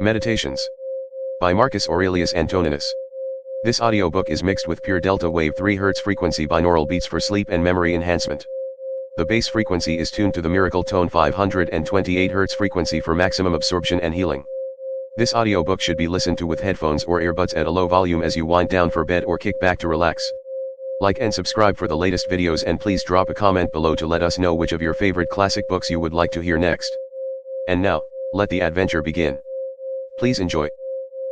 Meditations. By Marcus Aurelius Antoninus. This audiobook is mixed with pure delta wave 3 Hz frequency binaural beats for sleep and memory enhancement. The bass frequency is tuned to the miracle tone 528 Hz frequency for maximum absorption and healing. This audiobook should be listened to with headphones or earbuds at a low volume as you wind down for bed or kick back to relax. Like and subscribe for the latest videos, and please drop a comment below to let us know which of your favorite classic books you would like to hear next. And now, let the adventure begin. Please enjoy.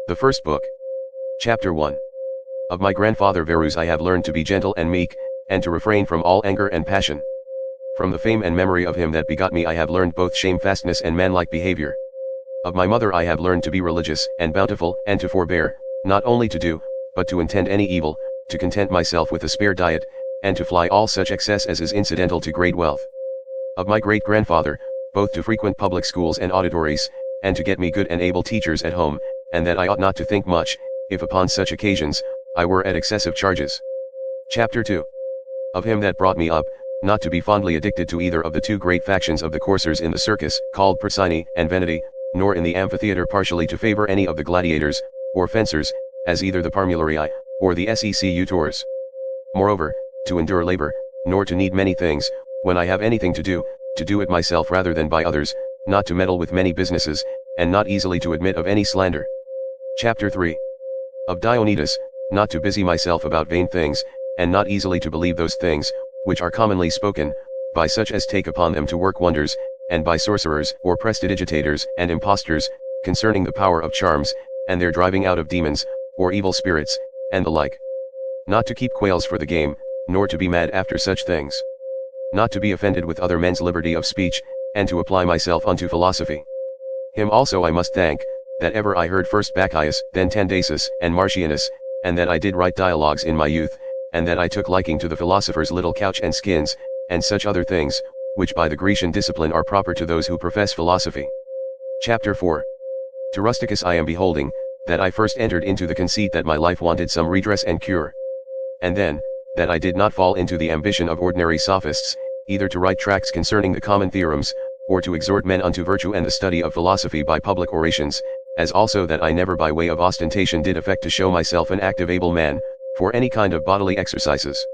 The first book. Chapter 1. Of my grandfather Verus I have learned to be gentle and meek, and to refrain from all anger and passion. From the fame and memory of him that begot me I have learned both shamefastness and manlike behavior. Of my mother I have learned to be religious and bountiful, and to forbear, not only to do, but to intend any evil, to content myself with a spare diet, and to fly all such excess as is incidental to great wealth. Of my great-grandfather, both to frequent public schools and auditories, and to get me good and able teachers at home, and that I ought not to think much, if upon such occasions, I were at excessive charges. Chapter 2. Of him that brought me up, not to be fondly addicted to either of the two great factions of the coursers in the circus, called Procine and Vanity, nor in the amphitheatre partially to favor any of the gladiators, or fencers, as either the Parmularii, or the Secutours. Moreover, to endure labor, nor to need many things, when I have anything to do it myself rather than by others, not to meddle with many businesses, and not easily to admit of any slander. Chapter 3. Of Dionysus, not to busy myself about vain things, and not easily to believe those things, which are commonly spoken, by such as take upon them to work wonders, and by sorcerers, or prestidigitators, and impostors, concerning the power of charms, and their driving out of demons, or evil spirits, and the like. Not to keep quails for the game, nor to be mad after such things. Not to be offended with other men's liberty of speech, and to apply myself unto philosophy. Him also I must thank, that ever I heard first Bacchius, then Tandasus, and Martianus, and that I did write dialogues in my youth, and that I took liking to the philosophers' little couch and skins, and such other things, which by the Grecian discipline are proper to those who profess philosophy. Chapter 4. To Rusticus I am beholding, that I first entered into the conceit that my life wanted some redress and cure. And then, that I did not fall into the ambition of ordinary sophists, either to write tracts concerning the common theorems, or to exhort men unto virtue and the study of philosophy by public orations, as also that I never by way of ostentation did affect to show myself an active able man, for any kind of bodily exercises.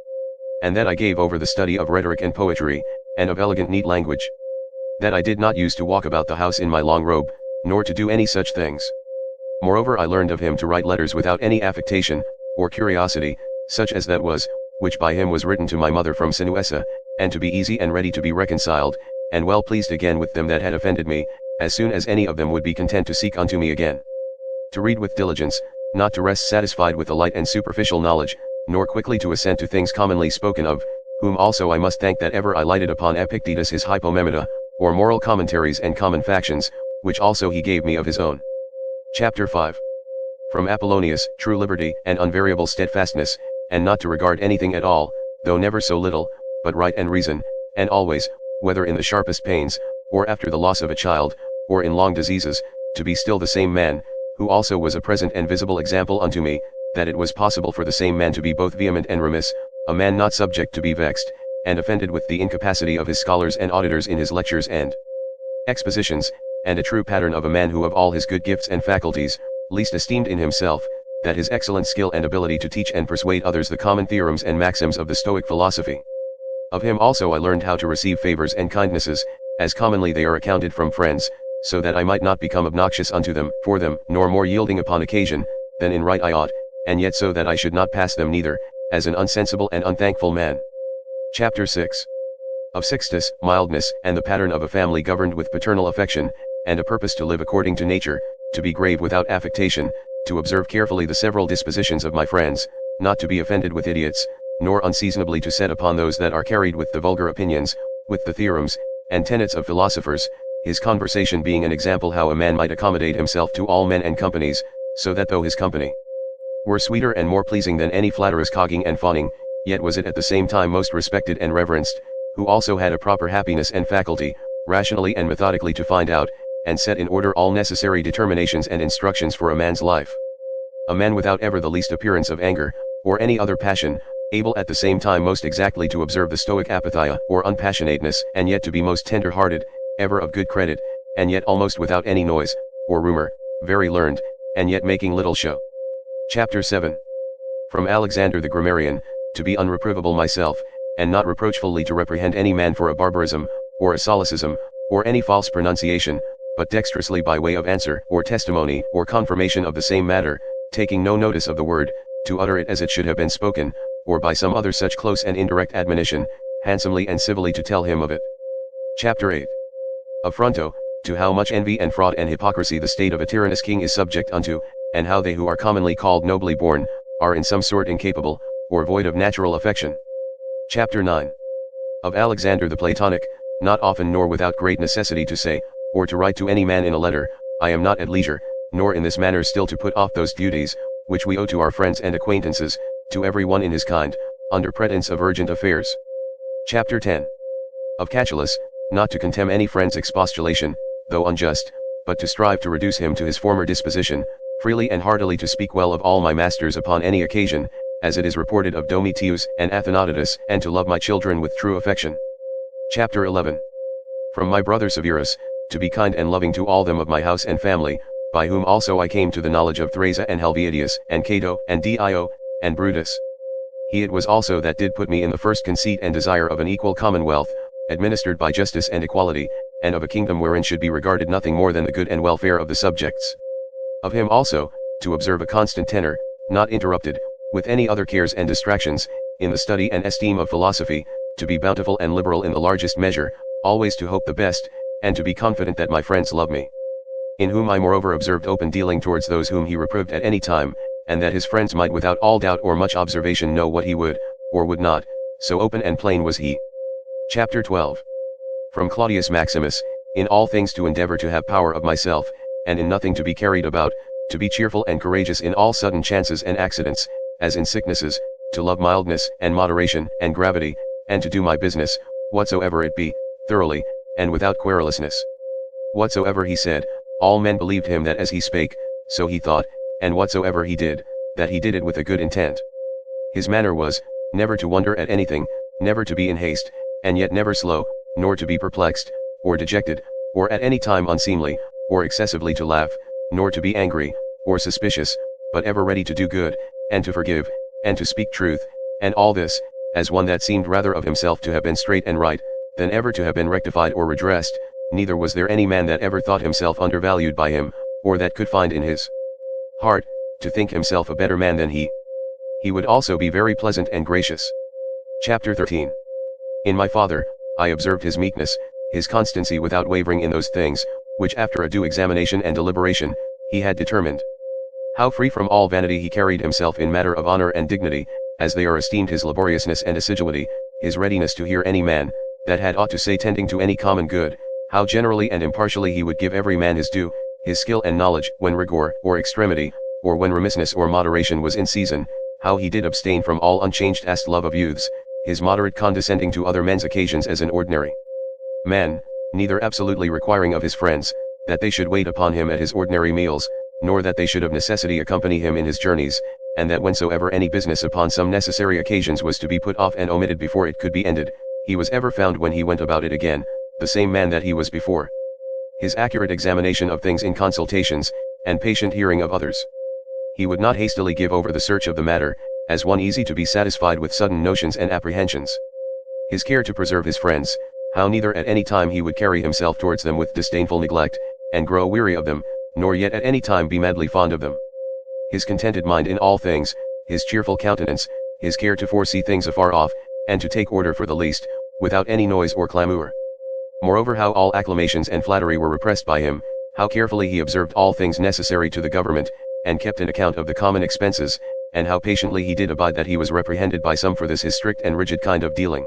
And that I gave over the study of rhetoric and poetry, and of elegant neat language. That I did not use to walk about the house in my long robe, nor to do any such things. Moreover I learned of him to write letters without any affectation, or curiosity, such as that was, which by him was written to my mother from Sinuessa, and to be easy and ready to be reconciled, and well pleased again with them that had offended me, as soon as any of them would be content to seek unto me again. To read with diligence, not to rest satisfied with the light and superficial knowledge, nor quickly to assent to things commonly spoken of, whom also I must thank that ever I lighted upon Epictetus his Hypomemata, or moral commentaries and common factions, which also he gave me of his own. Chapter 5. From Apollonius, true liberty and unvariable steadfastness, and not to regard anything at all, though never so little, but right and reason, and always, whether in the sharpest pains, or after the loss of a child, or in long diseases, to be still the same man, who also was a present and visible example unto me, that it was possible for the same man to be both vehement and remiss, a man not subject to be vexed, and offended with the incapacity of his scholars and auditors in his lectures and expositions, and a true pattern of a man who of all his good gifts and faculties, least esteemed in himself, that his excellent skill and ability to teach and persuade others the common theorems and maxims of the Stoic philosophy. Of him also I learned how to receive favors and kindnesses, as commonly they are accounted from friends, so that I might not become obnoxious unto them, for them, nor more yielding upon occasion, than in right I ought, and yet so that I should not pass them neither, as an unsensible and unthankful man. Chapter 6. Of Sixtus, mildness, and the pattern of a family governed with paternal affection, and a purpose to live according to nature, to be grave without affectation, to observe carefully the several dispositions of my friends, not to be offended with idiots, nor unseasonably to set upon those that are carried with the vulgar opinions, with the theorems, and tenets of philosophers, his conversation being an example how a man might accommodate himself to all men and companies, so that though his company were sweeter and more pleasing than any flatterer's cogging and fawning, yet was it at the same time most respected and reverenced, who also had a proper happiness and faculty, rationally and methodically to find out, and set in order all necessary determinations and instructions for a man's life. A man without ever the least appearance of anger, or any other passion, able at the same time most exactly to observe the Stoic apatheia or unpassionateness, and yet to be most tender-hearted, ever of good credit, and yet almost without any noise, or rumor, very learned, and yet making little show. Chapter 7. From Alexander the Grammarian, to be unreprovable myself, and not reproachfully to reprehend any man for a barbarism, or a solecism, or any false pronunciation, but dexterously by way of answer, or testimony, or confirmation of the same matter, taking no notice of the word, to utter it as it should have been spoken, or by some other such close and indirect admonition, handsomely and civilly to tell him of it. Chapter 8. Affronto, to how much envy and fraud and hypocrisy the state of a tyrannous king is subject unto, and how they who are commonly called nobly born, are in some sort incapable, or void of natural affection. Chapter 9. Of Alexander the Platonic, not often nor without great necessity to say, or to write to any man in a letter, I am not at leisure, nor in this manner still to put off those duties, which we owe to our friends and acquaintances, to every one in his kind, under pretence of urgent affairs. Chapter 10. Of Catullus, not to contemn any friend's expostulation, though unjust, but to strive to reduce him to his former disposition, freely and heartily to speak well of all my masters upon any occasion, as it is reported of Domitius and Athenodidus, and to love my children with true affection. Chapter 11. From my brother Severus, to be kind and loving to all them of my house and family, by whom also I came to the knowledge of Thrasea and Helvidius, and Cato, and Dio, and Brutus. He it was also that did put me in the first conceit and desire of an equal commonwealth, administered by justice and equality, and of a kingdom wherein should be regarded nothing more than the good and welfare of the subjects. Of him also, to observe a constant tenor, not interrupted, with any other cares and distractions, in the study and esteem of philosophy, to be bountiful and liberal in the largest measure, always to hope the best, and to be confident that my friends love me. In whom I moreover observed open dealing towards those whom he reproved at any time, and that his friends might without all doubt or much observation know what he would, or would not, so open and plain was he. Chapter 12. From Claudius Maximus, in all things to endeavor to have power of myself, and in nothing to be carried about, to be cheerful and courageous in all sudden chances and accidents, as in sicknesses, to love mildness and moderation and gravity, and to do my business, whatsoever it be, thoroughly, and without querulousness. Whatsoever he said, all men believed him that as he spake, so he thought, and whatsoever he did, that he did it with a good intent. His manner was, never to wonder at anything, never to be in haste, and yet never slow, nor to be perplexed, or dejected, or at any time unseemly, or excessively to laugh, nor to be angry, or suspicious, but ever ready to do good, and to forgive, and to speak truth, and all this, as one that seemed rather of himself to have been straight and right, than ever to have been rectified or redressed, neither was there any man that ever thought himself undervalued by him, or that could find in his heart, to think himself a better man than he. He would also be very pleasant and gracious. Chapter 13. In my father, I observed his meekness, his constancy without wavering in those things, which after a due examination and deliberation, he had determined. How free from all vanity he carried himself in matter of honor and dignity, as they are esteemed his laboriousness and assiduity, his readiness to hear any man, that had aught to say tending to any common good, how generally and impartially he would give every man his due, his skill and knowledge when rigor or extremity, or when remissness or moderation was in season, how he did abstain from all unchanged love of youths, his moderate condescending to other men's occasions as an ordinary man, neither absolutely requiring of his friends, that they should wait upon him at his ordinary meals, nor that they should of necessity accompany him in his journeys, and that whensoever any business upon some necessary occasions was to be put off and omitted before it could be ended, he was ever found when he went about it again, the same man that he was before. His accurate examination of things in consultations, and patient hearing of others. He would not hastily give over the search of the matter, as one easy to be satisfied with sudden notions and apprehensions. His care to preserve his friends, how neither at any time he would carry himself towards them with disdainful neglect, and grow weary of them, nor yet at any time be madly fond of them. His contented mind in all things, his cheerful countenance, his care to foresee things afar off, and to take order for the least, without any noise or clamour. Moreover, how all acclamations and flattery were repressed by him, how carefully he observed all things necessary to the government, and kept an account of the common expenses, and how patiently he did abide that he was reprehended by some for this his strict and rigid kind of dealing.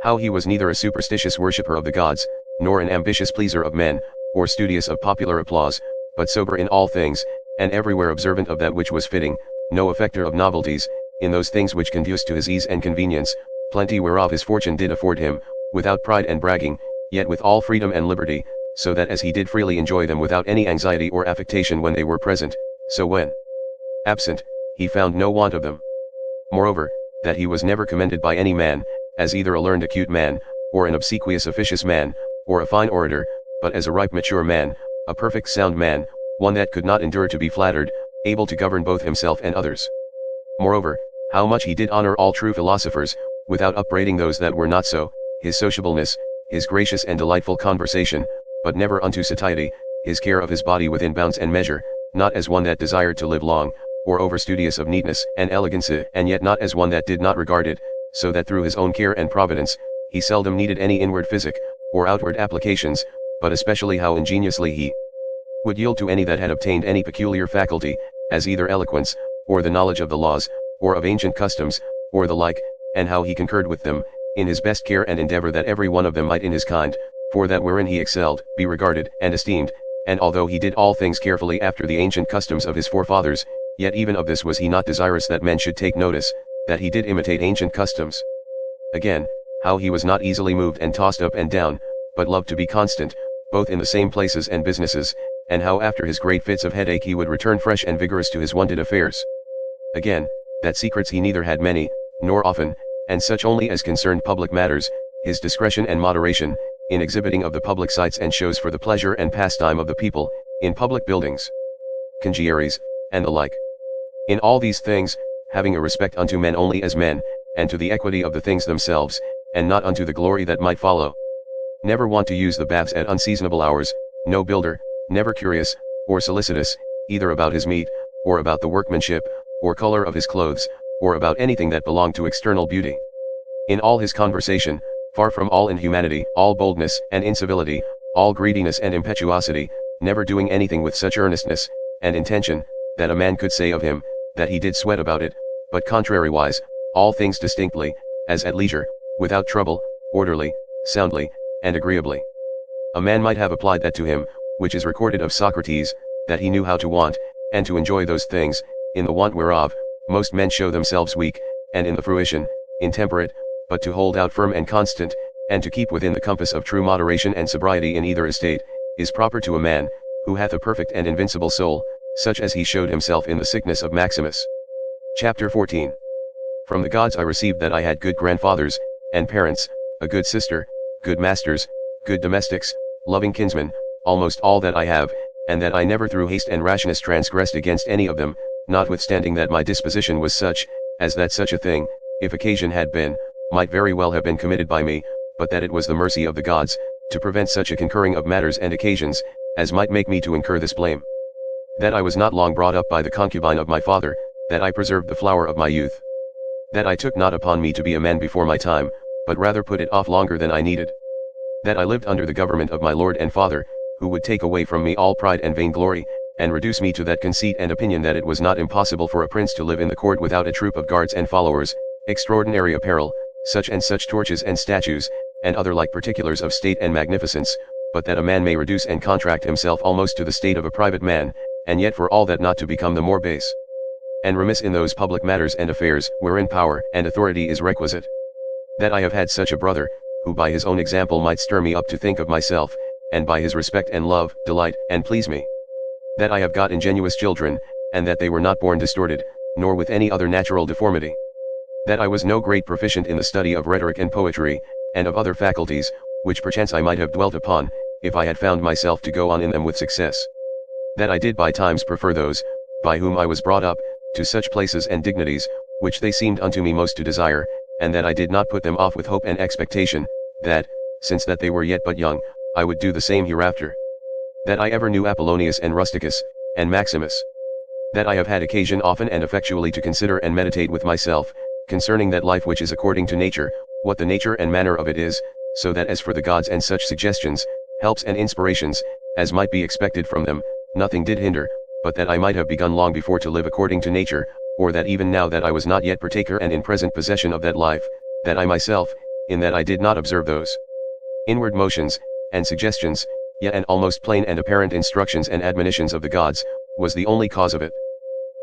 How he was neither a superstitious worshipper of the gods, nor an ambitious pleaser of men, or studious of popular applause, but sober in all things, and everywhere observant of that which was fitting, no affecter of novelties, in those things which conduced to his ease and convenience, plenty whereof his fortune did afford him, without pride and bragging, yet with all freedom and liberty, so that as he did freely enjoy them without any anxiety or affectation when they were present, so when absent, he found no want of them. Moreover, that he was never commended by any man, as either a learned acute man, or an obsequious officious man, or a fine orator, but as a ripe mature man, a perfect sound man, one that could not endure to be flattered, able to govern both himself and others. Moreover, how much he did honor all true philosophers, without upbraiding those that were not so, his sociableness, his gracious and delightful conversation, but never unto satiety, his care of his body within bounds and measure, not as one that desired to live long, or over studious of neatness and elegance, and yet not as one that did not regard it, so that through his own care and providence, he seldom needed any inward physic, or outward applications, but especially how ingeniously he would yield to any that had obtained any peculiar faculty, as either eloquence, or the knowledge of the laws, or of ancient customs, or the like, and how he concurred with them, in his best care and endeavor that every one of them might in his kind, for that wherein he excelled, be regarded and esteemed, and although he did all things carefully after the ancient customs of his forefathers, yet even of this was he not desirous that men should take notice, that he did imitate ancient customs. Again, how he was not easily moved and tossed up and down, but loved to be constant, both in the same places and businesses, and how after his great fits of headache he would return fresh and vigorous to his wonted affairs. Again, that secrets he neither had many, nor often, and such only as concerned public matters, his discretion and moderation, in exhibiting of the public sights and shows for the pleasure and pastime of the people, in public buildings, congeries, and the like. In all these things, having a respect unto men only as men, and to the equity of the things themselves, and not unto the glory that might follow. Never want to use the baths at unseasonable hours, no builder, never curious, or solicitous, either about his meat, or about the workmanship, or color of his clothes, or about anything that belonged to external beauty. In all his conversation, far from all inhumanity, all boldness and incivility, all greediness and impetuosity, never doing anything with such earnestness and intention, that a man could say of him, that he did sweat about it, but contrariwise, all things distinctly, as at leisure, without trouble, orderly, soundly, and agreeably. A man might have applied that to him, which is recorded of Socrates, that he knew how to want, and to enjoy those things, in the want whereof, most men show themselves weak, and in the fruition, intemperate, but to hold out firm and constant, and to keep within the compass of true moderation and sobriety in either estate, is proper to a man, who hath a perfect and invincible soul, such as he showed himself in the sickness of Maximus. Chapter 14. From the gods I received that I had good grandfathers, and parents, a good sister, good masters, good domestics, loving kinsmen, almost all that I have, and that I never through haste and rashness transgressed against any of them, notwithstanding that my disposition was such, as that such a thing, if occasion had been, might very well have been committed by me, but that it was the mercy of the gods, to prevent such a concurring of matters and occasions, as might make me to incur this blame. That I was not long brought up by the concubine of my father, that I preserved the flower of my youth. That I took not upon me to be a man before my time, but rather put it off longer than I needed. That I lived under the government of my lord and father, who would take away from me all pride and vainglory, and reduce me to that conceit and opinion that it was not impossible for a prince to live in the court without a troop of guards and followers, extraordinary apparel, such and such torches and statues, and other like particulars of state and magnificence, but that a man may reduce and contract himself almost to the state of a private man, and yet for all that not to become the more base and remiss in those public matters and affairs wherein power and authority is requisite. That I have had such a brother, who by his own example might stir me up to think of myself, and by his respect and love, delight and please me. That I have got ingenuous children, and that they were not born distorted, nor with any other natural deformity. That I was no great proficient in the study of rhetoric and poetry, and of other faculties, which perchance I might have dwelt upon, if I had found myself to go on in them with success. That I did by times prefer those, by whom I was brought up, to such places and dignities, which they seemed unto me most to desire, and that I did not put them off with hope and expectation, that, since that they were yet but young, I would do the same hereafter. That I ever knew Apollonius and Rusticus, and Maximus. That I have had occasion often and effectually to consider and meditate with myself, concerning that life which is according to nature, what the nature and manner of it is, so that as for the gods and such suggestions, helps and inspirations, as might be expected from them, nothing did hinder, but that I might have begun long before to live according to nature, or that even now that I was not yet partaker and in present possession of that life, that I myself, in that I did not observe those inward motions, and suggestions, yet and almost plain and apparent instructions and admonitions of the gods, was the only cause of it.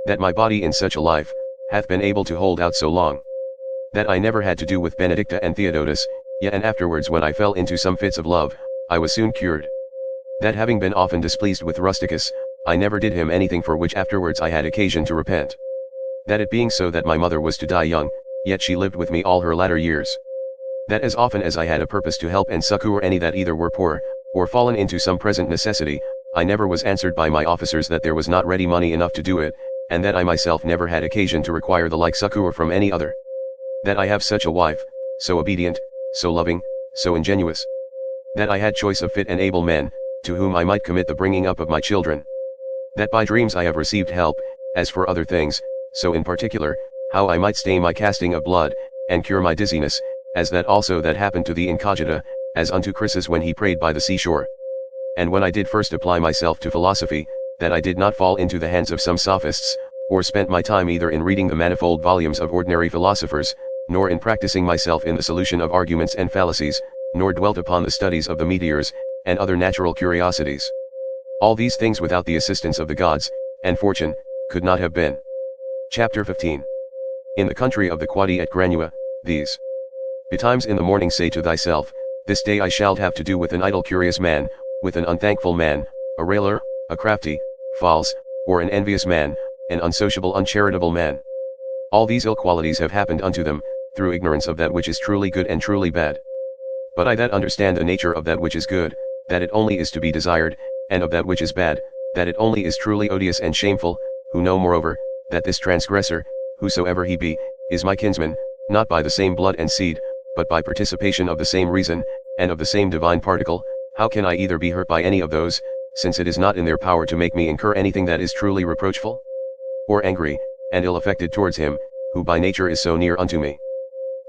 That my body in such a life, hath been able to hold out so long. That I never had to do with Benedicta and Theodotus, yet and afterwards when I fell into some fits of love, I was soon cured. That having been often displeased with Rusticus, I never did him anything for which afterwards I had occasion to repent. That it being so that my mother was to die young, yet she lived with me all her latter years. That as often as I had a purpose to help and succor any that either were poor, or fallen into some present necessity, I never was answered by my officers that there was not ready money enough to do it, and that I myself never had occasion to require the like succor from any other. That I have such a wife, so obedient, so loving, so ingenuous. That I had choice of fit and able men, to whom I might commit the bringing up of my children. That by dreams I have received help, as for other things, so in particular, how I might stay my casting of blood, and cure my dizziness, as that also that happened to the Incogita, as unto Chryses when he prayed by the seashore. And when I did first apply myself to philosophy, that I did not fall into the hands of some sophists, or spent my time either in reading the manifold volumes of ordinary philosophers, nor in practicing myself in the solution of arguments and fallacies, nor dwelt upon the studies of the meteors, and other natural curiosities. All these things without the assistance of the gods, and fortune, could not have been. Chapter 15. In the country of the Quadi at Granua, these betimes in the morning say to thyself, this day I shall have to do with an idle curious man, with an unthankful man, a railer, a crafty, false, or an envious man, an unsociable uncharitable man. All these ill qualities have happened unto them, through ignorance of that which is truly good and truly bad. But I that understand the nature of that which is good, that it only is to be desired, and of that which is bad, that it only is truly odious and shameful, who know moreover, that this transgressor, whosoever he be, is my kinsman, not by the same blood and seed, but by participation of the same reason, and of the same divine particle. How can I either be hurt by any of those, since it is not in their power to make me incur anything that is truly reproachful? Or angry, and ill affected towards him, who by nature is so near unto me?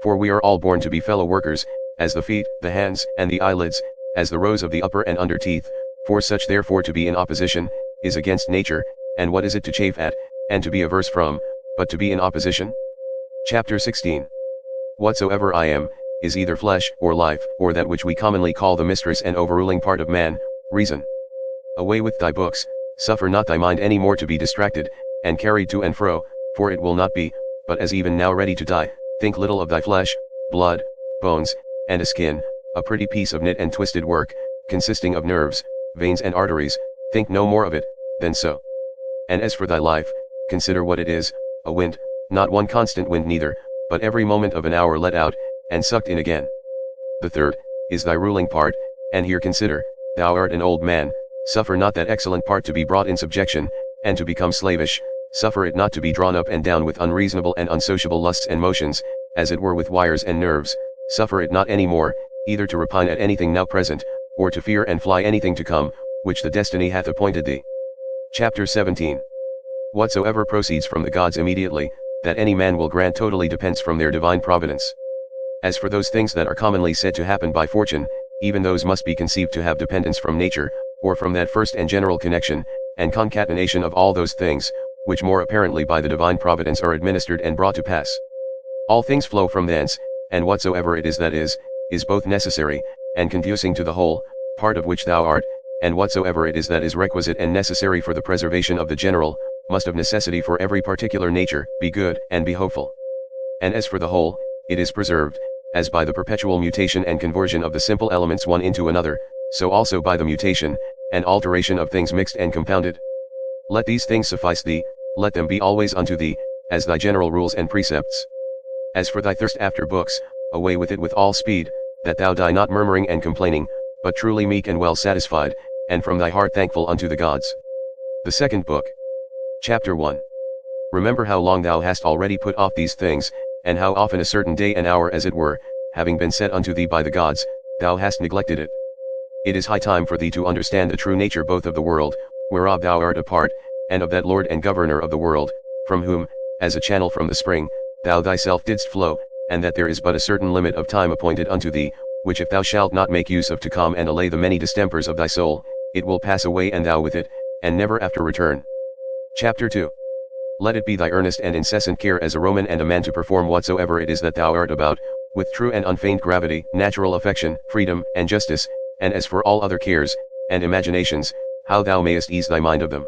For we are all born to be fellow workers, as the feet, the hands, and the eyelids, as the rows of the upper and under teeth, for such therefore to be in opposition, is against nature, and what is it to chafe at, and to be averse from, but to be in opposition? Chapter 16. Whatsoever I am, is either flesh, or life, or that which we commonly call the mistress and overruling part of man, reason. Away with thy books, suffer not thy mind any more to be distracted, and carried to and fro, for it will not be, but as even now ready to die. Think little of thy flesh, blood, bones, and a skin, a pretty piece of knit and twisted work, consisting of nerves, veins and arteries. Think no more of it, than so. And as for thy life, consider what it is, a wind, not one constant wind neither, but every moment of an hour let out, and sucked in again. The third, is thy ruling part, and here consider, thou art an old man, suffer not that excellent part to be brought in subjection, and to become slavish, suffer it not to be drawn up and down with unreasonable and unsociable lusts and motions, as it were with wires and nerves, suffer it not any more, either to repine at anything now present, or to fear and fly anything to come, which the destiny hath appointed thee. Chapter 17. Whatsoever proceeds from the gods immediately, that any man will grant totally depends from their divine providence. As for those things that are commonly said to happen by fortune, even those must be conceived to have dependence from nature, or from that first and general connection, and concatenation of all those things, which more apparently by the divine providence are administered and brought to pass. All things flow from thence, and whatsoever it is that is both necessary, and conducing to the whole, part of which thou art, and whatsoever it is that is requisite and necessary for the preservation of the general, must of necessity for every particular nature, be good, and be hopeful. And as for the whole, it is preserved, as by the perpetual mutation and conversion of the simple elements one into another, so also by the mutation, and alteration of things mixed and compounded. Let these things suffice thee, let them be always unto thee, as thy general rules and precepts. As for thy thirst after books, away with it with all speed, that thou die not murmuring and complaining, but truly meek and well satisfied, and from thy heart thankful unto the gods. The second book. Chapter 1. Remember how long thou hast already put off these things, and how often a certain day and hour as it were, having been set unto thee by the gods, thou hast neglected it. It is high time for thee to understand the true nature both of the world, whereof thou art a part, and of that Lord and Governor of the world, from whom, as a channel from the spring, thou thyself didst flow, and that there is but a certain limit of time appointed unto thee, which if thou shalt not make use of to calm and allay the many distempers of thy soul, it will pass away and thou with it, and never after return. Chapter 2. Let it be thy earnest and incessant care as a Roman and a man to perform whatsoever it is that thou art about, with true and unfeigned gravity, natural affection, freedom, and justice, and as for all other cares, and imaginations, how thou mayest ease thy mind of them.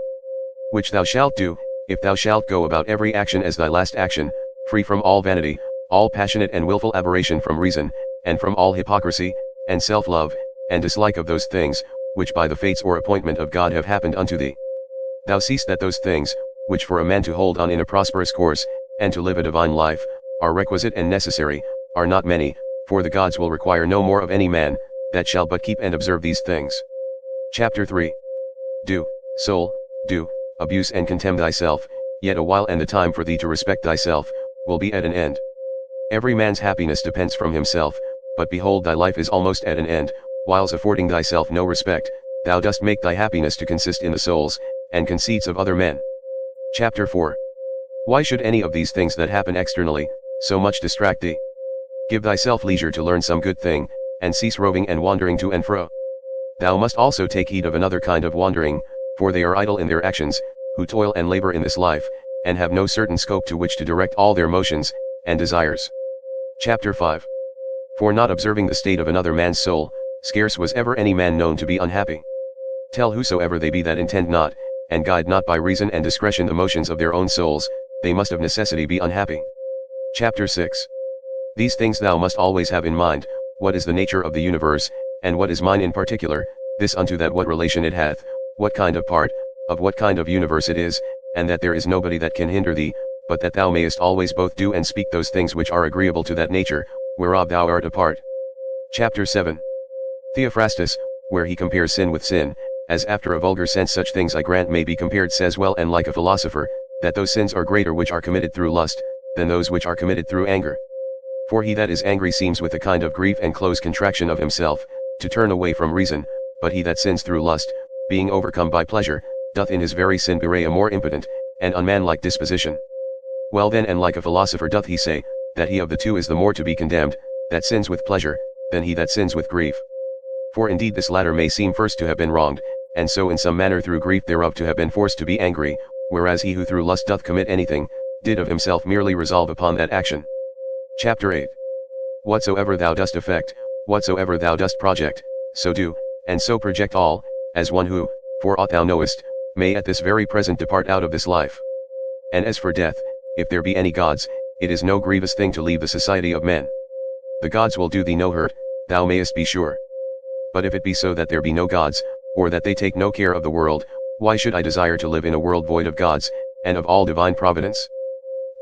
Which thou shalt do, if thou shalt go about every action as thy last action, free from all vanity, all passionate and wilful aberration from reason, and from all hypocrisy, and self-love, and dislike of those things, which by the fates or appointment of God have happened unto thee. Thou seest that those things, which for a man to hold on in a prosperous course, and to live a divine life, are requisite and necessary, are not many, for the gods will require no more of any man, that shall but keep and observe these things. Chapter 3. Do, soul, do, abuse and contemn thyself, yet a while and the time for thee to respect thyself, will be at an end. Every man's happiness depends from himself, but behold thy life is almost at an end, whiles affording thyself no respect, thou dost make thy happiness to consist in the souls, and conceits of other men. Chapter 4. Why should any of these things that happen externally, so much distract thee? Give thyself leisure to learn some good thing, and cease roving and wandering to and fro. Thou must also take heed of another kind of wandering, for they are idle in their actions, who toil and labor in this life, and have no certain scope to which to direct all their motions, and desires. Chapter 5. For not observing the state of another man's soul, scarce was ever any man known to be unhappy. Tell whosoever they be that intend not, and guide not by reason and discretion the motions of their own souls, they must of necessity be unhappy. Chapter 6. These things thou must always have in mind, what is the nature of the universe, and what is mine in particular, this unto that what relation it hath, what kind of part, of what kind of universe it is, and that there is nobody that can hinder thee, but that thou mayest always both do and speak those things which are agreeable to that nature, whereof thou art a part. Chapter 7. Theophrastus, where he compares sin with sin, as after a vulgar sense such things I grant may be compared, says well and like a philosopher, that those sins are greater which are committed through lust, than those which are committed through anger. For he that is angry seems with a kind of grief and close contraction of himself, to turn away from reason, but he that sins through lust, being overcome by pleasure, doth in his very sin bewray a more impotent, and unmanlike disposition. Well then, and like a philosopher doth he say, that he of the two is the more to be condemned, that sins with pleasure, than he that sins with grief. For indeed this latter may seem first to have been wronged, and so in some manner through grief thereof to have been forced to be angry, whereas he who through lust doth commit anything, did of himself merely resolve upon that action. Chapter 8. Whatsoever thou dost effect, whatsoever thou dost project, so do, and so project all, as one who, for aught thou knowest, may at this very present depart out of this life. And as for death, if there be any gods, it is no grievous thing to leave the society of men. The gods will do thee no hurt, thou mayest be sure. But if it be so that there be no gods, or that they take no care of the world, why should I desire to live in a world void of gods, and of all divine providence?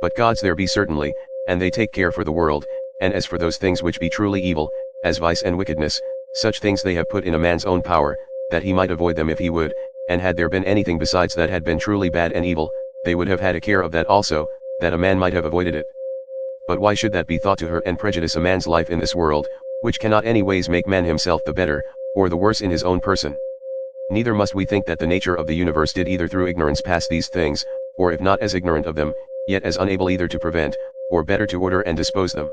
But gods there be certainly, and they take care for the world, and as for those things which be truly evil, as vice and wickedness, such things they have put in a man's own power, that he might avoid them if he would, and had there been anything besides that had been truly bad and evil, they would have had a care of that also, that a man might have avoided it. But why should that be thought to hurt and prejudice a man's life in this world, which cannot any ways make man himself the better, or the worse in his own person? Neither must we think that the nature of the universe did either through ignorance pass these things, or if not as ignorant of them, yet as unable either to prevent, or better to order and dispose them.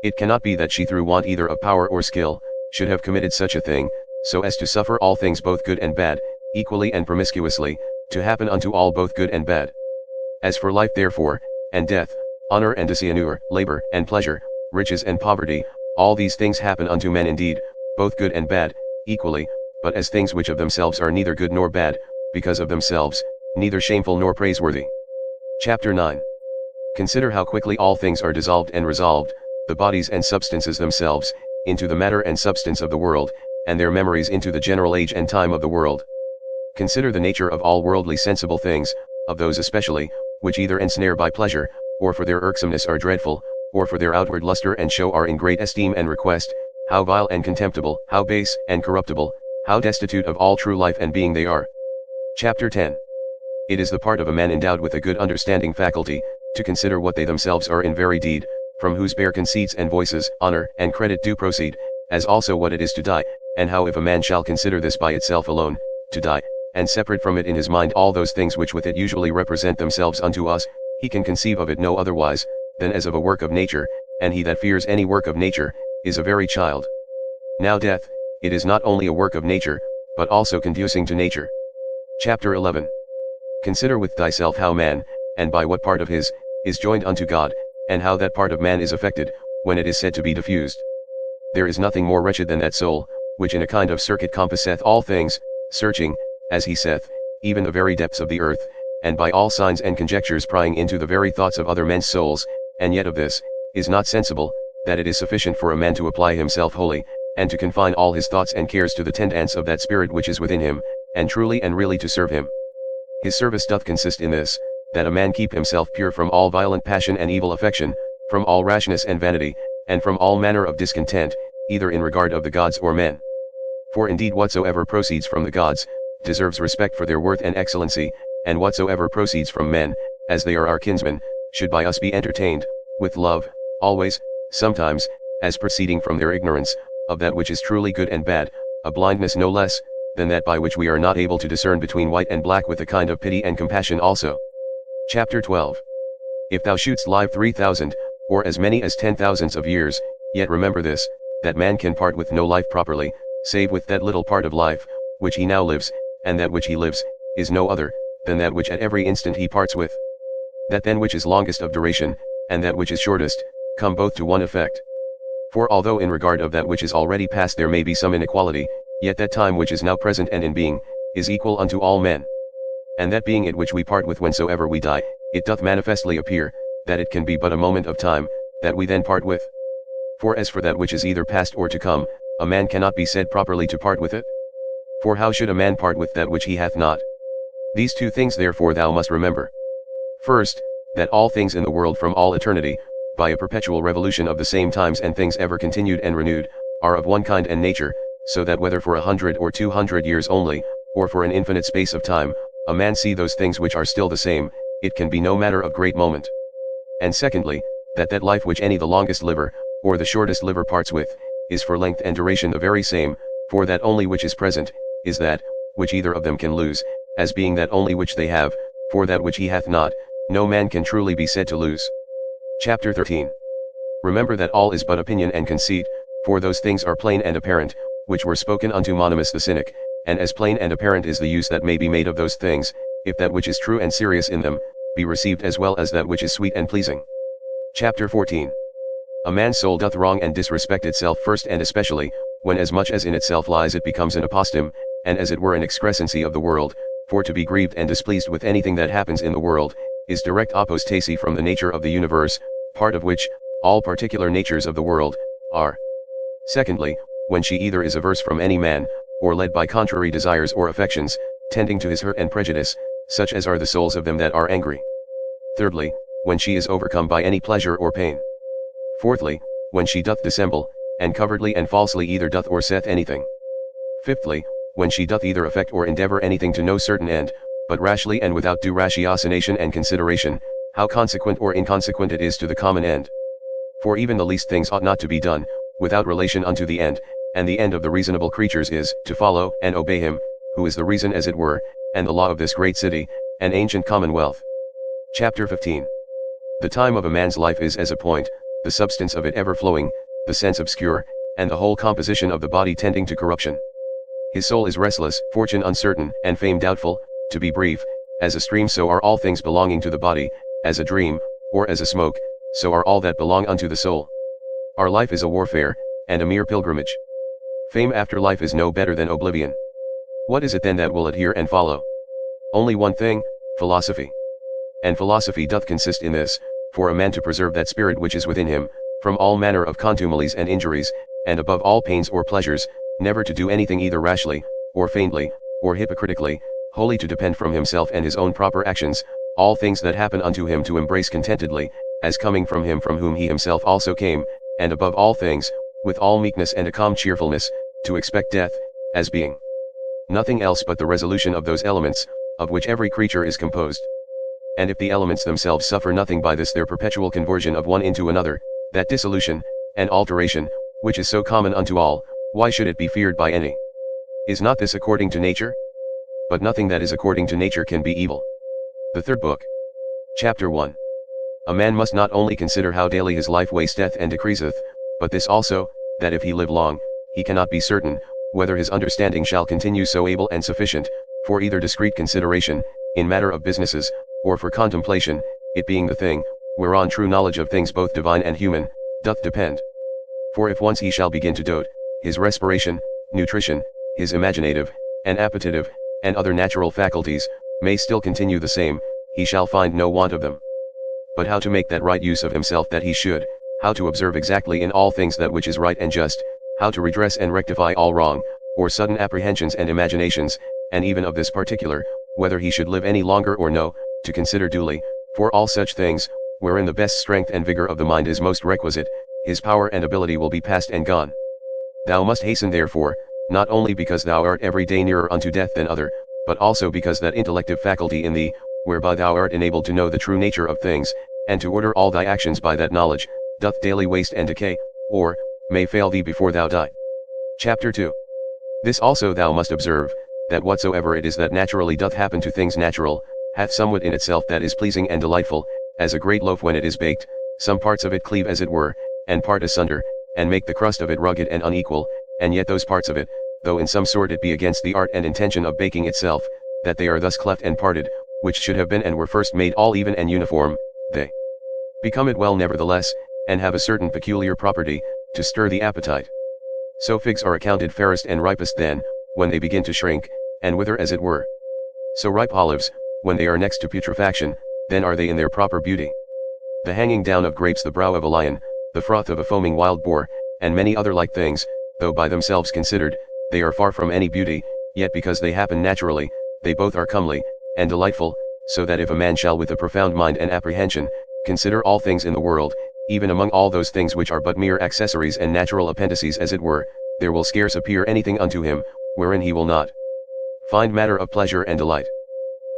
It cannot be that she through want either of power or skill, should have committed such a thing, so as to suffer all things both good and bad, equally and promiscuously, to happen unto all both good and bad. As for life therefore, and death, honor and dishonor, labor and pleasure, riches and poverty, all these things happen unto men indeed, both good and bad, equally, but as things which of themselves are neither good nor bad, because of themselves, neither shameful nor praiseworthy. Chapter 9. Consider how quickly all things are dissolved and resolved, the bodies and substances themselves, into the matter and substance of the world, and their memories into the general age and time of the world. Consider the nature of all worldly sensible things, of those especially, which either ensnare by pleasure, or for their irksomeness are dreadful, or for their outward luster and show are in great esteem and request, how vile and contemptible, how base and corruptible, how destitute of all true life and being they are. Chapter 10. It is the part of a man endowed with a good understanding faculty, to consider what they themselves are in very deed, from whose bare conceits and voices, honor and credit do proceed, as also what it is to die, and how if a man shall consider this by itself alone, to die, and separate from it in his mind all those things which with it usually represent themselves unto us, he can conceive of it no otherwise, than as of a work of nature, and he that fears any work of nature, is a very child. Now death, it is not only a work of nature, but also conducing to nature. Chapter 11. Consider with thyself how man, and by what part of his, is joined unto God, and how that part of man is affected, when it is said to be diffused. There is nothing more wretched than that soul, which in a kind of circuit compasseth all things, searching, as he saith, even the very depths of the earth, and by all signs and conjectures prying into the very thoughts of other men's souls, and yet of this, is not sensible, that it is sufficient for a man to apply himself wholly, and to confine all his thoughts and cares to the tendance of that spirit which is within him, and truly and really to serve him. His service doth consist in this, that a man keep himself pure from all violent passion and evil affection, from all rashness and vanity, and from all manner of discontent, either in regard of the gods or men. For indeed whatsoever proceeds from the gods, deserves respect for their worth and excellency, and whatsoever proceeds from men, as they are our kinsmen, should by us be entertained, with love, always, sometimes, as proceeding from their ignorance, of that which is truly good and bad, a blindness no less, than that by which we are not able to discern between white and black, with a kind of pity and compassion also. Chapter 12. If thou shouldst live 3,000, or as many as 10,000 of years, yet remember this, that man can part with no life properly, save with that little part of life, which he now lives, and that which he lives, is no other, than that which at every instant he parts with. That then which is longest of duration, and that which is shortest, come both to one effect. For although in regard of that which is already past there may be some inequality, yet that time which is now present and in being, is equal unto all men. And that being it which we part with whensoever we die, it doth manifestly appear, that it can be but a moment of time, that we then part with. For as for that which is either past or to come, a man cannot be said properly to part with it. For how should a man part with that which he hath not? These two things therefore thou must remember. First, that all things in the world from all eternity, by a perpetual revolution of the same times and things ever continued and renewed, are of one kind and nature, so that whether for 100 or 200 years only, or for an infinite space of time, a man see those things which are still the same, it can be no matter of great moment. And secondly, that life which any the longest liver, or the shortest liver parts with, is for length and duration the very same, for that only which is present, is that, which either of them can lose, as being that only which they have, for that which he hath not, no man can truly be said to lose. Chapter 13. Remember that all is but opinion and conceit, for those things are plain and apparent, which were spoken unto Monimus the Cynic, and as plain and apparent is the use that may be made of those things, if that which is true and serious in them, be received as well as that which is sweet and pleasing. Chapter 14. A man's soul doth wrong and disrespect itself first and especially, when as much as in itself lies it becomes an aposteme, and as it were an excrescency of the world, for to be grieved and displeased with anything that happens in the world, is direct apostasy from the nature of the universe, part of which, all particular natures of the world, are. Secondly, when she either is averse from any man, or led by contrary desires or affections, tending to his hurt and prejudice, such as are the souls of them that are angry. Thirdly, when she is overcome by any pleasure or pain. Fourthly, when she doth dissemble, and covertly and falsely either doth or saith anything. Fifthly, when she doth either affect or endeavor anything to no certain end, but rashly and without due ratiocination and consideration, how consequent or inconsequent it is to the common end. For even the least things ought not to be done, without relation unto the end, and the end of the reasonable creatures is, to follow and obey him, who is the reason as it were, and the law of this great city, and ancient commonwealth. Chapter 15. The time of a man's life is as a point, the substance of it ever flowing, the sense obscure, and the whole composition of the body tending to corruption. His soul is restless, fortune uncertain, and fame doubtful, to be brief, as a stream so are all things belonging to the body, as a dream, or as a smoke, so are all that belong unto the soul. Our life is a warfare, and a mere pilgrimage. Fame after life is no better than oblivion. What is it then that will adhere and follow? Only one thing, philosophy. And philosophy doth consist in this, for a man to preserve that spirit which is within him, from all manner of contumelies and injuries, and above all pains or pleasures, never to do anything either rashly, or faintly, or hypocritically, wholly to depend from himself and his own proper actions, all things that happen unto him to embrace contentedly, as coming from him from whom he himself also came, and above all things, with all meekness and a calm cheerfulness, to expect death, as being nothing else but the resolution of those elements, of which every creature is composed. And if the elements themselves suffer nothing by this their perpetual conversion of one into another, that dissolution, and alteration, which is so common unto all, why should it be feared by any? Is not this according to nature? But nothing that is according to nature can be evil. The Third Book. Chapter 1. A man must not only consider how daily his life wasteth and decreaseth, but this also, that if he live long, he cannot be certain, whether his understanding shall continue so able and sufficient, for either discreet consideration, in matter of businesses, or for contemplation, it being the thing, whereon true knowledge of things both divine and human, doth depend. For if once he shall begin to dote, his respiration, nutrition, his imaginative, and appetitive, and other natural faculties, may still continue the same, he shall find no want of them. But how to make that right use of himself that he should, how to observe exactly in all things that which is right and just, how to redress and rectify all wrong, or sudden apprehensions and imaginations, and even of this particular, whether he should live any longer or no, to consider duly, for all such things, wherein the best strength and vigor of the mind is most requisite, his power and ability will be past and gone. Thou must hasten therefore, not only because thou art every day nearer unto death than other, but also because that intellective faculty in thee, whereby thou art enabled to know the true nature of things, and to order all thy actions by that knowledge, doth daily waste and decay, or, may fail thee before thou die. Chapter 2. This also thou must observe, that whatsoever it is that naturally doth happen to things natural, hath somewhat in itself that is pleasing and delightful, as a great loaf when it is baked, some parts of it cleave as it were, and part asunder, and make the crust of it rugged and unequal, and yet those parts of it, though in some sort it be against the art and intention of baking itself, that they are thus cleft and parted, which should have been and were first made all even and uniform, they become it well nevertheless, and have a certain peculiar property, to stir the appetite. So figs are accounted fairest and ripest then, when they begin to shrink, and wither as it were. So ripe olives, when they are next to putrefaction, then are they in their proper beauty. The hanging down of grapes, the brow of a lion, the froth of a foaming wild boar, and many other like things, though by themselves considered, they are far from any beauty, yet because they happen naturally, they both are comely, and delightful, so that if a man shall with a profound mind and apprehension, consider all things in the world, even among all those things which are but mere accessories and natural appendices as it were, there will scarce appear anything unto him, wherein he will not find matter of pleasure and delight.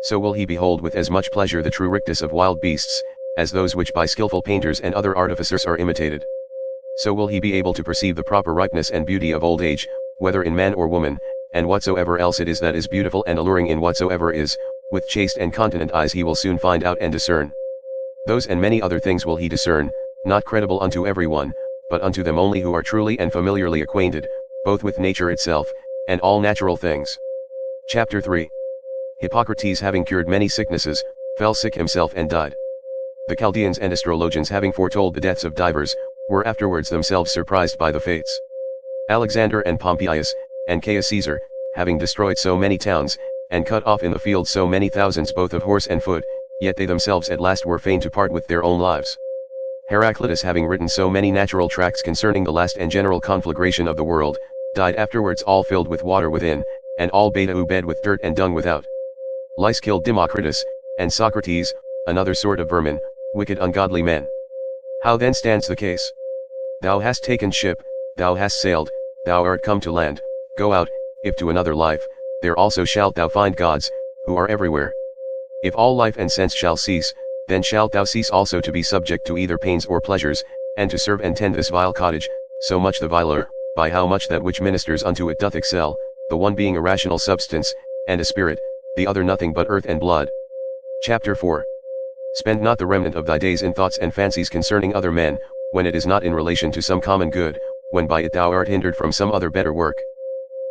So will he behold with as much pleasure the true rictus of wild beasts, as those which by skilful painters and other artificers are imitated. So will he be able to perceive the proper ripeness and beauty of old age, whether in man or woman, and whatsoever else it is that is beautiful and alluring in whatsoever is, with chaste and continent eyes he will soon find out and discern. Those and many other things will he discern, not credible unto every one, but unto them only who are truly and familiarly acquainted, both with nature itself, and all natural things. Chapter 3. Hippocrates, having cured many sicknesses, fell sick himself and died. The Chaldeans and astrologians, having foretold the deaths of divers, were afterwards themselves surprised by the fates. Alexander and Pompeius, and Caius Caesar, having destroyed so many towns, and cut off in the field so many thousands both of horse and foot, yet they themselves at last were fain to part with their own lives. Heraclitus, having written so many natural tracts concerning the last and general conflagration of the world, died afterwards all filled with water within, and all bed with dirt and dung without. Lice killed Democritus, and Socrates, another sort of vermin, wicked ungodly men. How then stands the case? Thou hast taken ship, thou hast sailed, thou art come to land, go out, if to another life, there also shalt thou find gods, who are everywhere. If all life and sense shall cease, then shalt thou cease also to be subject to either pains or pleasures, and to serve and tend this vile cottage, so much the viler, by how much that which ministers unto it doth excel, the one being a rational substance, and a spirit, the other nothing but earth and blood. Chapter 4. Spend not the remnant of thy days in thoughts and fancies concerning other men, when it is not in relation to some common good, when by it thou art hindered from some other better work.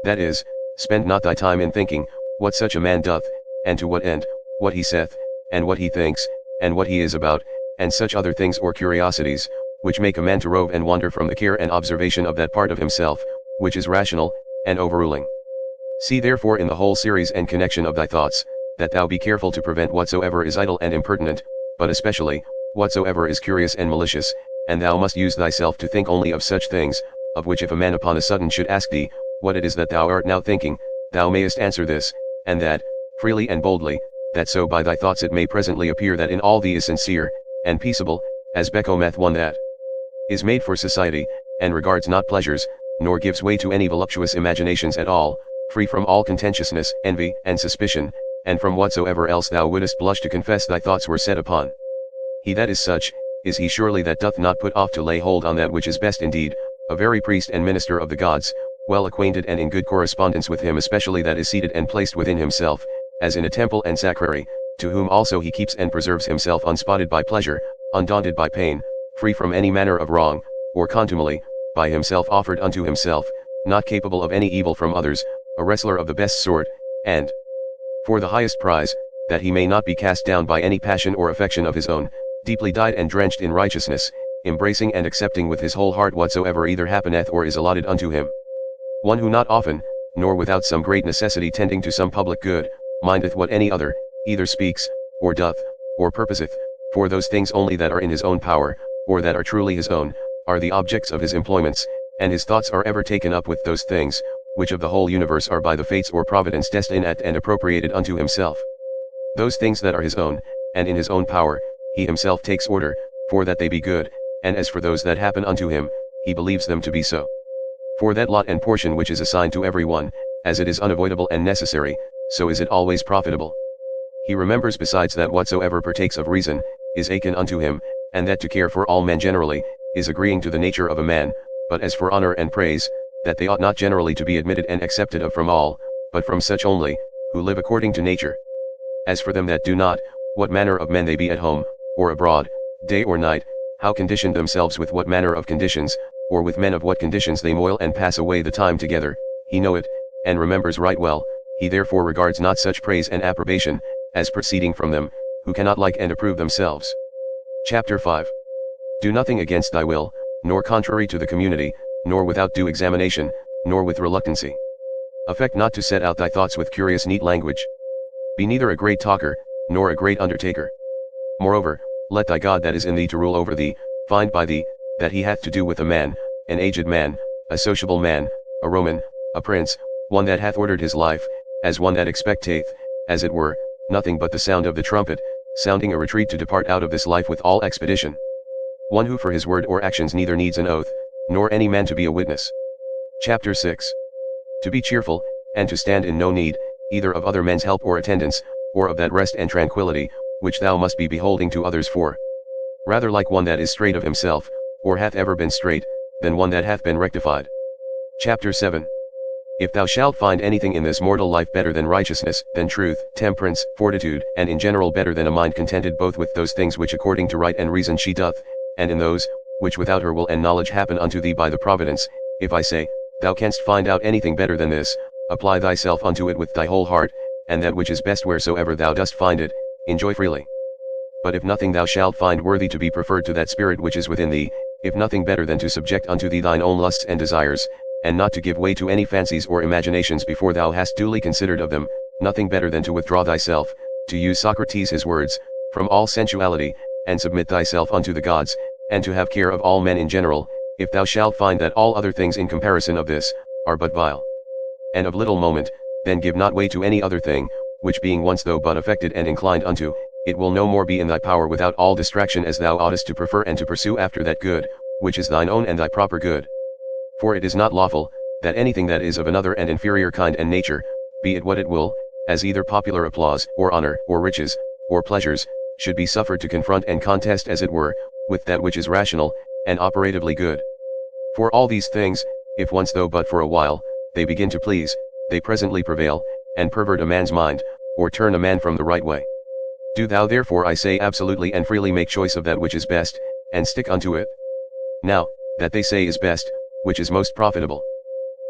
That is, spend not thy time in thinking, what such a man doth, and to what end, what he saith, and what he thinks, and what he is about, and such other things or curiosities, which make a man to rove and wander from the care and observation of that part of himself, which is rational, and overruling. See therefore in the whole series and connection of thy thoughts, that thou be careful to prevent whatsoever is idle and impertinent, but especially, whatsoever is curious and malicious, and thou must use thyself to think only of such things, of which if a man upon a sudden should ask thee, what it is that thou art now thinking, thou mayest answer this, and that, freely and boldly, that so by thy thoughts it may presently appear that in all thee is sincere, and peaceable, as becometh one that is made for society, and regards not pleasures, nor gives way to any voluptuous imaginations at all, free from all contentiousness, envy, and suspicion, and from whatsoever else thou wouldest blush to confess thy thoughts were set upon. He that is such, is he surely that doth not put off to lay hold on that which is best indeed, a very priest and minister of the gods, well acquainted and in good correspondence with him, especially that is seated and placed within himself, as in a temple and sacrary, to whom also he keeps and preserves himself unspotted by pleasure, undaunted by pain, free from any manner of wrong, or contumely, by himself offered unto himself, not capable of any evil from others, a wrestler of the best sort, and for the highest prize, that he may not be cast down by any passion or affection of his own, deeply dyed and drenched in righteousness, embracing and accepting with his whole heart whatsoever either happeneth or is allotted unto him. One who not often, nor without some great necessity tending to some public good, mindeth what any other, either speaks, or doth, or purposeth, for those things only that are in his own power, or that are truly his own, are the objects of his employments, and his thoughts are ever taken up with those things, which of the whole universe are by the fates or providence destined at and appropriated unto himself. Those things that are his own, and in his own power, he himself takes order, for that they be good, and as for those that happen unto him, he believes them to be so. For that lot and portion which is assigned to every one, as it is unavoidable and necessary, so is it always profitable. He remembers besides that whatsoever partakes of reason, is akin unto him, and that to care for all men generally, is agreeing to the nature of a man, but as for honor and praise, that they ought not generally to be admitted and accepted of from all, but from such only, who live according to nature. As for them that do not, what manner of men they be at home, or abroad, day or night, how conditioned themselves with what manner of conditions, or with men of what conditions they moil and pass away the time together, he knoweth, and remembers right well, he therefore regards not such praise and approbation, as proceeding from them, who cannot like and approve themselves. Chapter 5. Do nothing against thy will, nor contrary to the community, nor without due examination, nor with reluctancy. Affect not to set out thy thoughts with curious neat language. Be neither a great talker, nor a great undertaker. Moreover, let thy God that is in thee to rule over thee, find by thee, that he hath to do with a man, an aged man, a sociable man, a Roman, a prince, one that hath ordered his life, as one that expecteth, as it were, nothing but the sound of the trumpet, sounding a retreat to depart out of this life with all expedition. One who for his word or actions neither needs an oath, nor any man to be a witness. Chapter 6. To be cheerful, and to stand in no need, either of other men's help or attendance, or of that rest and tranquillity, which thou must be beholding to others for. Rather like one that is straight of himself, or hath ever been straight, than one that hath been rectified. Chapter 7. If thou shalt find anything in this mortal life better than righteousness, than truth, temperance, fortitude, and in general better than a mind contented both with those things which according to right and reason she doth, and in those, which without her will and knowledge happen unto thee by the providence, if I say, thou canst find out anything better than this, apply thyself unto it with thy whole heart, and that which is best wheresoever thou dost find it, enjoy freely. But if nothing thou shalt find worthy to be preferred to that spirit which is within thee, if nothing better than to subject unto thee thine own lusts and desires, and not to give way to any fancies or imaginations before thou hast duly considered of them, nothing better than to withdraw thyself, to use Socrates' his words, from all sensuality, and submit thyself unto the gods, and to have care of all men in general, if thou shalt find that all other things in comparison of this, are but vile, and of little moment, then give not way to any other thing, which being once though but affected and inclined unto, it will no more be in thy power without all distraction as thou oughtest to prefer and to pursue after that good, which is thine own and thy proper good. For it is not lawful, that anything that is of another and inferior kind and nature, be it what it will, as either popular applause, or honor, or riches, or pleasures, should be suffered to confront and contest as it were, with that which is rational, and operatively good. For all these things, if once though but for a while, they begin to please, they presently prevail, and pervert a man's mind, or turn a man from the right way. Do thou therefore I say absolutely and freely make choice of that which is best, and stick unto it. Now, that they say is best, which is most profitable.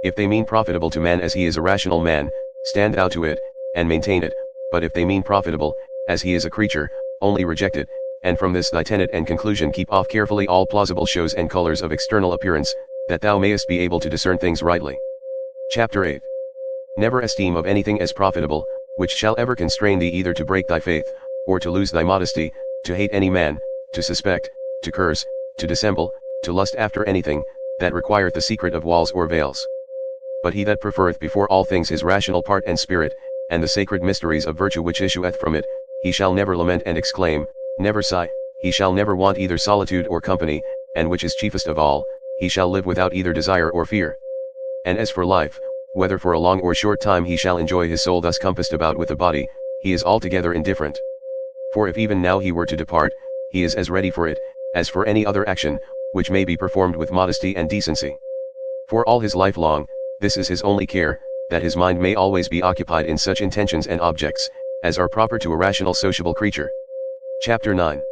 If they mean profitable to man as he is a rational man, stand thou to it, and maintain it, but if they mean profitable, as he is a creature, only reject it, and from this thy tenet and conclusion keep off carefully all plausible shows and colors of external appearance, that thou mayest be able to discern things rightly. Chapter 8. Never esteem of anything as profitable, which shall ever constrain thee either to break thy faith, or to lose thy modesty, to hate any man, to suspect, to curse, to dissemble, to lust after anything, that requireth the secret of walls or veils. But he that preferreth before all things his rational part and spirit, and the sacred mysteries of virtue which issueth from it, he shall never lament and exclaim, never sigh, he shall never want either solitude or company, and which is chiefest of all, he shall live without either desire or fear. And as for life, whether for a long or short time he shall enjoy his soul thus compassed about with the body, he is altogether indifferent. For if even now he were to depart, he is as ready for it, as for any other action, which may be performed with modesty and decency. For all his life long, this is his only care, that his mind may always be occupied in such intentions and objects, as are proper to a rational sociable creature. Chapter 9.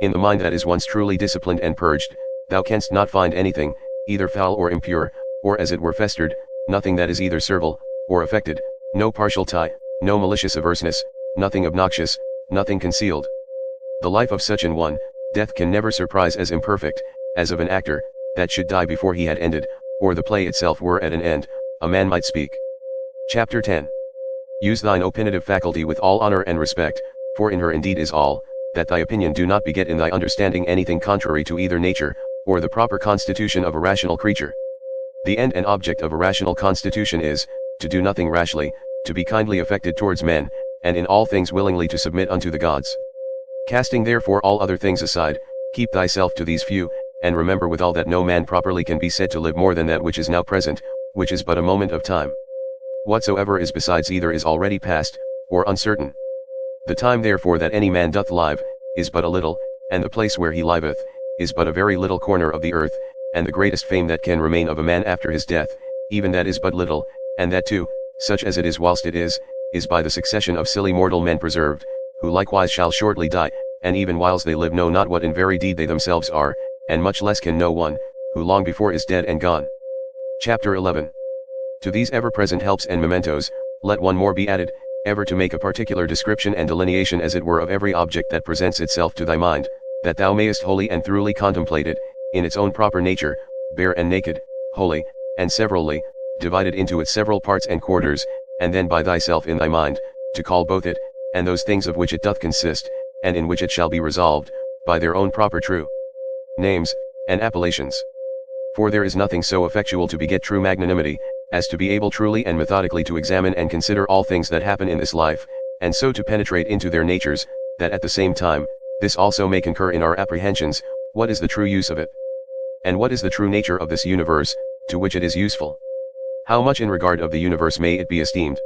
In the mind that is once truly disciplined and purged, thou canst not find anything, either foul or impure, or as it were festered, nothing that is either servile, or affected, no partial tie, no malicious averseness, nothing obnoxious, nothing concealed. The life of such an one, death can never surprise as imperfect, as of an actor, that should die before he had ended, or the play itself were at an end, a man might speak. Chapter 10. Use thine opinative faculty with all honor and respect, for in her indeed is all, that thy opinion do not beget in thy understanding anything contrary to either nature, or the proper constitution of a rational creature. The end and object of a rational constitution is, to do nothing rashly, to be kindly affected towards men, and in all things willingly to submit unto the gods. Casting therefore all other things aside, keep thyself to these few, and remember withal that no man properly can be said to live more than that which is now present, which is but a moment of time. Whatsoever is besides either is already past, or uncertain. The time therefore that any man doth live, is but a little, and the place where he liveth, is but a very little corner of the earth, and the greatest fame that can remain of a man after his death, even that is but little, and that too, such as it is whilst it is by the succession of silly mortal men preserved, who likewise shall shortly die, and even whilst they live know not what in very deed they themselves are, and much less can know one, who long before is dead and gone. Chapter 11. To these ever-present helps and mementos, let one more be added, ever to make a particular description and delineation as it were of every object that presents itself to thy mind, that thou mayest wholly and throughly contemplate it, in its own proper nature, bare and naked, wholly, and severally, divided into its several parts and quarters, and then by thyself in thy mind, to call both it, and those things of which it doth consist, and in which it shall be resolved, by their own proper true names, and appellations. For there is nothing so effectual to beget true magnanimity, as to be able truly and methodically to examine and consider all things that happen in this life, and so to penetrate into their natures, that at the same time, this also may concur in our apprehensions, what is the true use of it? And what is the true nature of this universe, to which it is useful? How much in regard of the universe may it be esteemed?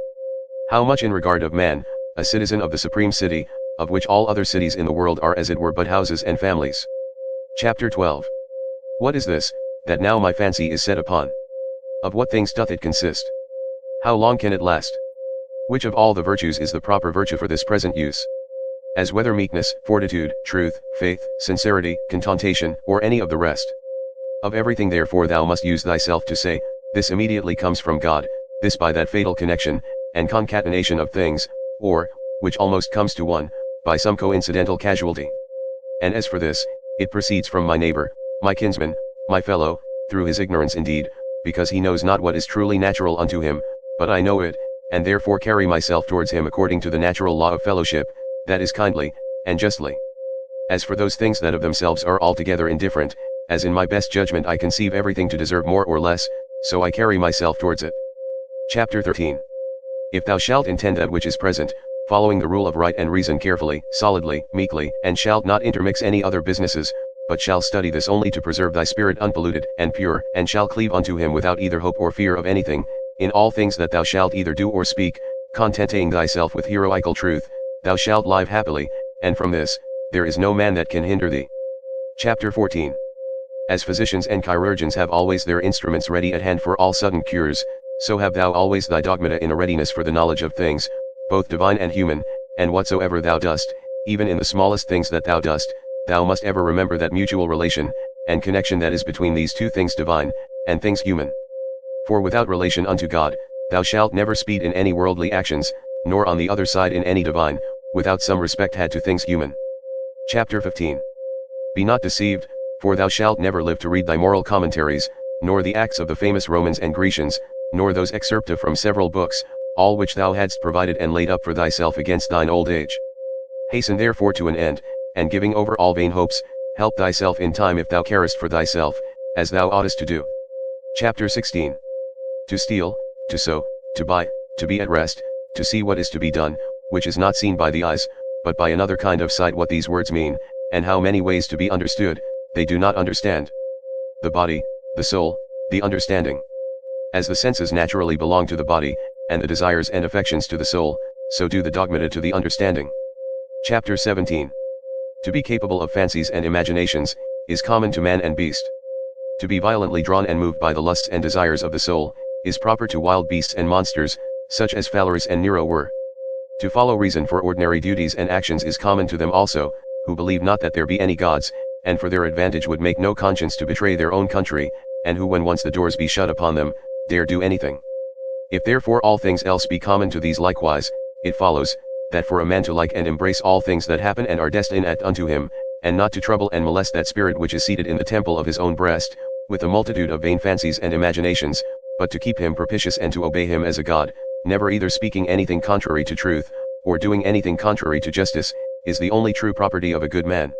How much in regard of man, a citizen of the supreme city, of which all other cities in the world are as it were but houses and families? Chapter 12. What is this, that now my fancy is set upon? Of what things doth it consist? How long can it last? Which of all the virtues is the proper virtue for this present use? As whether meekness, fortitude, truth, faith, sincerity, contentation, or any of the rest. Of everything therefore thou must use thyself to say, this immediately comes from God, this by that fatal connection, and concatenation of things, or, which almost comes to one, by some coincidental casualty. And as for this, it proceeds from my neighbor, my kinsman, my fellow, through his ignorance indeed, because he knows not what is truly natural unto him, but I know it, and therefore carry myself towards him according to the natural law of fellowship, that is kindly, and justly. As for those things that of themselves are altogether indifferent, as in my best judgment I conceive everything to deserve more or less, so I carry myself towards it. Chapter 13. If thou shalt intend that which is present, following the rule of right and reason carefully, solidly, meekly, and shalt not intermix any other businesses, but shall study this only to preserve thy spirit unpolluted and pure, and shall cleave unto him without either hope or fear of anything, in all things that thou shalt either do or speak, contenting thyself with heroical truth, thou shalt live happily, and from this, there is no man that can hinder thee. Chapter 14. As physicians and chirurgeons have always their instruments ready at hand for all sudden cures, so have thou always thy dogmata in a readiness for the knowledge of things, both divine and human, and whatsoever thou dost, even in the smallest things that thou dost, thou must ever remember that mutual relation, and connection that is between these two things divine, and things human. For without relation unto God, thou shalt never speed in any worldly actions, nor on the other side in any divine, without some respect had to things human. Chapter 15. Be not deceived, for thou shalt never live to read thy moral commentaries, nor the acts of the famous Romans and Grecians, nor those excerpta from several books, all which thou hadst provided and laid up for thyself against thine old age. Hasten therefore to an end, and giving over all vain hopes, help thyself in time if thou carest for thyself, as thou oughtest to do. Chapter 16. To steal, to sow, to buy, to be at rest, to see what is to be done, which is not seen by the eyes, but by another kind of sight. What these words mean, and how many ways to be understood, they do not understand. The body, the soul, the understanding. As the senses naturally belong to the body, and the desires and affections to the soul, so do the dogmata to the understanding. Chapter 17. To be capable of fancies and imaginations, is common to man and beast. To be violently drawn and moved by the lusts and desires of the soul, is proper to wild beasts and monsters, such as Phalaris and Nero were. To follow reason for ordinary duties and actions is common to them also, who believe not that there be any gods, and for their advantage would make no conscience to betray their own country, and who when once the doors be shut upon them, dare do anything. If therefore all things else be common to these likewise, it follows, that for a man to like and embrace all things that happen and are destined unto him, and not to trouble and molest that spirit which is seated in the temple of his own breast, with a multitude of vain fancies and imaginations, but to keep him propitious and to obey him as a god, never either speaking anything contrary to truth, or doing anything contrary to justice, is the only true property of a good man.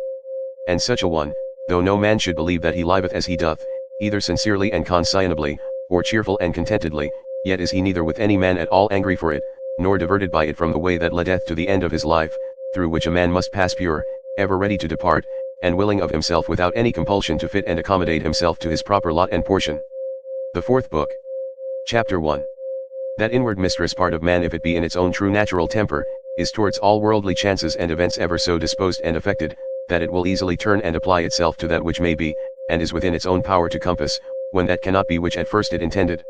And such a one, though no man should believe that he liveth as he doth, either sincerely and conscientiously, or cheerful and contentedly, yet is he neither with any man at all angry for it, nor diverted by it from the way that leadeth to the end of his life, through which a man must pass pure, ever ready to depart, and willing of himself without any compulsion to fit and accommodate himself to his proper lot and portion. The Fourth Book. Chapter 1. That inward mistress part of man, if it be in its own true natural temper, is towards all worldly chances and events ever so disposed and affected, that it will easily turn and apply itself to that which may be, and is within its own power to compass, when that cannot be which at first it intended.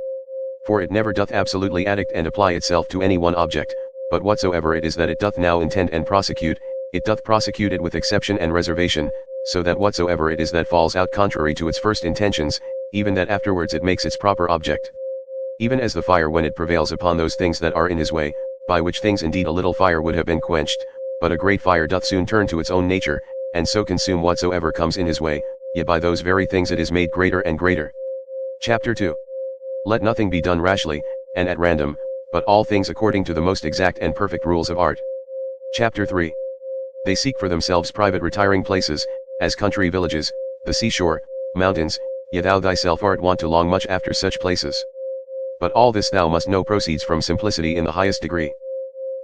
For it never doth absolutely addict and apply itself to any one object, but whatsoever it is that it doth now intend and prosecute, it doth prosecute it with exception and reservation, so that whatsoever it is that falls out contrary to its first intentions, even that afterwards it makes its proper object. Even as the fire when it prevails upon those things that are in his way, by which things indeed a little fire would have been quenched, but a great fire doth soon turn to its own nature, and so consume whatsoever comes in his way, yet by those very things it is made greater and greater. Chapter 2. Let nothing be done rashly, and at random, but all things according to the most exact and perfect rules of art. Chapter 3. They seek for themselves private retiring places, as country villages, the seashore, mountains, yet thou thyself art wont to long much after such places. But all this thou must know proceeds from simplicity in the highest degree.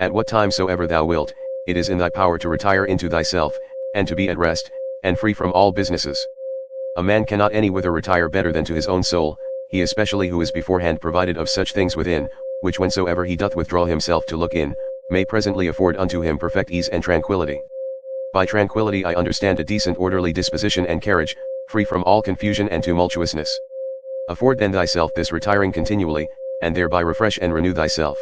At what time soever thou wilt, it is in thy power to retire into thyself, and to be at rest, and free from all businesses. A man cannot any whither retire better than to his own soul, he especially who is beforehand provided of such things within, which whensoever he doth withdraw himself to look in, may presently afford unto him perfect ease and tranquillity. By tranquillity I understand a decent orderly disposition and carriage, free from all confusion and tumultuousness. Afford then thyself this retiring continually, and thereby refresh and renew thyself.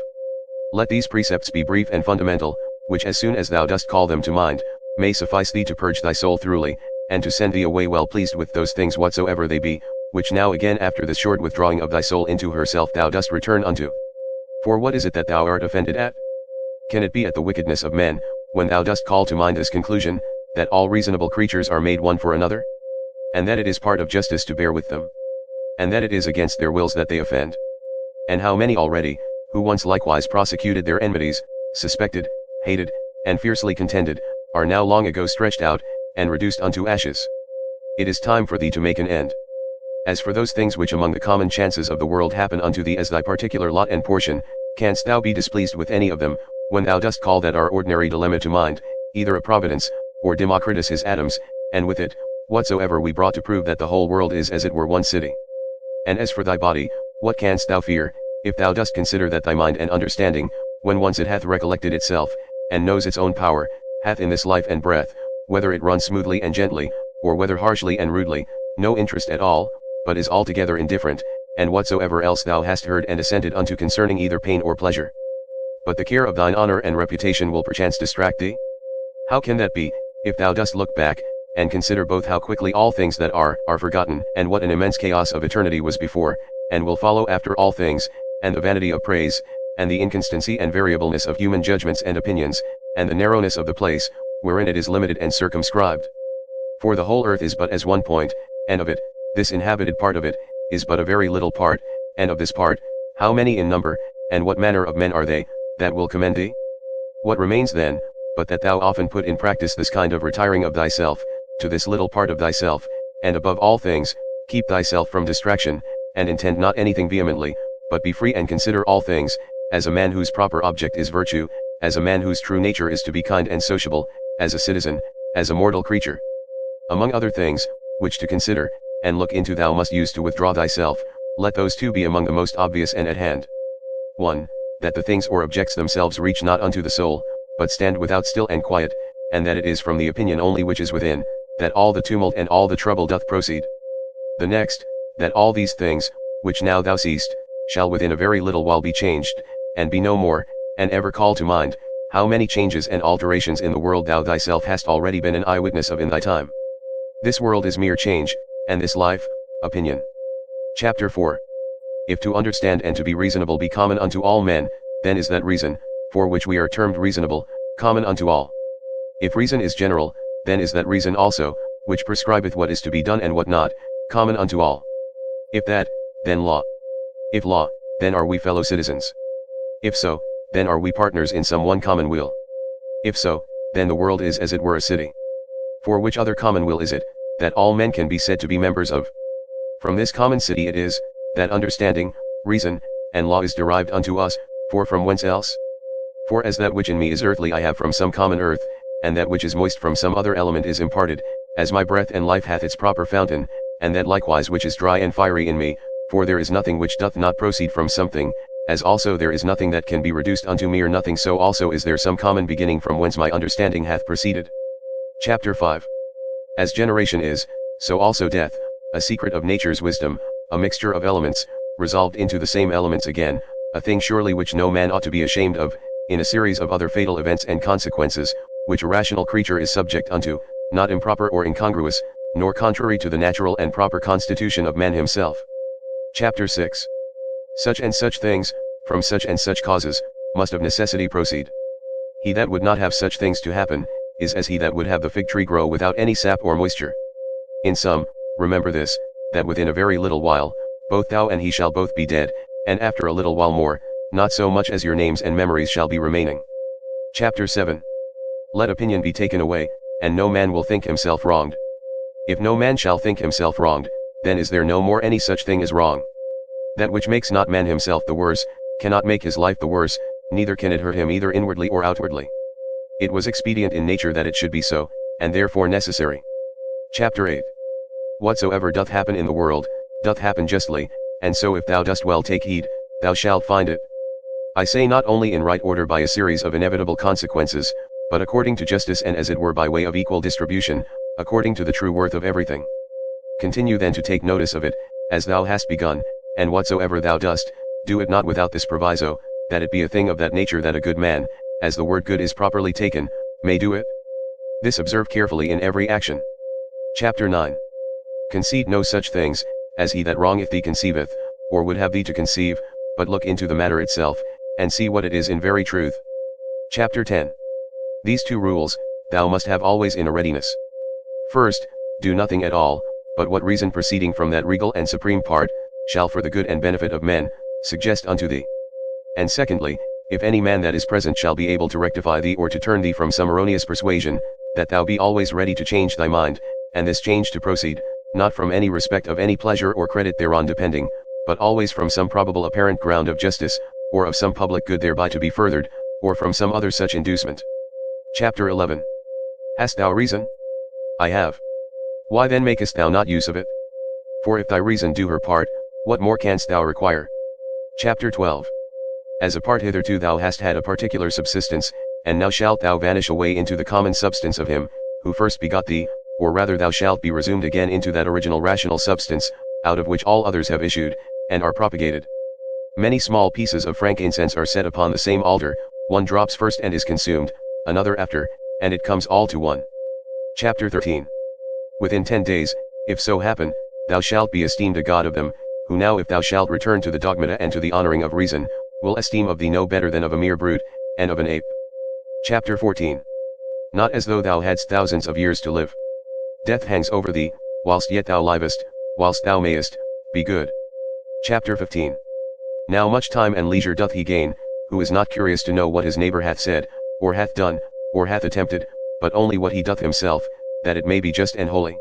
Let these precepts be brief and fundamental, which as soon as thou dost call them to mind, may suffice thee to purge thy soul thoroughly, and to send thee away well pleased with those things whatsoever they be, which now again after the short withdrawing of thy soul into herself thou dost return unto. For what is it that thou art offended at? Can it be at the wickedness of men, when thou dost call to mind this conclusion, that all reasonable creatures are made one for another? And that it is part of justice to bear with them? And that it is against their wills that they offend? And how many already, who once likewise prosecuted their enmities, suspected, hated, and fiercely contended, are now long ago stretched out, and reduced unto ashes? It is time for thee to make an end. As for those things which among the common chances of the world happen unto thee as thy particular lot and portion, canst thou be displeased with any of them, when thou dost call that our ordinary dilemma to mind, either a Providence, or Democritus his atoms, and with it, whatsoever we brought to prove that the whole world is as it were one city? And as for thy body, what canst thou fear, if thou dost consider that thy mind and understanding, when once it hath recollected itself, and knows its own power, hath in this life and breath, whether it run smoothly and gently, or whether harshly and rudely, no interest at all, but is altogether indifferent, and whatsoever else thou hast heard and assented unto concerning either pain or pleasure? But the care of thine honor and reputation will perchance distract thee? How can that be, if thou dost look back, and consider both how quickly all things that are forgotten, and what an immense chaos of eternity was before, and will follow after all things, and the vanity of praise, and the inconstancy and variableness of human judgments and opinions, and the narrowness of the place, wherein it is limited and circumscribed? For the whole earth is but as one point, and of it, this inhabited part of it, is but a very little part, and of this part, how many in number, and what manner of men are they, that will commend thee? What remains then, but that thou often put in practice this kind of retiring of thyself, to this little part of thyself, and above all things, keep thyself from distraction, and intend not anything vehemently, but be free and consider all things, as a man whose proper object is virtue, as a man whose true nature is to be kind and sociable, as a citizen, as a mortal creature. Among other things, which to consider, and look into thou must use to withdraw thyself, let those two be among the most obvious and at hand. 1. That the things or objects themselves reach not unto the soul, but stand without still and quiet, and that it is from the opinion only which is within, that all the tumult and all the trouble doth proceed. The next, that all these things, which now thou seest, shall within a very little while be changed, and be no more, and ever call to mind, how many changes and alterations in the world thou thyself hast already been an eyewitness of in thy time. This world is mere change, and this life, opinion. Chapter 4. If to understand and to be reasonable be common unto all men, then is that reason, for which we are termed reasonable, common unto all. If reason is general, then is that reason also, which prescribeth what is to be done and what not, common unto all. If that, then law. If law, then are we fellow citizens. If so, then are we partners in some one common will. If so, then the world is as it were a city. For which other common will is it, that all men can be said to be members of? From this common city it is, that understanding, reason, and law is derived unto us, for from whence else? For as that which in me is earthly I have from some common earth, and that which is moist from some other element is imparted, as my breath and life hath its proper fountain, and that likewise which is dry and fiery in me, for there is nothing which doth not proceed from something, As also there is nothing that can be reduced unto mere nothing, so also is there some common beginning from whence my understanding hath proceeded. Chapter 5. As generation is, so also death, a secret of nature's wisdom, a mixture of elements, resolved into the same elements again, a thing surely which no man ought to be ashamed of, in a series of other fatal events and consequences, which a rational creature is subject unto, not improper or incongruous, nor contrary to the natural and proper constitution of man himself. Chapter 6. Such and such things, from such and such causes, must of necessity proceed. He that would not have such things to happen, is as he that would have the fig tree grow without any sap or moisture. In sum, remember this, that within a very little while, both thou and he shall both be dead, and after a little while more, not so much as your names and memories shall be remaining. Chapter 7. Let opinion be taken away, and no man will think himself wronged. If no man shall think himself wronged, then is there no more any such thing as wrong. That which makes not man himself the worse, cannot make his life the worse, neither can it hurt him either inwardly or outwardly. It was expedient in nature that it should be so, and therefore necessary. Chapter 8. Whatsoever doth happen in the world, doth happen justly, and so if thou dost well take heed, thou shalt find it. I say not only in right order by a series of inevitable consequences, but according to justice and as it were by way of equal distribution, according to the true worth of everything. Continue then to take notice of it, as thou hast begun, and whatsoever thou dost, do it not without this proviso, that it be a thing of that nature that a good man, as the word good is properly taken, may do it. This observe carefully in every action. Chapter 9. Concede no such things, as he that wrongeth thee conceiveth, or would have thee to conceive, but look into the matter itself, and see what it is in very truth. Chapter 10. These two rules, thou must have always in a readiness. First, do nothing at all, but what reason proceeding from that regal and supreme part, shall for the good and benefit of men, suggest unto thee. And secondly, if any man that is present shall be able to rectify thee or to turn thee from some erroneous persuasion, that thou be always ready to change thy mind, and this change to proceed, not from any respect of any pleasure or credit thereon depending, but always from some probable apparent ground of justice, or of some public good thereby to be furthered, or from some other such inducement. Chapter 11. Hast thou reason? I have. Why then makest thou not use of it? For if thy reason do her part, what more canst thou require? Chapter 12. As a part hitherto thou hast had a particular subsistence, and now shalt thou vanish away into the common substance of him, who first begot thee, or rather thou shalt be resumed again into that original rational substance, out of which all others have issued, and are propagated. Many small pieces of frankincense are set upon the same altar, one drops first and is consumed, another after, and it comes all to one. Chapter 13. Within 10 days, if so happen, thou shalt be esteemed a god of them, who now if thou shalt return to the dogmata and to the honoring of reason, will esteem of thee no better than of a mere brute, and of an ape. Chapter 14. Not as though thou hadst thousands of years to live. Death hangs over thee, whilst yet thou livest, whilst thou mayest, be good. Chapter 15. Now much time and leisure doth he gain, who is not curious to know what his neighbor hath said, or hath done, or hath attempted, but only what he doth himself, that it may be just and holy.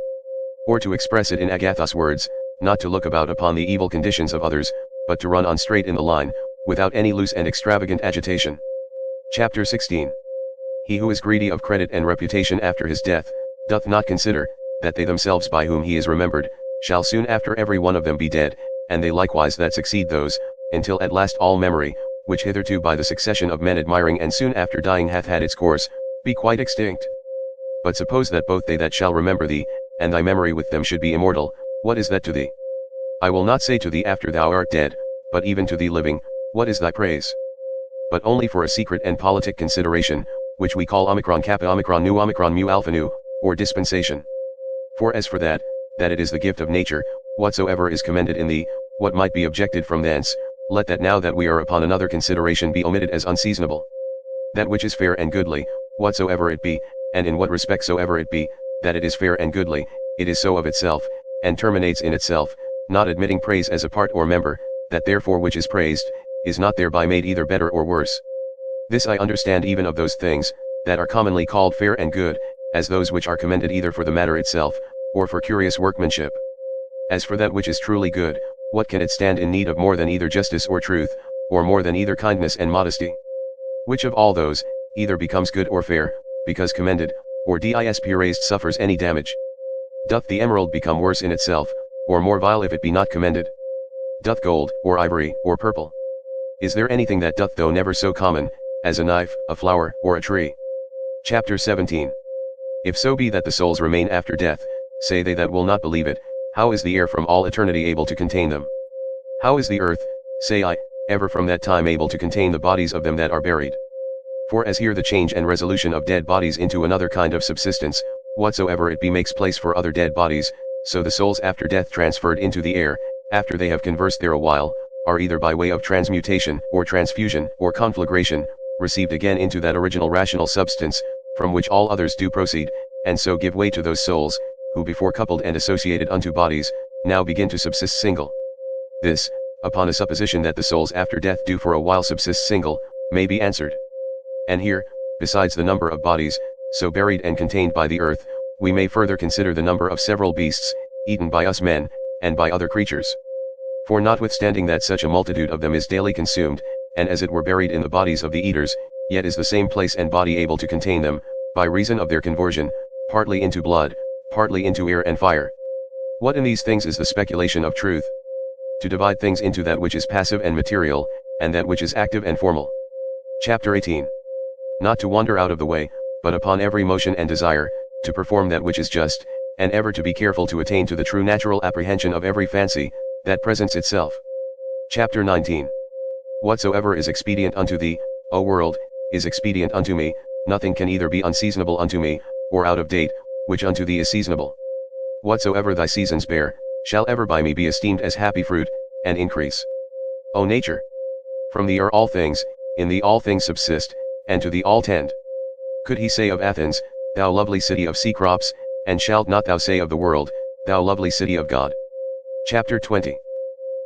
Or to express it in Agathos words, not to look about upon the evil conditions of others, but to run on straight in the line, without any loose and extravagant agitation. Chapter 16. He who is greedy of credit and reputation after his death, doth not consider, that they themselves by whom he is remembered, shall soon after every one of them be dead, and they likewise that succeed those, until at last all memory, which hitherto by the succession of men admiring and soon after dying hath had its course, be quite extinct. But suppose that both they that shall remember thee, and thy memory with them should be immortal, what is that to thee? I will not say to thee after thou art dead, but even to thee living, what is thy praise? But only for a secret and politic consideration, which we call Omicron Kappa Omicron Nu Omicron Mu Alpha Nu, or dispensation. For as for that it is the gift of nature, whatsoever is commended in thee, what might be objected from thence, let that now that we are upon another consideration be omitted as unseasonable. That which is fair and goodly, whatsoever it be, and in what respect soever it be, that it is fair and goodly, it is so of itself, and terminates in itself, not admitting praise as a part or member, that therefore which is praised, is not thereby made either better or worse. This I understand even of those things, that are commonly called fair and good, as those which are commended either for the matter itself, or for curious workmanship. As for that which is truly good, what can it stand in need of more than either justice or truth, or more than either kindness and modesty? Which of all those, either becomes good or fair, because commended, or disp raised suffers any damage? Doth the emerald become worse in itself, or more vile if it be not commended? Doth gold, or ivory, or purple? Is there anything that doth though never so common, as a knife, a flower, or a tree? Chapter 17. If so be that the souls remain after death, say they that will not believe it, how is the air from all eternity able to contain them? How is the earth, say I, ever from that time able to contain the bodies of them that are buried? For as here the change and resolution of dead bodies into another kind of subsistence, whatsoever it be makes place for other dead bodies, so the souls after death transferred into the air, after they have conversed there a while, are either by way of transmutation, or transfusion, or conflagration, received again into that original rational substance, from which all others do proceed, and so give way to those souls, who before coupled and associated unto bodies, now begin to subsist single. This, upon a supposition that the souls after death do for a while subsist single, may be answered. And here, besides the number of bodies, so buried and contained by the earth, we may further consider the number of several beasts, eaten by us men, and by other creatures. For notwithstanding that such a multitude of them is daily consumed, and as it were buried in the bodies of the eaters, yet is the same place and body able to contain them, by reason of their conversion, partly into blood, partly into air and fire. What in these things is the speculation of truth? To divide things into that which is passive and material, and that which is active and formal. Chapter 18. Not to wander out of the way, but upon every motion and desire, to perform that which is just, and ever to be careful to attain to the true natural apprehension of every fancy, that presents itself. Chapter 19. Whatsoever is expedient unto thee, O world, is expedient unto me, nothing can either be unseasonable unto me, or out of date, which unto thee is seasonable. Whatsoever thy seasons bear, shall ever by me be esteemed as happy fruit, and increase. O nature! From thee are all things, in thee all things subsist, and to thee all tend. Could he say of Athens, thou lovely city of sea crops, and shalt not thou say of the world, thou lovely city of God? Chapter 20.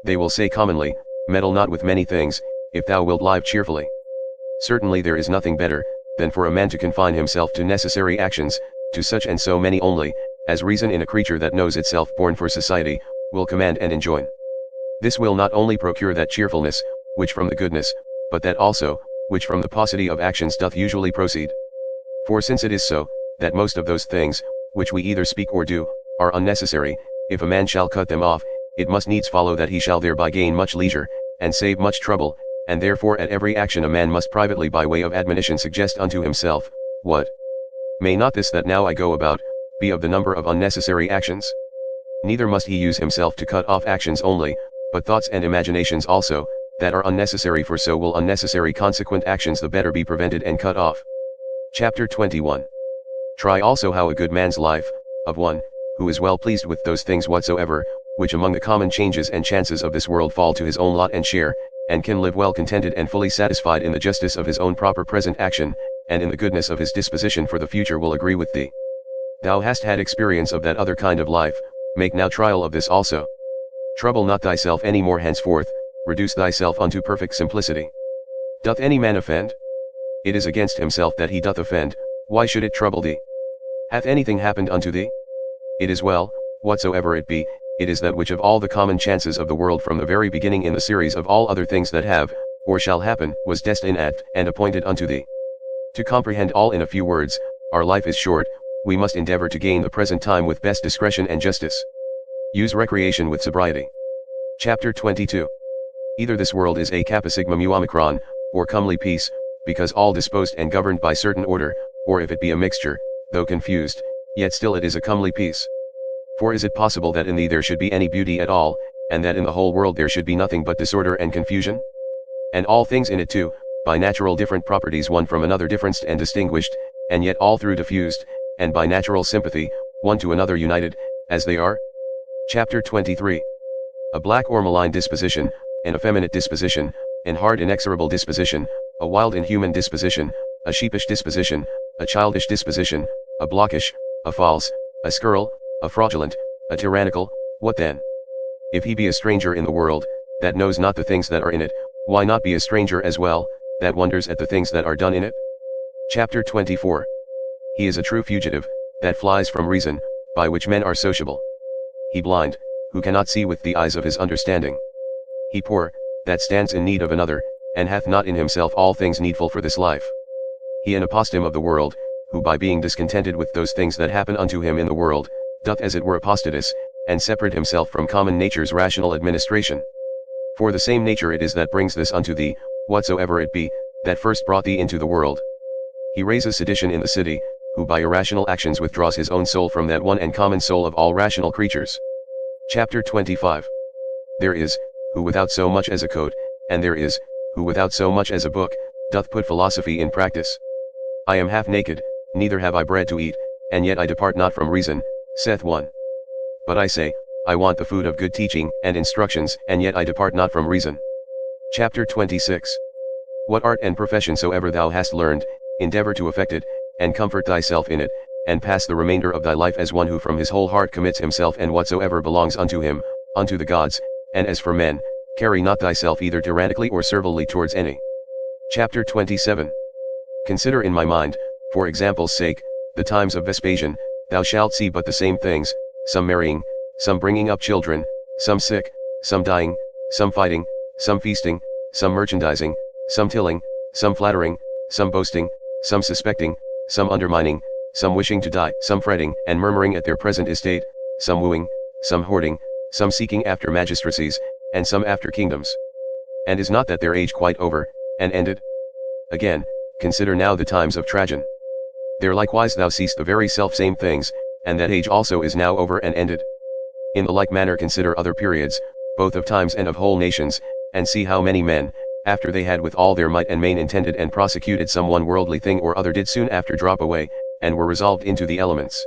They will say commonly, meddle not with many things, if thou wilt live cheerfully. Certainly there is nothing better, than for a man to confine himself to necessary actions, to such and so many only, as reason in a creature that knows itself born for society, will command and enjoin. This will not only procure that cheerfulness, which from the goodness, but that also, which from the paucity of actions doth usually proceed. For since it is so, that most of those things, which we either speak or do, are unnecessary, if a man shall cut them off, it must needs follow that he shall thereby gain much leisure, and save much trouble, and therefore at every action a man must privately by way of admonition suggest unto himself, what? May not this that now I go about, be of the number of unnecessary actions? Neither must he use himself to cut off actions only, but thoughts and imaginations also, that are unnecessary, for so will unnecessary consequent actions the better be prevented and cut off. Chapter 21. Try also how a good man's life, of one, who is well pleased with those things whatsoever, which among the common changes and chances of this world fall to his own lot and share, and can live well contented and fully satisfied in the justice of his own proper present action, and in the goodness of his disposition for the future, will agree with thee. Thou hast had experience of that other kind of life, make now trial of this also. Trouble not thyself any more henceforth, reduce thyself unto perfect simplicity. Doth any man offend? It is against himself that he doth offend, why should it trouble thee? Hath anything happened unto thee? It is well, whatsoever it be, it is that which of all the common chances of the world from the very beginning in the series of all other things that have, or shall happen, was destined at, and appointed unto thee. To comprehend all in a few words, our life is short, we must endeavor to gain the present time with best discretion and justice. Use recreation with sobriety. Chapter 22. Either this world is a kappa sigma mu omicron, or comely peace, because all disposed and governed by certain order, or if it be a mixture, though confused, yet still it is a comely peace. For is it possible that in thee there should be any beauty at all, and that in the whole world there should be nothing but disorder and confusion? And all things in it too, by natural different properties one from another differenced and distinguished, and yet all through diffused, and by natural sympathy, one to another united, as they are? Chapter 23. A black or malign disposition, an effeminate disposition, an hard inexorable disposition, a wild inhuman disposition, a sheepish disposition, a childish disposition, a blockish, a false, a scurril, a fraudulent, a tyrannical, what then? If he be a stranger in the world, that knows not the things that are in it, why not be a stranger as well, that wonders at the things that are done in it? Chapter 24. He is a true fugitive, that flies from reason, by which men are sociable. He blind, who cannot see with the eyes of his understanding. He poor, that stands in need of another, and hath not in himself all things needful for this life. He an apostem of the world, who by being discontented with those things that happen unto him in the world, doth as it were apostatus, and separate himself from common nature's rational administration. For the same nature it is that brings this unto thee, whatsoever it be, that first brought thee into the world. He raises sedition in the city, who by irrational actions withdraws his own soul from that one and common soul of all rational creatures. Chapter 25. There is, who without so much as a coat, and there is, who without so much as a book, doth put philosophy in practice. I am half naked, neither have I bread to eat, and yet I depart not from reason, saith one. But I say, I want the food of good teaching and instructions, and yet I depart not from reason. Chapter 26. What art and profession soever thou hast learned, endeavor to effect it, and comfort thyself in it, and pass the remainder of thy life as one who from his whole heart commits himself and whatsoever belongs unto him, unto the gods, and as for men, carry not thyself either tyrannically or servilely towards any. Chapter 27. Consider in my mind, for example's sake, the times of Vespasian, thou shalt see but the same things, some marrying, some bringing up children, some sick, some dying, some fighting, some feasting, some merchandising, some tilling, some flattering, some boasting, some suspecting, some undermining, some wishing to die, some fretting and murmuring at their present estate, some wooing, some hoarding, some seeking after magistracies, and some after kingdoms. And is not that their age quite over, and ended? Again, consider now the times of Trajan. There likewise thou seest the very self-same things, and that age also is now over and ended. In the like manner consider other periods, both of times and of whole nations, and see how many men, after they had with all their might and main intended and prosecuted some one worldly thing or other, did soon after drop away, and were resolved into the elements.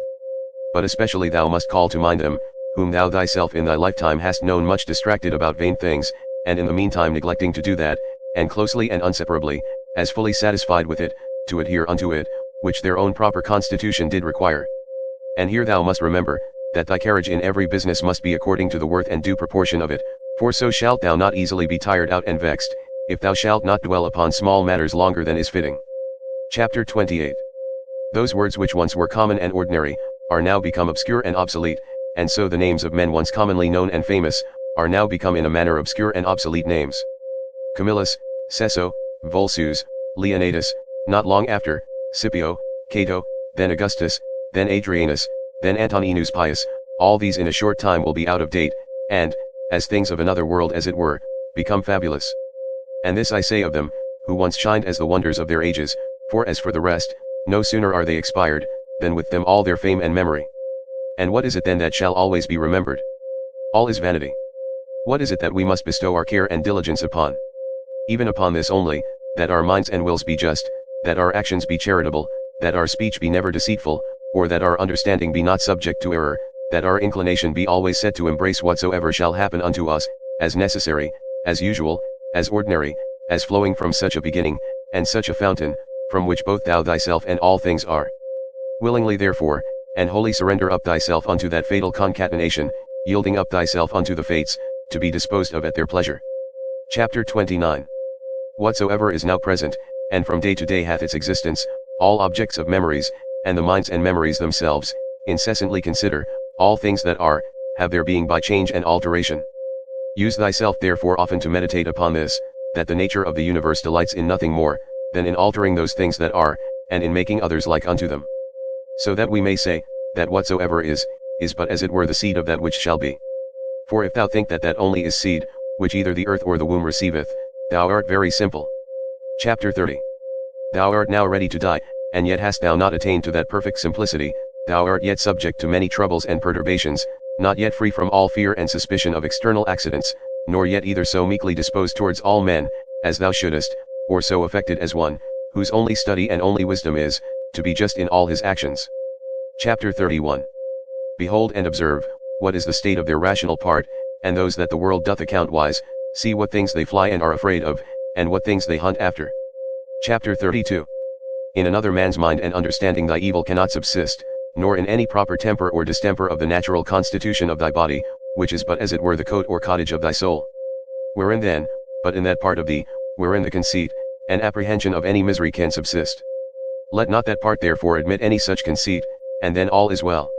But especially thou must call to mind them, whom thou thyself in thy lifetime hast known much distracted about vain things, and in the meantime neglecting to do that, and closely and inseparably, as fully satisfied with it, to adhere unto it, which their own proper constitution did require. And here thou must remember, that thy carriage in every business must be according to the worth and due proportion of it, for so shalt thou not easily be tired out and vexed, if thou shalt not dwell upon small matters longer than is fitting. Chapter 28. Those words which once were common and ordinary, are now become obscure and obsolete, and so the names of men once commonly known and famous, are now become in a manner obscure and obsolete names. Camillus, Cesso, Volscius, Leonidas, not long after, Scipio, Cato, then Augustus, then Adrianus, then Antoninus Pius, all these in a short time will be out of date, and, as things of another world as it were, become fabulous. And this I say of them, who once shined as the wonders of their ages, for as for the rest, no sooner are they expired, than with them all their fame and memory. And what is it then that shall always be remembered? All is vanity. What is it that we must bestow our care and diligence upon? Even upon this only, that our minds and wills be just, that our actions be charitable, that our speech be never deceitful, or that our understanding be not subject to error, that our inclination be always set to embrace whatsoever shall happen unto us, as necessary, as usual, as ordinary, as flowing from such a beginning, and such a fountain, from which both thou thyself and all things are. Willingly therefore, and wholly surrender up thyself unto that fatal concatenation, yielding up thyself unto the fates, to be disposed of at their pleasure. Chapter 29. Whatsoever is now present, and from day to day hath its existence, all objects of memories, and the minds and memories themselves, incessantly consider, all things that are, have their being by change and alteration. Use thyself therefore often to meditate upon this, that the nature of the universe delights in nothing more, than in altering those things that are, and in making others like unto them. So that we may say, that whatsoever is but as it were the seed of that which shall be. For if thou think that that only is seed, which either the earth or the womb receiveth, thou art very simple. Chapter 30. Thou art now ready to die, and yet hast thou not attained to that perfect simplicity, thou art yet subject to many troubles and perturbations, not yet free from all fear and suspicion of external accidents, nor yet either so meekly disposed towards all men, as thou shouldest, or so affected as one, whose only study and only wisdom is, to be just in all his actions. Chapter 31. Behold and observe, what is the state of their rational part, and those that the world doth account wise, see what things they fly and are afraid of, and what things they hunt after. Chapter 32. In another man's mind and understanding thy evil cannot subsist, nor in any proper temper or distemper of the natural constitution of thy body, which is but as it were the coat or cottage of thy soul. Wherein then, but in that part of thee, wherein the conceit, and apprehension of any misery can subsist. Let not that part therefore admit any such conceit, and then all is well.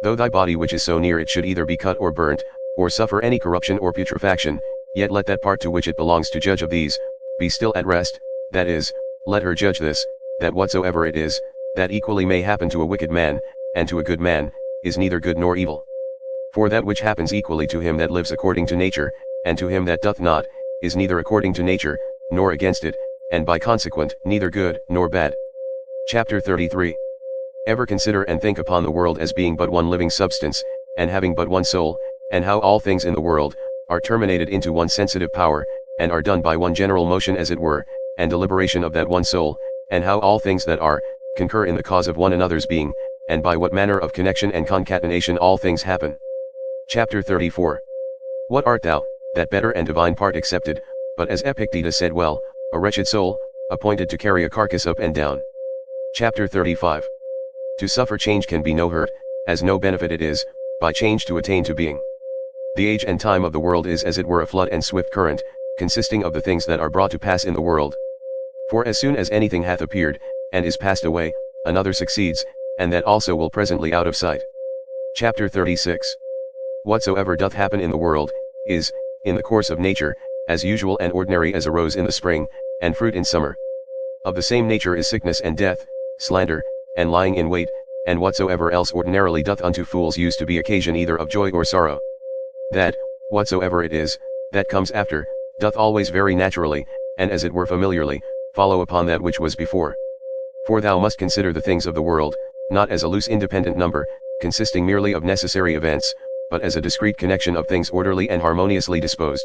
Though thy body which is so near it should either be cut or burnt, or suffer any corruption or putrefaction, yet let that part to which it belongs to judge of these, be still at rest, that is, let her judge this, that whatsoever it is, that equally may happen to a wicked man, and to a good man, is neither good nor evil. For that which happens equally to him that lives according to nature, and to him that doth not, is neither according to nature, nor against it, and by consequent, neither good, nor bad. Chapter 33. Ever consider and think upon the world as being but one living substance, and having but one soul, and how all things in the world, are terminated into one sensitive power, and are done by one general motion as it were, and deliberation of that one soul, and how all things that are, concur in the cause of one another's being, and by what manner of connection and concatenation all things happen. Chapter 34. What art thou, that better and divine part accepted, but as Epictetus said well, a wretched soul, appointed to carry a carcass up and down. Chapter 35. To suffer change can be no hurt, as no benefit it is, by change to attain to being. The age and time of the world is as it were a flood and swift current, consisting of the things that are brought to pass in the world. For as soon as anything hath appeared, and is passed away, another succeeds, and that also will presently out of sight. Chapter 36. Whatsoever doth happen in the world, is, in the course of nature, as usual and ordinary as a rose in the spring, and fruit in summer. Of the same nature is sickness and death, slander, and lying in wait, and whatsoever else ordinarily doth unto fools use to be occasion either of joy or sorrow. That, whatsoever it is, that comes after, doth always very naturally, and as it were familiarly, follow upon that which was before. For thou must consider the things of the world, not as a loose independent number, consisting merely of necessary events, but as a discrete connection of things orderly and harmoniously disposed.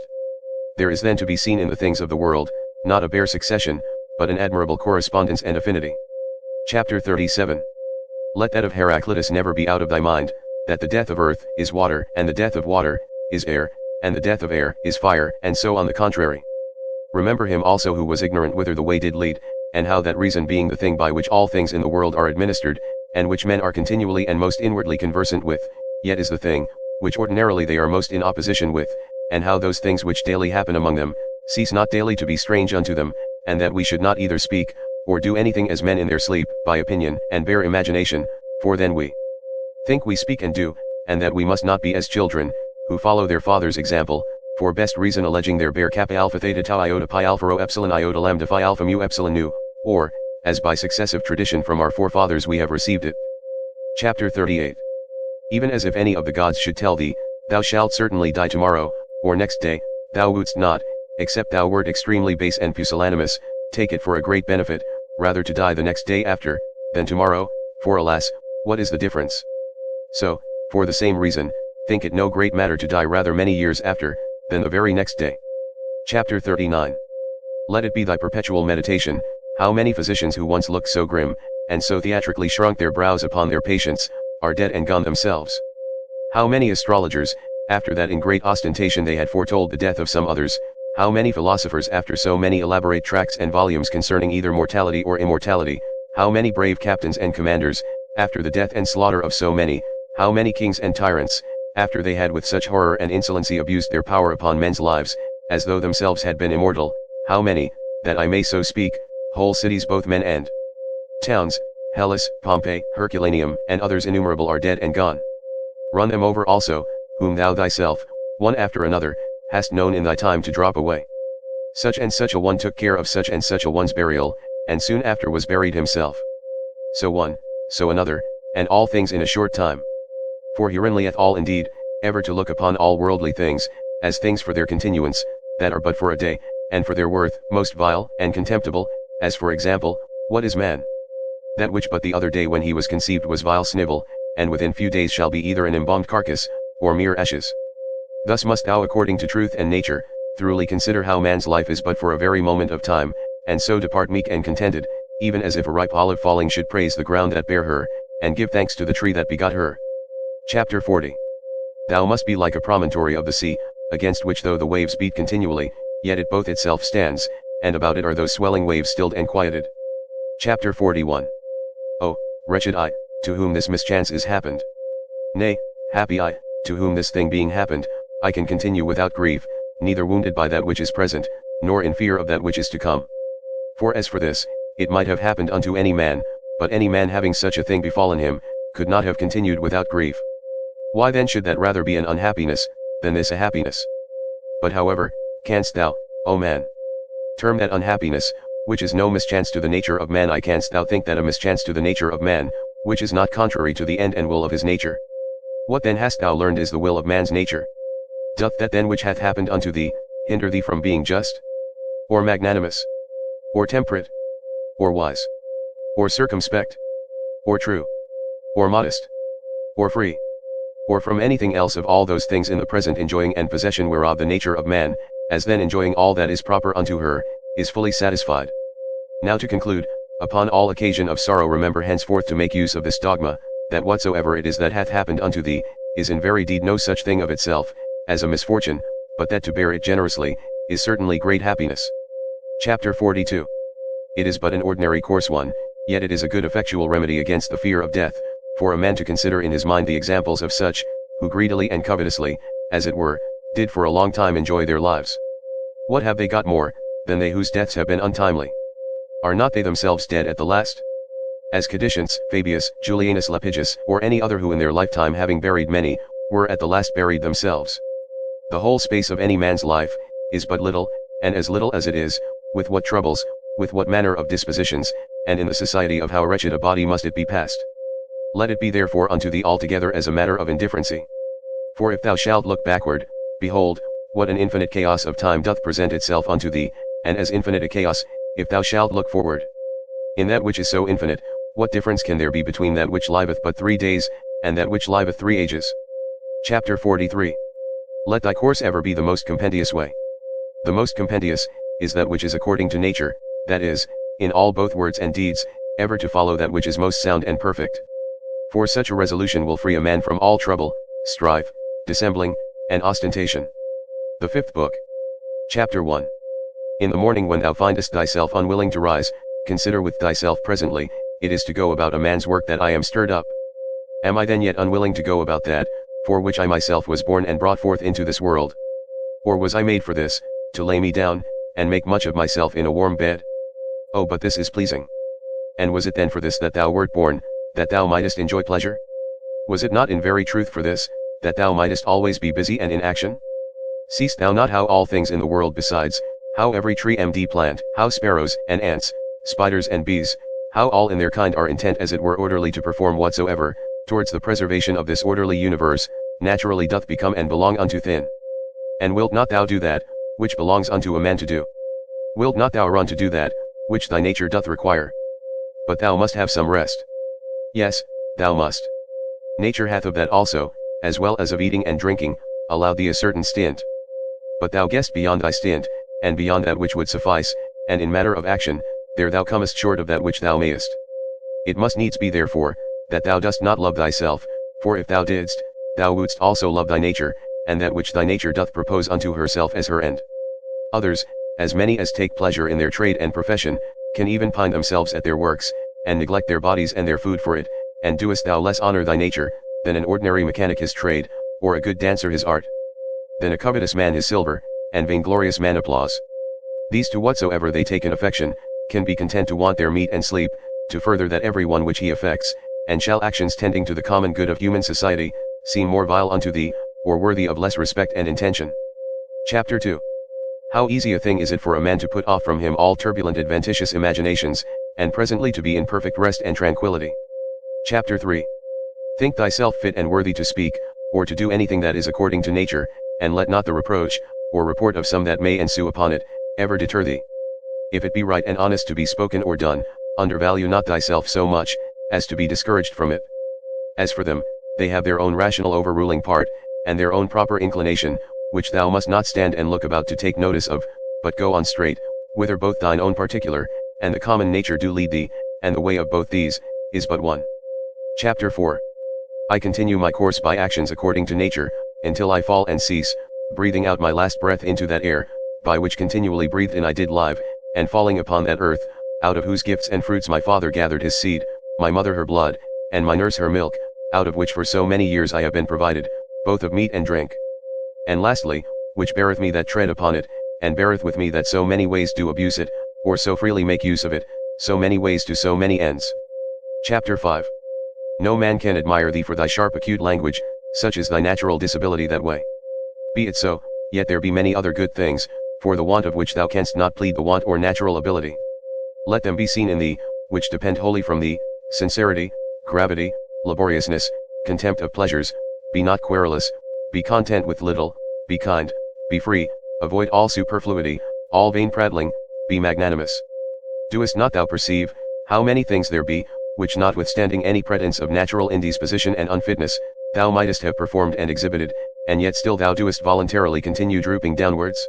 There is then to be seen in the things of the world, not a bare succession, but an admirable correspondence and affinity. Chapter 37. Let that of Heraclitus never be out of thy mind, that the death of earth is water, and the death of water is air, and the death of air is fire, and so on the contrary. Remember him also who was ignorant whither the way did lead, and how that reason being the thing by which all things in the world are administered, and which men are continually and most inwardly conversant with, yet is the thing, which ordinarily they are most in opposition with, and how those things which daily happen among them, cease not daily to be strange unto them, and that we should not either speak, or do anything as men in their sleep, by opinion, and bare imagination, for then we think we speak and do, and that we must not be as children, who follow their father's example, for best reason alleging their bare kappa alpha theta tau iota pi alpha rho epsilon iota lambda phi alpha mu epsilon nu, or, as by successive tradition from our forefathers we have received it. Chapter 38. Even as if any of the gods should tell thee, thou shalt certainly die tomorrow, or next day, thou wouldst not, except thou wert extremely base and pusillanimous, take it for a great benefit, rather to die the next day after, than tomorrow, for alas, what is the difference? So, for the same reason, think it no great matter to die rather many years after, than the very next day. Chapter 39. Let it be thy perpetual meditation, how many physicians who once looked so grim, and so theatrically shrunk their brows upon their patients, are dead and gone themselves. How many astrologers, after that in great ostentation they had foretold the death of some others, how many philosophers after so many elaborate tracts and volumes concerning either mortality or immortality, how many brave captains and commanders, after the death and slaughter of so many, how many kings and tyrants, after they had with such horror and insolency abused their power upon men's lives, as though themselves had been immortal, how many, that I may so speak, whole cities both men and towns, Hellas, Pompeii, Herculaneum, and others innumerable are dead and gone. Run them over also, whom thou thyself, one after another, hast known in thy time to drop away. Such and such a one took care of such and such a one's burial, and soon after was buried himself. So one, so another, and all things in a short time. For herein lieth all indeed, ever to look upon all worldly things, as things for their continuance, that are but for a day, and for their worth, most vile and contemptible, as for example, what is man? That which but the other day when he was conceived was vile snivel, and within few days shall be either an embalmed carcass, or mere ashes. Thus must thou according to truth and nature, thoroughly consider how man's life is but for a very moment of time, and so depart meek and contented, even as if a ripe olive falling should praise the ground that bare her, and give thanks to the tree that begot her. Chapter 40. Thou must be like a promontory of the sea, against which though the waves beat continually, yet it both itself stands, and about it are those swelling waves stilled and quieted. Chapter 41. O, wretched I, to whom this mischance is happened. Nay, happy I, to whom this thing being happened, I can continue without grief, neither wounded by that which is present, nor in fear of that which is to come. For as for this, it might have happened unto any man, but any man having such a thing befallen him, could not have continued without grief. Why then should that rather be an unhappiness, than this a happiness? But however, canst thou, O man, term that unhappiness, which is no mischance to the nature of man, canst thou think that a mischance to the nature of man, which is not contrary to the end and will of his nature? What then hast thou learned is the will of man's nature? Doth that then which hath happened unto thee, hinder thee from being just? Or magnanimous? Or temperate? Or wise? Or circumspect? Or true? Or modest? Or free? Or from anything else of all those things in the present enjoying and possession whereof the nature of man, as then enjoying all that is proper unto her, is fully satisfied. Now to conclude, upon all occasion of sorrow remember henceforth to make use of this dogma, that whatsoever it is that hath happened unto thee, is in very deed no such thing of itself, as a misfortune, but that to bear it generously, is certainly great happiness. Chapter 42. It is but an ordinary coarse one, yet it is a good effectual remedy against the fear of death, for a man to consider in his mind the examples of such, who greedily and covetously, as it were, did for a long time enjoy their lives. What have they got more, than they whose deaths have been untimely? Are not they themselves dead at the last? As Cadicians, Fabius, Julianus Lepidus, or any other who in their lifetime having buried many, were at the last buried themselves. The whole space of any man's life, is but little, and as little as it is, with what troubles, with what manner of dispositions, and in the society of how wretched a body must it be passed. Let it be therefore unto thee altogether as a matter of indifferency. For if thou shalt look backward, behold, what an infinite chaos of time doth present itself unto thee, and as infinite a chaos, if thou shalt look forward. In that which is so infinite, what difference can there be between that which liveth but 3 days, and that which liveth 3 ages? Chapter 43. Let thy course ever be the most compendious way. The most compendious, is that which is according to nature, that is, in all both words and deeds, ever to follow that which is most sound and perfect. For such a resolution will free a man from all trouble, strife, dissembling, and ostentation. The fifth book. Chapter 1. In the morning when thou findest thyself unwilling to rise, consider with thyself presently, it is to go about a man's work that I am stirred up. Am I then yet unwilling to go about that, for which I myself was born and brought forth into this world? Or was I made for this, to lay me down, and make much of myself in a warm bed? Oh, but this is pleasing. And was it then for this that thou wert born, that thou mightest enjoy pleasure? Was it not in very truth for this, that thou mightest always be busy and in action? Seest thou not how all things in the world besides, how every tree and plant, how sparrows and ants, spiders and bees, how all in their kind are intent as it were orderly to perform whatsoever, towards the preservation of this orderly universe, naturally doth become and belong unto thin. And wilt not thou do that, which belongs unto a man to do? Wilt not thou run to do that, which thy nature doth require? But thou must have some rest. Yes, thou must. Nature hath of that also, as well as of eating and drinking, allowed thee a certain stint. But thou gest beyond thy stint, and beyond that which would suffice, and in matter of action, there thou comest short of that which thou mayest. It must needs be therefore, that thou dost not love thyself, for if thou didst, thou wouldst also love thy nature, and that which thy nature doth propose unto herself as her end. Others, as many as take pleasure in their trade and profession, can even pine themselves at their works, and neglect their bodies and their food for it, and doest thou less honor thy nature, than an ordinary mechanic his trade, or a good dancer his art? Than a covetous man his silver, and vainglorious man applause. These to whatsoever they take in affection, can be content to want their meat and sleep, to further that every one which he affects, and shall actions tending to the common good of human society, seem more vile unto thee, or worthy of less respect and intention. Chapter 2. How easy a thing is it for a man to put off from him all turbulent adventitious imaginations, and presently to be in perfect rest and tranquillity. Chapter 3. Think thyself fit and worthy to speak, or to do anything that is according to nature, and let not the reproach, or report of some that may ensue upon it, ever deter thee. If it be right and honest to be spoken or done, undervalue not thyself so much, as to be discouraged from it. As for them, they have their own rational overruling part, and their own proper inclination, which thou must not stand and look about to take notice of, but go on straight, whither both thine own particular, and the common nature do lead thee, and the way of both these, is but one. Chapter 4. I continue my course by actions according to nature, until I fall and cease, breathing out my last breath into that air, by which continually breathed in I did live, and falling upon that earth, out of whose gifts and fruits my father gathered his seed, my mother her blood, and my nurse her milk, out of which for so many years I have been provided, both of meat and drink. And lastly, which beareth me that tread upon it, and beareth with me that so many ways do abuse it, or so freely make use of it, so many ways to so many ends. Chapter 5. No man can admire thee for thy sharp acute language, such is thy natural disability that way. Be it so, yet there be many other good things, for the want of which thou canst not plead the want or natural ability. Let them be seen in thee, which depend wholly from thee, sincerity, gravity, laboriousness, contempt of pleasures, be not querulous, be content with little, be kind, be free, avoid all superfluity, all vain prattling, be magnanimous. Doest not thou perceive, how many things there be, which notwithstanding any pretence of natural indisposition and unfitness, thou mightest have performed and exhibited, and yet still thou doest voluntarily continue drooping downwards?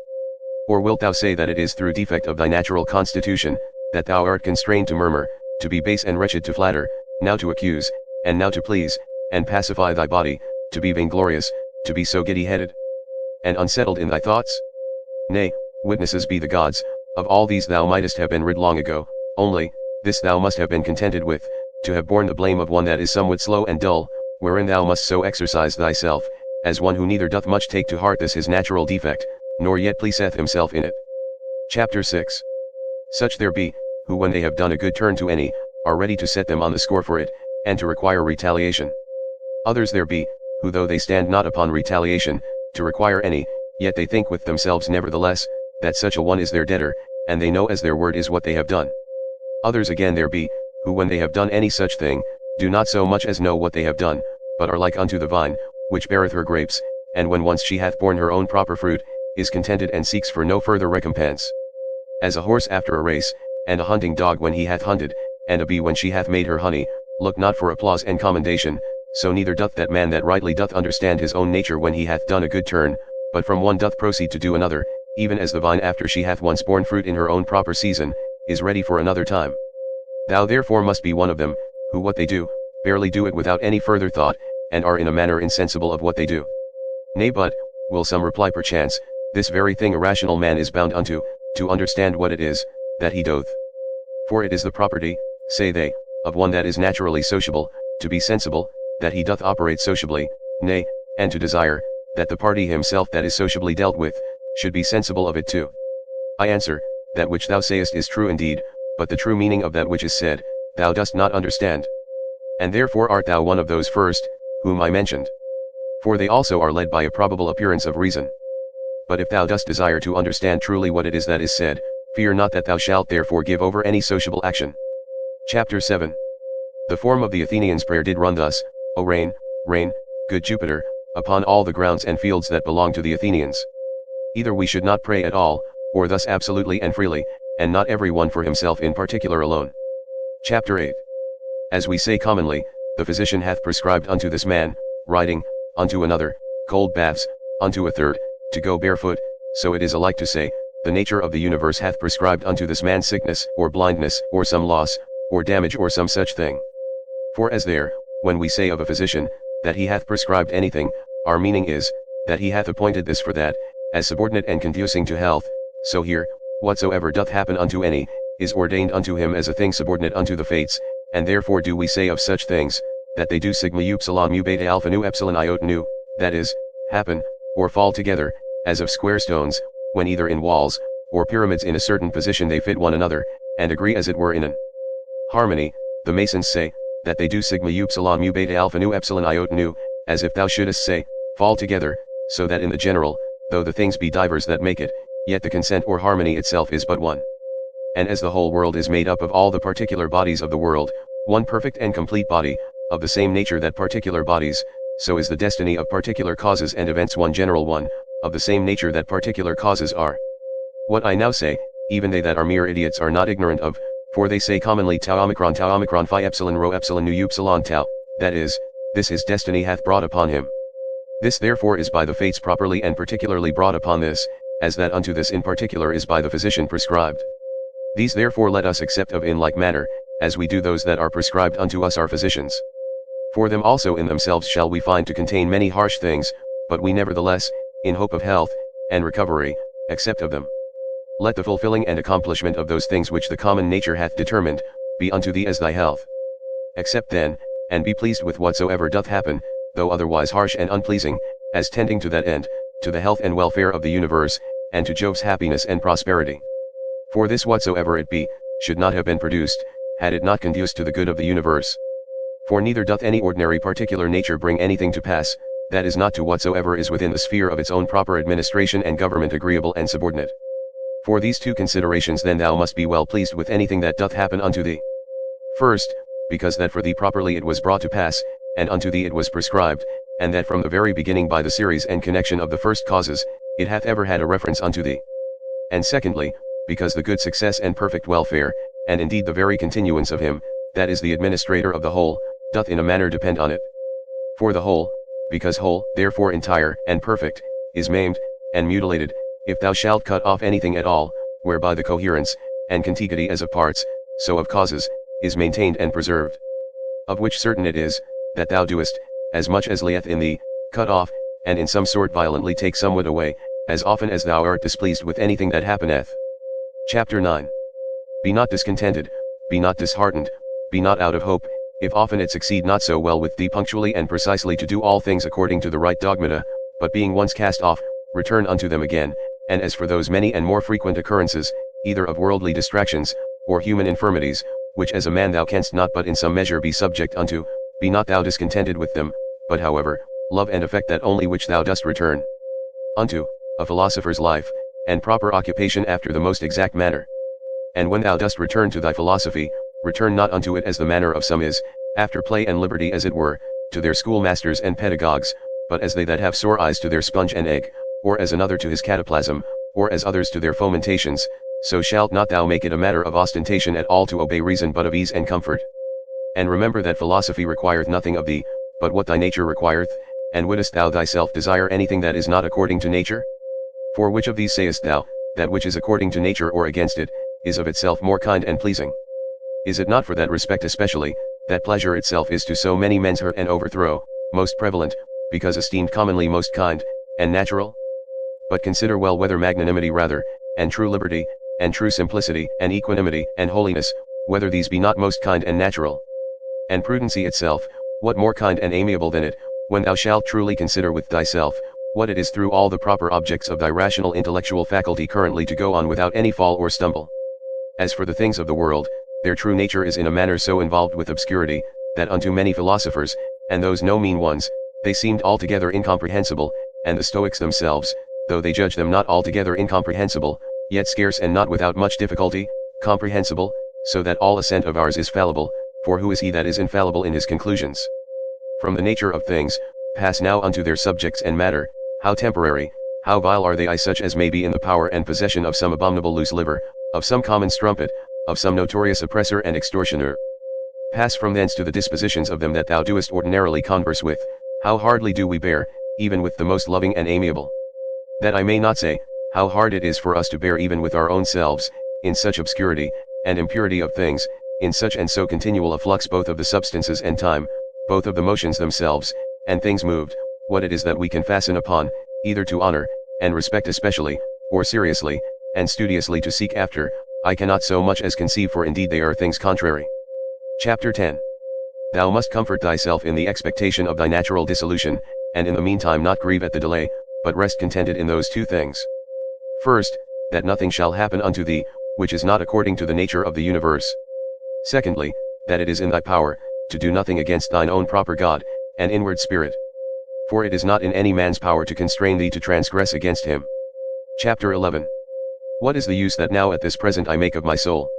Or wilt thou say that it is through defect of thy natural constitution, that thou art constrained to murmur, to be base and wretched, to flatter, now to accuse, and now to please, and pacify thy body, to be vainglorious, to be so giddy-headed and unsettled in thy thoughts? Nay, witnesses be the gods, of all these thou mightest have been rid long ago, only, this thou must have been contented with, to have borne the blame of one that is somewhat slow and dull, wherein thou must so exercise thyself, as one who neither doth much take to heart this his natural defect, nor yet pleaseth himself in it. Chapter 6. Such there be, who when they have done a good turn to any, are ready to set them on the score for it, and to require retaliation. Others there be, who though they stand not upon retaliation, to require any, yet they think with themselves nevertheless, that such a one is their debtor, and they know as their word is what they have done. Others again there be, who when they have done any such thing, do not so much as know what they have done, but are like unto the vine, which beareth her grapes, and when once she hath borne her own proper fruit, is contented and seeks for no further recompense. As a horse after a race, and a hunting dog when he hath hunted, and a bee when she hath made her honey, look not for applause and commendation, so neither doth that man that rightly doth understand his own nature when he hath done a good turn, but from one doth proceed to do another, even as the vine after she hath once borne fruit in her own proper season, is ready for another time. Thou therefore must be one of them, who what they do, barely do it without any further thought, and are in a manner insensible of what they do. Nay but, will some reply perchance, this very thing a rational man is bound unto, to understand what it is, that he doth. For it is the property, say they, of one that is naturally sociable, to be sensible, that he doth operate sociably, nay, and to desire, that the party himself that is sociably dealt with, should be sensible of it too. I answer, that which thou sayest is true indeed, but the true meaning of that which is said, thou dost not understand. And therefore art thou one of those first, whom I mentioned. For they also are led by a probable appearance of reason. But if thou dost desire to understand truly what it is that is said, fear not that thou shalt therefore give over any sociable action. Chapter 7. The form of the Athenians' prayer did run thus: O rain, rain, good Jupiter, upon all the grounds and fields that belong to the Athenians. Either we should not pray at all, or thus absolutely and freely, and not every one for himself in particular alone. Chapter 8. As we say commonly, the physician hath prescribed unto this man, riding, unto another, cold baths, unto a third, to go barefoot, so it is alike to say, the nature of the universe hath prescribed unto this man sickness, or blindness, or some loss, or damage, or some such thing. For as there, when we say of a physician, that he hath prescribed anything, our meaning is, that he hath appointed this for that, as subordinate and conducing to health, so here, whatsoever doth happen unto any, is ordained unto him as a thing subordinate unto the fates, and therefore do we say of such things, that they do sigma upsilon mu beta alpha nu epsilon iota nu, that is, happen, or fall together, as of square stones, when either in walls, or pyramids in a certain position they fit one another, and agree as it were in an harmony. The masons say, that they do sigma upsilon mu beta alpha nu epsilon iota nu, as if thou shouldest say, fall together, so that in the general, though the things be divers that make it, yet the consent or harmony itself is but one. And as the whole world is made up of all the particular bodies of the world, one perfect and complete body, of the same nature that particular bodies, so is the destiny of particular causes and events one general one, of the same nature that particular causes are. What I now say, even they that are mere idiots are not ignorant of, for they say commonly tau omicron phi epsilon rho epsilon nu upsilon tau, that is, this his destiny hath brought upon him. This therefore is by the fates properly and particularly brought upon this, as that unto this in particular is by the physician prescribed. These therefore let us accept of in like manner, as we do those that are prescribed unto us our physicians. For them also in themselves shall we find to contain many harsh things, but we nevertheless, in hope of health, and recovery, accept of them. Let the fulfilling and accomplishment of those things which the common nature hath determined, be unto thee as thy health. Accept then, and be pleased with whatsoever doth happen, though otherwise harsh and unpleasing, as tending to that end, to the health and welfare of the universe, and to Jove's happiness and prosperity. For this whatsoever it be, should not have been produced, had it not conduced to the good of the universe. For neither doth any ordinary particular nature bring anything to pass, that is not to whatsoever is within the sphere of its own proper administration and government agreeable and subordinate. For these two considerations then thou must be well pleased with anything that doth happen unto thee. First, because that for thee properly it was brought to pass, and unto thee it was prescribed, and that from the very beginning by the series and connection of the first causes, it hath ever had a reference unto thee. And secondly, because the good success and perfect welfare, and indeed the very continuance of him, that is the administrator of the whole, doth in a manner depend on it. For the whole, because whole, therefore entire, and perfect, is maimed, and mutilated, if thou shalt cut off anything at all, whereby the coherence, and contiguity as of parts, so of causes, is maintained and preserved. Of which certain it is, that thou doest, as much as lieth in thee, cut off, and in some sort violently take somewhat away, as often as thou art displeased with anything that happeneth. Chapter 9. Be not discontented, be not disheartened, be not out of hope, if often it succeed not so well with thee punctually and precisely to do all things according to the right dogmata, but being once cast off, return unto them again, and as for those many and more frequent occurrences, either of worldly distractions, or human infirmities, which as a man thou canst not but in some measure be subject unto, be not thou discontented with them, but however, love and affect that only which thou dost return unto, a philosopher's life, and proper occupation after the most exact manner. And when thou dost return to thy philosophy, return not unto it as the manner of some is, after play and liberty as it were, to their schoolmasters and pedagogues, but as they that have sore eyes to their sponge and egg, or as another to his cataplasm, or as others to their fomentations, so shalt not thou make it a matter of ostentation at all to obey reason but of ease and comfort. And remember that philosophy requireth nothing of thee, but what thy nature requireth, and wouldest thou thyself desire anything that is not according to nature? For which of these sayest thou, that which is according to nature or against it, is of itself more kind and pleasing? Is it not for that respect especially, that pleasure itself is to so many men's hurt and overthrow, most prevalent, because esteemed commonly most kind, and natural? But consider well whether magnanimity rather, and true liberty, and true simplicity, and equanimity, and holiness, whether these be not most kind and natural. And prudency itself, what more kind and amiable than it, when thou shalt truly consider with thyself, what it is through all the proper objects of thy rational intellectual faculty currently to go on without any fall or stumble. As for the things of the world, their true nature is in a manner so involved with obscurity, that unto many philosophers, and those no mean ones, they seemed altogether incomprehensible, and the Stoics themselves, though they judge them not altogether incomprehensible, yet scarce and not without much difficulty, comprehensible, so that all assent of ours is fallible, for who is he that is infallible in his conclusions? From the nature of things, pass now unto their subjects and matter, how temporary, how vile are they, such as may be in the power and possession of some abominable loose liver, of some common strumpet, of some notorious oppressor and extortioner. Pass from thence to the dispositions of them that thou doest ordinarily converse with, how hardly do we bear, even with the most loving and amiable. That I may not say, how hard it is for us to bear even with our own selves, in such obscurity, and impurity of things, in such and so continual a flux both of the substances and time, both of the motions themselves, and things moved, what it is that we can fasten upon, either to honor, and respect especially, or seriously, and studiously to seek after, I cannot so much as conceive, for indeed they are things contrary. Chapter 10. Thou must comfort thyself in the expectation of thy natural dissolution, and in the meantime not grieve at the delay, but rest contented in those two things. First, that nothing shall happen unto thee, which is not according to the nature of the universe. Secondly, that it is in thy power, to do nothing against thine own proper God, and inward spirit. For it is not in any man's power to constrain thee to transgress against him. Chapter 11. What is the use that now at this present I make of my soul?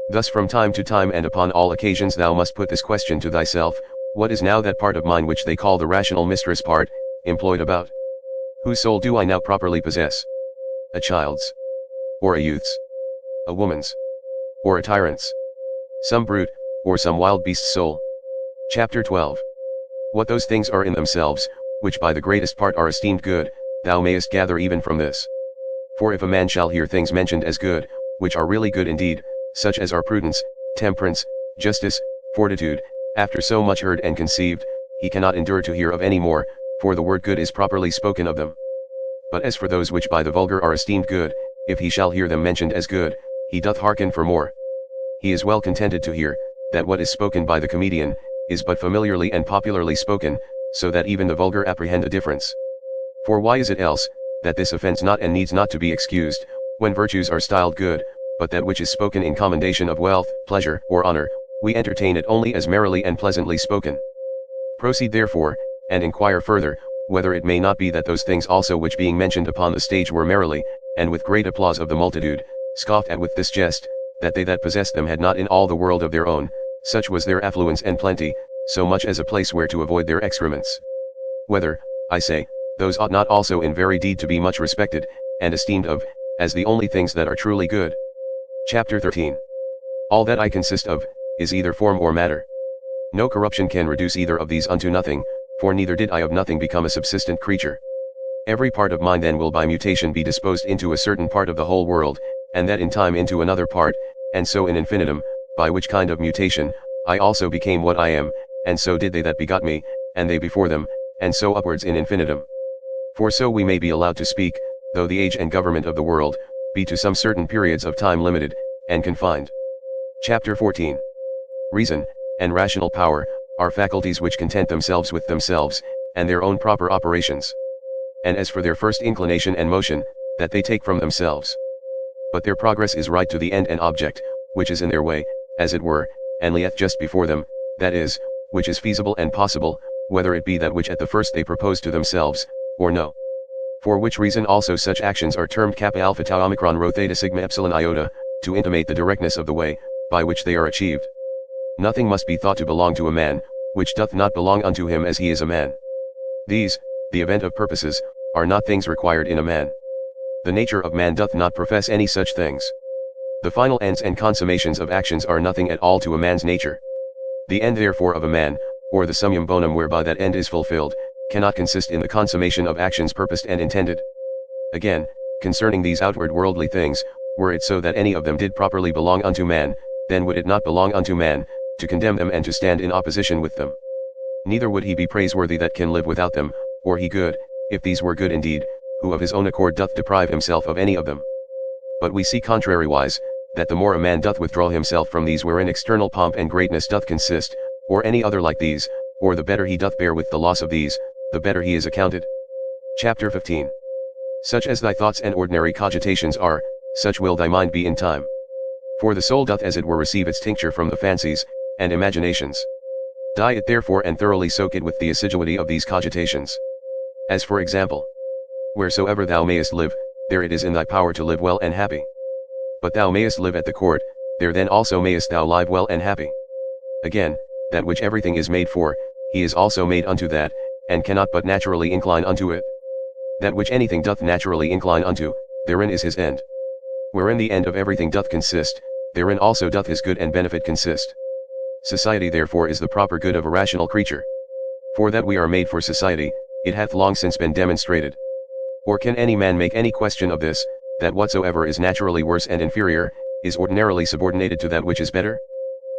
Thus from time to time and upon all occasions thou must put this question to thyself, what is now that part of mine which they call the rational mistress part, employed about? Whose soul do I now properly possess? A child's? Or a youth's? A woman's? Or a tyrant's? Some brute, or some wild beast's soul? Chapter 12. What those things are in themselves, which by the greatest part are esteemed good, thou mayest gather even from this. For if a man shall hear things mentioned as good, which are really good indeed, such as are prudence, temperance, justice, fortitude, after so much heard and conceived, he cannot endure to hear of any more, for the word good is properly spoken of them. But as for those which by the vulgar are esteemed good, if he shall hear them mentioned as good, he doth hearken for more. He is well contented to hear, that what is spoken by the comedian, is but familiarly and popularly spoken, so that even the vulgar apprehend a difference. For why is it else, that this offends not and needs not to be excused, when virtues are styled good, but that which is spoken in commendation of wealth, pleasure, or honor, we entertain it only as merrily and pleasantly spoken. Proceed therefore, and inquire further, whether it may not be that those things also which being mentioned upon the stage were merrily, and with great applause of the multitude, scoffed at with this jest, that they that possessed them had not in all the world of their own, such was their affluence and plenty, so much as a place where to avoid their excrements. Whether, I say, those ought not also in very deed to be much respected, and esteemed of, as the only things that are truly good. Chapter 13. All that I consist of, is either form or matter. No corruption can reduce either of these unto nothing, for neither did I of nothing become a subsistent creature. Every part of mine then will by mutation be disposed into a certain part of the whole world, and that in time into another part, and so in infinitum, by which kind of mutation, I also became what I am, and so did they that begot me, and they before them, and so upwards in infinitum. For so we may be allowed to speak, though the age and government of the world, be to some certain periods of time limited, and confined. Chapter 14. Reason, and rational power, are faculties which content themselves with themselves, and their own proper operations. And as for their first inclination and motion, that they take from themselves. But their progress is right to the end and object, which is in their way, as it were, and lieth just before them, that is, which is feasible and possible, whether it be that which at the first they propose to themselves, or no. For which reason also such actions are termed kappa alpha tau omicron rho theta sigma epsilon iota, to intimate the directness of the way, by which they are achieved. Nothing must be thought to belong to a man, which doth not belong unto him as he is a man. These, the event of purposes, are not things required in a man. The nature of man doth not profess any such things. The final ends and consummations of actions are nothing at all to a man's nature. The end therefore of a man, or the summum bonum whereby that end is fulfilled, cannot consist in the consummation of actions purposed and intended. Again, concerning these outward worldly things, were it so that any of them did properly belong unto man, then would it not belong unto man, to condemn them and to stand in opposition with them. Neither would he be praiseworthy that can live without them, or he good, if these were good indeed, who of his own accord doth deprive himself of any of them. But we see contrariwise, that the more a man doth withdraw himself from these wherein external pomp and greatness doth consist, or any other like these, or the better he doth bear with the loss of these, the better he is accounted. Chapter 15. Such as thy thoughts and ordinary cogitations are, such will thy mind be in time. For the soul doth as it were receive its tincture from the fancies, and imaginations. Dye it therefore and thoroughly soak it with the assiduity of these cogitations. As for example, wheresoever thou mayest live, there it is in thy power to live well and happy. But thou mayest live at the court, there then also mayest thou live well and happy. Again, that which everything is made for, he is also made unto that, and cannot but naturally incline unto it. That which anything doth naturally incline unto, therein is his end. Wherein the end of everything doth consist, therein also doth his good and benefit consist. Society therefore is the proper good of a rational creature. For that we are made for society, it hath long since been demonstrated. Or can any man make any question of this, that whatsoever is naturally worse and inferior, is ordinarily subordinated to that which is better?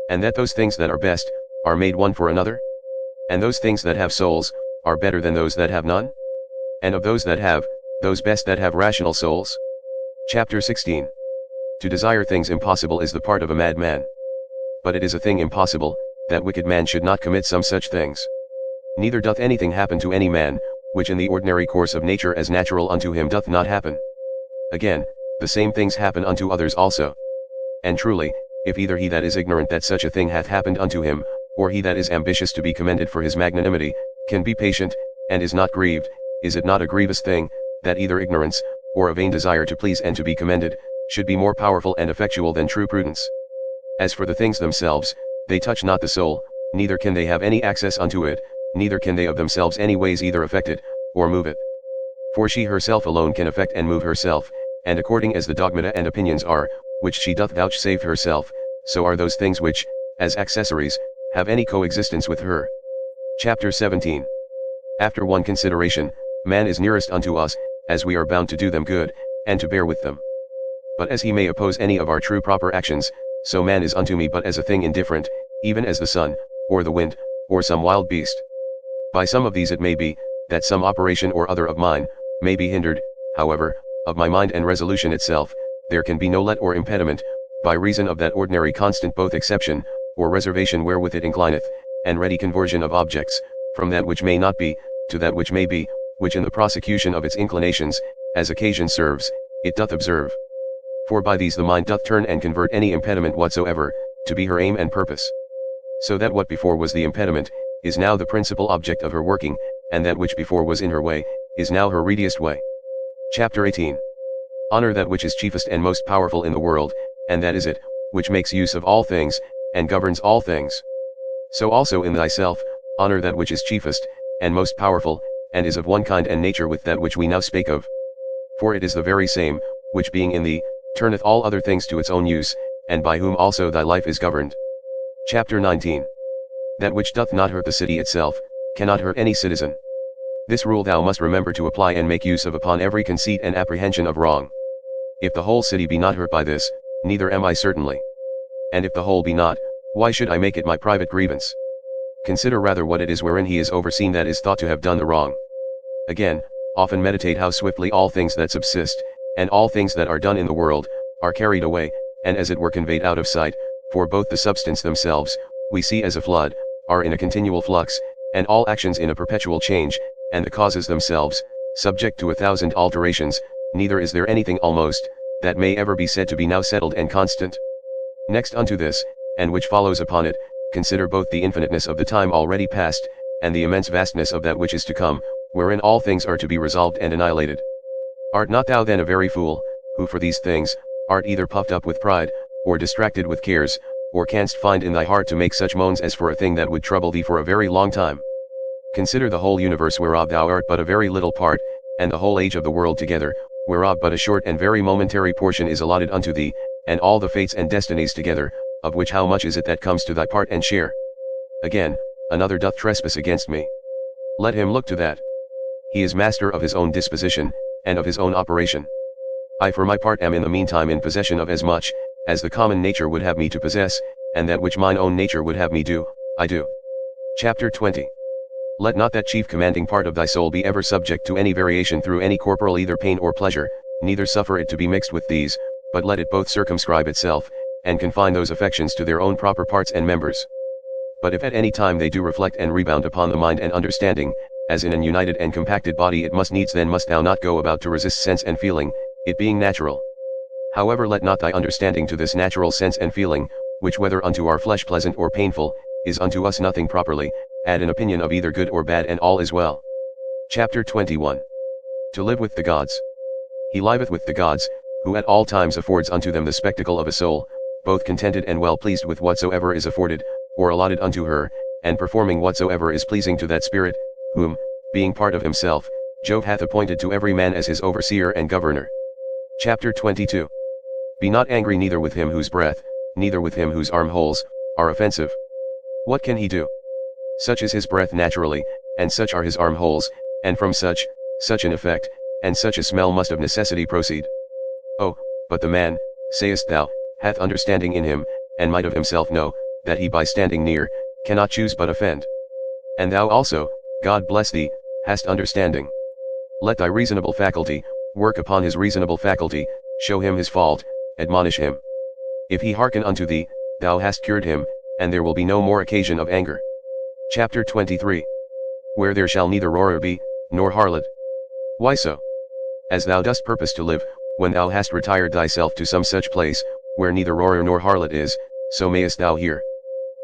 And that those things that are best, are made one for another? And those things that have souls, are better than those that have none? And of those that have, those best that have rational souls? Chapter 16. To desire things impossible is the part of a madman. But it is a thing impossible, that wicked man should not commit some such things. Neither doth anything happen to any man, which in the ordinary course of nature as natural unto him doth not happen. Again, the same things happen unto others also. And truly, if either he that is ignorant that such a thing hath happened unto him, or he that is ambitious to be commended for his magnanimity, can be patient, and is not grieved, is it not a grievous thing, that either ignorance, or a vain desire to please and to be commended, should be more powerful and effectual than true prudence? As for the things themselves, they touch not the soul, neither can they have any access unto it, neither can they of themselves any ways either affect it, or move it. For she herself alone can affect and move herself, and according as the dogmata and opinions are, which she doth vouchsafe herself, so are those things which, as accessories, have any coexistence with her. Chapter 17. After one consideration, man is nearest unto us, as we are bound to do them good, and to bear with them. But as he may oppose any of our true proper actions, so man is unto me but as a thing indifferent, even as the sun, or the wind, or some wild beast. By some of these it may be, that some operation or other of mine, may be hindered, however, of my mind and resolution itself, there can be no let or impediment, by reason of that ordinary constant both exception, or reservation wherewith it inclineth, and ready conversion of objects, from that which may not be, to that which may be, which in the prosecution of its inclinations, as occasion serves, it doth observe. For by these the mind doth turn and convert any impediment whatsoever, to be her aim and purpose. So that what before was the impediment, is now the principal object of her working, and that which before was in her way, is now her readiest way. Chapter 18. Honor that which is chiefest and most powerful in the world, and that is it, which makes use of all things, and governs all things. So also in thyself, honor that which is chiefest, and most powerful, and is of one kind and nature with that which we now spake of. For it is the very same, which being in thee, turneth all other things to its own use, and by whom also thy life is governed. Chapter 19. That which doth not hurt the city itself, cannot hurt any citizen. This rule thou must remember to apply and make use of upon every conceit and apprehension of wrong. If the whole city be not hurt by this, neither am I certainly. And if the whole be not, why should I make it my private grievance? Consider rather what it is wherein he is overseen that is thought to have done the wrong. Again, often meditate how swiftly all things that subsist, and all things that are done in the world, are carried away, and as it were conveyed out of sight, for both the substance themselves, we see as a flood, are in a continual flux, and all actions in a perpetual change, and the causes themselves, subject to 1,000 alterations, neither is there anything almost, that may ever be said to be now settled and constant. Next unto this, and which follows upon it, consider both the infiniteness of the time already past, and the immense vastness of that which is to come, wherein all things are to be resolved and annihilated. Art not thou then a very fool, who for these things, art either puffed up with pride, or distracted with cares, or canst find in thy heart to make such moans as for a thing that would trouble thee for a very long time? Consider the whole universe whereof thou art but a very little part, and the whole age of the world together, whereof but a short and very momentary portion is allotted unto thee, and all the fates and destinies together, of which how much is it that comes to thy part and share? Again, another doth trespass against me. Let him look to that. He is master of his own disposition, and of his own operation. I for my part am in the meantime in possession of as much, as the common nature would have me to possess, and that which mine own nature would have me do, I do. Chapter 20. Let not that chief commanding part of thy soul be ever subject to any variation through any corporal either pain or pleasure, neither suffer it to be mixed with these, but let it both circumscribe itself, and confine those affections to their own proper parts and members. But if at any time they do reflect and rebound upon the mind and understanding, as in an united and compacted body it must needs, then must thou not go about to resist sense and feeling, it being natural. However, let not thy understanding to this natural sense and feeling, which whether unto our flesh pleasant or painful, is unto us nothing properly, add an opinion of either good or bad, and all is well. Chapter 21. To live with the gods. He liveth with the gods, who at all times affords unto them the spectacle of a soul, both contented and well pleased with whatsoever is afforded, or allotted unto her, and performing whatsoever is pleasing to that spirit, whom, being part of himself, Jove hath appointed to every man as his overseer and governor. Chapter 22. Be not angry neither with him whose breath, neither with him whose armholes, are offensive. What can he do? Such is his breath naturally, and such are his armholes, and from such an effect, and such a smell must of necessity proceed. Oh, but the man, sayest thou, hath understanding in him, and might of himself know, that he by standing near, cannot choose but offend. And thou also, God bless thee, hast understanding. Let thy reasonable faculty, work upon his reasonable faculty, show him his fault, admonish him. If he hearken unto thee, thou hast cured him, and there will be no more occasion of anger. Chapter 23. Where there shall neither roarer be, nor harlot. Why so? As thou dost purpose to live, when thou hast retired thyself to some such place, where neither roarer nor harlot is, so mayest thou hear.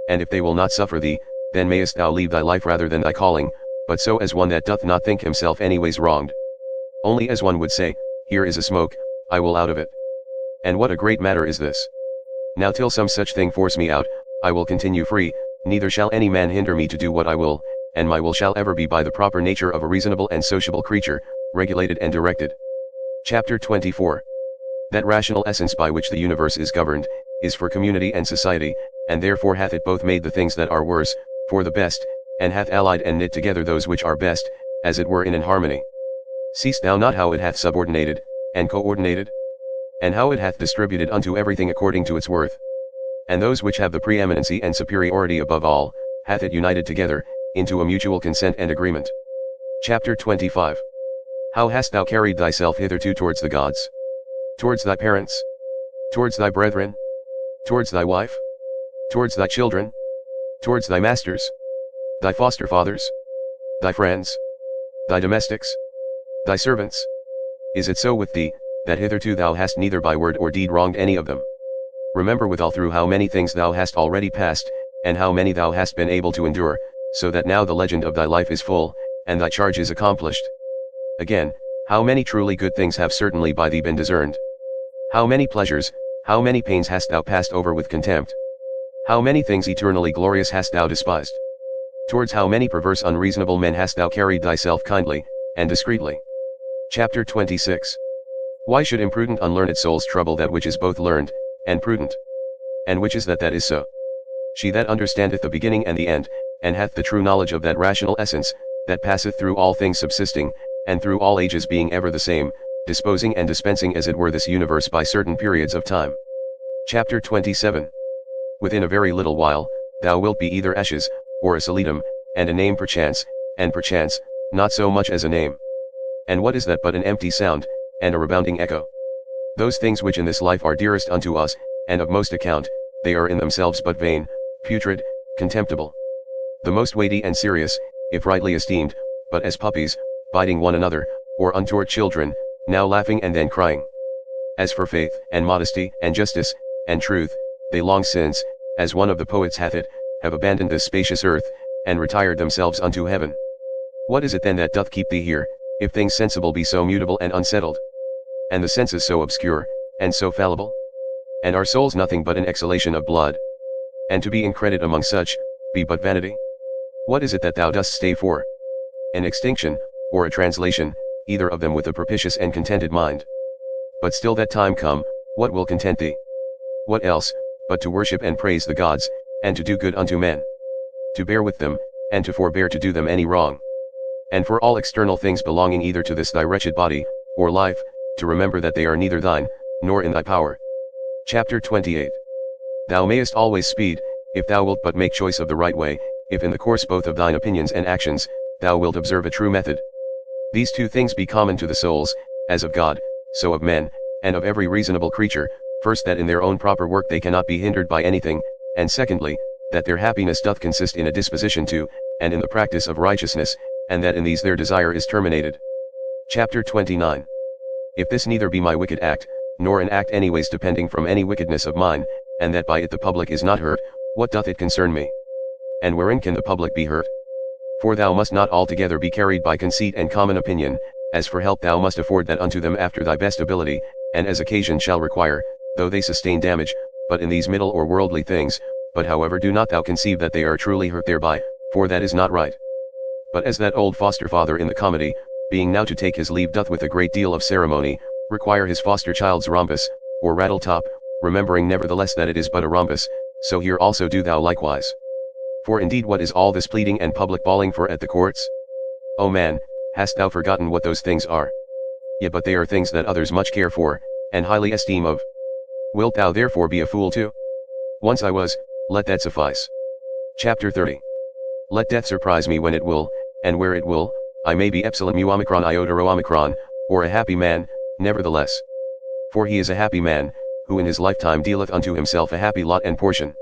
And if they will not suffer thee, then mayest thou leave thy life rather than thy calling, but so as one that doth not think himself anyways wronged. Only as one would say, here is a smoke, I will out of it. And what a great matter is this! Now till some such thing force me out, I will continue free, neither shall any man hinder me to do what I will, and my will shall ever be by the proper nature of a reasonable and sociable creature, regulated and directed. Chapter 24. That rational essence by which the universe is governed, is for community and society, and therefore hath it both made the things that are worse, for the best, and hath allied and knit together those which are best, as it were in an harmony. Seest thou not how it hath subordinated, and coordinated? And how it hath distributed unto everything according to its worth? And those which have the preeminency and superiority above all, hath it united together, into a mutual consent and agreement. Chapter 25. How hast thou carried thyself hitherto towards the gods? Towards thy parents? Towards thy brethren? Towards thy wife? Towards thy children? Towards thy masters? Thy foster fathers? Thy friends? Thy domestics? Thy servants? Is it so with thee, that hitherto thou hast neither by word or deed wronged any of them? Remember withal through how many things thou hast already passed, and how many thou hast been able to endure, so that now the legend of thy life is full, and thy charge is accomplished. Again, how many truly good things have certainly by thee been discerned? How many pleasures, how many pains hast thou passed over with contempt? How many things eternally glorious hast thou despised? Towards how many perverse unreasonable men hast thou carried thyself kindly, and discreetly. Chapter 26. Why should imprudent unlearned souls trouble that which is both learned, and prudent? And which is that is so? She that understandeth the beginning and the end, and hath the true knowledge of that rational essence, that passeth through all things subsisting, and through all ages being ever the same, disposing and dispensing as it were this universe by certain periods of time. Chapter 27. Within a very little while, thou wilt be either ashes, or a solitum, and a name perchance, and perchance, not so much as a name. And what is that but an empty sound, and a rebounding echo? Those things which in this life are dearest unto us, and of most account, they are in themselves but vain, putrid, contemptible. The most weighty and serious, if rightly esteemed, but as puppies, biting one another, or untaught children, now laughing and then crying. As for faith, and modesty, and justice, and truth, they long since, as one of the poets hath it, have abandoned this spacious earth, and retired themselves unto heaven. What is it then that doth keep thee here, if things sensible be so mutable and unsettled? And the senses so obscure, and so fallible? And our souls nothing but an exhalation of blood? And to be in credit among such, be but vanity? What is it that thou dost stay for? An extinction, or a translation, either of them with a propitious and contented mind. But still that time come, what will content thee? What else, but to worship and praise the gods, and to do good unto men? To bear with them, and to forbear to do them any wrong. And for all external things belonging either to this thy wretched body, or life, to remember that they are neither thine, nor in thy power. Chapter 28. Thou mayest always speed, if thou wilt but make choice of the right way, if in the course both of thine opinions and actions, thou wilt observe a true method. These two things be common to the souls, as of God, so of men, and of every reasonable creature, first that in their own proper work they cannot be hindered by anything, and secondly, that their happiness doth consist in a disposition to, and in the practice of righteousness, and that in these their desire is terminated. Chapter 29. If this neither be my wicked act, nor an act anyways depending from any wickedness of mine, and that by it the public is not hurt, what doth it concern me? And wherein can the public be hurt? For thou must not altogether be carried by conceit and common opinion, as for help thou must afford that unto them after thy best ability, and as occasion shall require, though they sustain damage, but in these middle or worldly things, but however do not thou conceive that they are truly hurt thereby, for that is not right. But as that old foster father in the comedy, being now to take his leave doth with a great deal of ceremony, require his foster child's rhombus, or rattle top, remembering nevertheless that it is but a rhombus, so here also do thou likewise. For indeed what is all this pleading and public bawling for at the courts? O man, hast thou forgotten what those things are? Yet but they are things that others much care for, and highly esteem of. Wilt thou therefore be a fool too? Once I was, let that suffice. Chapter 30. Let death surprise me when it will, and where it will, I may be epsilon mu omicron iota rho omicron, or a happy man, nevertheless. For he is a happy man, who in his lifetime dealeth unto himself a happy lot and portion.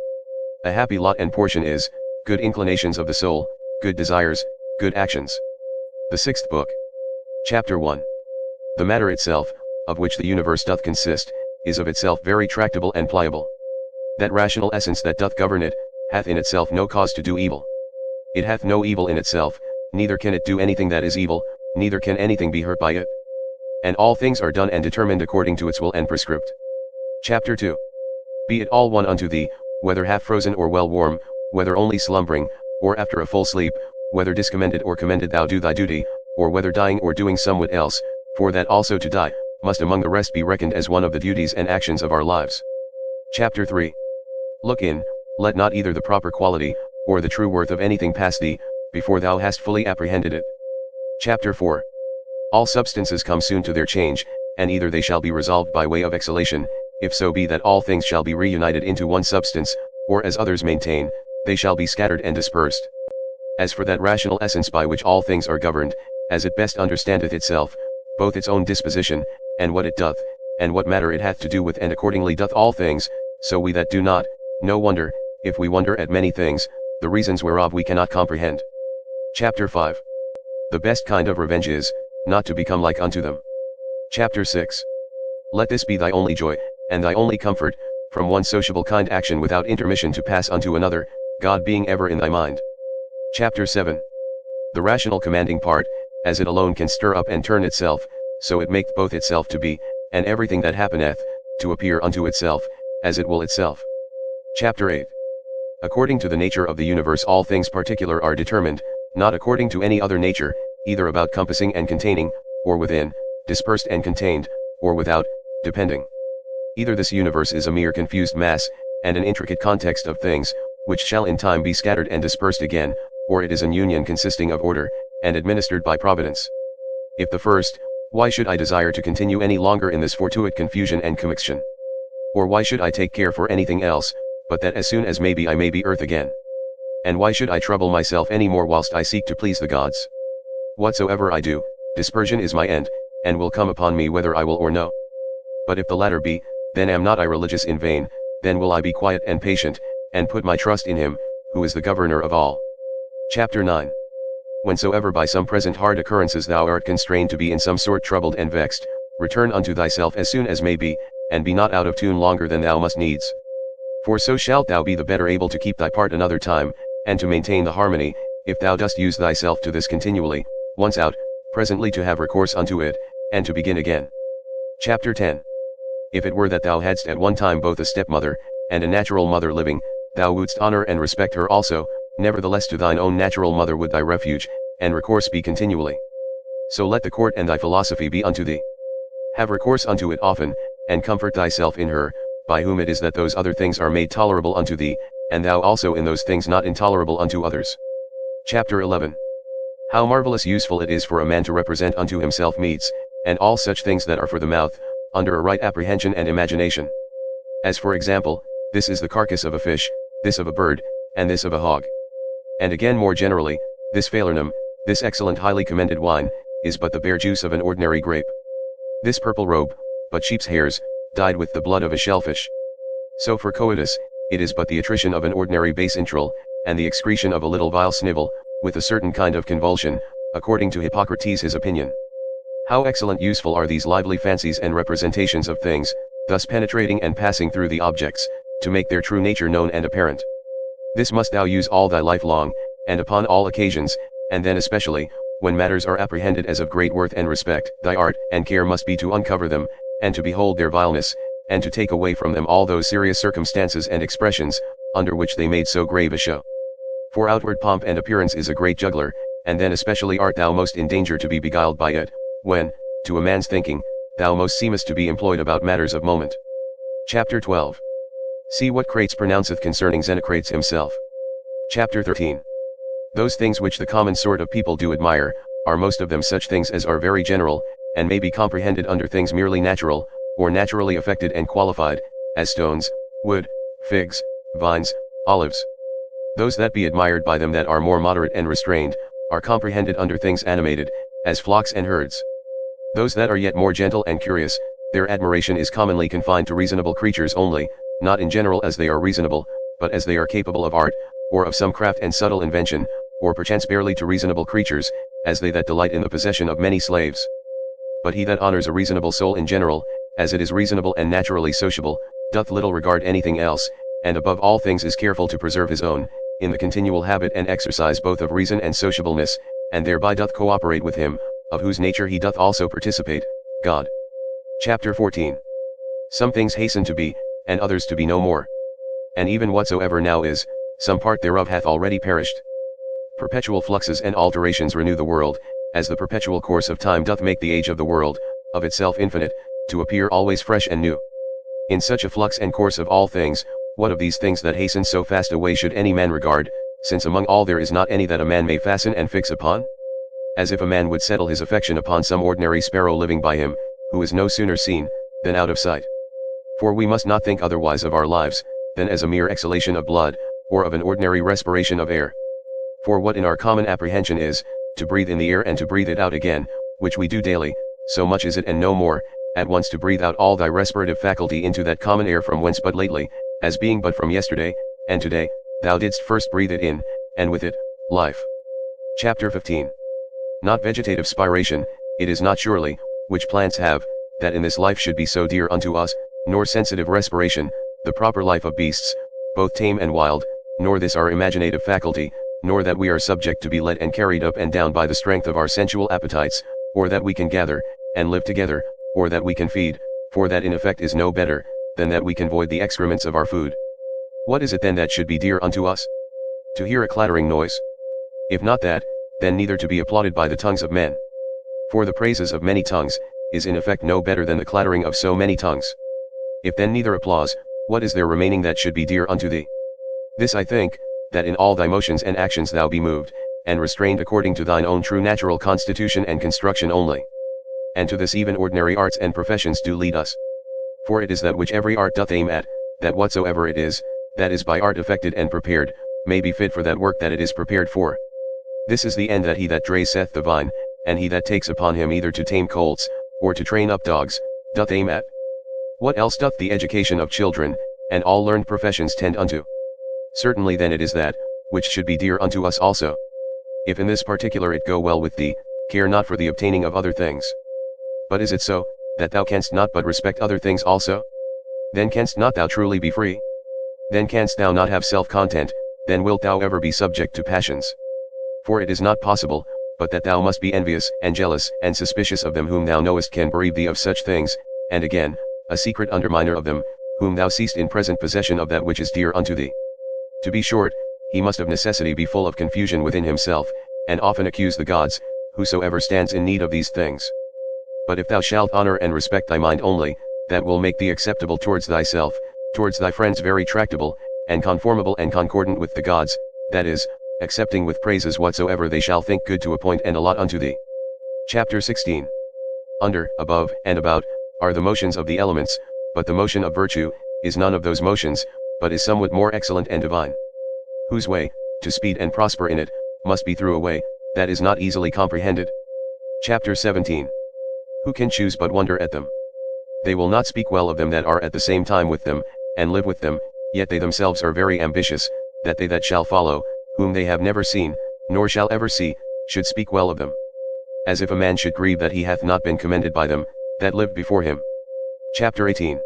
A happy lot and portion is, good inclinations of the soul, good desires, good actions. The Sixth Book. Chapter 1. The matter itself, of which the universe doth consist, is of itself very tractable and pliable. That rational essence that doth govern it, hath in itself no cause to do evil. It hath no evil in itself, neither can it do anything that is evil, neither can anything be hurt by it. And all things are done and determined according to its will and prescript. Chapter 2. Be it all one unto thee, whether half frozen or well warm, whether only slumbering, or after a full sleep, whether discommended or commended thou do thy duty, or whether dying or doing somewhat else, for that also to die, must among the rest be reckoned as one of the duties and actions of our lives. Chapter 3. Look in, let not either the proper quality, or the true worth of anything pass thee, before thou hast fully apprehended it. Chapter 4. All substances come soon to their change, and either they shall be resolved by way of exhalation, if so be that all things shall be reunited into one substance, or as others maintain, they shall be scattered and dispersed. As for that rational essence by which all things are governed, as it best understandeth itself, both its own disposition, and what it doth, and what matter it hath to do with and accordingly doth all things, so we that do not, no wonder, if we wonder at many things, the reasons whereof we cannot comprehend. Chapter 5. The best kind of revenge is, not to become like unto them. Chapter 6. Let this be thy only joy, and thy only comfort, from one sociable kind action without intermission to pass unto another, God being ever in thy mind. Chapter 7. The rational commanding part, as it alone can stir up and turn itself, so it maketh both itself to be, and everything that happeneth, to appear unto itself, as it will itself. Chapter 8. According to the nature of the universe all things particular are determined, not according to any other nature, either about compassing and containing, or within, dispersed and contained, or without, depending. Either this universe is a mere confused mass, and an intricate context of things, which shall in time be scattered and dispersed again, or it is an union consisting of order, and administered by providence. If the first, why should I desire to continue any longer in this fortuite confusion and commixtion? Or why should I take care for anything else, but that as soon as may be I may be earth again? And why should I trouble myself any more whilst I seek to please the gods? Whatsoever I do, dispersion is my end, and will come upon me whether I will or no. But if the latter be, then am not I religious in vain, then will I be quiet and patient, and put my trust in him, who is the governor of all. Chapter 9. Whensoever by some present hard occurrences thou art constrained to be in some sort troubled and vexed, return unto thyself as soon as may be, and be not out of tune longer than thou must needs. For so shalt thou be the better able to keep thy part another time, and to maintain the harmony, if thou dost use thyself to this continually, once out, presently to have recourse unto it, and to begin again. Chapter 10. If it were that thou hadst at one time both a stepmother, and a natural mother living, thou wouldst honor and respect her also, nevertheless to thine own natural mother would thy refuge, and recourse be continually. So let the court and thy philosophy be unto thee. Have recourse unto it often, and comfort thyself in her, by whom it is that those other things are made tolerable unto thee, and thou also in those things not intolerable unto others. Chapter 11. How marvelous useful it is for a man to represent unto himself meats, and all such things that are for the mouth, under a right apprehension and imagination. As for example, this is the carcass of a fish, this of a bird, and this of a hog. And again more generally, this falernum, this excellent highly commended wine, is but the bare juice of an ordinary grape. This purple robe, but sheep's hairs, dyed with the blood of a shellfish. So for coitus, it is but the attrition of an ordinary base intral, and the excretion of a little vile snivel, with a certain kind of convulsion, according to Hippocrates his opinion. How excellent useful are these lively fancies and representations of things, thus penetrating and passing through the objects, to make their true nature known and apparent. This must thou use all thy life long, and upon all occasions, and then especially, when matters are apprehended as of great worth and respect, thy art and care must be to uncover them, and to behold their vileness, and to take away from them all those serious circumstances and expressions, under which they made so grave a show. For outward pomp and appearance is a great juggler, and then especially art thou most in danger to be beguiled by it, when, to a man's thinking, thou most seemest to be employed about matters of moment. Chapter 12. See what Crates pronounceth concerning Xenocrates himself. Chapter 13. Those things which the common sort of people do admire, are most of them such things as are very general, and may be comprehended under things merely natural, or naturally affected and qualified, as stones, wood, figs, vines, olives. Those that be admired by them that are more moderate and restrained, are comprehended under things animated, as flocks and herds. Those that are yet more gentle and curious, their admiration is commonly confined to reasonable creatures only, not in general as they are reasonable, but as they are capable of art, or of some craft and subtle invention, or perchance barely to reasonable creatures, as they that delight in the possession of many slaves. But he that honors a reasonable soul in general, as it is reasonable and naturally sociable, doth little regard anything else, and above all things is careful to preserve his own, in the continual habit and exercise both of reason and sociableness, and thereby doth cooperate with him, of whose nature he doth also participate, God. Chapter 14. Some things hasten to be, and others to be no more. And even whatsoever now is, some part thereof hath already perished. Perpetual fluxes and alterations renew the world, as the perpetual course of time doth make the age of the world, of itself infinite, to appear always fresh and new. In such a flux and course of all things, what of these things that hasten so fast away should any man regard, since among all there is not any that a man may fasten and fix upon? As if a man would settle his affection upon some ordinary sparrow living by him, who is no sooner seen, than out of sight. For we must not think otherwise of our lives, than as a mere exhalation of blood, or of an ordinary respiration of air. For what in our common apprehension is, to breathe in the air and to breathe it out again, which we do daily, so much is it and no more, at once to breathe out all thy respirative faculty into that common air from whence but lately, as being but from yesterday, and today, thou didst first breathe it in, and with it, life. Chapter 15. Not vegetative spiration, it is not surely, which plants have, that in this life should be so dear unto us, nor sensitive respiration, the proper life of beasts, both tame and wild, nor this our imaginative faculty, nor that we are subject to be led and carried up and down by the strength of our sensual appetites, or that we can gather, and live together, or that we can feed, for that in effect is no better, than that we can void the excrements of our food. What is it then that should be dear unto us? To hear a clattering noise? If not that, then neither to be applauded by the tongues of men. For the praises of many tongues, is in effect no better than the clattering of so many tongues. If then neither applause, what is there remaining that should be dear unto thee? This I think, that in all thy motions and actions thou be moved, and restrained according to thine own true natural constitution and construction only. And to this even ordinary arts and professions do lead us. For it is that which every art doth aim at, that whatsoever it is, that is by art effected and prepared, may be fit for that work that it is prepared for. This is the end that he that dresseth the vine, and he that takes upon him either to tame colts, or to train up dogs, doth aim at. What else doth the education of children, and all learned professions tend unto? Certainly then it is that, which should be dear unto us also. If in this particular it go well with thee, care not for the obtaining of other things. But is it so, that thou canst not but respect other things also? Then canst not thou truly be free? Then canst thou not have self-content, then wilt thou ever be subject to passions. For it is not possible, but that thou must be envious and jealous and suspicious of them whom thou knowest can bereave thee of such things, and again, a secret underminer of them, whom thou seest in present possession of that which is dear unto thee. To be short, he must of necessity be full of confusion within himself, and often accuse the gods, whosoever stands in need of these things. But if thou shalt honor and respect thy mind only, that will make thee acceptable towards thyself, towards thy friends very tractable, and conformable and concordant with the gods, that is, accepting with praises whatsoever they shall think good to appoint and allot unto thee. Chapter 16. Under, above, and about, are the motions of the elements, but the motion of virtue, is none of those motions, but is somewhat more excellent and divine. Whose way, to speed and prosper in it, must be through a way, that is not easily comprehended. Chapter 17. Who can choose but wonder at them? They will not speak well of them that are at the same time with them, and live with them, yet they themselves are very ambitious, that they that shall follow, whom they have never seen, nor shall ever see, should speak well of them. As if a man should grieve that he hath not been commended by them, that lived before him. Chapter 18.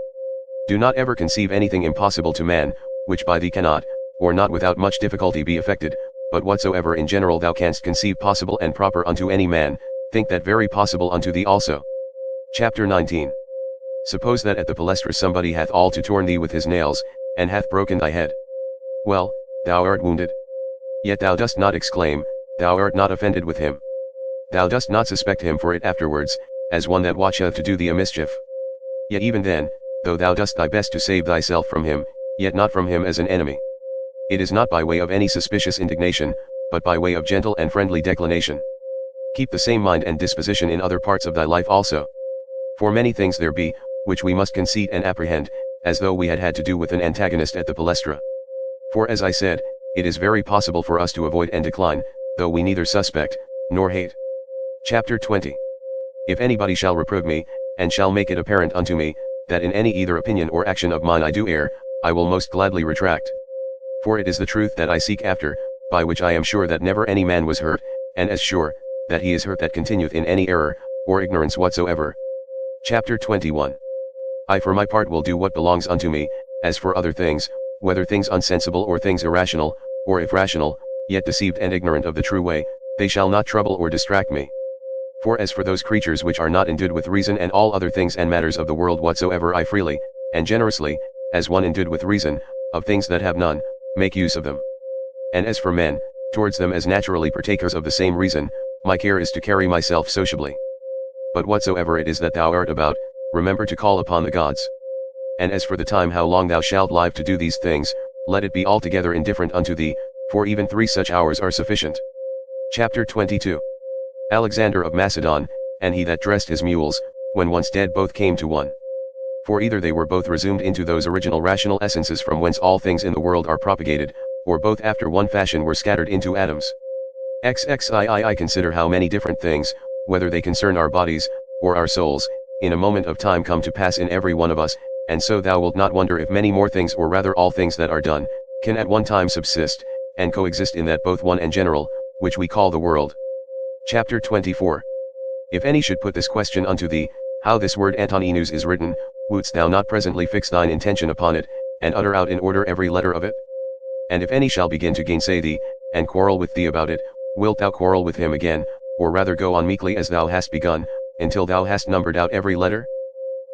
Do not ever conceive anything impossible to man, which by thee cannot, or not without much difficulty be effected, but whatsoever in general thou canst conceive possible and proper unto any man, think that very possible unto thee also. Chapter 19. Suppose that at the palestra somebody hath all to torn thee with his nails, and hath broken thy head. Well, thou art wounded. Yet thou dost not exclaim, thou art not offended with him. Thou dost not suspect him for it afterwards, as one that watcheth to do thee a mischief. Yet even then, though thou dost thy best to save thyself from him, yet not from him as an enemy. It is not by way of any suspicious indignation, but by way of gentle and friendly declination. Keep the same mind and disposition in other parts of thy life also. For many things there be, which we must conceit and apprehend, as though we had had to do with an antagonist at the palestra. For as I said, it is very possible for us to avoid and decline, though we neither suspect, nor hate. Chapter 20. If anybody shall reprove me, and shall make it apparent unto me, that in any either opinion or action of mine I do err, I will most gladly retract. For it is the truth that I seek after, by which I am sure that never any man was hurt, and as sure, that he is hurt that continueth in any error, or ignorance whatsoever. Chapter 21. I for my part will do what belongs unto me, as for other things, whether things unsensible or things irrational, or if rational, yet deceived and ignorant of the true way, they shall not trouble or distract me. For as for those creatures which are not endued with reason and all other things and matters of the world whatsoever I freely, and generously, as one endued with reason, of things that have none, make use of them. And as for men, towards them as naturally partakers of the same reason, my care is to carry myself sociably. But whatsoever it is that thou art about, remember to call upon the gods. And as for the time how long thou shalt live to do these things, let it be altogether indifferent unto thee, for even 3 such hours are sufficient. Chapter 22. Alexander of Macedon, and he that dressed his mules, when once dead both came to one. For either they were both resumed into those original rational essences from whence all things in the world are propagated, or both after one fashion were scattered into atoms. XXII consider how many different things, whether they concern our bodies, or our souls, in a moment of time come to pass in every one of us, and so thou wilt not wonder if many more things or rather all things that are done, can at one time subsist, and coexist in that both one and general, which we call the world. Chapter 24. If any should put this question unto thee, how this word Antoninus is written, wouldst thou not presently fix thine intention upon it, and utter out in order every letter of it? And if any shall begin to gainsay thee, and quarrel with thee about it, wilt thou quarrel with him again, or rather go on meekly as thou hast begun, until thou hast numbered out every letter?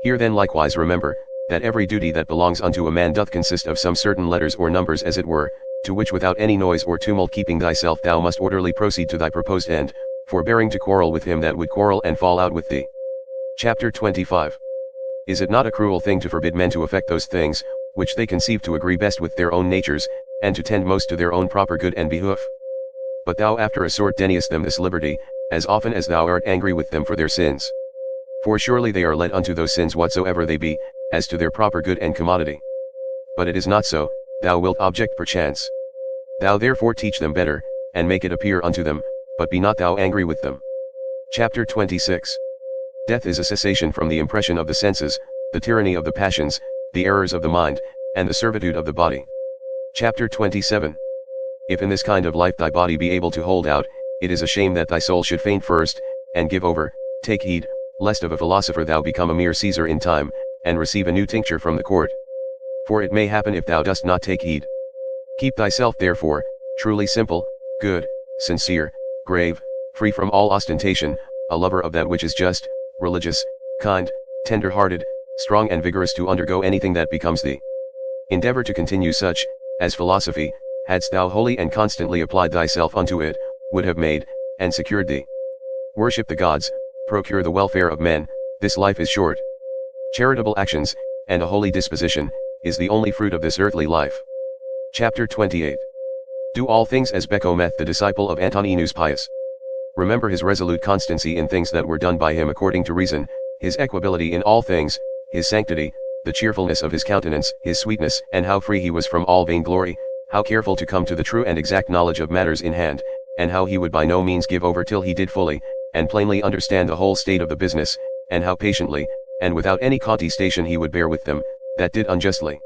Here then likewise remember, that every duty that belongs unto a man doth consist of some certain letters or numbers as it were, to which without any noise or tumult keeping thyself thou must orderly proceed to thy proposed end, forbearing to quarrel with him that would quarrel and fall out with thee. Chapter 25. Is it not a cruel thing to forbid men to affect those things, which they conceive to agree best with their own natures, and to tend most to their own proper good and behoof? But thou after a sort deniest them this liberty, as often as thou art angry with them for their sins. For surely they are led unto those sins whatsoever they be, as to their proper good and commodity. But it is not so, thou wilt object perchance. Thou therefore teach them better, and make it appear unto them, but be not thou angry with them. Chapter 26. Death is a cessation from the impression of the senses, the tyranny of the passions, the errors of the mind, and the servitude of the body. Chapter 27. If in this kind of life thy body be able to hold out, it is a shame that thy soul should faint first, and give over. Take heed, lest of a philosopher thou become a mere Caesar in time, and receive a new tincture from the court. For it may happen if thou dost not take heed. Keep thyself therefore, truly simple, good, sincere, grave, free from all ostentation, a lover of that which is just, religious, kind, tender-hearted, strong and vigorous to undergo anything that becomes thee. Endeavor to continue such, as philosophy, hadst thou wholly and constantly applied thyself unto it, would have made, and secured thee. Worship the gods, procure the welfare of men, this life is short. Charitable actions, and a holy disposition, is the only fruit of this earthly life. Chapter 28. Do all things as Becometh the disciple of Antoninus Pius. Remember his resolute constancy in things that were done by him according to reason, his equability in all things, his sanctity, the cheerfulness of his countenance, his sweetness, and how free he was from all vainglory, how careful to come to the true and exact knowledge of matters in hand, and how he would by no means give over till he did fully, and plainly understand the whole state of the business, and how patiently, and without any contestation he would bear with them, that did unjustly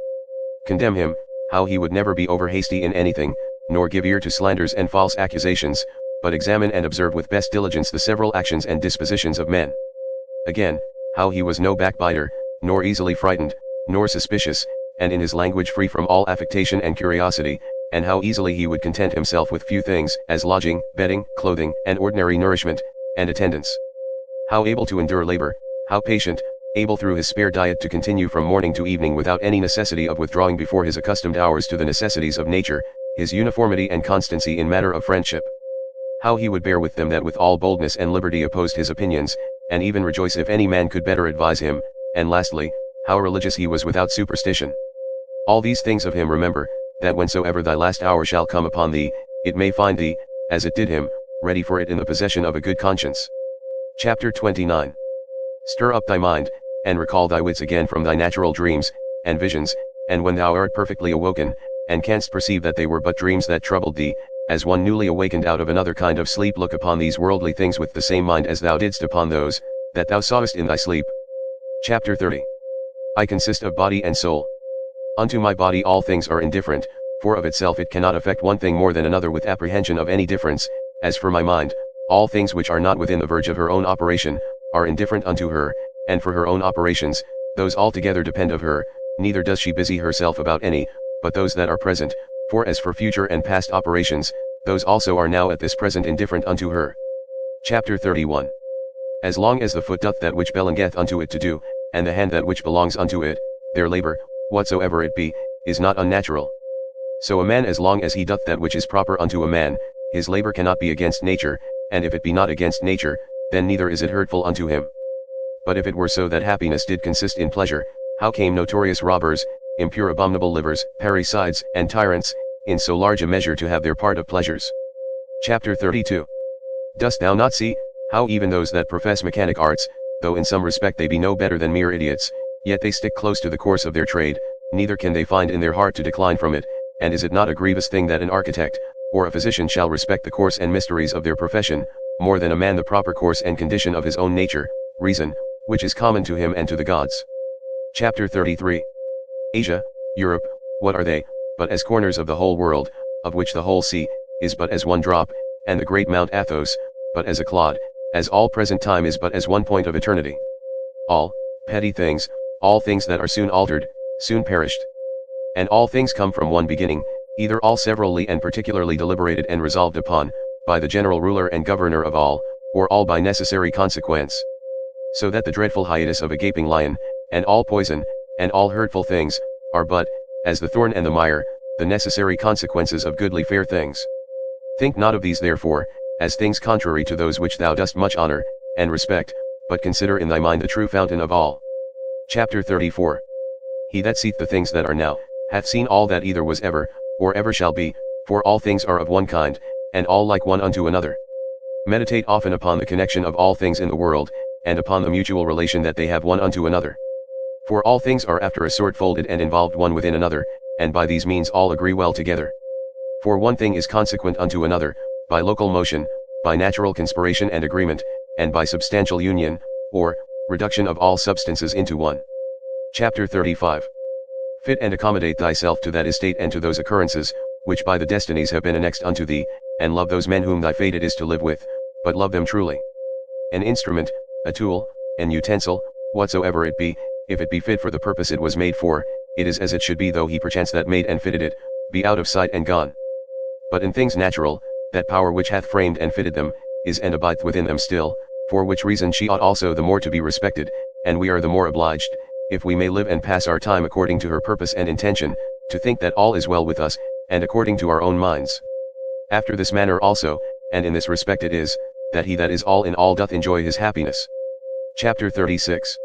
condemn him, how he would never be over hasty in anything, nor give ear to slanders and false accusations, but examine and observe with best diligence the several actions and dispositions of men. Again, how he was no backbiter, nor easily frightened, nor suspicious, and in his language free from all affectation and curiosity, and how easily he would content himself with few things, as lodging, bedding, clothing, and ordinary nourishment, and attendance. How able to endure labor, how patient, able through his spare diet to continue from morning to evening without any necessity of withdrawing before his accustomed hours to the necessities of nature, his uniformity and constancy in matter of friendship. How he would bear with them that with all boldness and liberty opposed his opinions, and even rejoice if any man could better advise him, and lastly, how religious he was without superstition. All these things of him remember, that whensoever thy last hour shall come upon thee, it may find thee, as it did him, ready for it in the possession of a good conscience. Chapter 29. Stir up thy mind, and recall thy wits again from thy natural dreams, and visions, and when thou art perfectly awoken, and canst perceive that they were but dreams that troubled thee, as one newly awakened out of another kind of sleep, look upon these worldly things with the same mind as thou didst upon those, that thou sawest in thy sleep. Chapter 30. I consist of body and soul. Unto my body all things are indifferent, for of itself it cannot affect one thing more than another with apprehension of any difference, as for my mind, all things which are not within the verge of her own operation, are indifferent unto her, and for her own operations, those altogether depend of her, neither does she busy herself about any, but those that are present, for as for future and past operations, those also are now at this present indifferent unto her. Chapter 31. As long as the foot doth that which belongeth unto it to do, and the hand that which belongs unto it, their labor, whatsoever it be, is not unnatural. So a man as long as he doth that which is proper unto a man, his labor cannot be against nature, and if it be not against nature, then neither is it hurtful unto him. But if it were so that happiness did consist in pleasure, how came notorious robbers, impure abominable livers, parricides, and tyrants, in so large a measure to have their part of pleasures? Chapter 32. Dost thou not see, how even those that profess mechanic arts, though in some respect they be no better than mere idiots, yet they stick close to the course of their trade, neither can they find in their heart to decline from it, and is it not a grievous thing that an architect, or a physician shall respect the course and mysteries of their profession, more than a man the proper course and condition of his own nature, reason, which is common to him and to the gods? Chapter 33. Asia, Europe, what are they, but as corners of the whole world, of which the whole sea, is but as one drop, and the great Mount Athos, but as a clod, as all present time is but as one point of eternity. All, petty things, all things that are soon altered, soon perished. And all things come from one beginning, either all severally and particularly deliberated and resolved upon, by the general ruler and governor of all, or all by necessary consequence. So that the dreadful hiatus of a gaping lion, and all poison, and all hurtful things, are but, as the thorn and the mire, the necessary consequences of goodly fair things. Think not of these therefore, as things contrary to those which thou dost much honor, and respect, but consider in thy mind the true fountain of all. Chapter 34. He that seeth the things that are now, hath seen all that either was ever, or ever shall be, for all things are of one kind, and all like one unto another. Meditate often upon the connection of all things in the world, and upon the mutual relation that they have one unto another. For all things are after a sort folded and involved one within another, and by these means all agree well together. For one thing is consequent unto another, by local motion, by natural conspiration and agreement, and by substantial union, or, reduction of all substances into one. Chapter 35. Fit and accommodate thyself to that estate and to those occurrences, which by the destinies have been annexed unto thee, and love those men whom thy fate it is to live with, but love them truly. An instrument, a tool, an utensil, whatsoever it be, if it be fit for the purpose it was made for, it is as it should be, though he perchance that made and fitted it, be out of sight and gone. But in things natural, that power which hath framed and fitted them, is and abideth within them still, for which reason she ought also the more to be respected, and we are the more obliged, if we may live and pass our time according to her purpose and intention, to think that all is well with us, and according to our own minds. After this manner also, and in this respect it is, that he that is all in all doth enjoy his happiness. Chapter 36.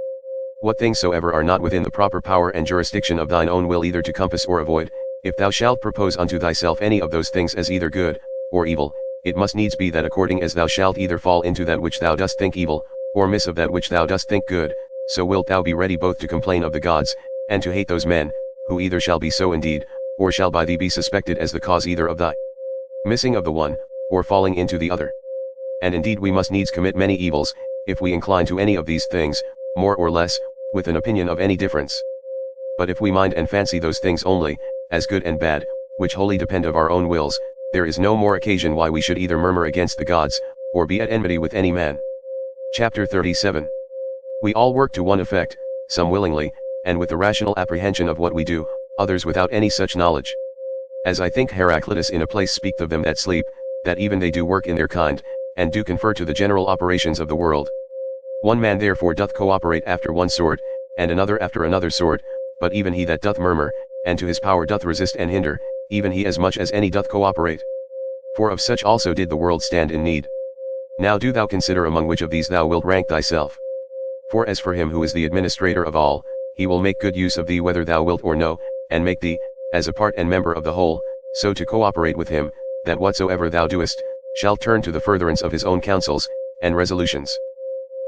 What things soever are not within the proper power and jurisdiction of thine own will either to compass or avoid, if thou shalt propose unto thyself any of those things as either good, or evil, it must needs be that according as thou shalt either fall into that which thou dost think evil, or miss of that which thou dost think good, so wilt thou be ready both to complain of the gods, and to hate those men, who either shall be so indeed, or shall by thee be suspected as the cause either of thy missing of the one, or falling into the other. And indeed we must needs commit many evils, if we incline to any of these things, more or less, with an opinion of any difference. But if we mind and fancy those things only, as good and bad, which wholly depend of our own wills, there is no more occasion why we should either murmur against the gods, or be at enmity with any man. Chapter 37. We all work to one effect, some willingly, and with the rational apprehension of what we do, others without any such knowledge. As I think Heraclitus in a place speaketh of them that sleep, that even they do work in their kind, and do confer to the general operations of the world. One man therefore doth cooperate after one sort, and another after another sort, but even he that doth murmur, and to his power doth resist and hinder, even he as much as any doth cooperate. For of such also did the world stand in need. Now do thou consider among which of these thou wilt rank thyself. For as for him who is the administrator of all, he will make good use of thee whether thou wilt or no, and make thee, as a part and member of the whole, so to cooperate with him, that whatsoever thou doest, shall turn to the furtherance of his own counsels, and resolutions.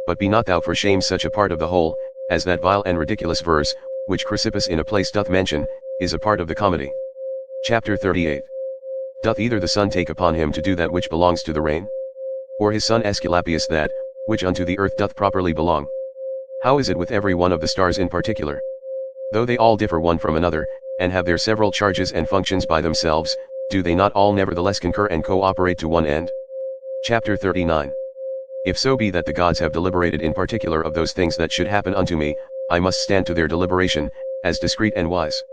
But be not thou for shame such a part of the whole, as that vile and ridiculous verse, which Chrysippus in a place doth mention, is a part of the comedy. Chapter 38. Doth either the sun take upon him to do that which belongs to the rain? Or his son Aesculapius that, which unto the earth doth properly belong? How is it with every one of the stars in particular? Though they all differ one from another, and have their several charges and functions by themselves, do they not all nevertheless concur and co-operate to one end? Chapter 39. If so be that the gods have deliberated in particular of those things that should happen unto me, I must stand to their deliberation, as discreet and wise.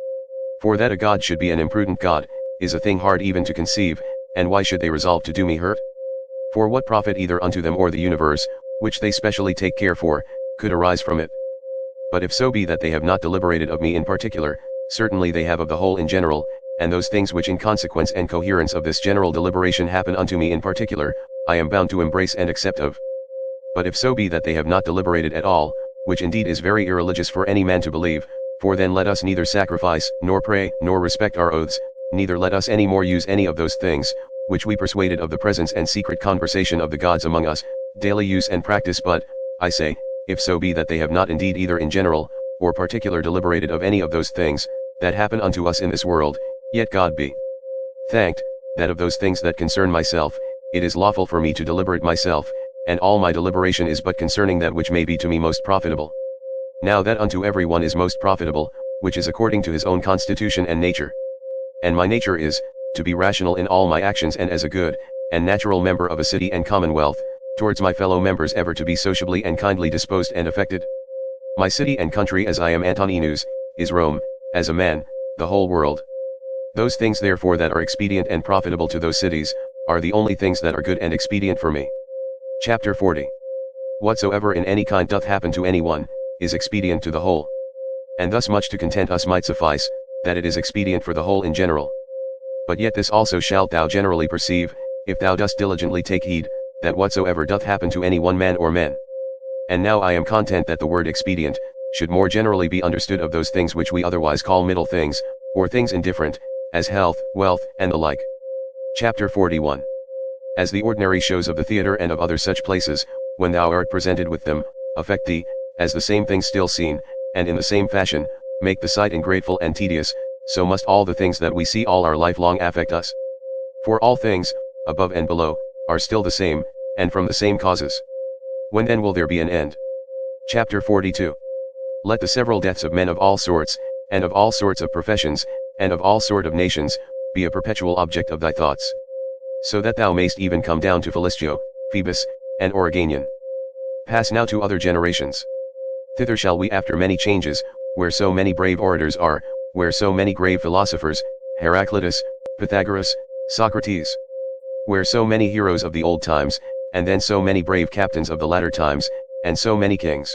For that a god should be an imprudent god, is a thing hard even to conceive, and why should they resolve to do me hurt? For what profit either unto them or the universe, which they specially take care for, could arise from it? But if so be that they have not deliberated of me in particular, certainly they have of the whole in general, and those things which in consequence and coherence of this general deliberation happen unto me in particular, I am bound to embrace and accept of. But if so be that they have not deliberated at all, which indeed is very irreligious for any man to believe, for then let us neither sacrifice, nor pray, nor respect our oaths, neither let us any more use any of those things, which we persuaded of the presence and secret conversation of the gods among us, daily use and practice. But, I say, if so be that they have not indeed either in general, or particular deliberated of any of those things, that happen unto us in this world, yet God be thanked, that of those things that concern myself, it is lawful for me to deliberate myself, and all my deliberation is but concerning that which may be to me most profitable. Now that unto every one is most profitable, which is according to his own constitution and nature. And my nature is, to be rational in all my actions and as a good, and natural member of a city and commonwealth, towards my fellow members ever to be sociably and kindly disposed and affected. My city and country as I am Antoninus, is Rome, as a man, the whole world. Those things therefore that are expedient and profitable to those cities, are the only things that are good and expedient for me. Chapter 40. Whatsoever in any kind doth happen to any one, is expedient to the whole. And thus much to content us might suffice, that it is expedient for the whole in general. But yet this also shalt thou generally perceive, if thou dost diligently take heed, that whatsoever doth happen to any one man or men. And now I am content that the word expedient should more generally be understood of those things which we otherwise call middle things, or things indifferent, as health, wealth, and the like. Chapter 41. As the ordinary shows of the theatre and of other such places, when thou art presented with them, affect thee, as the same things still seen, and in the same fashion, make the sight ingrateful and tedious, so must all the things that we see all our life long affect us. For all things, above and below, are still the same, and from the same causes. When then will there be an end? Chapter 42. Let the several deaths of men of all sorts, and of all sorts of professions, and of all sort of nations, be a perpetual object of thy thoughts. So that thou mayst even come down to Philistio, Phoebus, and Origanian. Pass now to other generations. Thither shall we after many changes, where so many brave orators are, where so many grave philosophers, Heraclitus, Pythagoras, Socrates. Where so many heroes of the old times, and then so many brave captains of the latter times, and so many kings.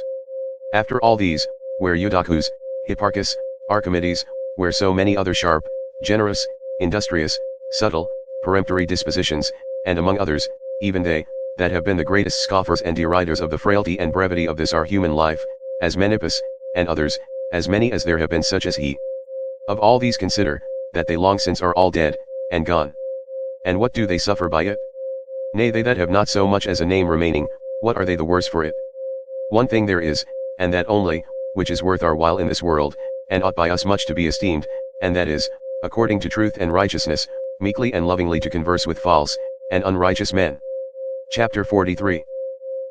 After all these, where Eudochus, Hipparchus, Archimedes, where so many other sharp, generous, industrious, subtle, peremptory dispositions, and among others, even they, that have been the greatest scoffers and deriders of the frailty and brevity of this our human life, as Menippus, and others, as many as there have been such as he. Of all these consider, that they long since are all dead, and gone. And what do they suffer by it? Nay, they that have not so much as a name remaining, what are they the worse for it? One thing there is, and that only, which is worth our while in this world, and ought by us much to be esteemed, and that is, according to truth and righteousness, meekly and lovingly to converse with false, and unrighteous men. Chapter 43.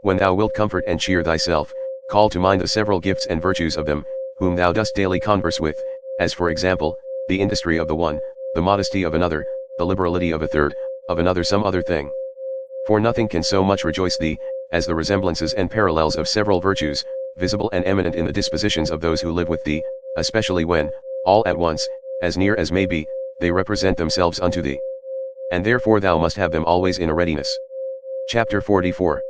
When thou wilt comfort and cheer thyself, call to mind the several gifts and virtues of them, whom thou dost daily converse with, as for example, the industry of the one, the modesty of another, the liberality of a third, of another some other thing. For nothing can so much rejoice thee, as the resemblances and parallels of several virtues, visible and eminent in the dispositions of those who live with thee, especially when, all at once, as near as may be, they represent themselves unto thee. And therefore thou must have them always in a readiness. Chapter 44.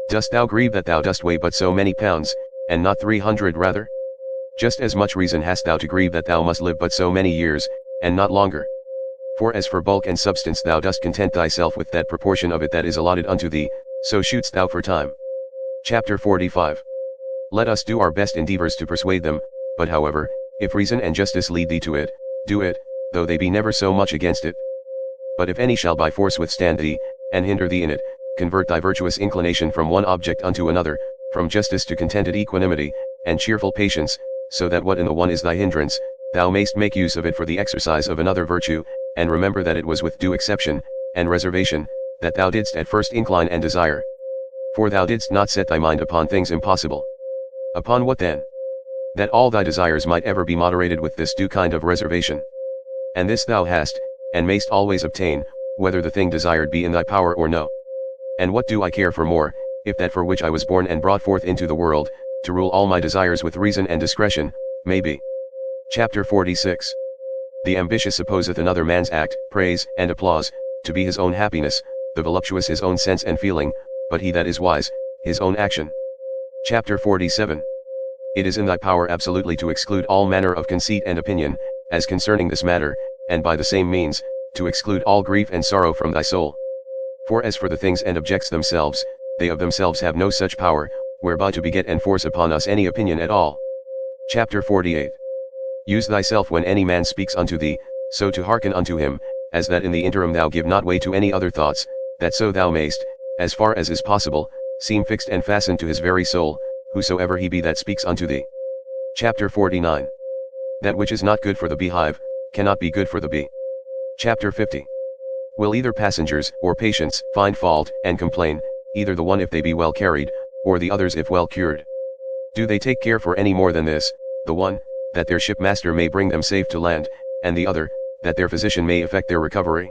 Dost thou grieve that thou dost weigh but so many pounds, and not 300 rather? Just as much reason hast thou to grieve that thou must live but so many years, and not longer. For as for bulk and substance thou dost content thyself with that proportion of it that is allotted unto thee, so shoot'st thou for time. Chapter 45. Let us do our best endeavors to persuade them, but however, if reason and justice lead thee to it, do it, though they be never so much against it. But if any shall by force withstand thee, and hinder thee in it, convert thy virtuous inclination from one object unto another, from justice to contented equanimity, and cheerful patience, so that what in the one is thy hindrance, thou mayst make use of it for the exercise of another virtue, and remember that it was with due exception, and reservation, that thou didst at first incline and desire. For thou didst not set thy mind upon things impossible. Upon what then? That all thy desires might ever be moderated with this due kind of reservation. And this thou hast, and mayst always obtain, whether the thing desired be in thy power or no. And what do I care for more, if that for which I was born and brought forth into the world, to rule all my desires with reason and discretion, may be. Chapter 46. The ambitious supposeth another man's act, praise, and applause, to be his own happiness, the voluptuous his own sense and feeling, but he that is wise, his own action. Chapter 47. It is in thy power absolutely to exclude all manner of conceit and opinion, as concerning this matter, and by the same means, to exclude all grief and sorrow from thy soul. For as for the things and objects themselves, they of themselves have no such power, whereby to beget and force upon us any opinion at all. Chapter 48. Use thyself when any man speaks unto thee, so to hearken unto him, as that in the interim thou give not way to any other thoughts, that so thou mayst, as far as is possible, seem fixed and fastened to his very soul, whosoever he be that speaks unto thee. Chapter 49. That which is not good for the beehive, cannot be good for the bee. Chapter 50. Will either passengers or patients find fault and complain, either the one if they be well carried, or the others if well cured? Do they take care for any more than this, the one, that their shipmaster may bring them safe to land, and the other, that their physician may effect their recovery?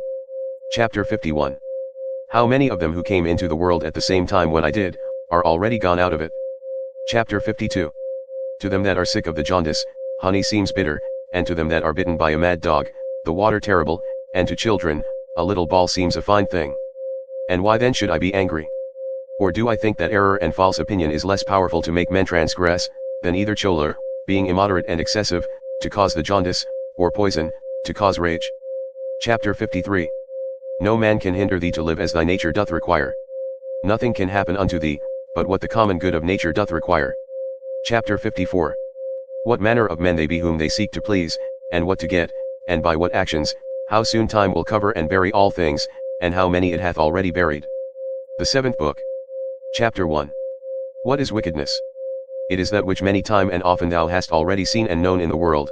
Chapter 51. How many of them who came into the world at the same time when I did, are already gone out of it? Chapter 52. To them that are sick of the jaundice, honey seems bitter, and to them that are bitten by a mad dog, the water terrible, and to children, a little ball seems a fine thing. And why then should I be angry? Or do I think that error and false opinion is less powerful to make men transgress, than either choler, being immoderate and excessive, to cause the jaundice, or poison, to cause rage. Chapter 53. No man can hinder thee to live as thy nature doth require. Nothing can happen unto thee, but what the common good of nature doth require. Chapter 54. What manner of men they be whom they seek to please, and what to get, and by what actions, how soon time will cover and bury all things, and how many it hath already buried. The seventh book. Chapter 1. What is wickedness? It is that which many time and often thou hast already seen and known in the world.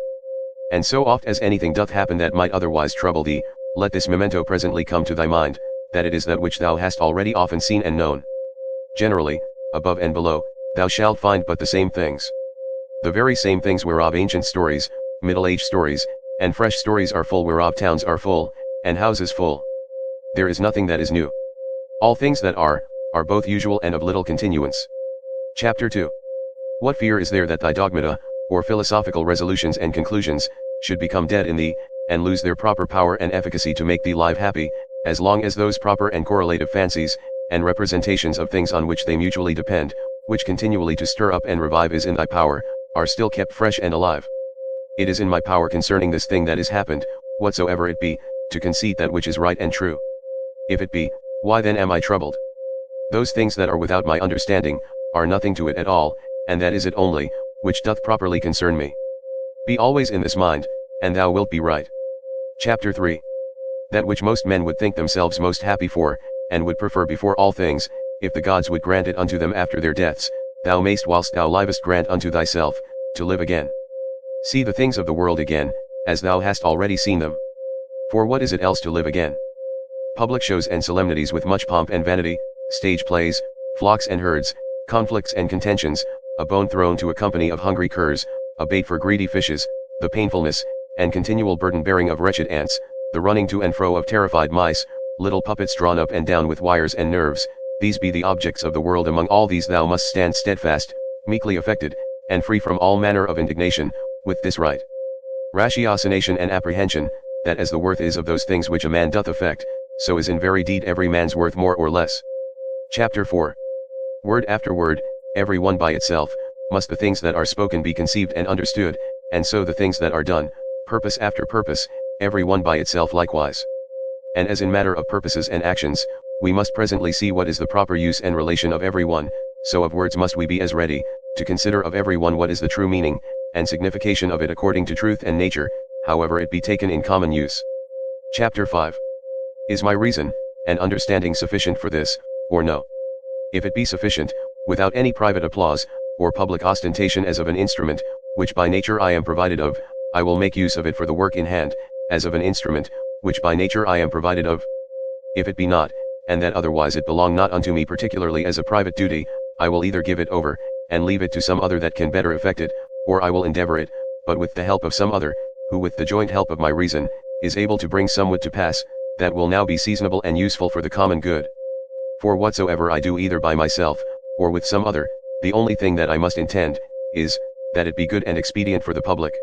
And so oft as anything doth happen that might otherwise trouble thee, let this memento presently come to thy mind, that it is that which thou hast already often seen and known. Generally, above and below, thou shalt find but the same things. The very same things whereof ancient stories, middle-age stories, and fresh stories are full, whereof towns are full, and houses full. There is nothing that is new. All things that are both usual and of little continuance. Chapter 2. What fear is there that thy dogmata, or philosophical resolutions and conclusions, should become dead in thee, and lose their proper power and efficacy to make thee live happy, as long as those proper and correlative fancies, and representations of things on which they mutually depend, which continually to stir up and revive is in thy power, are still kept fresh and alive? It is in my power concerning this thing that is happened, whatsoever it be, to conceit that which is right and true. If it be, why then am I troubled? Those things that are without my understanding, are nothing to it at all, and that is it only, which doth properly concern me. Be always in this mind, and thou wilt be right. Chapter 3. That which most men would think themselves most happy for, and would prefer before all things, if the gods would grant it unto them after their deaths, thou mayst whilst thou livest grant unto thyself, to live again. See the things of the world again, as thou hast already seen them. For what is it else to live again? Public shows and solemnities with much pomp and vanity, stage plays, flocks and herds, conflicts and contentions, a bone thrown to a company of hungry curs, a bait for greedy fishes, the painfulness, and continual burden-bearing of wretched ants, the running to and fro of terrified mice, little puppets drawn up and down with wires and nerves, these be the objects of the world. Among all these thou must stand steadfast, meekly affected, and free from all manner of indignation, with this right ratiocination and apprehension, that as the worth is of those things which a man doth affect, so is in very deed every man's worth more or less. Chapter 4. Word after word, every one by itself, must the things that are spoken be conceived and understood, and so the things that are done, purpose after purpose, every one by itself likewise. And as in matter of purposes and actions, we must presently see what is the proper use and relation of every one, so of words must we be as ready, to consider of every one what is the true meaning, and signification of it according to truth and nature, however it be taken in common use. Chapter 5. Is my reason, and understanding sufficient for this, or no? If it be sufficient, without any private applause, or public ostentation as of an instrument, which by nature I am provided of, I will make use of it for the work in hand, as of an instrument, which by nature I am provided of. If it be not, and that otherwise it belong not unto me particularly as a private duty, I will either give it over, and leave it to some other that can better effect it, or I will endeavor it, but with the help of some other, who with the joint help of my reason, is able to bring somewhat to pass, that will now be seasonable and useful for the common good. For whatsoever I do either by myself, or with some other, the only thing that I must intend, is, that it be good and expedient for the public.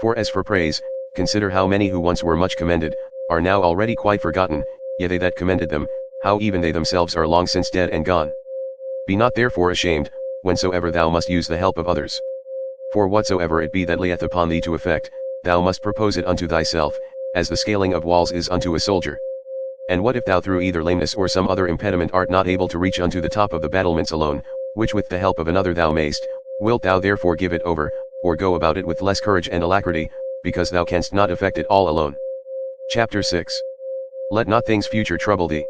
For as for praise, consider how many who once were much commended, are now already quite forgotten, yea they that commended them, how even they themselves are long since dead and gone. Be not therefore ashamed, whensoever thou must use the help of others. For whatsoever it be that layeth upon thee to effect, thou must propose it unto thyself, as the scaling of walls is unto a soldier. And what if thou through either lameness or some other impediment art not able to reach unto the top of the battlements alone, which with the help of another thou mayst, wilt thou therefore give it over, or go about it with less courage and alacrity, because thou canst not effect it all alone? Chapter 6. Let not things future trouble thee.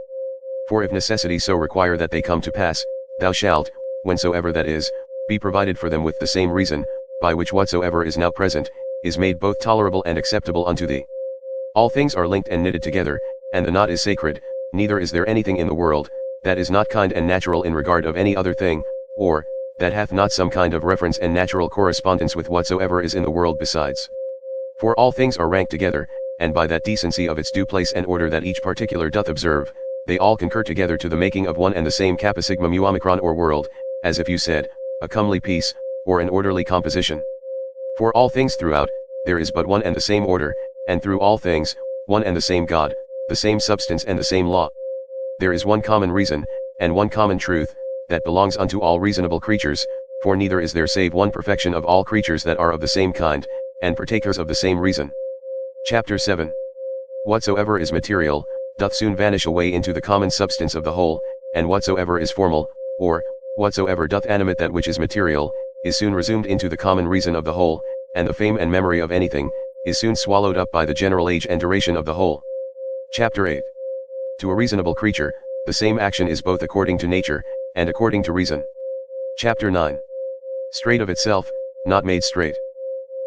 For if necessity so require that they come to pass, thou shalt, whensoever that is, be provided for them with the same reason, by which whatsoever is now present, is made both tolerable and acceptable unto thee. All things are linked and knitted together, and the knot is sacred, neither is there anything in the world, that is not kind and natural in regard of any other thing, or, that hath not some kind of reference and natural correspondence with whatsoever is in the world besides. For all things are ranked together, and by that decency of its due place and order that each particular doth observe, they all concur together to the making of one and the same kappa sigma mu omicron or world, as if you said, a comely piece, or an orderly composition. For all things throughout, there is but one and the same order, and through all things, one and the same God, the same substance and the same law. There is one common reason, and one common truth, that belongs unto all reasonable creatures, for neither is there save one perfection of all creatures that are of the same kind, and partakers of the same reason. Chapter 7. Whatsoever is material, doth soon vanish away into the common substance of the whole, and whatsoever is formal, or, whatsoever doth animate that which is material, is soon resumed into the common reason of the whole, and the fame and memory of anything, is soon swallowed up by the general age and duration of the whole. Chapter 8. To a reasonable creature, the same action is both according to nature, and according to reason. Chapter 9. Straight of itself, not made straight.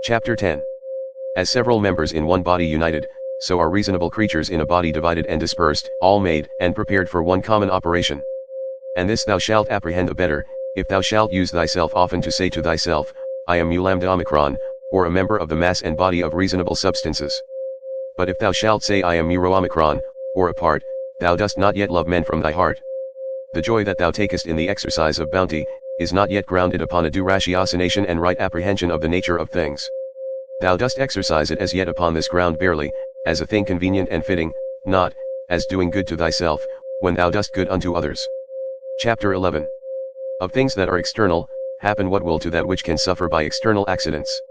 Chapter 10. As several members in one body united, so are reasonable creatures in a body divided and dispersed, all made and prepared for one common operation. And this thou shalt apprehend the better, if thou shalt use thyself often to say to thyself, I am mu lambda omicron, or a member of the mass and body of reasonable substances. But if thou shalt say I am mu rho omicron, or a part, thou dost not yet love men from thy heart. The joy that thou takest in the exercise of bounty, is not yet grounded upon a due ratiocination and right apprehension of the nature of things. Thou dost exercise it as yet upon this ground barely, as a thing convenient and fitting, not, as doing good to thyself, when thou dost good unto others. Chapter 11. Of things that are external, happen what will to that which can suffer by external accidents.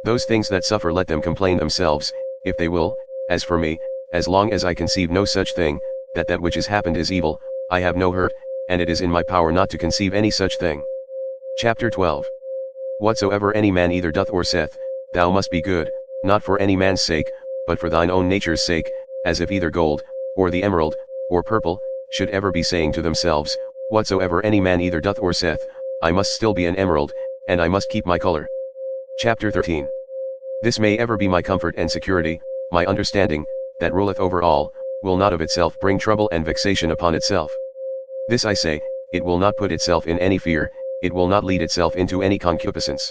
Those things that suffer let them complain themselves, if they will. As for me, as long as I conceive no such thing, that which has happened is evil, I have no hurt, and it is in my power not to conceive any such thing. Chapter 12. Whatsoever any man either doth or saith, thou must be good, not for any man's sake, but for thine own nature's sake, as if either gold, or the emerald, or purple, should ever be saying to themselves, whatsoever any man either doth or saith, I must still be an emerald, and I must keep my color. Chapter 13. This may ever be my comfort and security, my understanding, that ruleth over all, will not of itself bring trouble and vexation upon itself. This I say, it will not put itself in any fear, it will not lead itself into any concupiscence.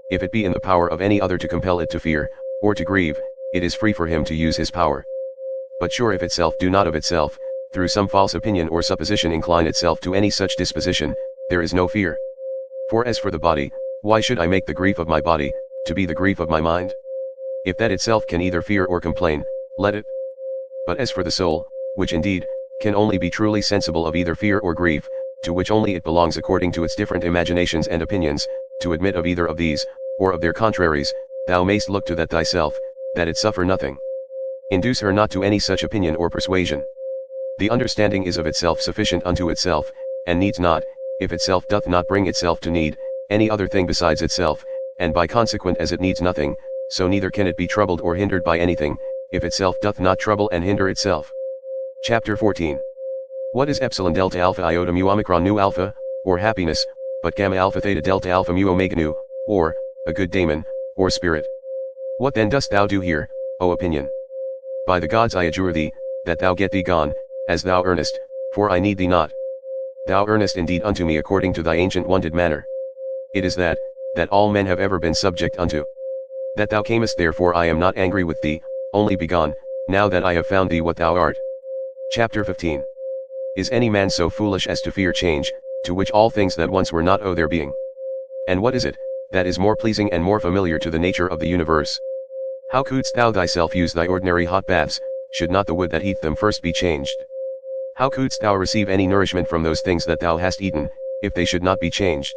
If it be in the power of any other to compel it to fear, or to grieve, it is free for him to use his power. But sure if itself do not of itself, through some false opinion or supposition incline itself to any such disposition, there is no fear. For as for the body, why should I make the grief of my body, to be the grief of my mind? If that itself can either fear or complain, let it. But as for the soul, which indeed, can only be truly sensible of either fear or grief, to which only it belongs according to its different imaginations and opinions, to admit of either of these, or of their contraries, thou mayst look to that thyself, that it suffer nothing. Induce her not to any such opinion or persuasion. The understanding is of itself sufficient unto itself, and needs not, if itself doth not bring itself to need, any other thing besides itself, and by consequent as it needs nothing, so neither can it be troubled or hindered by anything, if itself doth not trouble and hinder itself. Chapter 14. What is epsilon delta alpha iota mu omicron nu alpha, or happiness, but gamma alpha theta delta alpha mu omega nu, or, a good daemon, or spirit? What then dost thou do here, O opinion? By the gods I adjure thee, that thou get thee gone, as thou earnest, for I need thee not. Thou earnest indeed unto me according to thy ancient wonted manner. It is that all men have ever been subject unto. That thou camest therefore I am not angry with thee, only begone, now that I have found thee what thou art. Chapter 15. Is any man so foolish as to fear change, to which all things that once were not owe their being? And what is it, that is more pleasing and more familiar to the nature of the universe? How couldst thou thyself use thy ordinary hot baths, should not the wood that heat them first be changed? How couldst thou receive any nourishment from those things that thou hast eaten, if they should not be changed?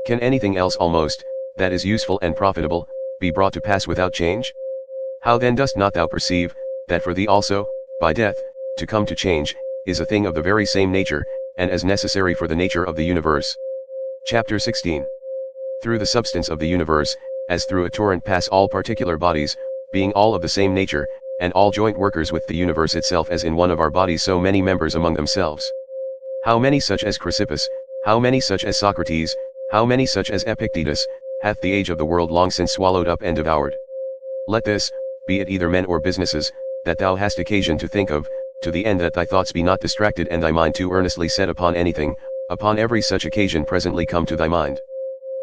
Can anything else almost, that is useful and profitable, be brought to pass without change? How then dost not thou perceive, that for thee also, by death, to come to change, is a thing of the very same nature, and as necessary for the nature of the universe? Chapter 16. Through the substance of the universe, as through a torrent pass all particular bodies, being all of the same nature, and all joint workers with the universe itself, as in one of our bodies so many members among themselves. How many such as Chrysippus, how many such as Socrates, how many such as Epictetus, hath the age of the world long since swallowed up and devoured? Let this, be it either men or businesses, that thou hast occasion to think of, to the end that thy thoughts be not distracted and thy mind too earnestly set upon anything, upon every such occasion presently come to thy mind.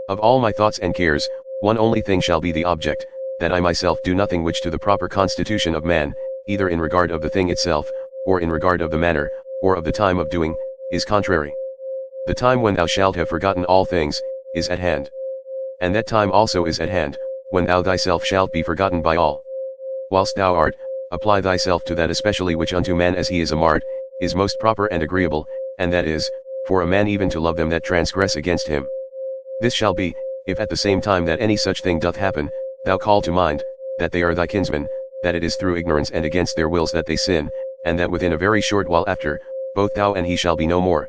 Of all my thoughts and cares, one only thing shall be the object, that I myself do nothing which to the proper constitution of man, either in regard of the thing itself, or in regard of the manner, or of the time of doing, is contrary. The time when thou shalt have forgotten all things, is at hand. And that time also is at hand, when thou thyself shalt be forgotten by all. Whilst thou art, apply thyself to that especially which unto man as he is a mart, is most proper and agreeable, and that is, for a man even to love them that transgress against him. This shall be, if at the same time that any such thing doth happen, thou call to mind, that they are thy kinsmen, that it is through ignorance and against their wills that they sin, and that within a very short while after, both thou and he shall be no more.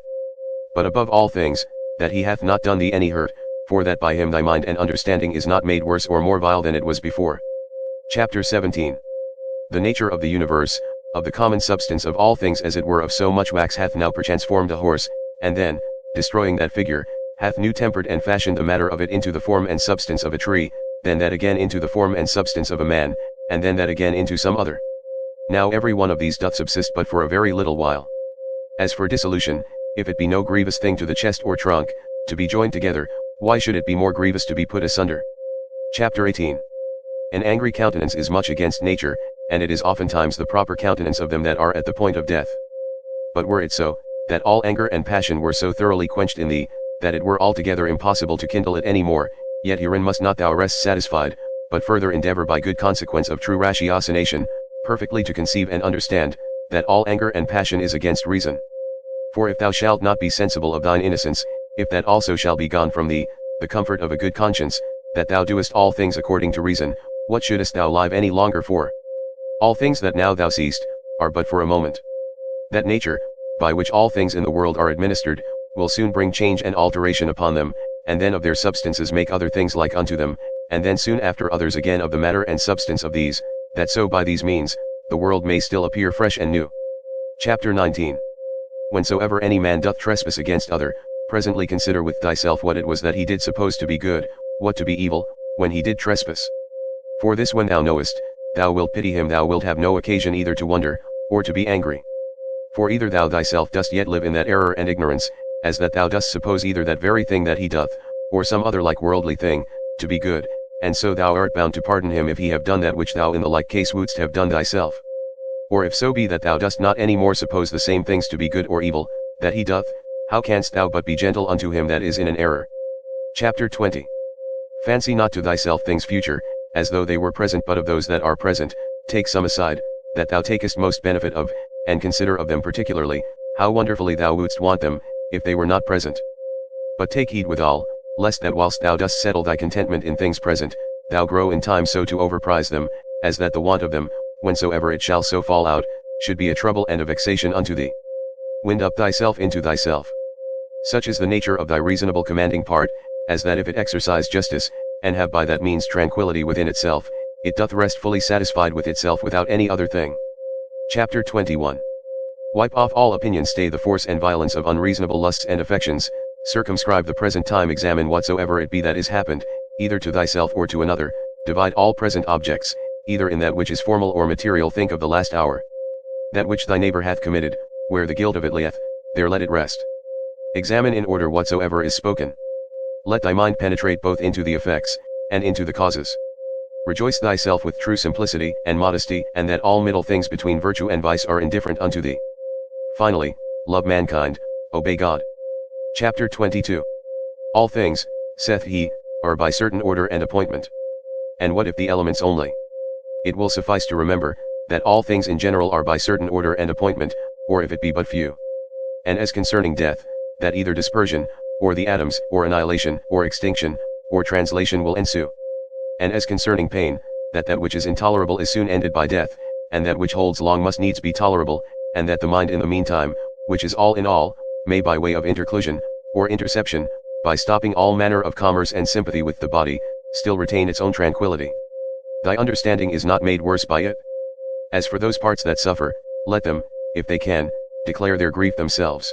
But above all things, that he hath not done thee any hurt, for that by him thy mind and understanding is not made worse or more vile than it was before. Chapter 17. The nature of the universe, of the common substance of all things as it were of so much wax hath now perchance formed a horse, and then, destroying that figure, hath new tempered and fashioned the matter of it into the form and substance of a tree, then that again into the form and substance of a man, and then that again into some other. Now every one of these doth subsist but for a very little while. As for dissolution, if it be no grievous thing to the chest or trunk, to be joined together, why should it be more grievous to be put asunder? Chapter 18. An angry countenance is much against nature, and it is oftentimes the proper countenance of them that are at the point of death. But were it so, that all anger and passion were so thoroughly quenched in thee, that it were altogether impossible to kindle it any more, yet herein must not thou rest satisfied, but further endeavor by good consequence of true ratiocination, perfectly to conceive and understand, that all anger and passion is against reason. For if thou shalt not be sensible of thine innocence, if that also shall be gone from thee, the comfort of a good conscience, that thou doest all things according to reason, what shouldest thou live any longer for? All things that now thou seest, are but for a moment. That nature, by which all things in the world are administered, will soon bring change and alteration upon them, and then of their substances make other things like unto them, and then soon after others again of the matter and substance of these, that so by these means, the world may still appear fresh and new. Chapter 19. Whensoever any man doth trespass against other, presently consider with thyself what it was that he did suppose to be good, what to be evil, when he did trespass. For this when thou knowest, thou wilt pity him, thou wilt have no occasion either to wonder, or to be angry. For either thou thyself dost yet live in that error and ignorance, as that thou dost suppose either that very thing that he doth, or some other like worldly thing, to be good, and so thou art bound to pardon him if he have done that which thou in the like case wouldst have done thyself. Or if so be that thou dost not any more suppose the same things to be good or evil, that he doth, how canst thou but be gentle unto him that is in an error? Chapter 20. Fancy not to thyself things future, as though they were present, but of those that are present, take some aside, that thou takest most benefit of, and consider of them particularly, how wonderfully thou wouldst want them, if they were not present. But take heed withal, lest that whilst thou dost settle thy contentment in things present, thou grow in time so to overprize them, as that the want of them, whensoever it shall so fall out, should be a trouble and a vexation unto thee. Wind up thyself into thyself. Such is the nature of thy reasonable commanding part, as that if it exercise justice, and have by that means tranquillity within itself, it doth rest fully satisfied with itself without any other thing. Chapter 21. Wipe off all opinion, stay the force and violence of unreasonable lusts and affections, circumscribe the present time, examine whatsoever it be that is happened, either to thyself or to another, divide all present objects, either in that which is formal or material, think of the last hour. That which thy neighbor hath committed, where the guilt of it lieth, there let it rest. Examine in order whatsoever is spoken. Let thy mind penetrate both into the effects, and into the causes. Rejoice thyself with true simplicity and modesty, and that all middle things between virtue and vice are indifferent unto thee. Finally, love mankind, obey God. Chapter 22. All things, saith he, are by certain order and appointment. And what if the elements only? It will suffice to remember, that all things in general are by certain order and appointment, or if it be but few. And as concerning death, that either dispersion, or the atoms, or annihilation, or extinction, or translation will ensue. And as concerning pain, that which is intolerable is soon ended by death, and that which holds long must needs be tolerable, and that the mind in the meantime, which is all in all, may by way of interclusion, or interception, by stopping all manner of commerce and sympathy with the body, still retain its own tranquillity. Thy understanding is not made worse by it. As for those parts that suffer, let them, if they can, declare their grief themselves.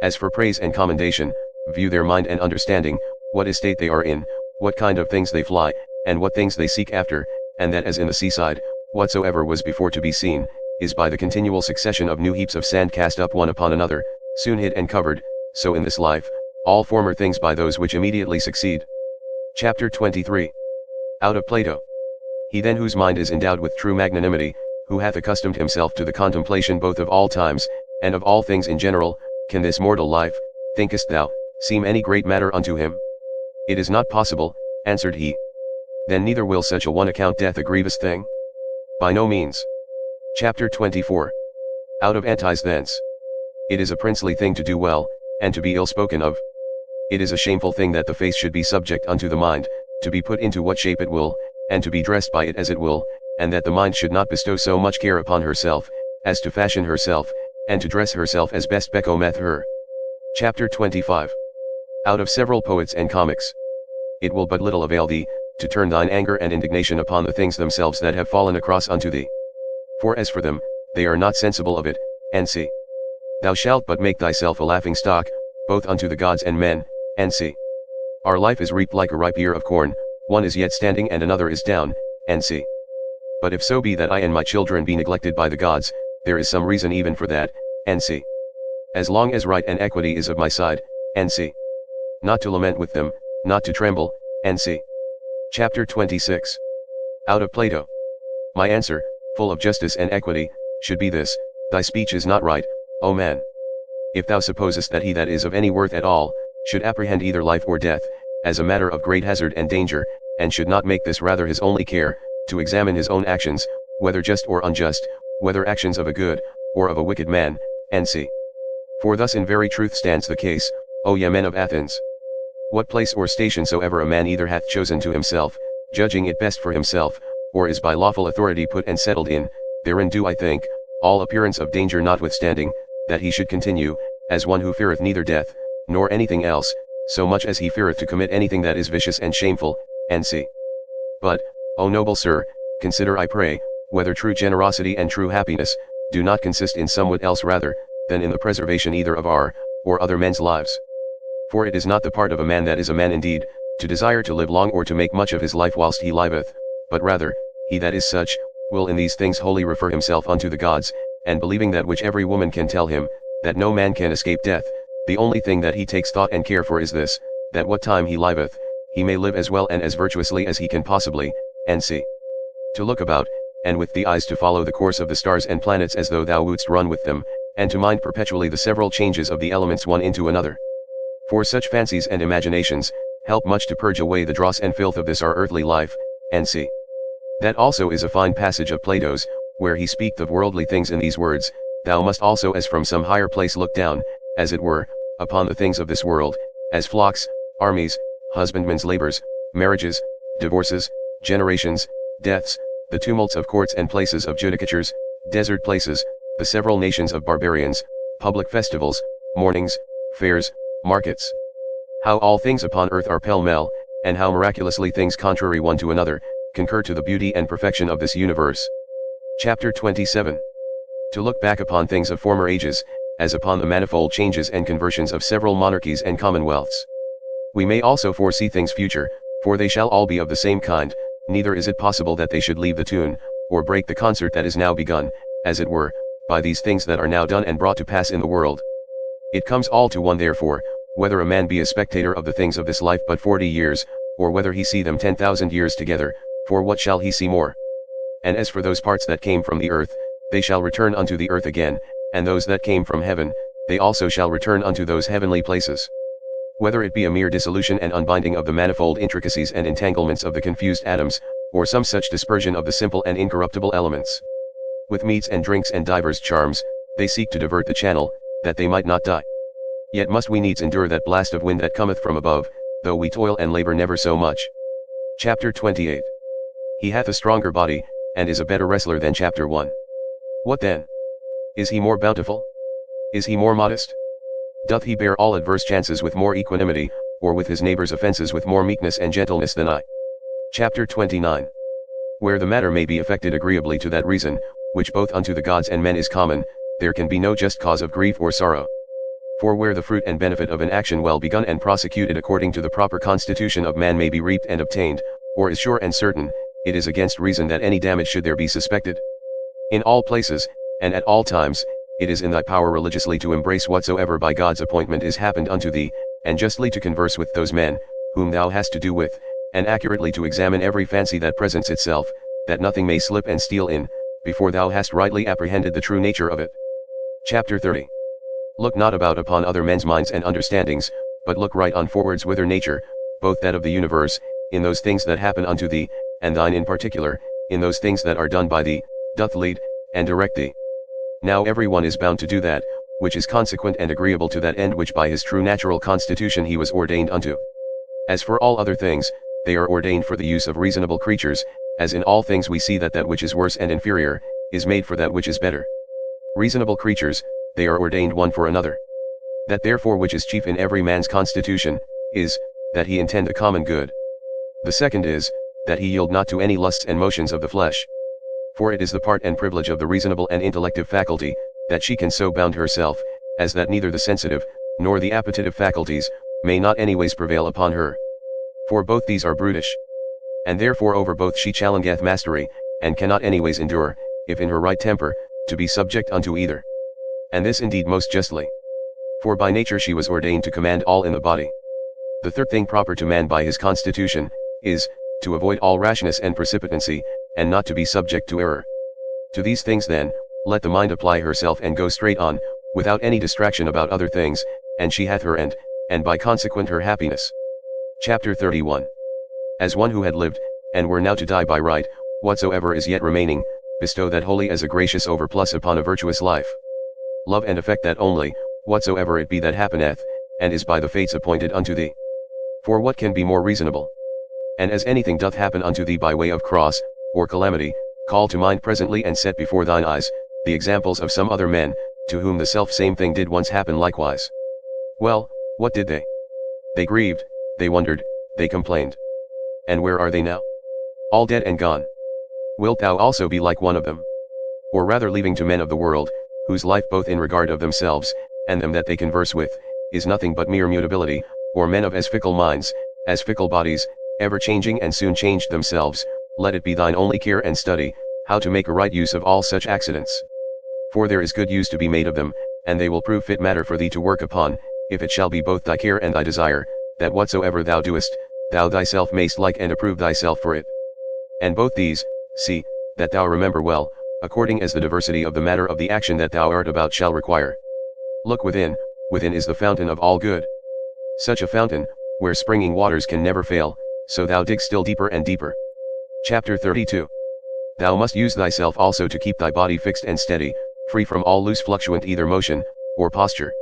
As for praise and commendation, view their mind and understanding, what estate they are in, what kind of things they fly, and what things they seek after, and that as in the seaside, whatsoever was before to be seen, is by the continual succession of new heaps of sand cast up one upon another, soon hid and covered, so in this life, all former things by those which immediately succeed. Chapter 23. Out of Plato. He then whose mind is endowed with true magnanimity, who hath accustomed himself to the contemplation both of all times, and of all things in general, can this mortal life, thinkest thou, seem any great matter unto him? It is not possible, answered he. Then neither will such a one account death a grievous thing? By no means. Chapter 24. Out of Antis thence. It is a princely thing to do well, and to be ill spoken of. It is a shameful thing that the face should be subject unto the mind, to be put into what shape it will, and to be dressed by it as it will, and that the mind should not bestow so much care upon herself, as to fashion herself, and to dress herself as best becometh her. Chapter 25. Out of several poets and comics. It will but little avail thee, to turn thine anger and indignation upon the things themselves that have fallen across unto thee. For as for them, they are not sensible of it, and see. Thou shalt but make thyself a laughing stock, both unto the gods and men, and see. Our life is reaped like a ripe ear of corn, one is yet standing and another is down, and see. But if so be that I and my children be neglected by the gods, there is some reason even for that, and see. As long as right and equity is of my side, and see. Not to lament with them, not to tremble, and see. Chapter 26. Out of Plato. My answer, full of justice and equity, should be this: thy speech is not right, O man. If thou supposest that he that is of any worth at all, should apprehend either life or death, as a matter of great hazard and danger, and should not make this rather his only care, to examine his own actions, whether just or unjust, whether actions of a good, or of a wicked man, and see. For thus in very truth stands the case, O ye men of Athens. What place or station soever a man either hath chosen to himself, judging it best for himself, or is by lawful authority put and settled in, therein do I think, all appearance of danger notwithstanding, that he should continue, as one who feareth neither death, nor anything else, so much as he feareth to commit anything that is vicious and shameful, and see. But, O noble sir, consider I pray, whether true generosity and true happiness, do not consist in somewhat else rather, than in the preservation either of our, or other men's lives. For it is not the part of a man that is a man indeed, to desire to live long or to make much of his life whilst he liveth, but rather, he that is such, will in these things wholly refer himself unto the gods, and believing that which every woman can tell him, that no man can escape death, the only thing that he takes thought and care for is this, that what time he liveth, he may live as well and as virtuously as he can possibly, and see. To look about, and with the eyes to follow the course of the stars and planets as though thou wouldst run with them, and to mind perpetually the several changes of the elements one into another. For such fancies and imaginations, help much to purge away the dross and filth of this our earthly life, and see. That also is a fine passage of Plato's, where he speaketh of worldly things in these words: thou must also as from some higher place look down, as it were, upon the things of this world, as flocks, armies, husbandmen's labors, marriages, divorces, generations, deaths, the tumults of courts and places of judicatures, desert places, the several nations of barbarians, public festivals, mournings, fairs, markets. How all things upon earth are pell-mell, and how miraculously things contrary one to another, concur to the beauty and perfection of this universe. Chapter 27. To look back upon things of former ages, as upon the manifold changes and conversions of several monarchies and commonwealths. We may also foresee things future, for they shall all be of the same kind, neither is it possible that they should leave the tune, or break the concert that is now begun, as it were, by these things that are now done and brought to pass in the world. It comes all to one therefore, whether a man be a spectator of the things of this life but 40 years, or whether he see them 10,000 years together, for what shall he see more? And as for those parts that came from the earth, they shall return unto the earth again, and those that came from heaven, they also shall return unto those heavenly places. Whether it be a mere dissolution and unbinding of the manifold intricacies and entanglements of the confused atoms, or some such dispersion of the simple and incorruptible elements. With meats and drinks and divers charms, they seek to divert the channel, that they might not die. Yet must we needs endure that blast of wind that cometh from above, though we toil and labor never so much. Chapter 28. He hath a stronger body, and is a better wrestler than Chapter 1. What then? Is he more bountiful? Is he more modest? Doth he bear all adverse chances with more equanimity, or with his neighbor's offences with more meekness and gentleness than I? Chapter 29. Where the matter may be effected agreeably to that reason, which both unto the gods and men is common, there can be no just cause of grief or sorrow. For where the fruit and benefit of an action well begun and prosecuted according to the proper constitution of man may be reaped and obtained, or is sure and certain, it is against reason that any damage should there be suspected. In all places, and at all times, it is in thy power religiously to embrace whatsoever by God's appointment is happened unto thee, and justly to converse with those men, whom thou hast to do with, and accurately to examine every fancy that presents itself, that nothing may slip and steal in, before thou hast rightly apprehended the true nature of it. Chapter 30. Look not about upon other men's minds and understandings, but look right on forwards whither nature, both that of the universe, in those things that happen unto thee, and thine in particular, in those things that are done by thee, doth lead, and direct thee. Now every one is bound to do that, which is consequent and agreeable to that end which by his true natural constitution he was ordained unto. As for all other things, they are ordained for the use of reasonable creatures, as in all things we see that that which is worse and inferior, is made for that which is better. Reasonable creatures, they are ordained one for another. That therefore which is chief in every man's constitution, is, that he intend the common good. The second is, that he yield not to any lusts and motions of the flesh. For it is the part and privilege of the reasonable and intellective faculty, that she can so bound herself, as that neither the sensitive, nor the appetitive faculties, may not anyways prevail upon her. For both these are brutish. And therefore over both she challengeth mastery, and cannot anyways endure, if in her right temper, to be subject unto either. And this indeed most justly. For by nature she was ordained to command all in the body. The third thing proper to man by his constitution, is, to avoid all rashness and precipitancy, and not to be subject to error. To these things then, let the mind apply herself and go straight on, without any distraction about other things, and she hath her end, and by consequent her happiness. Chapter 31. As one who had lived, and were now to die by right, whatsoever is yet remaining, bestow that wholly as a gracious overplus upon a virtuous life. Love and affect that only, whatsoever it be that happeneth, and is by the fates appointed unto thee. For what can be more reasonable? And as anything doth happen unto thee by way of cross, or calamity, call to mind presently and set before thine eyes, the examples of some other men, to whom the self same thing did once happen likewise. Well, what did they? They grieved, they wondered, they complained. And where are they now? All dead and gone. Wilt thou also be like one of them? Or rather leaving to men of the world, whose life both in regard of themselves, and them that they converse with, is nothing but mere mutability, or men of as fickle minds, as fickle bodies, ever changing and soon changed themselves, let it be thine only care and study, how to make a right use of all such accidents. For there is good use to be made of them, and they will prove fit matter for thee to work upon, if it shall be both thy care and thy desire, that whatsoever thou doest, thou thyself mayst like and approve thyself for it. And both these, see, that thou remember well, according as the diversity of the matter of the action that thou art about shall require. Look within, within is the fountain of all good. Such a fountain, where springing waters can never fail, so thou dig still deeper and deeper. Chapter 32. Thou must use thyself also to keep thy body fixed and steady, free from all loose fluctuant either motion, or posture.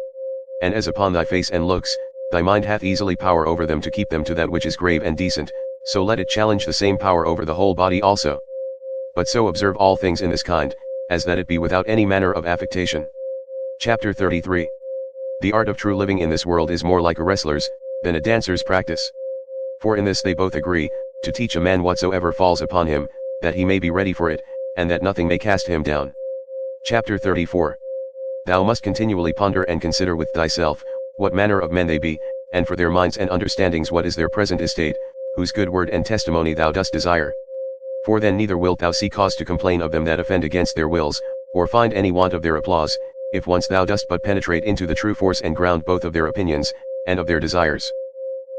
And as upon thy face and looks, thy mind hath easily power over them to keep them to that which is grave and decent, so let it challenge the same power over the whole body also. But so observe all things in this kind, as that it be without any manner of affectation. Chapter 33. The art of true living in this world is more like a wrestler's, than a dancer's practice. For in this they both agree, to teach a man whatsoever falls upon him, that he may be ready for it, and that nothing may cast him down. Chapter 34. Thou must continually ponder and consider with thyself, what manner of men they be, and for their minds and understandings what is their present estate, whose good word and testimony thou dost desire. For then neither wilt thou see cause to complain of them that offend against their wills, or find any want of their applause, if once thou dost but penetrate into the true force and ground both of their opinions, and of their desires.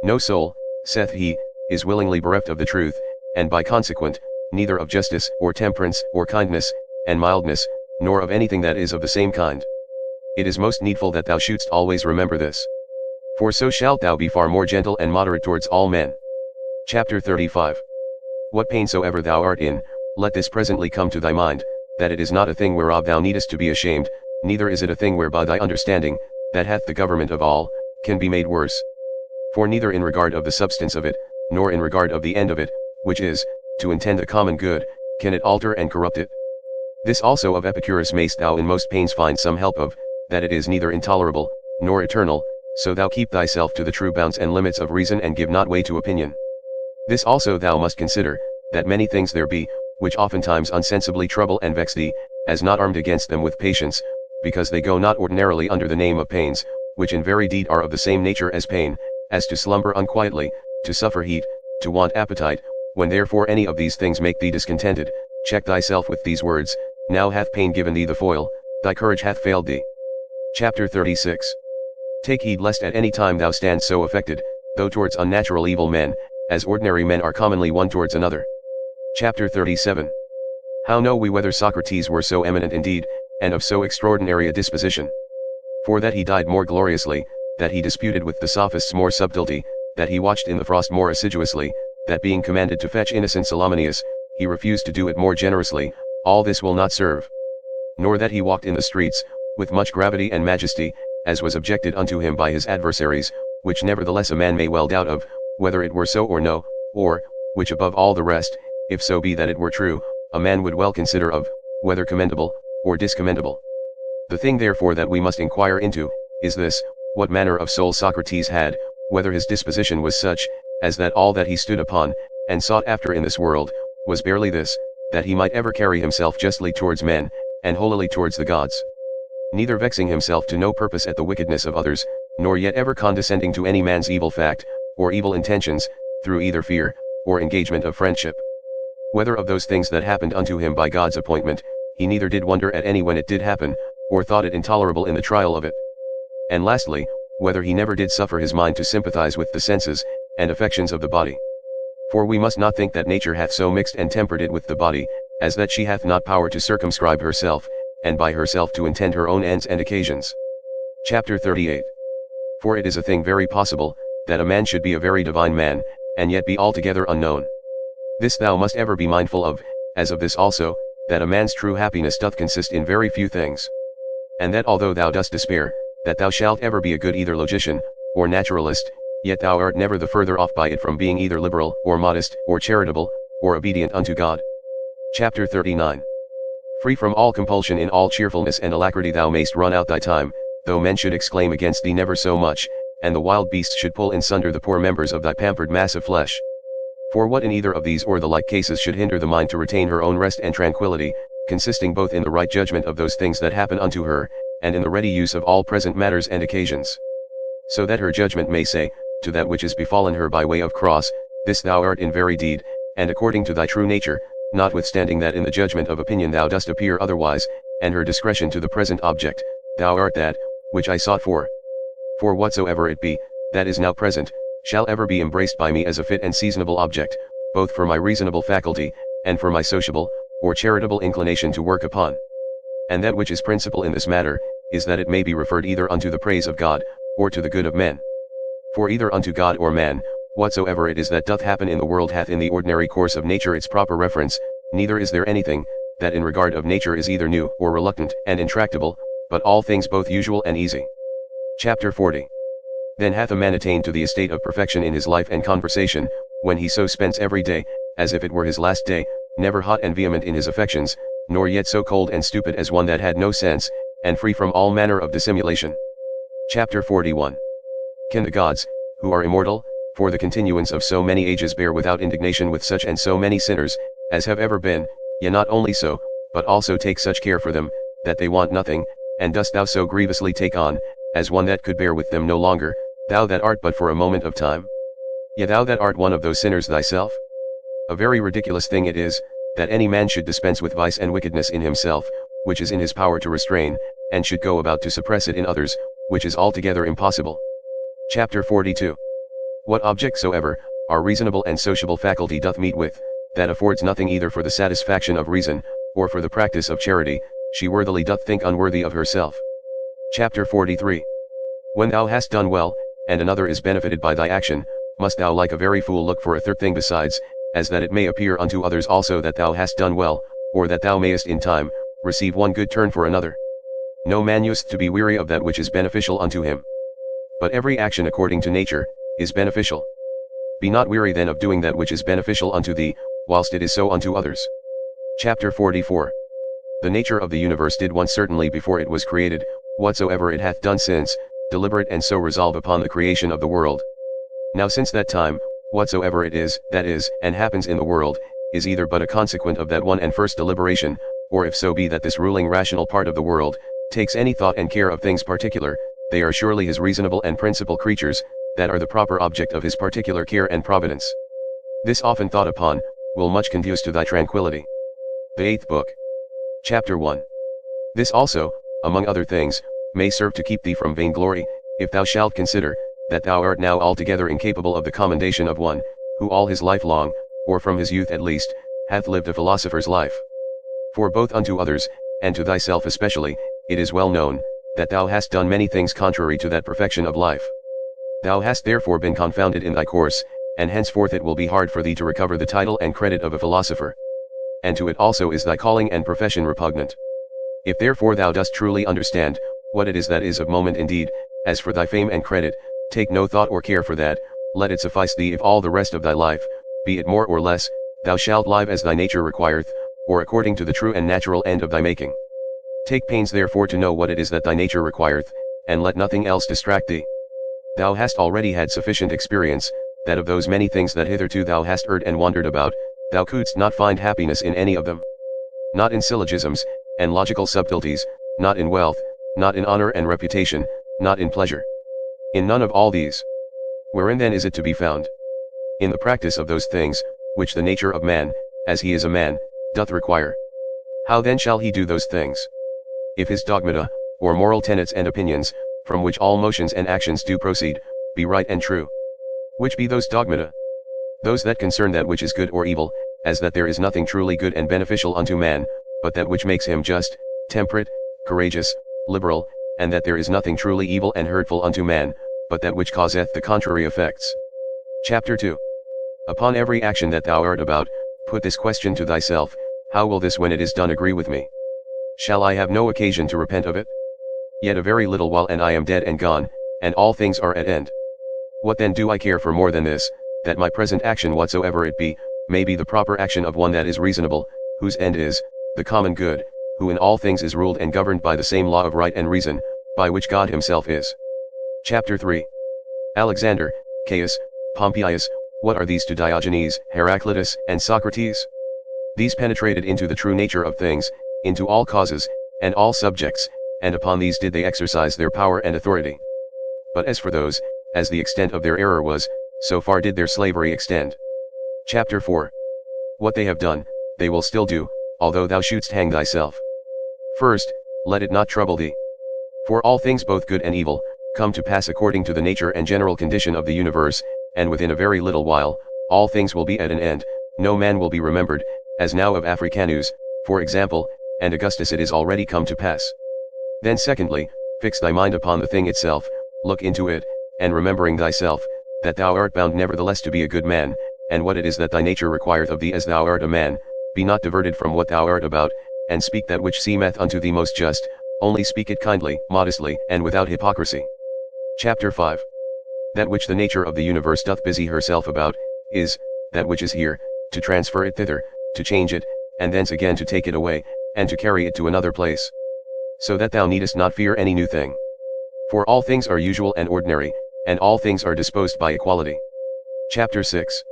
No soul, saith he, is willingly bereft of the truth, and by consequent, neither of justice, or temperance, or kindness, and mildness, nor of anything that is of the same kind. It is most needful that thou shouldst always remember this. For so shalt thou be far more gentle and moderate towards all men. Chapter 35. What pain soever thou art in, let this presently come to thy mind, that it is not a thing whereof thou needest to be ashamed, neither is it a thing whereby thy understanding, that hath the government of all, can be made worse. For neither in regard of the substance of it, nor in regard of the end of it, which is, to intend a common good, can it alter and corrupt it. This also of Epicurus mayst thou in most pains find some help of, that it is neither intolerable, nor eternal, so thou keep thyself to the true bounds and limits of reason and give not way to opinion. This also thou must consider, that many things there be, which oftentimes unsensibly trouble and vex thee, as not armed against them with patience, because they go not ordinarily under the name of pains, which in very deed are of the same nature as pain, as to slumber unquietly, to suffer heat, to want appetite. When therefore any of these things make thee discontented, check thyself with these words, now hath pain given thee the foil, thy courage hath failed thee. Chapter 36. Take heed lest at any time thou stand so affected, though towards unnatural evil men, as ordinary men are commonly one towards another. Chapter 37. How know we whether Socrates were so eminent indeed, and of so extraordinary a disposition? For that he died more gloriously, that he disputed with the sophists more subtlety, that he watched in the frost more assiduously, that being commanded to fetch innocent Salomonius, he refused to do it more generously, all this will not serve. Nor that he walked in the streets, with much gravity and majesty, as was objected unto him by his adversaries, which nevertheless a man may well doubt of, whether it were so or no, or, which above all the rest, if so be that it were true, a man would well consider of, whether commendable, or discommendable. The thing therefore that we must inquire into, is this, what manner of soul Socrates had, whether his disposition was such, as that all that he stood upon, and sought after in this world, was barely this, that he might ever carry himself justly towards men, and holily towards the gods. Neither vexing himself to no purpose at the wickedness of others, nor yet ever condescending to any man's evil fact, or evil intentions, through either fear, or engagement of friendship. Whether of those things that happened unto him by God's appointment, he neither did wonder at any when it did happen, or thought it intolerable in the trial of it. And lastly, whether he never did suffer his mind to sympathize with the senses, and affections of the body. For we must not think that nature hath so mixed and tempered it with the body, as that she hath not power to circumscribe herself, and by herself to intend her own ends and occasions. Chapter 38. For it is a thing very possible, that a man should be a very divine man, and yet be altogether unknown. This thou must ever be mindful of, as of this also, that a man's true happiness doth consist in very few things. And that although thou dost despair, that thou shalt ever be a good either logician, or naturalist, yet thou art never the further off by it from being either liberal, or modest, or charitable, or obedient unto God. Chapter 39. Free from all compulsion in all cheerfulness and alacrity thou mayst run out thy time, though men should exclaim against thee never so much, and the wild beasts should pull in sunder the poor members of thy pampered mass of flesh. For what in either of these or the like cases should hinder the mind to retain her own rest and tranquillity, consisting both in the right judgment of those things that happen unto her, and in the ready use of all present matters and occasions. So that her judgment may say, to that which is befallen her by way of cross, this thou art in very deed, and according to thy true nature, notwithstanding that in the judgment of opinion thou dost appear otherwise, and her discretion to the present object, thou art that, which I sought for. For whatsoever it be, that is now present, shall ever be embraced by me as a fit and seasonable object, both for my reasonable faculty, and for my sociable, or charitable inclination to work upon. And that which is principal in this matter, is that it may be referred either unto the praise of God, or to the good of men. For either unto God or man, whatsoever it is that doth happen in the world hath in the ordinary course of nature its proper reference, neither is there anything, that in regard of nature is either new, or reluctant, and intractable, but all things both usual and easy. Chapter 40. Then hath a man attained to the estate of perfection in his life and conversation, when he so spends every day, as if it were his last day, never hot and vehement in his affections, nor yet so cold and stupid as one that had no sense, and free from all manner of dissimulation. Chapter 41. Can the gods, who are immortal, for the continuance of so many ages bear without indignation with such and so many sinners, as have ever been, yea not only so, but also take such care for them, that they want nothing, and dost thou so grievously take on, as one that could bear with them no longer, thou that art but for a moment of time? Yea thou that art one of those sinners thyself? A very ridiculous thing it is, that any man should dispense with vice and wickedness in himself, which is in his power to restrain, and should go about to suppress it in others, which is altogether impossible. Chapter 42. What object soever, our reasonable and sociable faculty doth meet with, that affords nothing either for the satisfaction of reason, or for the practice of charity, she worthily doth think unworthy of herself. Chapter 43. When thou hast done well, and another is benefited by thy action, must thou like a very fool look for a third thing besides, as that it may appear unto others also that thou hast done well, or that thou mayest in time, receive one good turn for another. No man useth to be weary of that which is beneficial unto him. But every action according to nature, is beneficial. Be not weary then of doing that which is beneficial unto thee, whilst it is so unto others. Chapter 44. The nature of the universe did once certainly before it was created, whatsoever it hath done since, deliberate and so resolve upon the creation of the world. Now since that time, whatsoever it is, that is, and happens in the world, is either but a consequent of that one and first deliberation, or if so be that this ruling rational part of the world, takes any thought and care of things particular, they are surely his reasonable and principal creatures, that are the proper object of his particular care and providence. This often thought upon, will much conduce to thy tranquillity. The 8th Book. Chapter 1. This also, among other things, may serve to keep thee from vainglory, if thou shalt consider, that thou art now altogether incapable of the commendation of one, who all his life long, or from his youth at least, hath lived a philosopher's life. For both unto others, and to thyself especially, it is well known, that thou hast done many things contrary to that perfection of life. Thou hast therefore been confounded in thy course, and henceforth it will be hard for thee to recover the title and credit of a philosopher. And to it also is thy calling and profession repugnant. If therefore thou dost truly understand, what it is that is of moment indeed, as for thy fame and credit, take no thought or care for that, let it suffice thee if all the rest of thy life, be it more or less, thou shalt live as thy nature requireth, or according to the true and natural end of thy making. Take pains therefore to know what it is that thy nature requireth, and let nothing else distract thee. Thou hast already had sufficient experience, that of those many things that hitherto thou hast erred and wandered about, thou couldst not find happiness in any of them. Not in syllogisms, and logical subtleties, not in wealth, not in honor and reputation, not in pleasure. In none of all these. Wherein then is it to be found? In the practice of those things, which the nature of man, as he is a man, doth require. How then shall he do those things? If his dogmata, or moral tenets and opinions, from which all motions and actions do proceed, be right and true. Which be those dogmata? Those that concern that which is good or evil, as that there is nothing truly good and beneficial unto man, but that which makes him just, temperate, courageous, liberal, and that there is nothing truly evil and hurtful unto man, but that which causeth the contrary effects. Chapter 2. Upon every action that thou art about, put this question to thyself, how will this when it is done agree with me? Shall I have no occasion to repent of it? Yet a very little while and I am dead and gone, and all things are at end. What then do I care for more than this, that my present action whatsoever it be, may be the proper action of one that is reasonable, whose end is, the common good, who in all things is ruled and governed by the same law of right and reason, by which God himself is. Chapter 3. Alexander, Caius, Pompeius, what are these to Diogenes, Heraclitus, and Socrates? These penetrated into the true nature of things, into all causes, and all subjects, and upon these did they exercise their power and authority. But as for those, as the extent of their error was, so far did their slavery extend. Chapter 4. What they have done, they will still do, although thou shouldst hang thyself. First, let it not trouble thee. For all things both good and evil, come to pass according to the nature and general condition of the universe, and within a very little while, all things will be at an end, no man will be remembered, as now of Africanus, for example, and Augustus it is already come to pass. Then secondly, fix thy mind upon the thing itself, look into it, and remembering thyself, that thou art bound nevertheless to be a good man, and what it is that thy nature requireth of thee as thou art a man, be not diverted from what thou art about, and speak that which seemeth unto thee most just, only speak it kindly, modestly, and without hypocrisy. Chapter 5. That which the nature of the universe doth busy herself about, is, that which is here, to transfer it thither, to change it, and thence again to take it away, and to carry it to another place. So that thou needest not fear any new thing. For all things are usual and ordinary, and all things are disposed by equality. Chapter 6.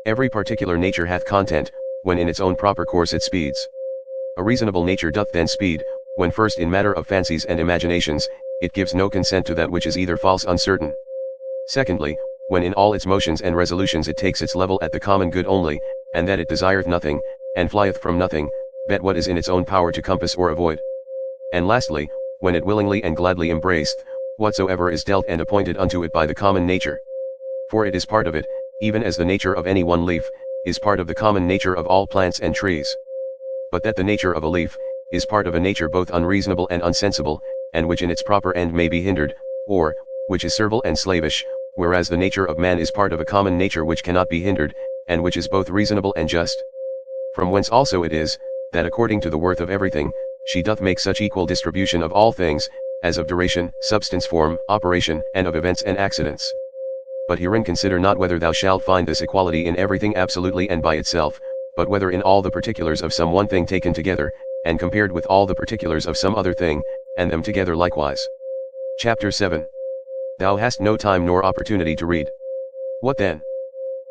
Every particular nature hath content, when in its own proper course it speeds. A reasonable nature doth then speed, when first in matter of fancies and imaginations, it gives no consent to that which is either false uncertain. Secondly, when in all its motions and resolutions it takes its level at the common good only, and that it desireth nothing, and flieth from nothing, but what is in its own power to compass or avoid. And lastly, when it willingly and gladly embraceth, whatsoever is dealt and appointed unto it by the common nature. For it is part of it, even as the nature of any one leaf, is part of the common nature of all plants and trees. But that the nature of a leaf, is part of a nature both unreasonable and unsensible, and which in its proper end may be hindered, or, which is servile and slavish, whereas the nature of man is part of a common nature which cannot be hindered, and which is both reasonable and just. From whence also it is, that according to the worth of everything, she doth make such equal distribution of all things, as of duration, substance, form, operation, and of events and accidents. But herein consider not whether thou shalt find this equality in everything absolutely and by itself, but whether in all the particulars of some one thing taken together, and compared with all the particulars of some other thing, and them together likewise. Chapter 7. Thou hast no time nor opportunity to read. What then?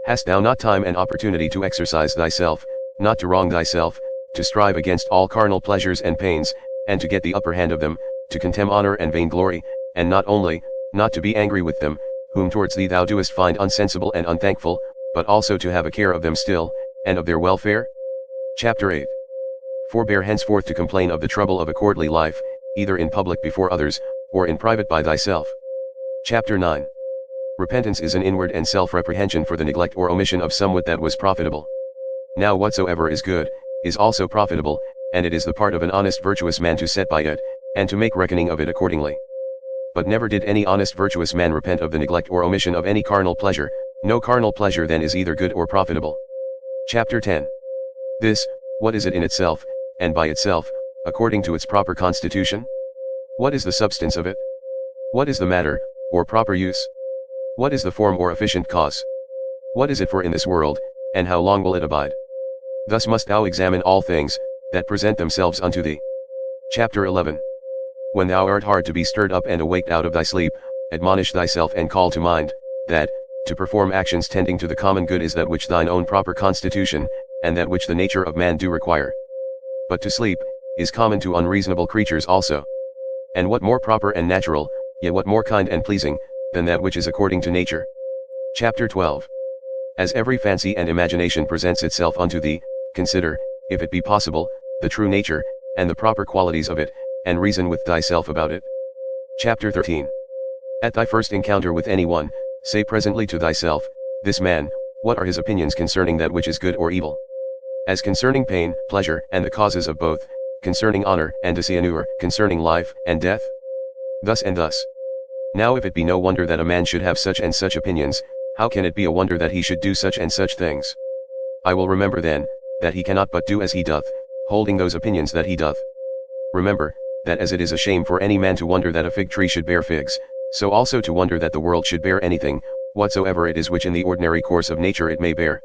Hast thou not time and opportunity to exercise thyself, not to wrong thyself, to strive against all carnal pleasures and pains, and to get the upper hand of them, to contemn honor and vainglory, and not only, not to be angry with them, whom towards thee thou doest find unsensible and unthankful, but also to have a care of them still, and of their welfare? Chapter 8. Forbear henceforth to complain of the trouble of a courtly life, either in public before others, or in private by thyself. Chapter 9. Repentance is an inward and self-reprehension for the neglect or omission of somewhat that was profitable. Now whatsoever is good, is also profitable, and it is the part of an honest virtuous man to set by it, and to make reckoning of it accordingly. But never did any honest virtuous man repent of the neglect or omission of any carnal pleasure, no carnal pleasure then is either good or profitable. Chapter 10. This, what is it in itself, and by itself, according to its proper constitution? What is the substance of it? What is the matter, or proper use? What is the form or efficient cause? What is it for in this world, and how long will it abide? Thus must thou examine all things, that present themselves unto thee. Chapter 11. When thou art hard to be stirred up and awaked out of thy sleep, admonish thyself and call to mind, that, to perform actions tending to the common good is that which thine own proper constitution, and that which the nature of man do require. But to sleep, is common to unreasonable creatures also. And what more proper and natural, yet what more kind and pleasing, than that which is according to nature? Chapter 12. As every fancy and imagination presents itself unto thee, consider, if it be possible, the true nature, and the proper qualities of it, and reason with thyself about it. Chapter 13. At thy first encounter with any one, say presently to thyself, this man, what are his opinions concerning that which is good or evil? As concerning pain, pleasure, and the causes of both, concerning honor and dishonor, concerning life and death? Thus and thus. Now if it be no wonder that a man should have such and such opinions, how can it be a wonder that he should do such and such things? I will remember then, that he cannot but do as he doth, holding those opinions that he doth. Remember, that as it is a shame for any man to wonder that a fig tree should bear figs, so also to wonder that the world should bear anything, whatsoever it is which in the ordinary course of nature it may bear.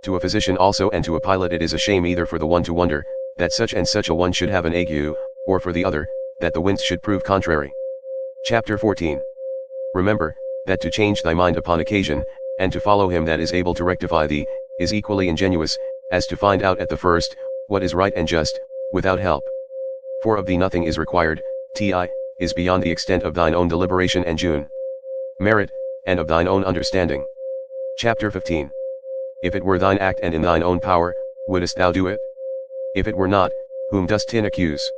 To a physician also and to a pilot it is a shame either for the one to wonder, that such and such a one should have an ague, or for the other, that the winds should prove contrary. Chapter 14. Remember, that to change thy mind upon occasion, and to follow him that is able to rectify thee, is equally ingenious, as to find out at the first, what is right and just, without help. For of thee nothing is required, DHEA, is beyond the extent of thine own deliberation and judgment, merit, and of thine own understanding. Chapter 15. If it were thine act and in thine own power, wouldest thou do it? If it were not, whom dost tin accuse?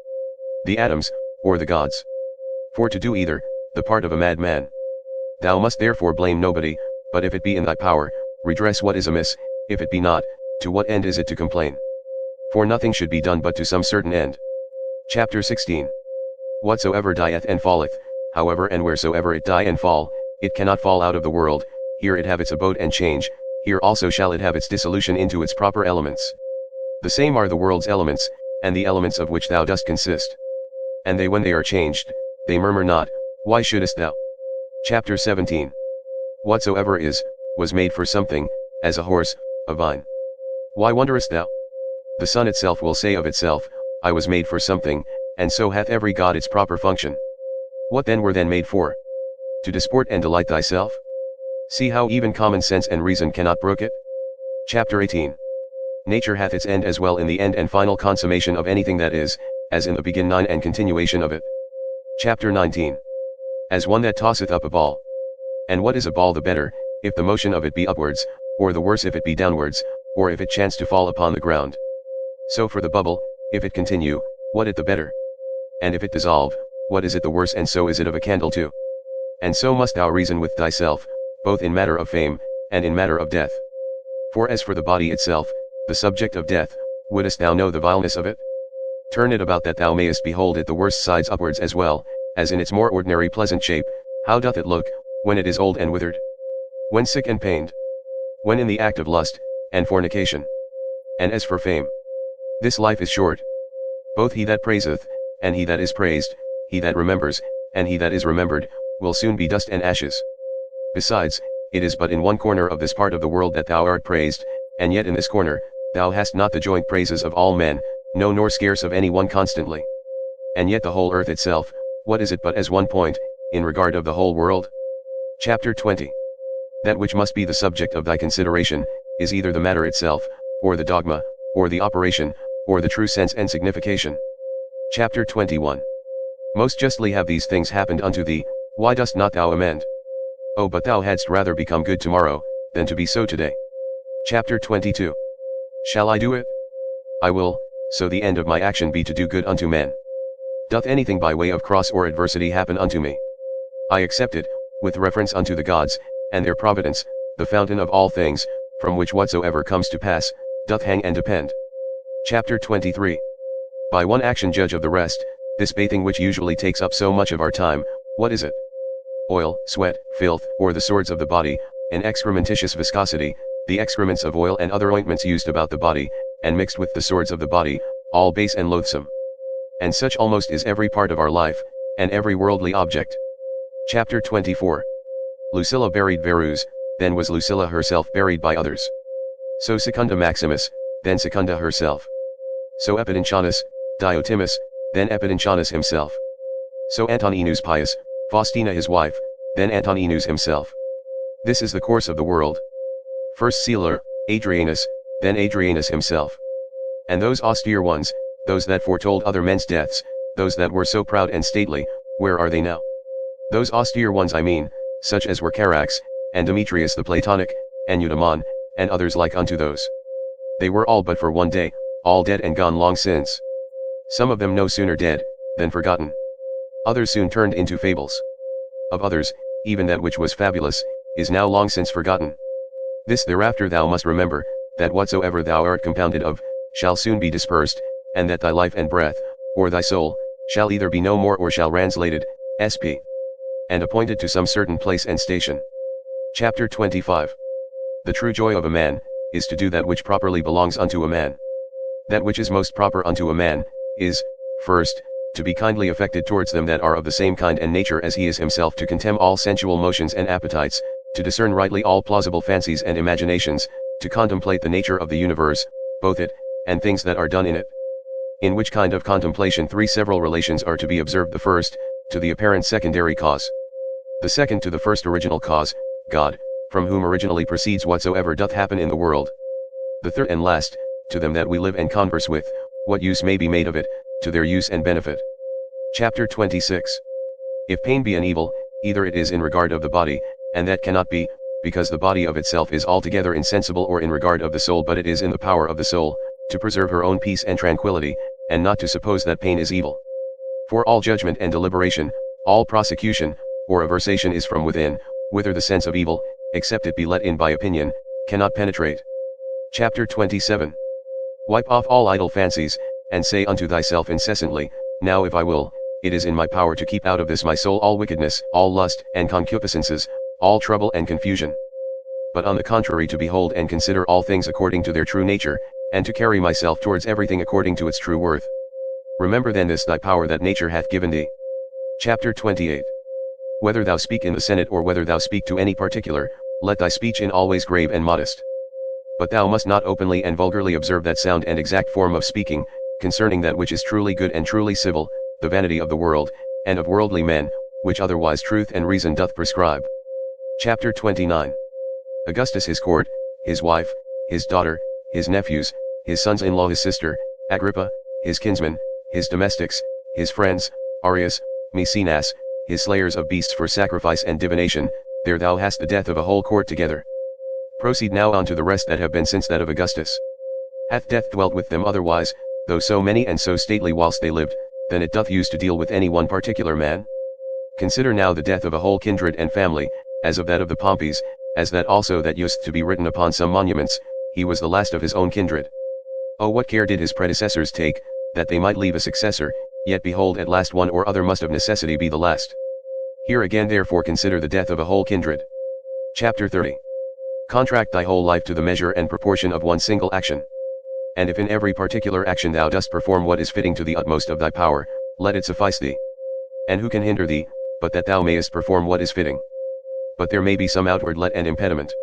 The atoms, or the gods? For to do either, the part of a madman. Thou must therefore blame nobody, but if it be in thy power, redress what is amiss, if it be not, to what end is it to complain? For nothing should be done but to some certain end. Chapter 16. Whatsoever dieth and falleth, however and wheresoever it die and fall, it cannot fall out of the world, here it have its abode and change, here also shall it have its dissolution into its proper elements. The same are the world's elements, and the elements of which thou dost consist. And they when they are changed, they murmur not, why shouldest thou? Chapter 17. Whatsoever is, was made for something, as a horse, a vine. Why wonderest thou? The sun itself will say of itself, I was made for something, and so hath every god its proper function. What then were then made for? To disport and delight thyself? See how even common sense and reason cannot brook it? Chapter 18. Nature hath its end as well in the end and final consummation of anything that is, as in the beginning and continuation of it. Chapter 19. As one that tosseth up a ball. And what is a ball the better, if the motion of it be upwards, or the worse if it be downwards, or if it chance to fall upon the ground? So for the bubble, if it continue, what it the better? And if it dissolve, what is it the worse, and so is it of a candle too? And so must thou reason with thyself, both in matter of fame, and in matter of death. For as for the body itself, the subject of death, wouldest thou know the vileness of it? Turn it about that thou mayest behold it the worst sides upwards as well, as in its more ordinary pleasant shape, how doth it look, when it is old and withered? When sick and pained? When in the act of lust, and fornication? And as for fame, this life is short. Both he that praiseth, and he that is praised, he that remembers, and he that is remembered, will soon be dust and ashes. Besides, it is but in one corner of this part of the world that thou art praised, and yet in this corner, thou hast not the joint praises of all men, no nor scarce of any one constantly. And yet the whole earth itself, what is it but as one point, in regard of the whole world? Chapter 20. That which must be the subject of thy consideration, is either the matter itself, or the dogma, or the operation, or the true sense and signification. Chapter 21. Most justly have these things happened unto thee, why dost not thou amend? Oh, but thou hadst rather become good tomorrow, than to be so today. Chapter 22. Shall I do it? I will, so the end of my action be to do good unto men. Doth anything by way of cross or adversity happen unto me? I accept it, with reference unto the gods, and their providence, the fountain of all things, from which whatsoever comes to pass, doth hang and depend. Chapter 23. By one action judge of the rest, this bathing which usually takes up so much of our time, what is it? Oil, sweat, filth, or the sores of the body, an excrementitious viscosity, the excrements of oil and other ointments used about the body, and mixed with the sores of the body, all base and loathsome. And such almost is every part of our life, and every worldly object. Chapter 24. Lucilla buried Verus, then was Lucilla herself buried by others. So Secunda Maximus, then Secunda herself. So Epidentianus, Diotimus, then Epidentianus himself. So Antoninus Pius, Faustina his wife, then Antoninus himself. This is the course of the world. First Caesar, Adrianus, then Adrianus himself. And those austere ones, those that foretold other men's deaths, those that were so proud and stately, where are they now? Those austere ones I mean, such as were Carax, and Demetrius the Platonic, and Eudaemon, and others like unto those. They were all but for one day, all dead and gone long since. Some of them no sooner dead, than forgotten. Others soon turned into fables. Of others, even that which was fabulous, is now long since forgotten. This thereafter thou must remember, that whatsoever thou art compounded of, shall soon be dispersed, and that thy life and breath, or thy soul, shall either be no more or shall translated, sp. and appointed to some certain place and station. Chapter 25. The true joy of a man, is to do that which properly belongs unto a man. That which is most proper unto a man, is, first, to be kindly affected towards them that are of the same kind and nature as he is himself, to contemn all sensual motions and appetites, to discern rightly all plausible fancies and imaginations, to contemplate the nature of the universe, both it, and things that are done in it. In which kind of contemplation three several relations are to be observed: the first, to the apparent secondary cause. The second to the first original cause, God, from whom originally proceeds whatsoever doth happen in the world. The third and last, to them that we live and converse with, what use may be made of it, to their use and benefit. Chapter 26. If pain be an evil, either it is in regard of the body, and that cannot be, because the body of itself is altogether insensible, or in regard of the soul, but it is in the power of the soul, to preserve her own peace and tranquility, and not to suppose that pain is evil. For all judgment and deliberation, all prosecution, or aversation is from within, whither the sense of evil, except it be let in by opinion, cannot penetrate. Chapter 27. Wipe off all idle fancies, and say unto thyself incessantly, now if I will, it is in my power to keep out of this my soul all wickedness, all lust and concupiscences, all trouble and confusion. But on the contrary, to behold and consider all things according to their true nature, and to carry myself towards everything according to its true worth. Remember then this thy power that nature hath given thee. Chapter 28. Whether thou speak in the Senate or whether thou speak to any particular, let thy speech in always grave and modest. But thou must not openly and vulgarly observe that sound and exact form of speaking, concerning that which is truly good and truly civil, the vanity of the world, and of worldly men, which otherwise truth and reason doth prescribe. Chapter 29. Augustus his court, his wife, his daughter, his nephews, his sons-in-law, his sister, Agrippa, his kinsmen, his domestics, his friends, Arius, Maecenas, his slayers of beasts for sacrifice and divination, there thou hast the death of a whole court together. Proceed now on to the rest that have been since that of Augustus. Hath death dwelt with them otherwise, though so many and so stately whilst they lived, than it doth use to deal with any one particular man? Consider now the death of a whole kindred and family, as of that of the Pompeys, as that also that used to be written upon some monuments, he was the last of his own kindred. Oh, what care did his predecessors take, that they might leave a successor, yet behold at last one or other must of necessity be the last. Here again therefore consider the death of a whole kindred. Chapter 30. Contract thy whole life to the measure and proportion of one single action. And if in every particular action thou dost perform what is fitting to the utmost of thy power, let it suffice thee. And who can hinder thee, but that thou mayest perform what is fitting? But there may be some outward let and impediment.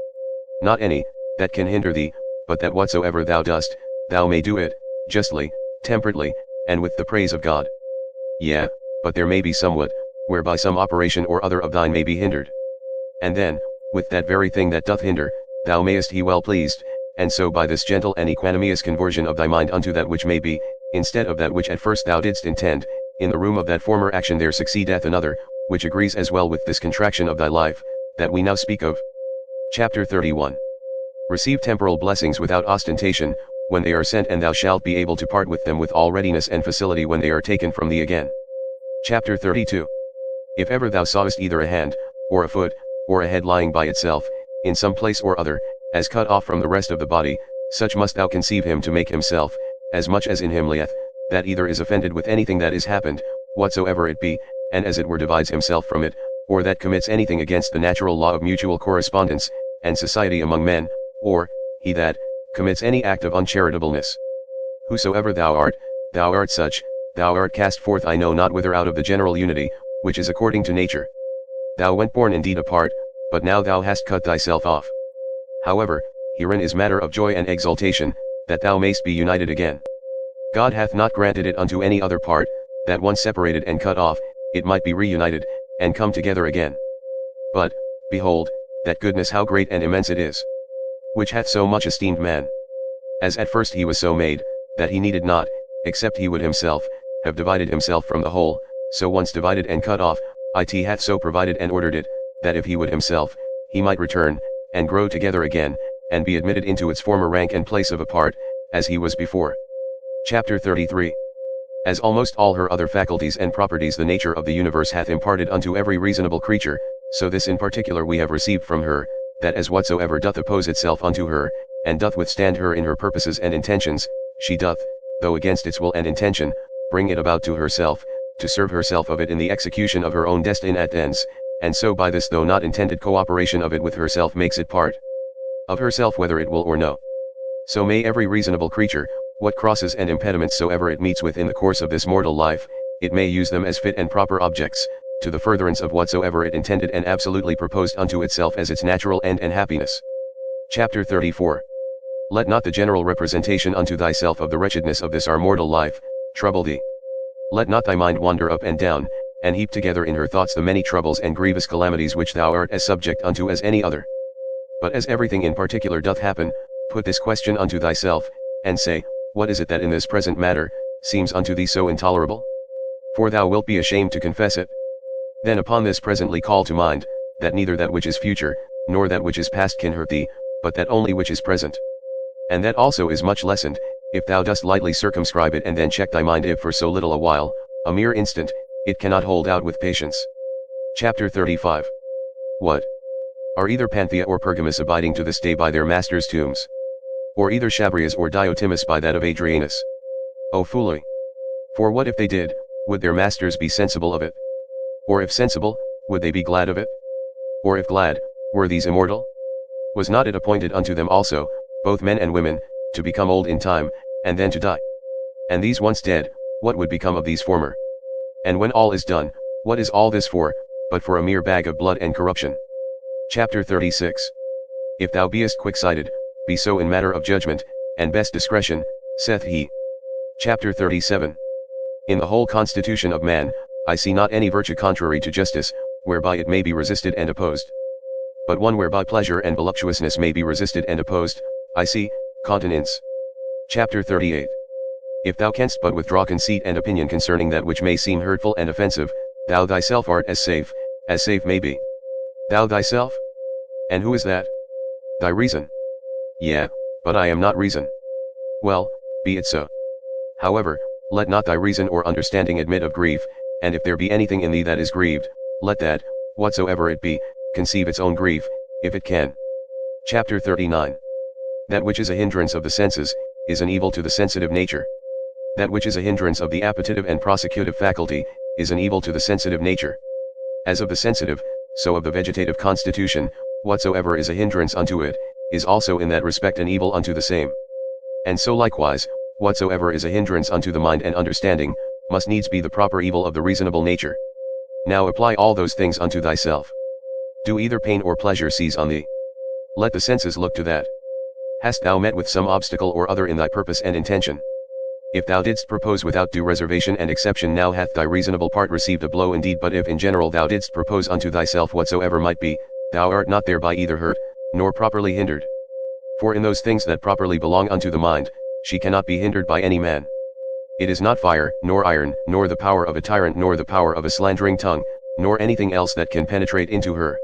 Not any, that can hinder thee, but that whatsoever thou dost, thou may do it, justly, temperately, and with the praise of God. Yea, but there may be somewhat, whereby some operation or other of thine may be hindered. And then, with that very thing that doth hinder, thou mayest be well pleased, and so by this gentle and equanimous conversion of thy mind unto that which may be, instead of that which at first thou didst intend, in the room of that former action there succeedeth another, which agrees as well with this contraction of thy life, that we now speak of. Chapter 31. Receive temporal blessings without ostentation, when they are sent, and thou shalt be able to part with them with all readiness and facility when they are taken from thee again. Chapter 32. If ever thou sawest either a hand, or a foot, or a head lying by itself, in some place or other, as cut off from the rest of the body, such must thou conceive him to make himself, as much as in him lieth, that either is offended with anything that is happened, whatsoever it be, and as it were divides himself from it, or that commits anything against the natural law of mutual correspondence, and society among men, or, he that, commits any act of uncharitableness. Whosoever thou art such, thou art cast forth I know not whither out of the general unity, which is according to nature. Thou went born indeed apart, but now thou hast cut thyself off. However, herein is matter of joy and exultation, that thou mayst be united again. God hath not granted it unto any other part, that once separated and cut off, it might be reunited, and come together again. But, behold, that goodness how great and immense it is, which hath so much esteemed man. As at first he was so made, that he needed not, except he would himself, have divided himself from the whole, so once divided and cut off, it hath so provided and ordered it, that if he would himself, he might return, and grow together again, and be admitted into its former rank and place of a part, as he was before. Chapter 33. As almost all her other faculties and properties the nature of the universe hath imparted unto every reasonable creature, so this in particular we have received from her, that as whatsoever doth oppose itself unto her, and doth withstand her in her purposes and intentions, she doth, though against its will and intention, bring it about to herself, to serve herself of it in the execution of her own destinate ends, and so by this though not intended cooperation of it with herself makes it part of herself whether it will or no. So may every reasonable creature, what crosses and impediments soever it meets with in the course of this mortal life, it may use them as fit and proper objects, to the furtherance of whatsoever it intended and absolutely proposed unto itself as its natural end and happiness. Chapter 34. Let not the general representation unto thyself of the wretchedness of this our mortal life, trouble thee. Let not thy mind wander up and down, and heap together in her thoughts the many troubles and grievous calamities which thou art as subject unto as any other. But as everything in particular doth happen, put this question unto thyself, and say, what is it that in this present matter, seems unto thee so intolerable? For thou wilt be ashamed to confess it. Then upon this presently call to mind, that neither that which is future, nor that which is past can hurt thee, but that only which is present. And that also is much lessened, if thou dost lightly circumscribe it and then check thy mind if for so little a while, a mere instant, it cannot hold out with patience. Chapter 35. What? Are either Panthea or Pergamus abiding to this day by their masters' tombs? Or either Chabrias or Diotimus by that of Adrianus? O foolery! For what if they did, would their masters be sensible of it? Or if sensible, would they be glad of it? Or if glad, were these immortal? Was not it appointed unto them also, both men and women, to become old in time, and then to die? And these once dead, what would become of these former? And when all is done, what is all this for, but for a mere bag of blood and corruption? Chapter 36. If thou beest quick-sighted, be so in matter of judgment, and best discretion, saith he. Chapter 37. In the whole constitution of man, I see not any virtue contrary to justice, whereby it may be resisted and opposed. But one whereby pleasure and voluptuousness may be resisted and opposed, I see, continence. Chapter 38. If thou canst but withdraw conceit and opinion concerning that which may seem hurtful and offensive, thou thyself art as safe may be. Thou thyself? And who is that? Thy reason. Yeah, but I am not reason. Well, be it so. However, let not thy reason or understanding admit of grief, and if there be anything in thee that is grieved, let that, whatsoever it be, conceive its own grief, if it can. Chapter 39. That which is a hindrance of the senses, is an evil to the sensitive nature. That which is a hindrance of the appetitive and prosecutive faculty, is an evil to the sensitive nature. As of the sensitive, so of the vegetative constitution, whatsoever is a hindrance unto it, is also in that respect an evil unto the same. And so likewise, whatsoever is a hindrance unto the mind and understanding, must needs be the proper evil of the reasonable nature. Now apply all those things unto thyself. Do either pain or pleasure seize on thee? Let the senses look to that. Hast thou met with some obstacle or other in thy purpose and intention? If thou didst propose without due reservation and exception, now hath thy reasonable part received a blow indeed, but if in general thou didst propose unto thyself whatsoever might be, thou art not thereby either hurt, nor properly hindered. For in those things that properly belong unto the mind, she cannot be hindered by any man. It is not fire, nor iron, nor the power of a tyrant, nor the power of a slandering tongue, nor anything else that can penetrate into her.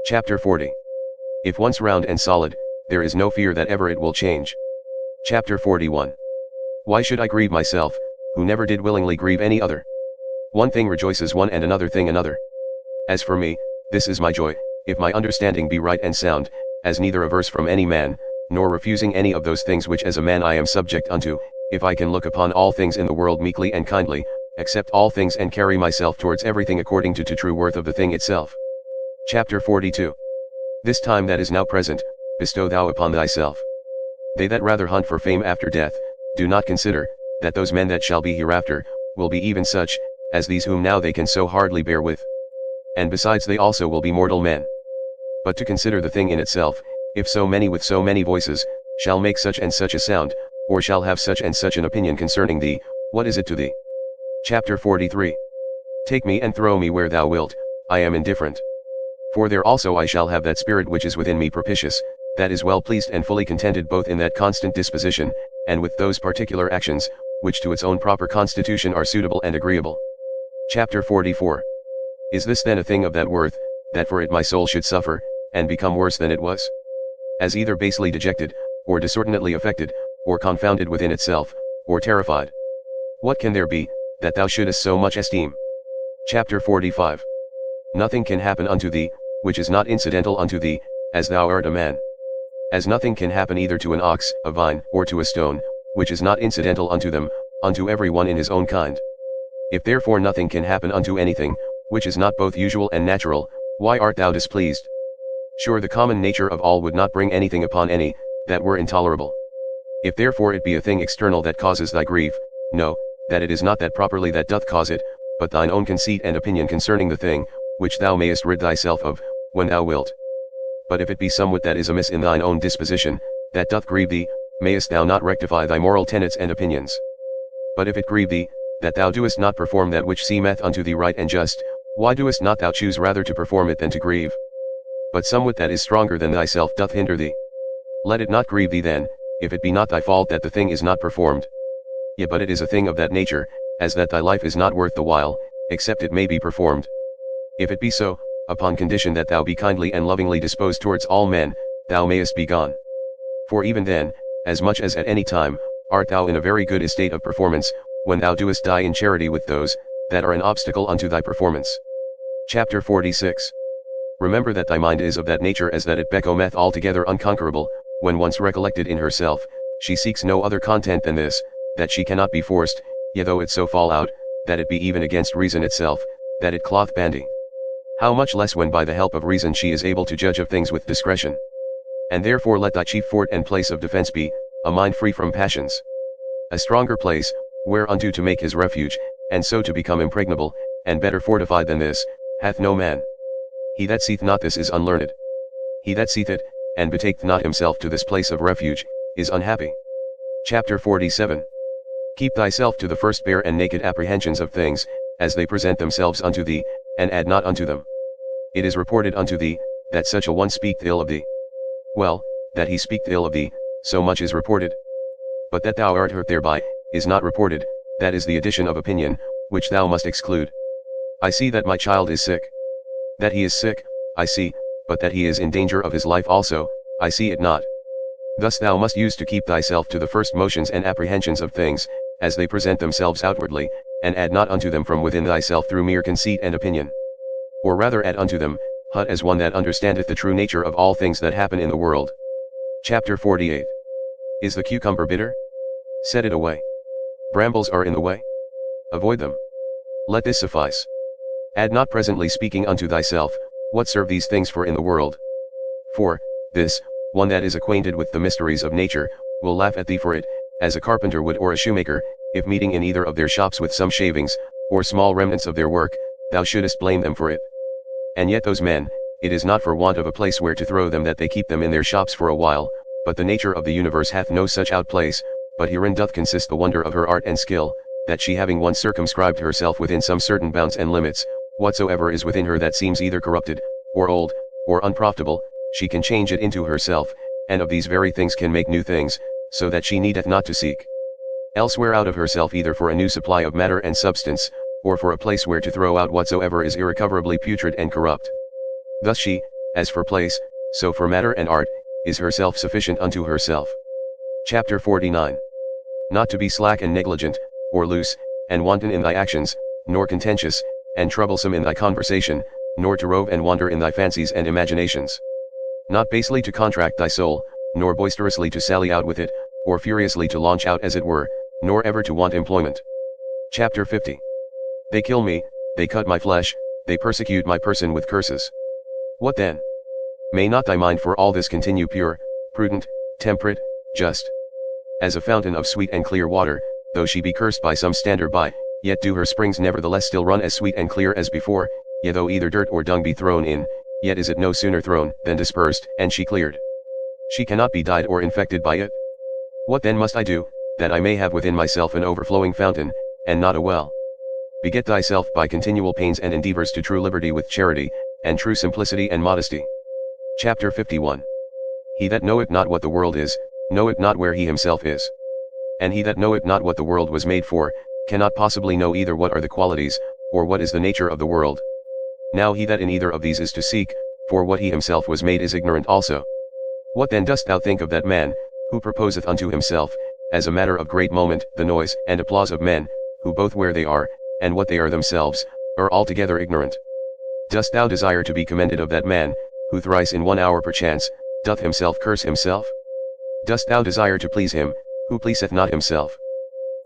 Chapter 40. If once round and solid, there is no fear that ever it will change. Chapter 41. Why should I grieve myself, who never did willingly grieve any other? One thing rejoices one and another thing another. As for me, this is my joy, if my understanding be right and sound, as neither averse from any man, nor refusing any of those things which as a man I am subject unto, if I can look upon all things in the world meekly and kindly, accept all things and carry myself towards everything according to true worth of the thing itself. Chapter 42. This time that is now present, bestow thou upon thyself. They that rather hunt for fame after death, do not consider, that those men that shall be hereafter, will be even such, as these whom now they can so hardly bear with. And besides they also will be mortal men. But to consider the thing in itself, if so many with so many voices, shall make such and such a sound, or shall have such and such an opinion concerning thee, what is it to thee? Chapter 43. Take me and throw me where thou wilt, I am indifferent. For there also I shall have that spirit which is within me propitious, that is well pleased and fully contented both in that constant disposition, and with those particular actions, which to its own proper constitution are suitable and agreeable. Chapter 44. Is this then a thing of that worth, that for it my soul should suffer, and become worse than it was? As either basely dejected, or disordinately affected, or confounded within itself, or terrified. What can there be, that thou shouldest so much esteem? Chapter 45. Nothing can happen unto thee, which is not incidental unto thee, as thou art a man. As nothing can happen either to an ox, a vine, or to a stone, which is not incidental unto them, unto every one in his own kind. If therefore nothing can happen unto anything, which is not both usual and natural, why art thou displeased? Sure the common nature of all would not bring anything upon any, that were intolerable. If therefore it be a thing external that causes thy grief, know, that it is not that properly that doth cause it, but thine own conceit and opinion concerning the thing, which thou mayest rid thyself of, when thou wilt. But if it be somewhat that is amiss in thine own disposition, that doth grieve thee, mayest thou not rectify thy moral tenets and opinions? But if it grieve thee, that thou doest not perform that which seemeth unto thee right and just, why doest not thou choose rather to perform it than to grieve? But somewhat that is stronger than thyself doth hinder thee. Let it not grieve thee then, if it be not thy fault that the thing is not performed. Yea, but it is a thing of that nature, as that thy life is not worth the while, except it may be performed. If it be so, upon condition that thou be kindly and lovingly disposed towards all men, thou mayest be gone. For even then, as much as at any time, art thou in a very good estate of performance, when thou doest die in charity with those, that are an obstacle unto thy performance. Chapter 46. Remember that thy mind is of that nature as that it becometh altogether unconquerable, when once recollected in herself, she seeks no other content than this, that she cannot be forced, yea though it so fall out, that it be even against reason itself, that it cloth bandy. How much less when by the help of reason she is able to judge of things with discretion. And therefore let thy chief fort and place of defense be, a mind free from passions. A stronger place, whereunto to make his refuge, and so to become impregnable, and better fortified than this, hath no man. He that seeth not this is unlearned. He that seeth it, and betaketh not himself to this place of refuge, is unhappy. Chapter 47. Keep thyself to the first bare and naked apprehensions of things, as they present themselves unto thee, and add not unto them. It is reported unto thee, that such a one speaketh ill of thee. Well, that he speaketh ill of thee, so much is reported. But that thou art hurt thereby, is not reported, that is the addition of opinion, which thou must exclude. I see that my child is sick. That he is sick, I see, but that he is in danger of his life also, I see it not. Thus thou must use to keep thyself to the first motions and apprehensions of things, as they present themselves outwardly, and add not unto them from within thyself through mere conceit and opinion. Or rather add unto them, as one that understandeth the true nature of all things that happen in the world. Chapter 48. Is the cucumber bitter? Set it away. Brambles are in the way? Avoid them. Let this suffice. Add not presently speaking unto thyself, what serve these things for in the world? For, this, one that is acquainted with the mysteries of nature, will laugh at thee for it, as a carpenter would or a shoemaker, if meeting in either of their shops with some shavings, or small remnants of their work, thou shouldest blame them for it. And yet those men, it is not for want of a place where to throw them that they keep them in their shops for a while, but the nature of the universe hath no such outplace, but herein doth consist the wonder of her art and skill, that she having once circumscribed herself within some certain bounds and limits, whatsoever is within her that seems either corrupted, or old, or unprofitable, she can change it into herself, and of these very things can make new things, so that she needeth not to seek elsewhere out of herself either for a new supply of matter and substance, or for a place where to throw out whatsoever is irrecoverably putrid and corrupt. Thus she, as for place, so for matter and art, is herself sufficient unto herself. Chapter 49. Not to be slack and negligent, or loose, and wanton in thy actions, nor contentious, and troublesome in thy conversation, nor to rove and wander in thy fancies and imaginations. Not basely to contract thy soul, nor boisterously to sally out with it, or furiously to launch out as it were, nor ever to want employment. Chapter 50. They kill me, they cut my flesh, they persecute my person with curses. What then? May not thy mind for all this continue pure, prudent, temperate, just? As a fountain of sweet and clear water, though she be cursed by some stander by, Yet do her springs nevertheless still run as sweet and clear as before, yet though either dirt or dung be thrown in, yet is it no sooner thrown than dispersed, and she cleared. She cannot be dyed or infected by it. What then must I do, that I may have within myself an overflowing fountain, and not a well? Beget thyself by continual pains and endeavors to true liberty with charity, and true simplicity and modesty. Chapter 51. He that knoweth not what the world is, knoweth not where he himself is. And he that knoweth not what the world was made for, cannot possibly know either what are the qualities, or what is the nature of the world. Now he that in either of these is to seek, for what he himself was made is ignorant also. What then dost thou think of that man, who proposeth unto himself, as a matter of great moment, the noise and applause of men, who both where they are, and what they are themselves, are altogether ignorant? Dost thou desire to be commended of that man, who thrice in 1 hour perchance, doth himself curse himself? Dost thou desire to please him, who pleaseth not himself?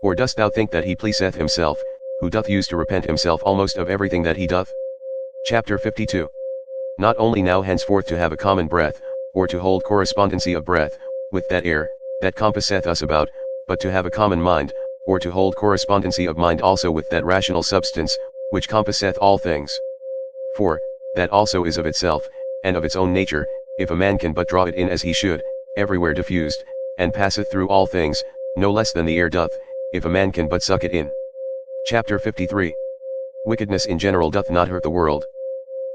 Or dost thou think that he pleaseth himself, who doth use to repent himself almost of everything that he doth? Chapter 52. Not only now henceforth to have a common breath, or to hold correspondency of breath, with that air, that compasseth us about, but to have a common mind, or to hold correspondency of mind also with that rational substance, which compasseth all things. For, that also is of itself, and of its own nature, if a man can but draw it in as he should, everywhere diffused, and passeth through all things, no less than the air doth, if a man can but suck it in. Chapter 53. Wickedness in general doth not hurt the world.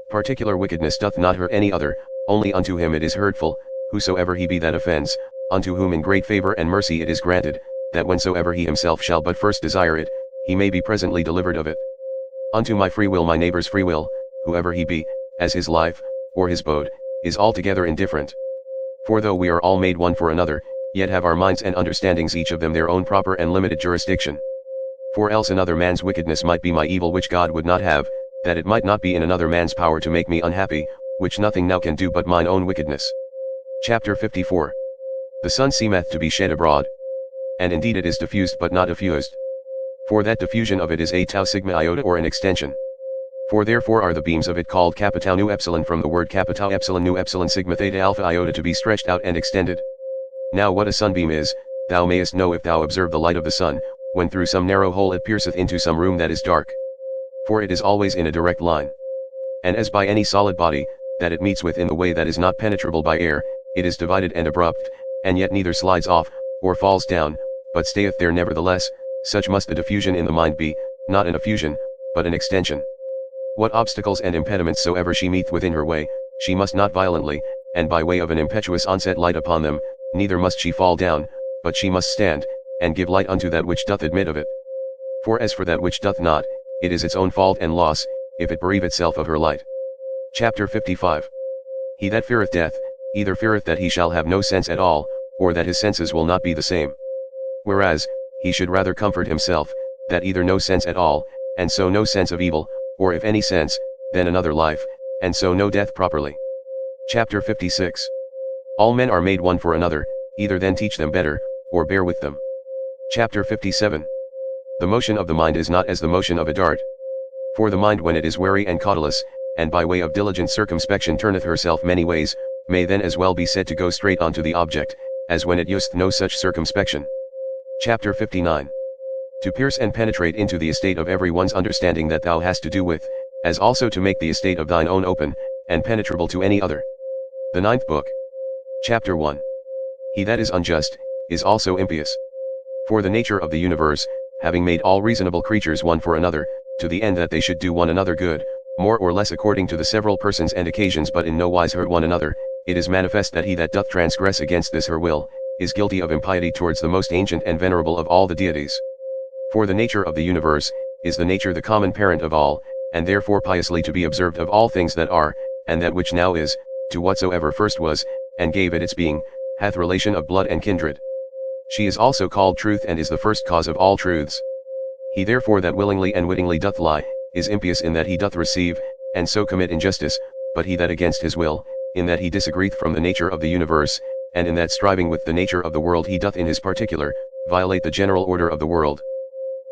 Particular wickedness doth not hurt any other, only unto him it is hurtful, whosoever he be that offends, unto whom in great favor and mercy it is granted, that whensoever he himself shall but first desire it, he may be presently delivered of it. Unto my free will my neighbor's free will, whoever he be, as his life, or his bode, is altogether indifferent. For though we are all made one for another, yet have our minds and understandings each of them their own proper and limited jurisdiction. For else another man's wickedness might be my evil which God would not have, that it might not be in another man's power to make me unhappy, which nothing now can do but mine own wickedness. Chapter 54. The sun seemeth to be shed abroad. And indeed it is diffused but not effused. For that diffusion of it is a tau sigma iota or an extension. For therefore are the beams of it called kappa tau nu epsilon from the word kappa tau epsilon nu epsilon sigma theta alpha iota to be stretched out and extended. Now what a sunbeam is, thou mayest know if thou observe the light of the sun, when through some narrow hole it pierceth into some room that is dark. For it is always in a direct line. And as by any solid body, that it meets with in the way that is not penetrable by air, it is divided and abrupt, and yet neither slides off, or falls down, but stayeth there nevertheless, such must the diffusion in the mind be, not an effusion, but an extension. What obstacles and impediments soever she meet within her way, she must not violently, and by way of an impetuous onset light upon them, neither must she fall down, but she must stand, and give light unto that which doth admit of it. For as for that which doth not, it is its own fault and loss, if it bereave itself of her light. Chapter 55. He that feareth death, either feareth that he shall have no sense at all, or that his senses will not be the same. Whereas, he should rather comfort himself, that either no sense at all, and so no sense of evil, or if any sense, then another life, and so no death properly. Chapter 56. All men are made one for another, either then teach them better, or bear with them. Chapter 57. The motion of the mind is not as the motion of a dart. For the mind when it is wary and cautelous, and by way of diligent circumspection turneth herself many ways, may then as well be said to go straight on to the object, as when it useth no such circumspection. Chapter 59. To pierce and penetrate into the estate of every one's understanding that thou hast to do with, as also to make the estate of thine own open, and penetrable to any other. The ninth book. Chapter 1. He that is unjust, is also impious. For the nature of the universe, having made all reasonable creatures one for another, to the end that they should do one another good, more or less according to the several persons and occasions but in no wise hurt one another, it is manifest that he that doth transgress against this her will, is guilty of impiety towards the most ancient and venerable of all the deities. For the nature of the universe, is the nature the common parent of all, and therefore piously to be observed of all things that are, and that which now is, to whatsoever first was, and gave it its being, hath relation of blood and kindred. She is also called truth and is the first cause of all truths. He therefore that willingly and wittingly doth lie, is impious in that he doth receive, and so commit injustice, but he that against his will, in that he disagreeth from the nature of the universe, and in that striving with the nature of the world he doth in his particular, violate the general order of the world.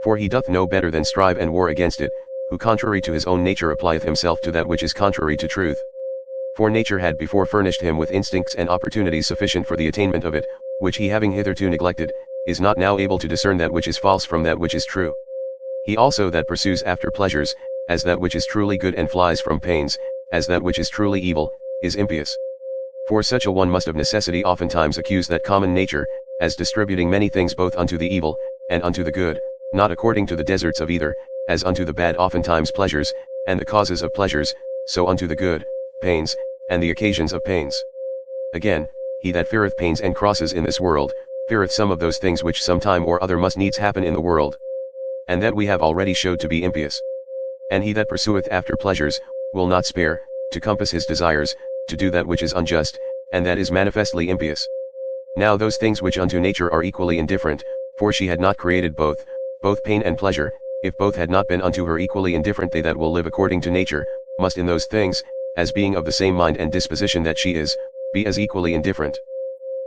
For he doth no better than strive and war against it, who contrary to his own nature applieth himself to that which is contrary to truth. For nature had before furnished him with instincts and opportunities sufficient for the attainment of it, which he having hitherto neglected, is not now able to discern that which is false from that which is true. He also that pursues after pleasures, as that which is truly good and flies from pains, as that which is truly evil, is impious. For such a one must of necessity oftentimes accuse that common nature, as distributing many things both unto the evil, and unto the good, not according to the deserts of either, as unto the bad oftentimes pleasures, and the causes of pleasures, so unto the good, pains, and the occasions of pains. Again, he that feareth pains and crosses in this world, feareth some of those things which some time or other must needs happen in the world. And that we have already showed to be impious. And he that pursueth after pleasures, will not spare, to compass his desires, to do that which is unjust, and that is manifestly impious. Now those things which unto nature are equally indifferent, for she had not created both pain and pleasure, if both had not been unto her equally indifferent, they that will live according to nature, must in those things, as being of the same mind and disposition that she is, be as equally indifferent.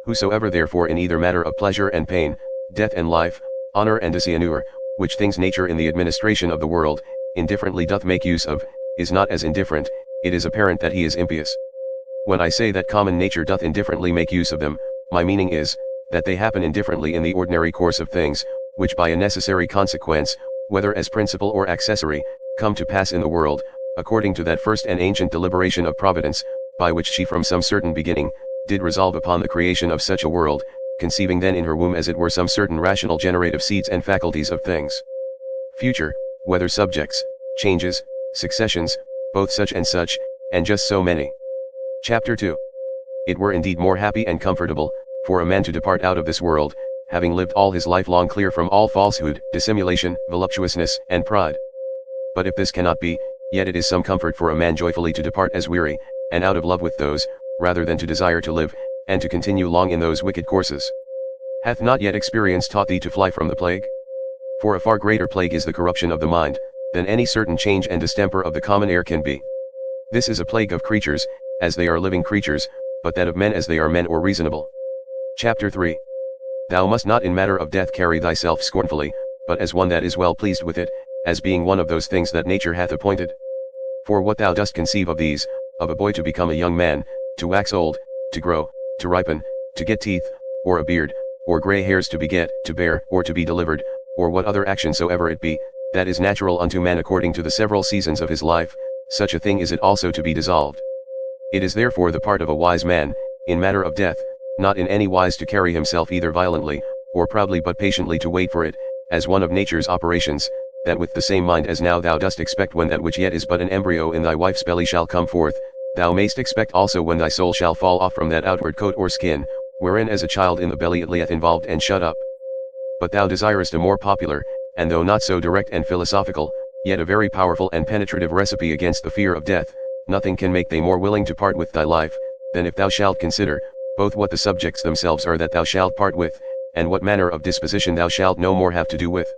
Whosoever therefore in either matter of pleasure and pain, death and life, honor and dishonor, which things nature in the administration of the world, indifferently doth make use of, is not as indifferent, it is apparent that he is impious. When I say that common nature doth indifferently make use of them, my meaning is, that they happen indifferently in the ordinary course of things, which by a necessary consequence, whether as principal or accessory, come to pass in the world, according to that first and ancient deliberation of Providence, by which she from some certain beginning, did resolve upon the creation of such a world, conceiving then in her womb as it were some certain rational generative seeds and faculties of things future, whether subjects, changes, successions, both such, and just so many. Chapter 2. It were indeed more happy and comfortable, for a man to depart out of this world, having lived all his life long clear from all falsehood, dissimulation, voluptuousness, and pride. But if this cannot be, yet it is some comfort for a man joyfully to depart as weary, and out of love with those, rather than to desire to live, and to continue long in those wicked courses. Hath not yet experience taught thee to fly from the plague? For a far greater plague is the corruption of the mind, than any certain change and distemper of the common air can be. This is a plague of creatures, as they are living creatures, but that of men as they are men or reasonable. Chapter 3. Thou must not in matter of death carry thyself scornfully, but as one that is well pleased with it, as being one of those things that nature hath appointed. For what thou dost conceive of these, of a boy to become a young man, to wax old, to grow, to ripen, to get teeth, or a beard, or grey hairs to beget, to bear, or to be delivered, or what other action soever it be, that is natural unto man according to the several seasons of his life, such a thing is it also to be dissolved. It is therefore the part of a wise man, in matter of death, not in any wise to carry himself either violently, or proudly, but patiently to wait for it, as one of nature's operations, that with the same mind as now thou dost expect when that which yet is but an embryo in thy wife's belly shall come forth, thou mayst expect also when thy soul shall fall off from that outward coat or skin, wherein as a child in the belly it lieth involved and shut up. But thou desirest a more popular, and though not so direct and philosophical, yet a very powerful and penetrative recipe against the fear of death. Nothing can make thee more willing to part with thy life, than if thou shalt consider, both what the subjects themselves are that thou shalt part with, and what manner of disposition thou shalt no more have to do with.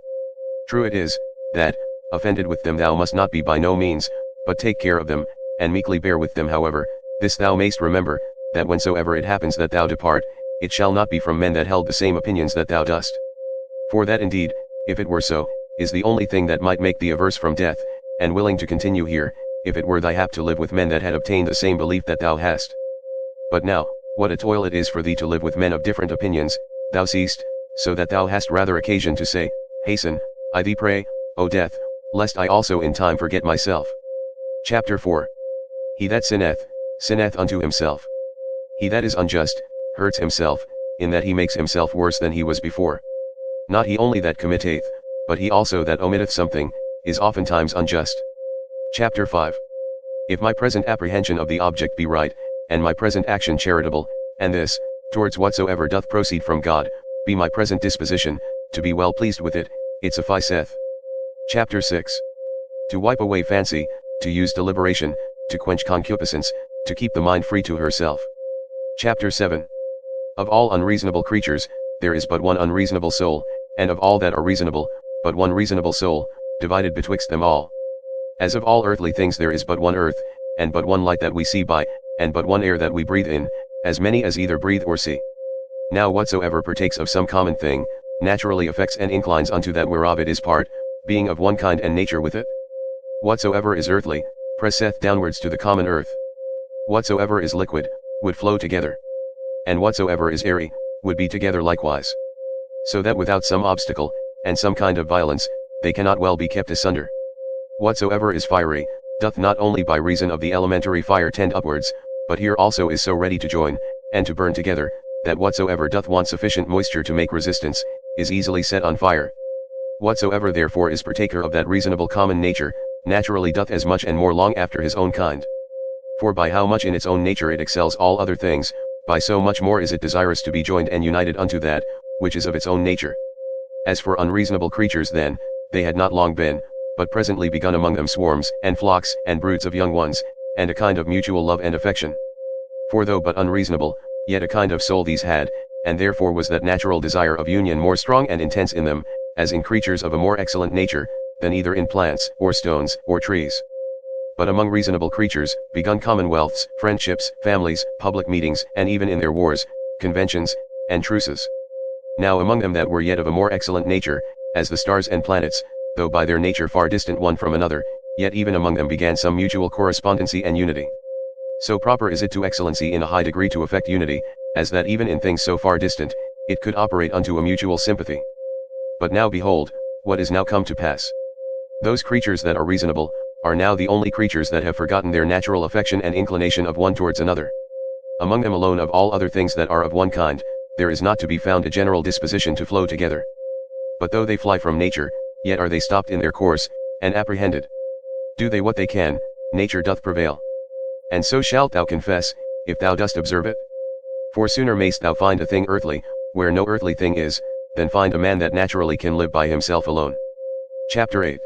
True it is, that, offended with them thou must not be by no means, but take care of them, and meekly bear with them. However, this thou mayst remember, that whensoever it happens that thou depart, it shall not be from men that held the same opinions that thou dost. For that indeed, if it were so, is the only thing that might make thee averse from death, and willing to continue here, if it were thy hap to live with men that had obtained the same belief that thou hast. But now, what a toil it is for thee to live with men of different opinions, thou seest, so that thou hast rather occasion to say, Hasten, I thee pray, O death, lest I also in time forget myself. Chapter 4. He that sinneth, sinneth unto himself. He that is unjust, hurts himself, in that he makes himself worse than he was before. Not he only that committeth, but he also that omitteth something, is oftentimes unjust. Chapter 5. If my present apprehension of the object be right, and my present action charitable, and this, towards whatsoever doth proceed from God, be my present disposition, to be well pleased with it, it sufficeth. Chapter 6. To wipe away fancy, to use deliberation, to quench concupiscence, to keep the mind free to herself. Chapter 7. Of all unreasonable creatures, there is but one unreasonable soul, and of all that are reasonable, but one reasonable soul, divided betwixt them all. As of all earthly things there is but one earth, and but one light that we see by, and but one air that we breathe in, as many as either breathe or see. Now whatsoever partakes of some common thing, naturally affects and inclines unto that whereof it is part, being of one kind and nature with it. Whatsoever is earthly, presseth downwards to the common earth. Whatsoever is liquid, would flow together. And whatsoever is airy, would be together likewise. So that without some obstacle, and some kind of violence, they cannot well be kept asunder. Whatsoever is fiery, doth not only by reason of the elementary fire tend upwards, but here also is so ready to join, and to burn together, that whatsoever doth want sufficient moisture to make resistance, is easily set on fire. Whatsoever therefore is partaker of that reasonable common nature, naturally doth as much and more long after his own kind. For by how much in its own nature it excels all other things, by so much more is it desirous to be joined and united unto that, which is of its own nature. As for unreasonable creatures then, they had not long been, but presently begun among them swarms, and flocks, and broods of young ones, and a kind of mutual love and affection. For though but unreasonable, yet a kind of soul these had, and therefore was that natural desire of union more strong and intense in them, as in creatures of a more excellent nature, than either in plants, or stones, or trees. But among reasonable creatures, begun commonwealths, friendships, families, public meetings, and even in their wars, conventions, and truces. Now among them that were yet of a more excellent nature, as the stars and planets, though by their nature far distant one from another, yet even among them began some mutual correspondency and unity. So proper is it to excellency in a high degree to effect unity, as that even in things so far distant, it could operate unto a mutual sympathy. But now behold, what is now come to pass. Those creatures that are reasonable, are now the only creatures that have forgotten their natural affection and inclination of one towards another. Among them alone of all other things that are of one kind, there is not to be found a general disposition to flow together. But though they fly from nature, yet are they stopped in their course, and apprehended. Do they what they can, nature doth prevail. And so shalt thou confess, if thou dost observe it. For sooner mayst thou find a thing earthly, where no earthly thing is, than find a man that naturally can live by himself alone. Chapter 8.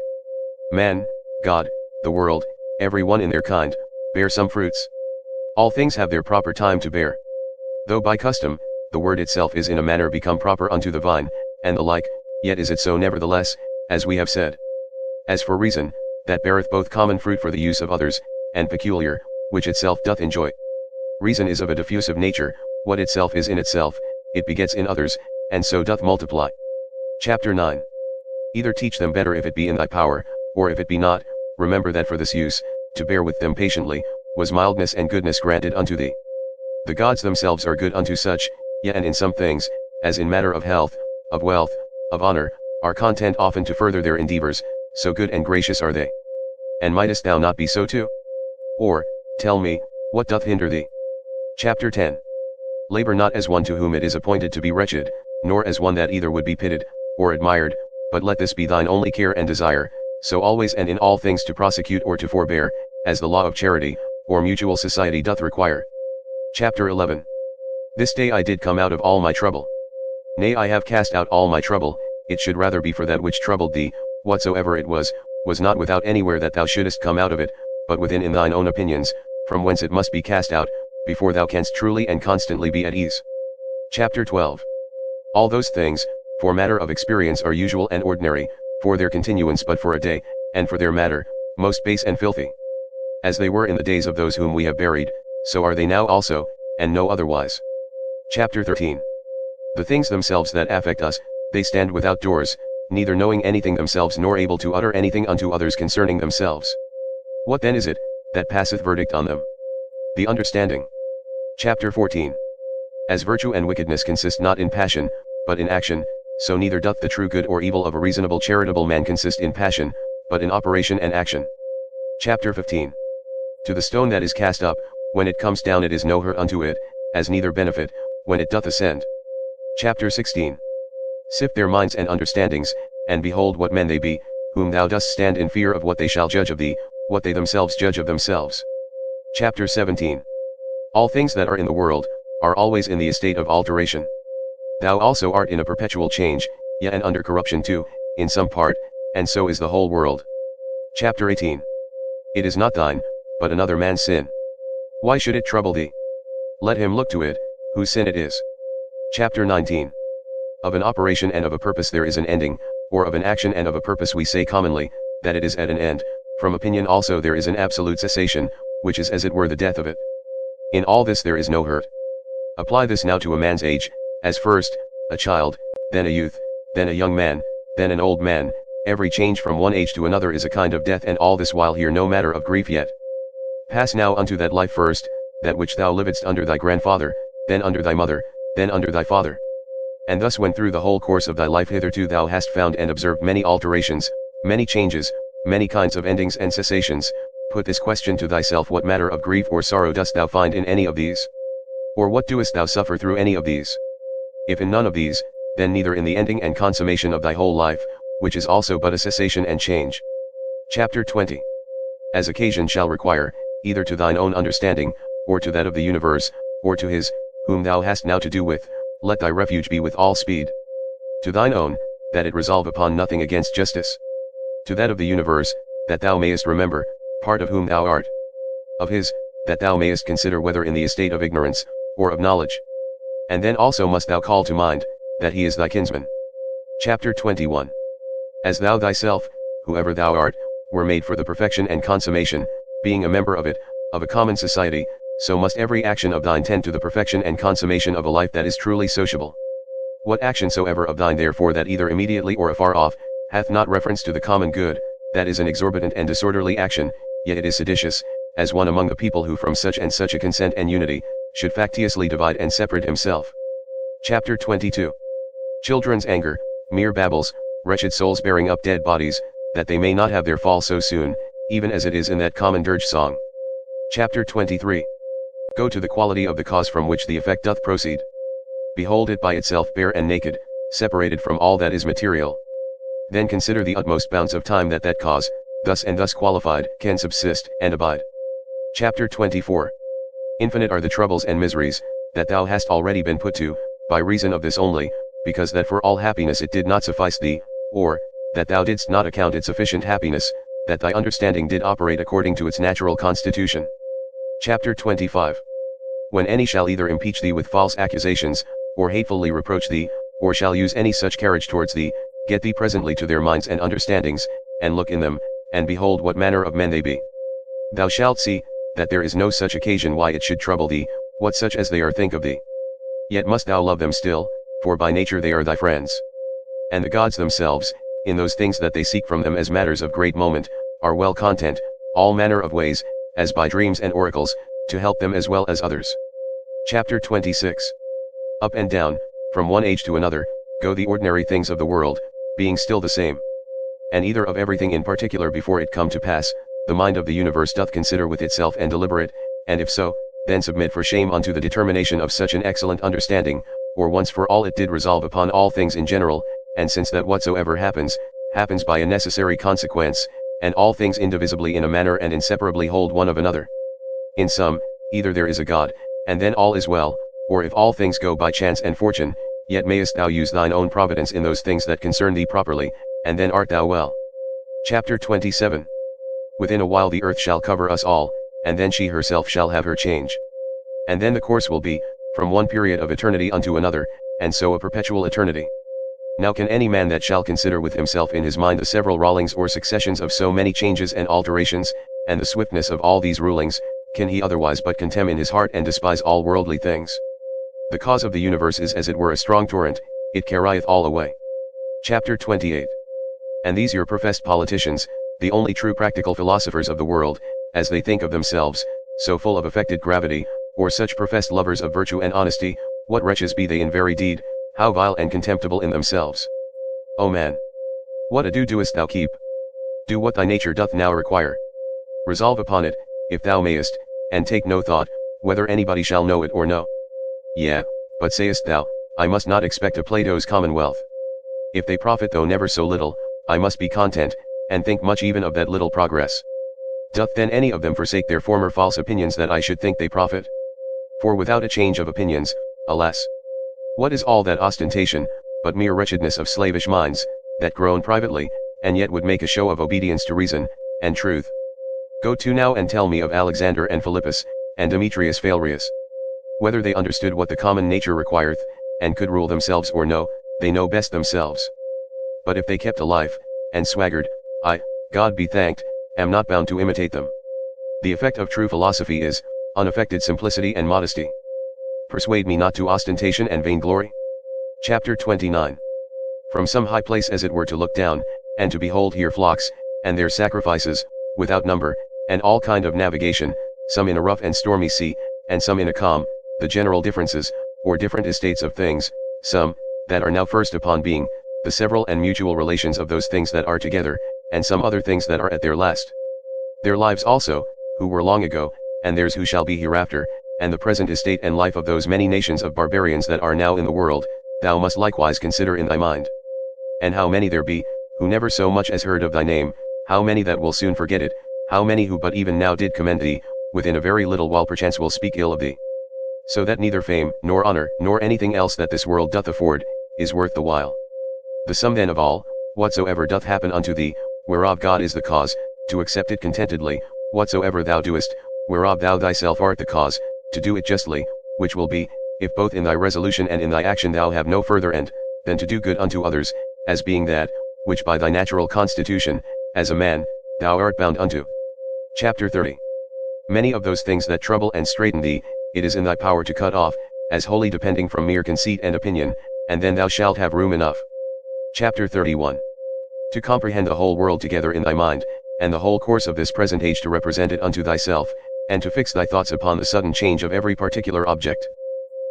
Man, God, the world, every one in their kind, bear some fruits. All things have their proper time to bear. Though by custom, the word itself is in a manner become proper unto the vine, and the like, yet is it so nevertheless, as we have said. As for reason, that beareth both common fruit for the use of others, and peculiar, which itself doth enjoy. Reason is of a diffusive nature, what itself is in itself, it begets in others, and so doth multiply. Chapter 9. Either teach them better if it be in thy power, or if it be not, remember that for this use, to bear with them patiently, was mildness and goodness granted unto thee. The gods themselves are good unto such, yet and in some things, as in matter of health, of wealth, of honor, are content often to further their endeavors, so good and gracious are they. And mightest thou not be so too? Or, tell me, what doth hinder thee? Chapter 10. Labor not as one to whom it is appointed to be wretched, nor as one that either would be pitied, or admired, but let this be thine only care and desire, so always and in all things to prosecute or to forbear, as the law of charity, or mutual society doth require. Chapter 11. This day I did come out of all my trouble. Nay, I have cast out all my trouble, it should rather be for that which troubled thee, whatsoever it was not without anywhere that thou shouldest come out of it, but within in thine own opinions, from whence it must be cast out, before thou canst truly and constantly be at ease. Chapter 12. All those things, for matter of experience are usual and ordinary, for their continuance but for a day, and for their matter, most base and filthy. As they were in the days of those whom we have buried, so are they now also, and no otherwise. Chapter 13. The things themselves that affect us, they stand without doors, neither knowing anything themselves nor able to utter anything unto others concerning themselves. What then is it, that passeth verdict on them? The understanding. Chapter 14. As virtue and wickedness consist not in passion, but in action, so neither doth the true good or evil of a reasonable charitable man consist in passion, but in operation and action. Chapter 15. To the stone that is cast up, when it comes down it is no hurt unto it, as neither benefit, when it doth ascend. Chapter 16. Sift their minds and understandings, and behold what men they be, whom thou dost stand in fear of what they shall judge of thee, what they themselves judge of themselves. Chapter 17. All things that are in the world, are always in the estate of alteration. Thou also art in a perpetual change, yet and under corruption too, in some part, and so is the whole world. Chapter 18. It is not thine, but another man's sin. Why should it trouble thee? Let him look to it, whose sin it is. Chapter 19. Of an operation and of a purpose there is an ending, or of an action and of a purpose we say commonly, that it is at an end, from opinion also there is an absolute cessation, which is as it were the death of it. In all this there is no hurt. Apply this now to a man's age, as first, a child, then a youth, then a young man, then an old man, every change from one age to another is a kind of death, and all this while here no matter of grief yet. Pass now unto that life first, that which thou livedst under thy grandfather, then under thy mother, then under thy father. And thus when through the whole course of thy life hitherto thou hast found and observed many alterations, Many changes, many kinds of endings and cessations. Put this question to thyself: what matter of grief or sorrow dost thou find in any of these? Or what doest thou suffer through any of these? If in none of these, then neither in the ending and consummation of thy whole life, which is also but a cessation and change. Chapter 20. As occasion shall require, either to thine own understanding, or to that of the universe, or to his, whom thou hast now to do with, let thy refuge be with all speed. To thine own, that it resolve upon nothing against justice. To that of the universe, that thou mayest remember, part of whom thou art. Of his, that thou mayest consider whether in the estate of ignorance, or of knowledge. And then also must thou call to mind, that he is thy kinsman. Chapter 21. As thou thyself, whoever thou art, were made for the perfection and consummation, being a member of it, of a common society, so must every action of thine tend to the perfection and consummation of a life that is truly sociable. What action soever of thine therefore that either immediately or afar off, hath not reference to the common good, that is an exorbitant and disorderly action, yet it is seditious, as one among the people who from such and such a consent and unity, should factiously divide and separate himself. Chapter 22. Children's anger, mere babbles, wretched souls bearing up dead bodies, that they may not have their fall so soon, even as it is in that common dirge song. Chapter 23. Go to the quality of the cause from which the effect doth proceed. Behold it by itself bare and naked, separated from all that is material. Then consider the utmost bounds of time that that cause, thus and thus qualified, can subsist and abide. Chapter 24. Infinite are the troubles and miseries, that thou hast already been put to, by reason of this only, because that for all happiness it did not suffice thee, or, that thou didst not account it sufficient happiness, that thy understanding did operate according to its natural constitution. Chapter 25. When any shall either impeach thee with false accusations, or hatefully reproach thee, or shall use any such carriage towards thee, get thee presently to their minds and understandings, and look in them, and behold what manner of men they be. Thou shalt see, that there is no such occasion why it should trouble thee, what such as they are think of thee. Yet must thou love them still, for by nature they are thy friends. And the gods themselves, in those things that they seek from them as matters of great moment, are well content, all manner of ways, as by dreams and oracles, to help them as well as others. Chapter 26. Up and down, from one age to another, go the ordinary things of the world, being still the same. And either of everything in particular before it come to pass, the mind of the universe doth consider with itself and deliberate, and if so, then submit for shame unto the determination of such an excellent understanding, or once for all it did resolve upon all things in general, and since that whatsoever happens, happens by a necessary consequence, and all things indivisibly in a manner and inseparably hold one of another. In sum, either there is a God, and then all is well, or if all things go by chance and fortune, yet mayest thou use thine own providence in those things that concern thee properly, and then art thou well. Chapter 27. Within a while the earth shall cover us all, and then she herself shall have her change. And then the course will be, from one period of eternity unto another, and so a perpetual eternity. Now can any man that shall consider with himself in his mind the several rollings or successions of so many changes and alterations, and the swiftness of all these rulings, can he otherwise but contemn in his heart and despise all worldly things? The cause of the universe is as it were a strong torrent, it carrieth all away. Chapter 28. And these your professed politicians, the only true practical philosophers of the world, as they think of themselves, so full of affected gravity, or such professed lovers of virtue and honesty, what wretches be they in very deed, how vile and contemptible in themselves. O man! What ado doest thou keep? Do what thy nature doth now require. Resolve upon it, if thou mayest, and take no thought, whether anybody shall know it or no. Yea, but sayest thou, I must not expect of Plato's commonwealth. If they profit though never so little, I must be content, and think much even of that little progress. Doth then any of them forsake their former false opinions that I should think they profit? For without a change of opinions, alas! What is all that ostentation, but mere wretchedness of slavish minds, that groan privately, and yet would make a show of obedience to reason, and truth? Go to now and tell me of Alexander and Philippus, and Demetrius Phalerius. Whether they understood what the common nature requireth, and could rule themselves or no, they know best themselves. But if they kept alive, and swaggered, I, God be thanked, am not bound to imitate them. The effect of true philosophy is, unaffected simplicity and modesty. Persuade me not to ostentation and vainglory. Chapter 29. From some high place as it were to look down, and to behold here flocks, and their sacrifices, without number, and all kind of navigation, some in a rough and stormy sea, and some in a calm, the general differences, or different estates of things, some, that are now first upon being, the several and mutual relations of those things that are together, and some other things that are at their last. Their lives also, who were long ago, and theirs who shall be hereafter, and the present estate and life of those many nations of barbarians that are now in the world, thou must likewise consider in thy mind. And how many there be, who never so much as heard of thy name, how many that will soon forget it, how many who but even now did commend thee, within a very little while perchance will speak ill of thee. So that neither fame, nor honor, nor anything else that this world doth afford, is worth the while. The sum then of all, whatsoever doth happen unto thee, whereof God is the cause, to accept it contentedly, whatsoever thou doest, whereof thou thyself art the cause, to do it justly, which will be, if both in thy resolution and in thy action thou have no further end, than to do good unto others, as being that, which by thy natural constitution, as a man, thou art bound unto. Chapter 30. Many of those things that trouble and straiten thee, it is in thy power to cut off, as wholly depending from mere conceit and opinion, and then thou shalt have room enough. Chapter 31. To comprehend the whole world together in thy mind, and the whole course of this present age to represent it unto thyself, and to fix thy thoughts upon the sudden change of every particular object.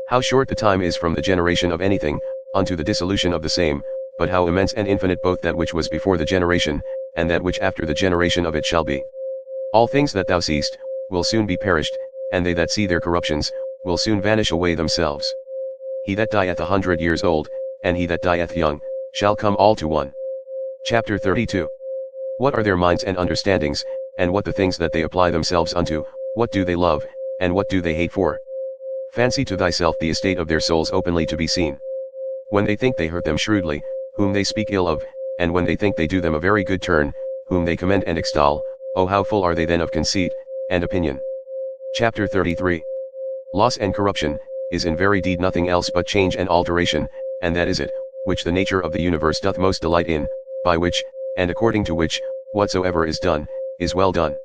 How short the time is from the generation of anything, unto the dissolution of the same, but how immense and infinite both that which was before the generation, and that which after the generation of it shall be. All things that thou seest, will soon be perished, and they that see their corruptions, will soon vanish away themselves. He that dieth 100 years old, and he that dieth young, shall come all to one. Chapter 32. What are their minds and understandings, and what the things that they apply themselves unto, what do they love, and what do they hate for? Fancy to thyself the estate of their souls openly to be seen. When they think they hurt them shrewdly, whom they speak ill of, and when they think they do them a very good turn, whom they commend and extol, oh how full are they then of conceit, and opinion. Chapter 33. Loss and corruption, is in very deed nothing else but change and alteration, and that is it, which the nature of the universe doth most delight in, by which, and according to which, whatsoever is done, is well done.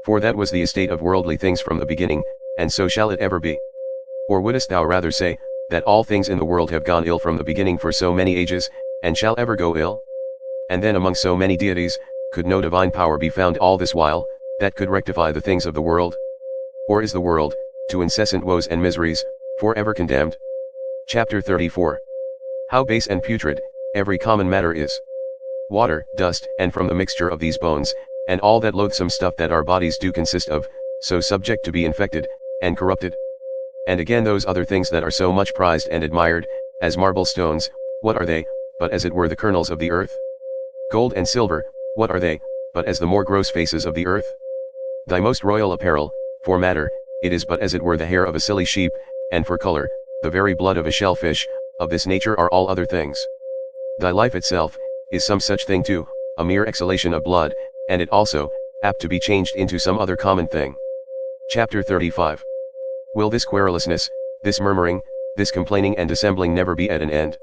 For that was the estate of worldly things from the beginning, and so shall it ever be. Or wouldest thou rather say, that all things in the world have gone ill from the beginning for so many ages, and shall ever go ill? And then among so many deities, could no divine power be found all this while, that could rectify the things of the world? Or is the world, to incessant woes and miseries, for ever condemned? Chapter 34. How base and putrid, every common matter is. Water, dust, and from the mixture of these bones, and all that loathsome stuff that our bodies do consist of, so subject to be infected, and corrupted. And again those other things that are so much prized and admired, as marble stones, what are they, but as it were the kernels of the earth? Gold and silver, what are they, but as the more gross faces of the earth? Thy most royal apparel, for matter, it is but as it were the hair of a silly sheep, and for color, the very blood of a shellfish. Of this nature are all other things. Thy life itself, is some such thing too, a mere exhalation of blood, and it also, apt to be changed into some other common thing. Chapter 35. Will this querulousness, this murmuring, this complaining and dissembling never be at an end?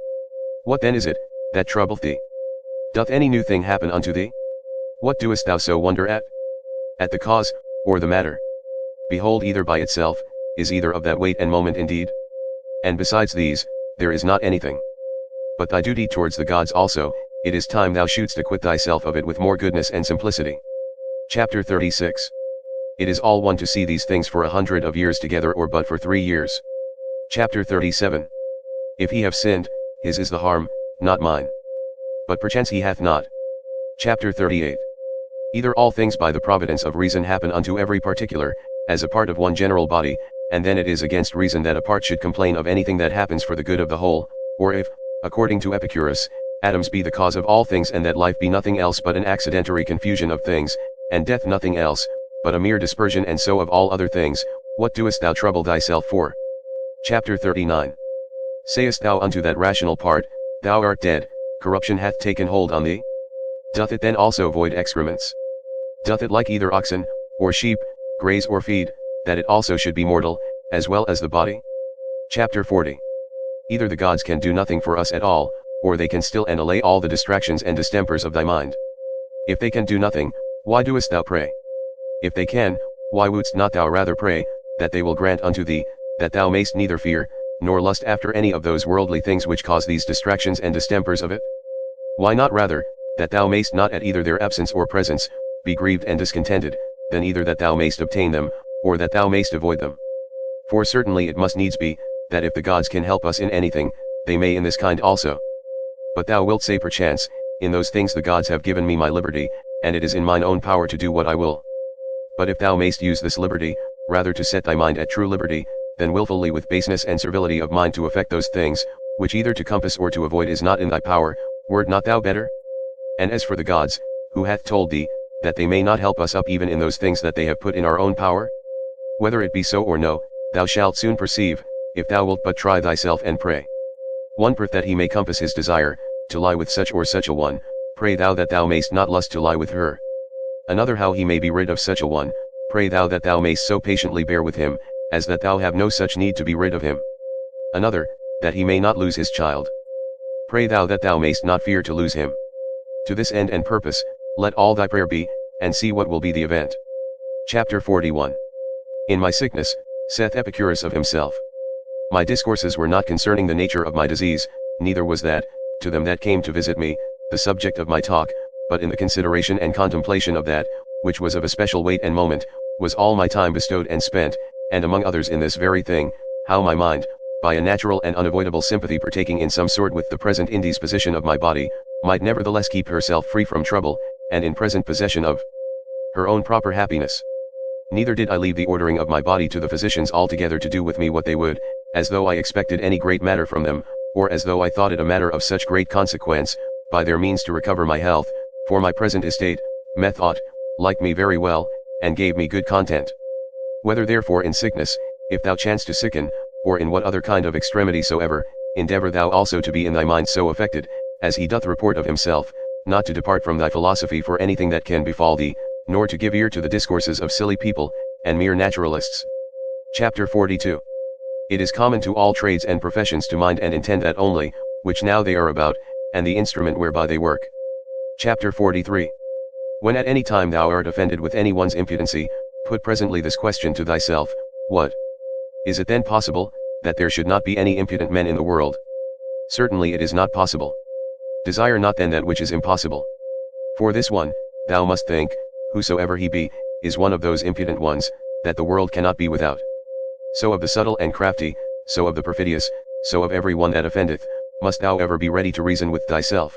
What then is it, that troubleth thee? Doth any new thing happen unto thee? What doest thou so wonder at? At the cause, or the matter? Behold, either by itself, is either of that weight and moment indeed. And besides these, there is not anything. But thy duty towards the gods also, it is time thou shouldst acquit thyself of it with more goodness and simplicity. Chapter 36. It is all one to see these things for 100 of years together or but for 3 years. Chapter 37. If he have sinned, his is the harm, not mine. But perchance he hath not. Chapter 38. Either all things by the providence of reason happen unto every particular, as a part of one general body, and then it is against reason that a part should complain of anything that happens for the good of the whole, or if, according to Epicurus, atoms be the cause of all things and that life be nothing else but an accidentary confusion of things, and death nothing else, but a mere dispersion and so of all other things, what doest thou trouble thyself for? Chapter 39. Sayest thou unto that rational part, thou art dead, corruption hath taken hold on thee? Doth it then also void excrements? Doth it like either oxen, or sheep, graze or feed, that it also should be mortal, as well as the body? Chapter 40. Either the gods can do nothing for us at all, or they can still and allay all the distractions and distempers of thy mind. If they can do nothing, why doest thou pray? If they can, why wouldst not thou rather pray, that they will grant unto thee, that thou mayst neither fear, nor lust after any of those worldly things which cause these distractions and distempers of it? Why not rather, that thou mayst not at either their absence or presence, be grieved and discontented, than either that thou mayst obtain them, or that thou mayst avoid them? For certainly it must needs be, that if the gods can help us in anything, they may in this kind also. But thou wilt say perchance, in those things the gods have given me my liberty, and it is in mine own power to do what I will. But if thou mayst use this liberty, rather to set thy mind at true liberty, than wilfully with baseness and servility of mind to effect those things, which either to compass or to avoid is not in thy power, wert not thou better? And as for the gods, who hath told thee, that they may not help us up even in those things that they have put in our own power? Whether it be so or no, thou shalt soon perceive, if thou wilt but try thyself and pray. 1. Prith that he may compass his desire, to lie with such or such a one, pray thou that thou mayst not lust to lie with her. Another how he may be rid of such a one, pray thou that thou mayst so patiently bear with him, as that thou have no such need to be rid of him. Another, that he may not lose his child. Pray thou that thou mayst not fear to lose him. To this end and purpose, let all thy prayer be, and see what will be the event. Chapter 41. In my sickness, saith Epicurus of himself. My discourses were not concerning the nature of my disease, neither was that, to them that came to visit me, the subject of my talk, but in the consideration and contemplation of that, which was of especial weight and moment, was all my time bestowed and spent, and among others in this very thing, how my mind, by a natural and unavoidable sympathy partaking in some sort with the present indisposition of my body, might nevertheless keep herself free from trouble, and in present possession of her own proper happiness. Neither did I leave the ordering of my body to the physicians altogether to do with me what they would, as though I expected any great matter from them, or as though I thought it a matter of such great consequence, by their means to recover my health, for my present estate, methought, liked me very well, and gave me good content. Whether therefore in sickness, if thou chance to sicken, or in what other kind of extremity soever, endeavor thou also to be in thy mind so affected, as he doth report of himself, not to depart from thy philosophy for anything that can befall thee, nor to give ear to the discourses of silly people, and mere naturalists. Chapter 42. It is common to all trades and professions to mind and intend that only, which now they are about, and the instrument whereby they work. Chapter 43. When at any time thou art offended with any one's impudency, put presently this question to thyself, what? Is it then possible, that there should not be any impudent men in the world? Certainly it is not possible. Desire not then that which is impossible. For this one, thou must think, whosoever he be, is one of those impudent ones, that the world cannot be without. So of the subtle and crafty, so of the perfidious, so of every one that offendeth, must thou ever be ready to reason with thyself.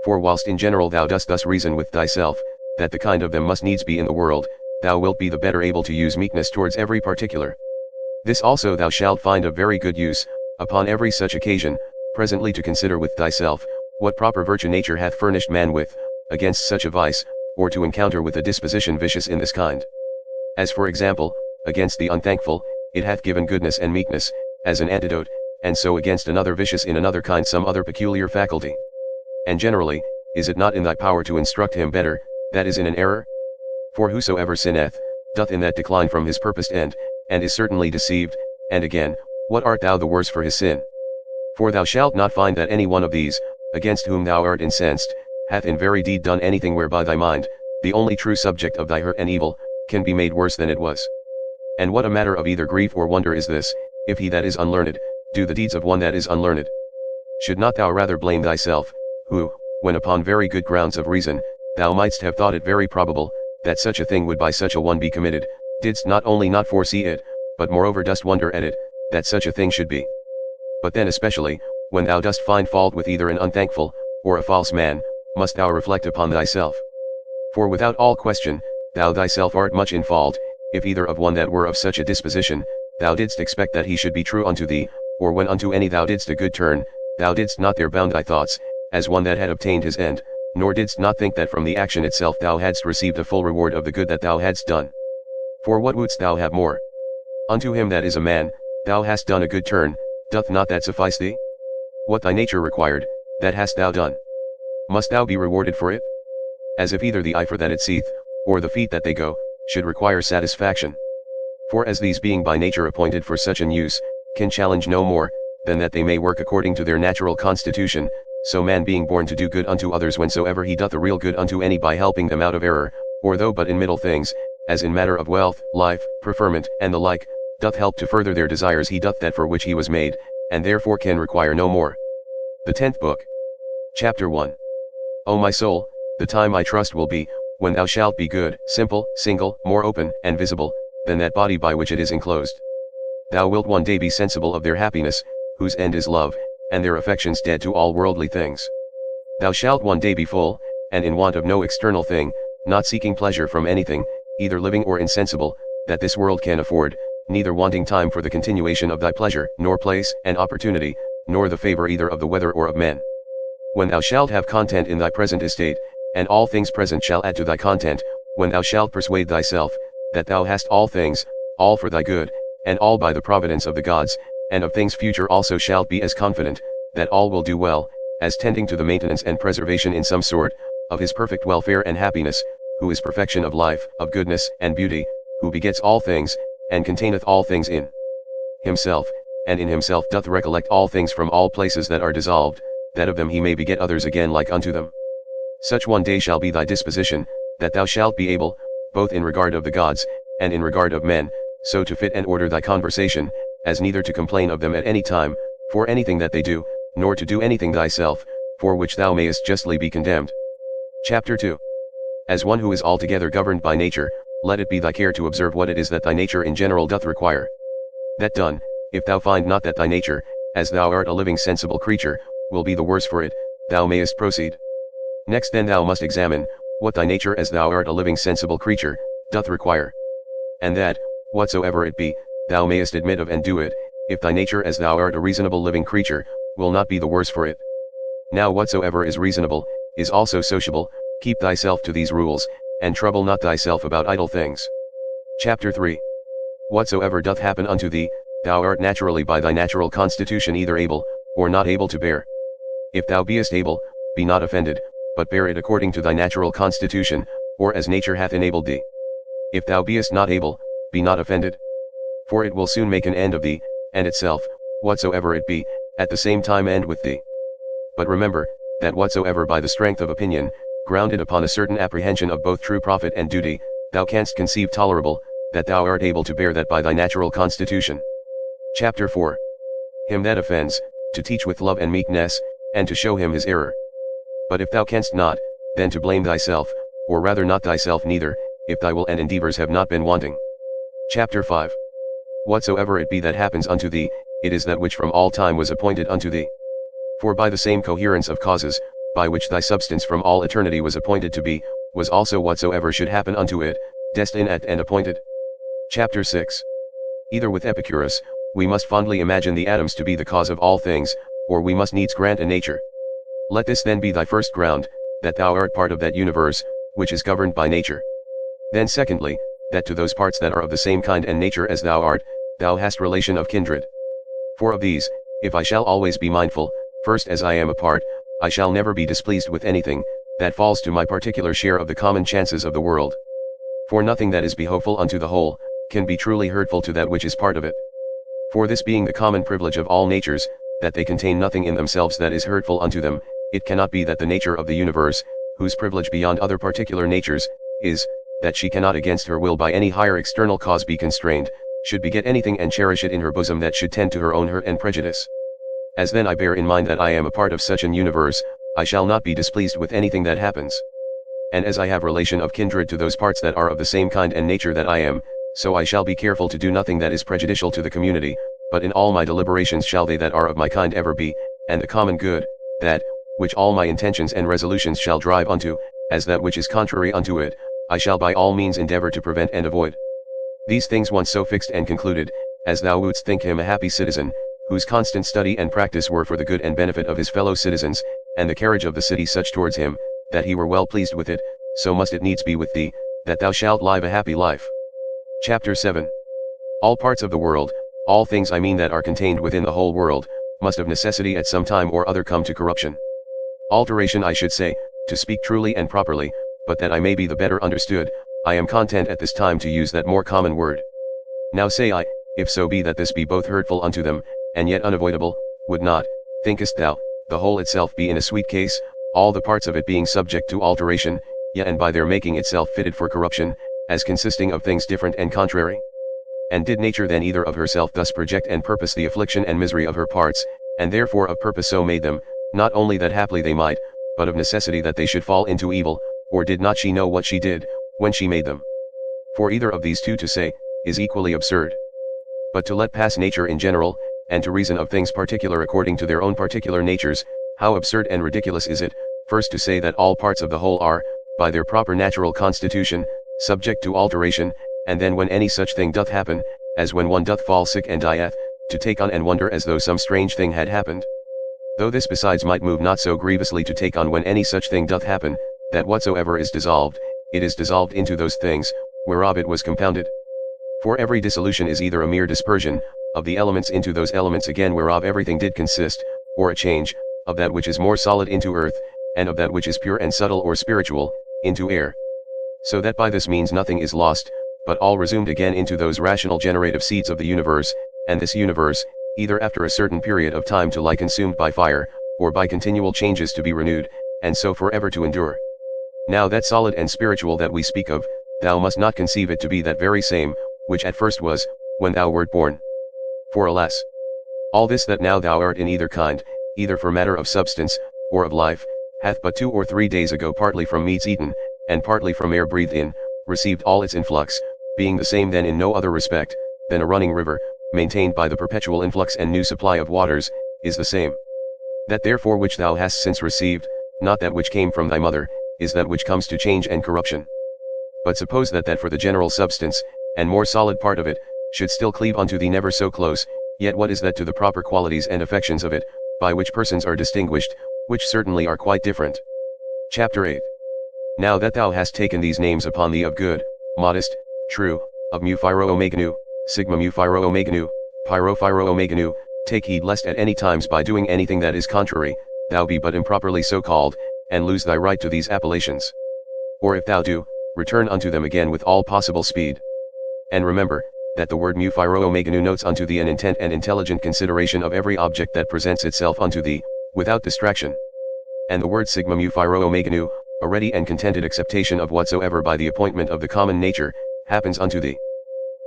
For whilst in general thou dost thus reason with thyself, that the kind of them must needs be in the world, thou wilt be the better able to use meekness towards every particular. This also thou shalt find of very good use, upon every such occasion, presently to consider with thyself, what proper virtue nature hath furnished man with, against such a vice, or to encounter with a disposition vicious in this kind. As for example, against the unthankful, it hath given goodness and meekness, as an antidote, and so against another vicious in another kind some other peculiar faculty. And generally, is it not in thy power to instruct him better, that is in an error? For whosoever sinneth, doth in that decline from his purposed end, and is certainly deceived, and again, what art thou the worse for his sin? For thou shalt not find that any one of these, against whom thou art incensed, hath in very deed done anything whereby thy mind, the only true subject of thy hurt and evil, can be made worse than it was. And what a matter of either grief or wonder is this, if he that is unlearned, do the deeds of one that is unlearned? Should not thou rather blame thyself, who, when upon very good grounds of reason, thou mightst have thought it very probable, that such a thing would by such a one be committed, didst not only not foresee it, but moreover dost wonder at it, that such a thing should be? But then especially, when thou dost find fault with either an unthankful, or a false man, must thou reflect upon thyself. For without all question, thou thyself art much in fault, if either of one that were of such a disposition, thou didst expect that he should be true unto thee, or when unto any thou didst a good turn, thou didst not there bound thy thoughts, as one that had obtained his end, nor didst not think that from the action itself thou hadst received a full reward of the good that thou hadst done. For what wouldst thou have more? Unto him that is a man, thou hast done a good turn, doth not that suffice thee? What thy nature required, that hast thou done. Must thou be rewarded for it? As if either the eye for that it seeth, or the feet that they go, should require satisfaction. For as these being by nature appointed for such an use, can challenge no more, than that they may work according to their natural constitution, so man being born to do good unto others whensoever he doth a real good unto any by helping them out of error, or though but in middle things, as in matter of wealth, life, preferment, and the like, doth help to further their desires, he doth that for which he was made, and therefore can require no more. The 10th Book. Chapter 1. O my soul, the time I trust will be, when thou shalt be good, simple, single, more open, and visible, than that body by which it is enclosed. Thou wilt one day be sensible of their happiness, whose end is love, and their affections dead to all worldly things. Thou shalt one day be full, and in want of no external thing, not seeking pleasure from anything, either living or insensible, that this world can afford, neither wanting time for the continuation of thy pleasure, nor place and opportunity, nor the favor either of the weather or of men. When thou shalt have content in thy present estate, and all things present shall add to thy content, when thou shalt persuade thyself, that thou hast all things, all for thy good, and all by the providence of the gods, and of things future also shalt be as confident, that all will do well, as tending to the maintenance and preservation in some sort, of his perfect welfare and happiness, who is perfection of life, of goodness and beauty, who begets all things, and containeth all things in himself, and in himself doth recollect all things from all places that are dissolved, that of them he may beget others again like unto them. Such one day shall be thy disposition, that thou shalt be able, both in regard of the gods, and in regard of men, so to fit and order thy conversation, as neither to complain of them at any time, for anything that they do, nor to do anything thyself, for which thou mayest justly be condemned. Chapter 2. As one who is altogether governed by nature, let it be thy care to observe what it is that thy nature in general doth require. That done, if thou find not that thy nature, as thou art a living sensible creature, will be the worse for it, thou mayest proceed. Next then thou must examine, what thy nature as thou art a living sensible creature, doth require. And that, whatsoever it be, thou mayest admit of and do it, if thy nature as thou art a reasonable living creature, will not be the worse for it. Now whatsoever is reasonable, is also sociable, keep thyself to these rules, and trouble not thyself about idle things. Chapter 3. Whatsoever doth happen unto thee, thou art naturally by thy natural constitution either able, or not able to bear. If thou beest able, be not offended, but bear it according to thy natural constitution, or as nature hath enabled thee. If thou beest not able, be not offended. For it will soon make an end of thee, and itself, whatsoever it be, at the same time end with thee. But remember, that whatsoever by the strength of opinion, grounded upon a certain apprehension of both true profit and duty, thou canst conceive tolerable, that thou art able to bear that by thy natural constitution. Chapter 4. Him that offends, to teach with love and meekness, and to show him his error. But if thou canst not, then to blame thyself, or rather not thyself neither, if thy will and endeavors have not been wanting. Chapter 5. Whatsoever it be that happens unto thee, it is that which from all time was appointed unto thee. For by the same coherence of causes, by which thy substance from all eternity was appointed to be, was also whatsoever should happen unto it, destined and appointed. Chapter 6. Either with Epicurus, we must fondly imagine the atoms to be the cause of all things, or we must needs grant a nature. Let this then be thy first ground, that thou art part of that universe, which is governed by nature. Then secondly, that to those parts that are of the same kind and nature as thou art, thou hast relation of kindred. For of these, if I shall always be mindful, first as I am a part, I shall never be displeased with anything, that falls to my particular share of the common chances of the world. For nothing that is behoveful unto the whole, can be truly hurtful to that which is part of it. For this being the common privilege of all natures, that they contain nothing in themselves that is hurtful unto them, it cannot be that the nature of the universe, whose privilege beyond other particular natures, is, that she cannot against her will by any higher external cause be constrained, should beget anything and cherish it in her bosom that should tend to her own hurt and prejudice. As then I bear in mind that I am a part of such an universe, I shall not be displeased with anything that happens. And as I have relation of kindred to those parts that are of the same kind and nature that I am, so I shall be careful to do nothing that is prejudicial to the community, but in all my deliberations shall they that are of my kind ever be, and the common good, that, which all my intentions and resolutions shall drive unto, as that which is contrary unto it, I shall by all means endeavor to prevent and avoid. These things once so fixed and concluded, as thou wouldst think him a happy citizen, whose constant study and practice were for the good and benefit of his fellow citizens, and the carriage of the city such towards him, that he were well pleased with it, so must it needs be with thee, that thou shalt live a happy life. Chapter 7. All parts of the world, all things I mean that are contained within the whole world, must of necessity at some time or other come to corruption. Alteration I should say, to speak truly and properly, but that I may be the better understood, I am content at this time to use that more common word. Now say I, if so be that this be both hurtful unto them, and yet unavoidable, would not, thinkest thou, the whole itself be in a sweet case, all the parts of it being subject to alteration, yea and by their making itself fitted for corruption, as consisting of things different and contrary? And did nature then either of herself thus project and purpose the affliction and misery of her parts, and therefore of purpose so made them, not only that haply they might, but of necessity that they should fall into evil, or did not she know what she did, when she made them? For either of these two to say, is equally absurd. But to let pass nature in general, and to reason of things particular according to their own particular natures, how absurd and ridiculous is it, First to say that all parts of the whole are, by their proper natural constitution, subject to alteration, and then when any such thing doth happen, as when one doth fall sick and dieth, to take on and wonder as though some strange thing had happened. Though this besides might move not so grievously to take on when any such thing doth happen, that whatsoever is dissolved, it is dissolved into those things, whereof it was compounded. For every dissolution is either a mere dispersion, of the elements into those elements again whereof everything did consist, or a change, of that which is more solid into earth, and of that which is pure and subtle or spiritual, into air. So that by this means nothing is lost, but all resumed again into those rational generative seeds of the universe, and this universe, either after a certain period of time to lie consumed by fire, or by continual changes to be renewed, and so forever to endure. Now that solid and spiritual that we speak of, thou must not conceive it to be that very same, which at first was, when thou wert born. For alas, all this that now thou art in either kind, either for matter of substance, or of life, hath but 2 or 3 days ago partly from meats eaten, and partly from air breathed in, received all its influx, being the same then in no other respect, than a running river, maintained by the perpetual influx and new supply of waters, is the same. That therefore which thou hast since received, not that which came from thy mother, is that which comes to change and corruption. But suppose that for the general substance, and more solid part of it, should still cleave unto thee never so close, yet what is that to the proper qualities and affections of it, by which persons are distinguished, which certainly are quite different. Chapter 8. Now that thou hast taken these names upon thee of good, modest, true, of mu phyro omega nu, sigma mu phyro omega nu, phyro omega nu, take heed lest at any times by doing anything that is contrary, thou be but improperly so called, and lose thy right to these appellations. Or if thou do, return unto them again with all possible speed. And remember, that the word mu phyro omega nu notes unto thee an intent and intelligent consideration of every object that presents itself unto thee, without distraction. And the word sigma mu phyro omega nu, a ready and contented acceptation of whatsoever by the appointment of the common nature, happens unto thee.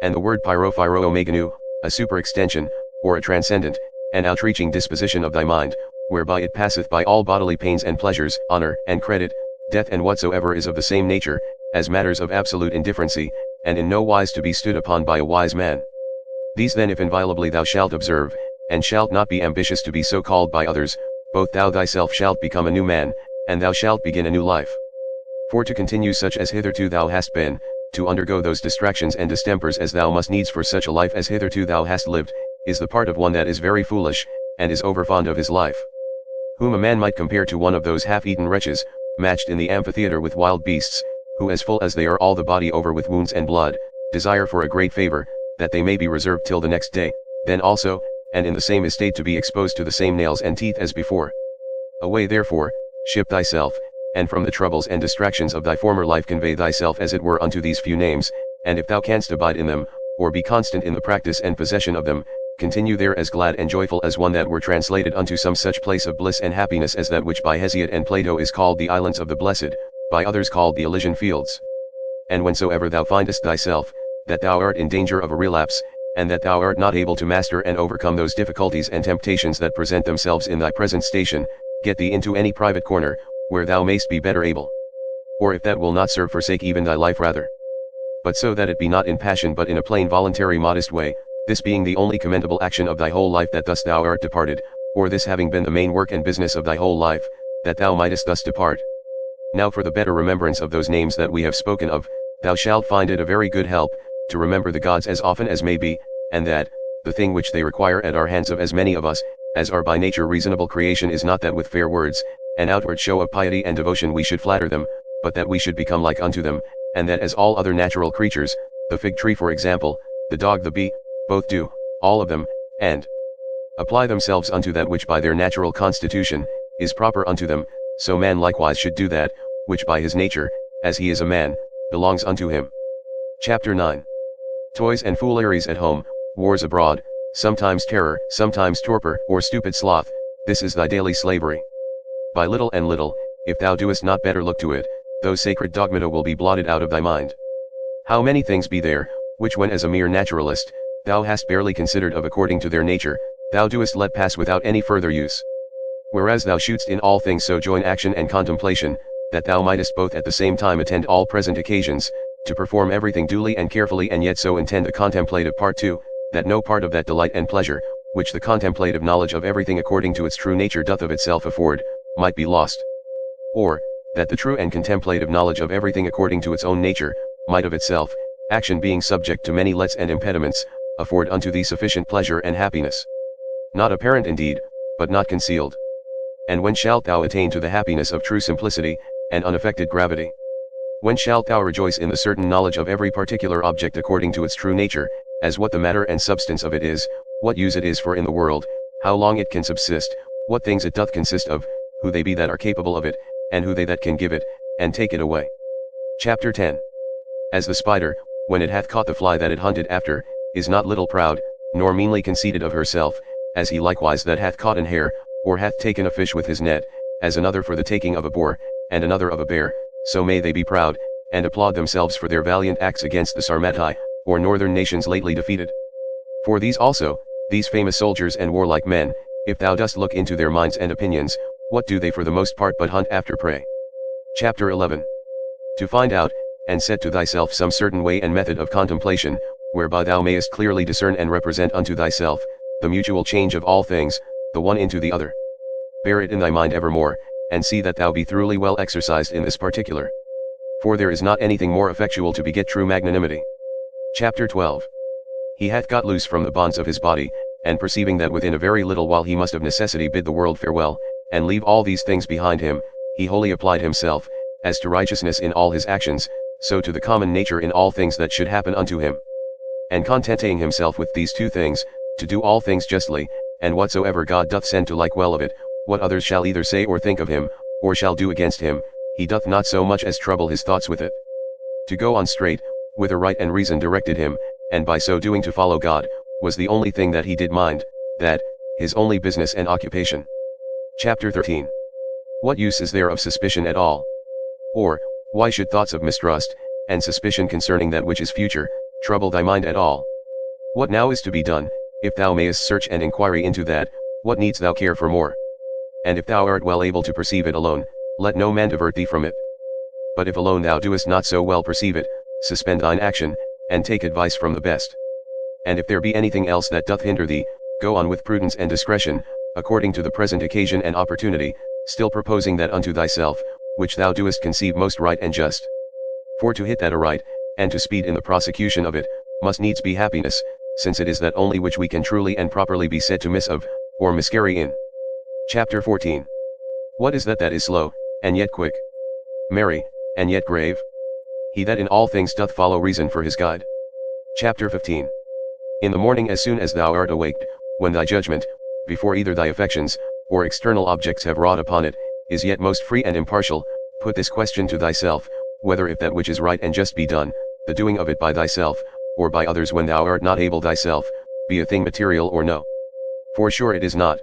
And the word phyro omega nu, a superextension, or a transcendent, and outreaching disposition of thy mind, whereby it passeth by all bodily pains and pleasures, honor and credit, death and whatsoever is of the same nature, as matters of absolute indifferency, and in no wise to be stood upon by a wise man. These then if inviolably thou shalt observe, and shalt not be ambitious to be so called by others, both thou thyself shalt become a new man, and thou shalt begin a new life. For to continue such as hitherto thou hast been, to undergo those distractions and distempers as thou must needs for such a life as hitherto thou hast lived, is the part of one that is very foolish, and is overfond of his life. Whom a man might compare to one of those half-eaten wretches, matched in the amphitheatre with wild beasts, who as full as they are all the body over with wounds and blood, desire for a great favor, that they may be reserved till the next day, then also, and in the same estate to be exposed to the same nails and teeth as before. Away therefore, ship thyself, and from the troubles and distractions of thy former life convey thyself as it were unto these few names, and if thou canst abide in them, or be constant in the practice and possession of them, continue there as glad and joyful as one that were translated unto some such place of bliss and happiness as that which by Hesiod and Plato is called the Islands of the Blessed, by others called the Elysian Fields. And whensoever thou findest thyself, that thou art in danger of a relapse, and that thou art not able to master and overcome those difficulties and temptations that present themselves in thy present station, get thee into any private corner, where thou mayst be better able. Or if that will not serve, forsake even thy life rather. But so that it be not in passion but in a plain voluntary modest way, this being the only commendable action of thy whole life that thus thou art departed, or this having been the main work and business of thy whole life, that thou mightest thus depart. Now for the better remembrance of those names that we have spoken of, thou shalt find it a very good help, to remember the gods as often as may be, and that, the thing which they require at our hands of as many of us, as are by nature reasonable creation is not that with fair words, and outward show of piety and devotion we should flatter them, but that we should become like unto them, and that as all other natural creatures, the fig tree for example, the dog the bee, both do, all of them, and apply themselves unto that which by their natural constitution, is proper unto them, so man likewise should do that, which by his nature, as he is a man, belongs unto him. Chapter 9. Toys and fooleries at home, wars abroad, sometimes terror, sometimes torpor, or stupid sloth, this is thy daily slavery. By little and little, if thou doest not better look to it, those sacred dogmata will be blotted out of thy mind. How many things be there, which when as a mere naturalist, thou hast barely considered of according to their nature, thou doest let pass without any further use. Whereas thou shouldst in all things so join action and contemplation, that thou mightest both at the same time attend all present occasions, to perform everything duly and carefully, and yet so intend the contemplative part too, that no part of that delight and pleasure, which the contemplative knowledge of everything according to its true nature doth of itself afford, might be lost. Or, that the true and contemplative knowledge of everything according to its own nature, might of itself, action being subject to many lets and impediments, afford unto thee sufficient pleasure and happiness. Not apparent indeed, but not concealed. And when shalt thou attain to the happiness of true simplicity, and unaffected gravity? When shalt thou rejoice in the certain knowledge of every particular object according to its true nature, as what the matter and substance of it is, what use it is for in the world, how long it can subsist, what things it doth consist of, who they be that are capable of it, and who they that can give it, and take it away. Chapter 10. As the spider, when it hath caught the fly that it hunted after, is not little proud, nor meanly conceited of herself, as he likewise that hath caught an hare, or hath taken a fish with his net, as another for the taking of a boar, and another of a bear, so may they be proud, and applaud themselves for their valiant acts against the Sarmatii, or northern nations lately defeated. For these also, these famous soldiers and warlike men, if thou dost look into their minds and opinions, what do they for the most part but hunt after prey? Chapter 11. To find out, and set to thyself some certain way and method of contemplation, whereby thou mayest clearly discern and represent unto thyself, the mutual change of all things, the one into the other. Bear it in thy mind evermore, and see that thou be thoroughly well exercised in this particular. For there is not anything more effectual to beget true magnanimity. Chapter 12. He hath got loose from the bonds of his body, and perceiving that within a very little while he must of necessity bid the world farewell, and leave all these things behind him, he wholly applied himself, as to righteousness in all his actions, so to the common nature in all things that should happen unto him. And contenting himself with these two things, to do all things justly, and whatsoever God doth send to like well of it, what others shall either say or think of him, or shall do against him, he doth not so much as trouble his thoughts with it. To go on straight, whither right and reason directed him, and by so doing to follow God, was the only thing that he did mind, that, his only business and occupation. Chapter 13. What use is there of suspicion at all? Or, why should thoughts of mistrust, and suspicion concerning that which is future, trouble thy mind at all? What now is to be done, if thou mayest search and inquiry into that, what needs thou care for more? And if thou art well able to perceive it alone, let no man divert thee from it. But if alone thou doest not so well perceive it, suspend thine action, and take advice from the best. And if there be anything else that doth hinder thee, go on with prudence and discretion, according to the present occasion and opportunity, still proposing that unto thyself, which thou doest conceive most right and just. For to hit that aright, and to speed in the prosecution of it, must needs be happiness, since it is that only which we can truly and properly be said to miss of, or miscarry in. Chapter 14. What is that that is slow, and yet quick? Merry, and yet grave? He that in all things doth follow reason for his guide. Chapter 15. In the morning as soon as thou art awaked, when thy judgment, before either thy affections, or external objects have wrought upon it, is yet most free and impartial, put this question to thyself, whether if that which is right and just be done, the doing of it by thyself, or by others when thou art not able thyself, be a thing material or no. For sure it is not.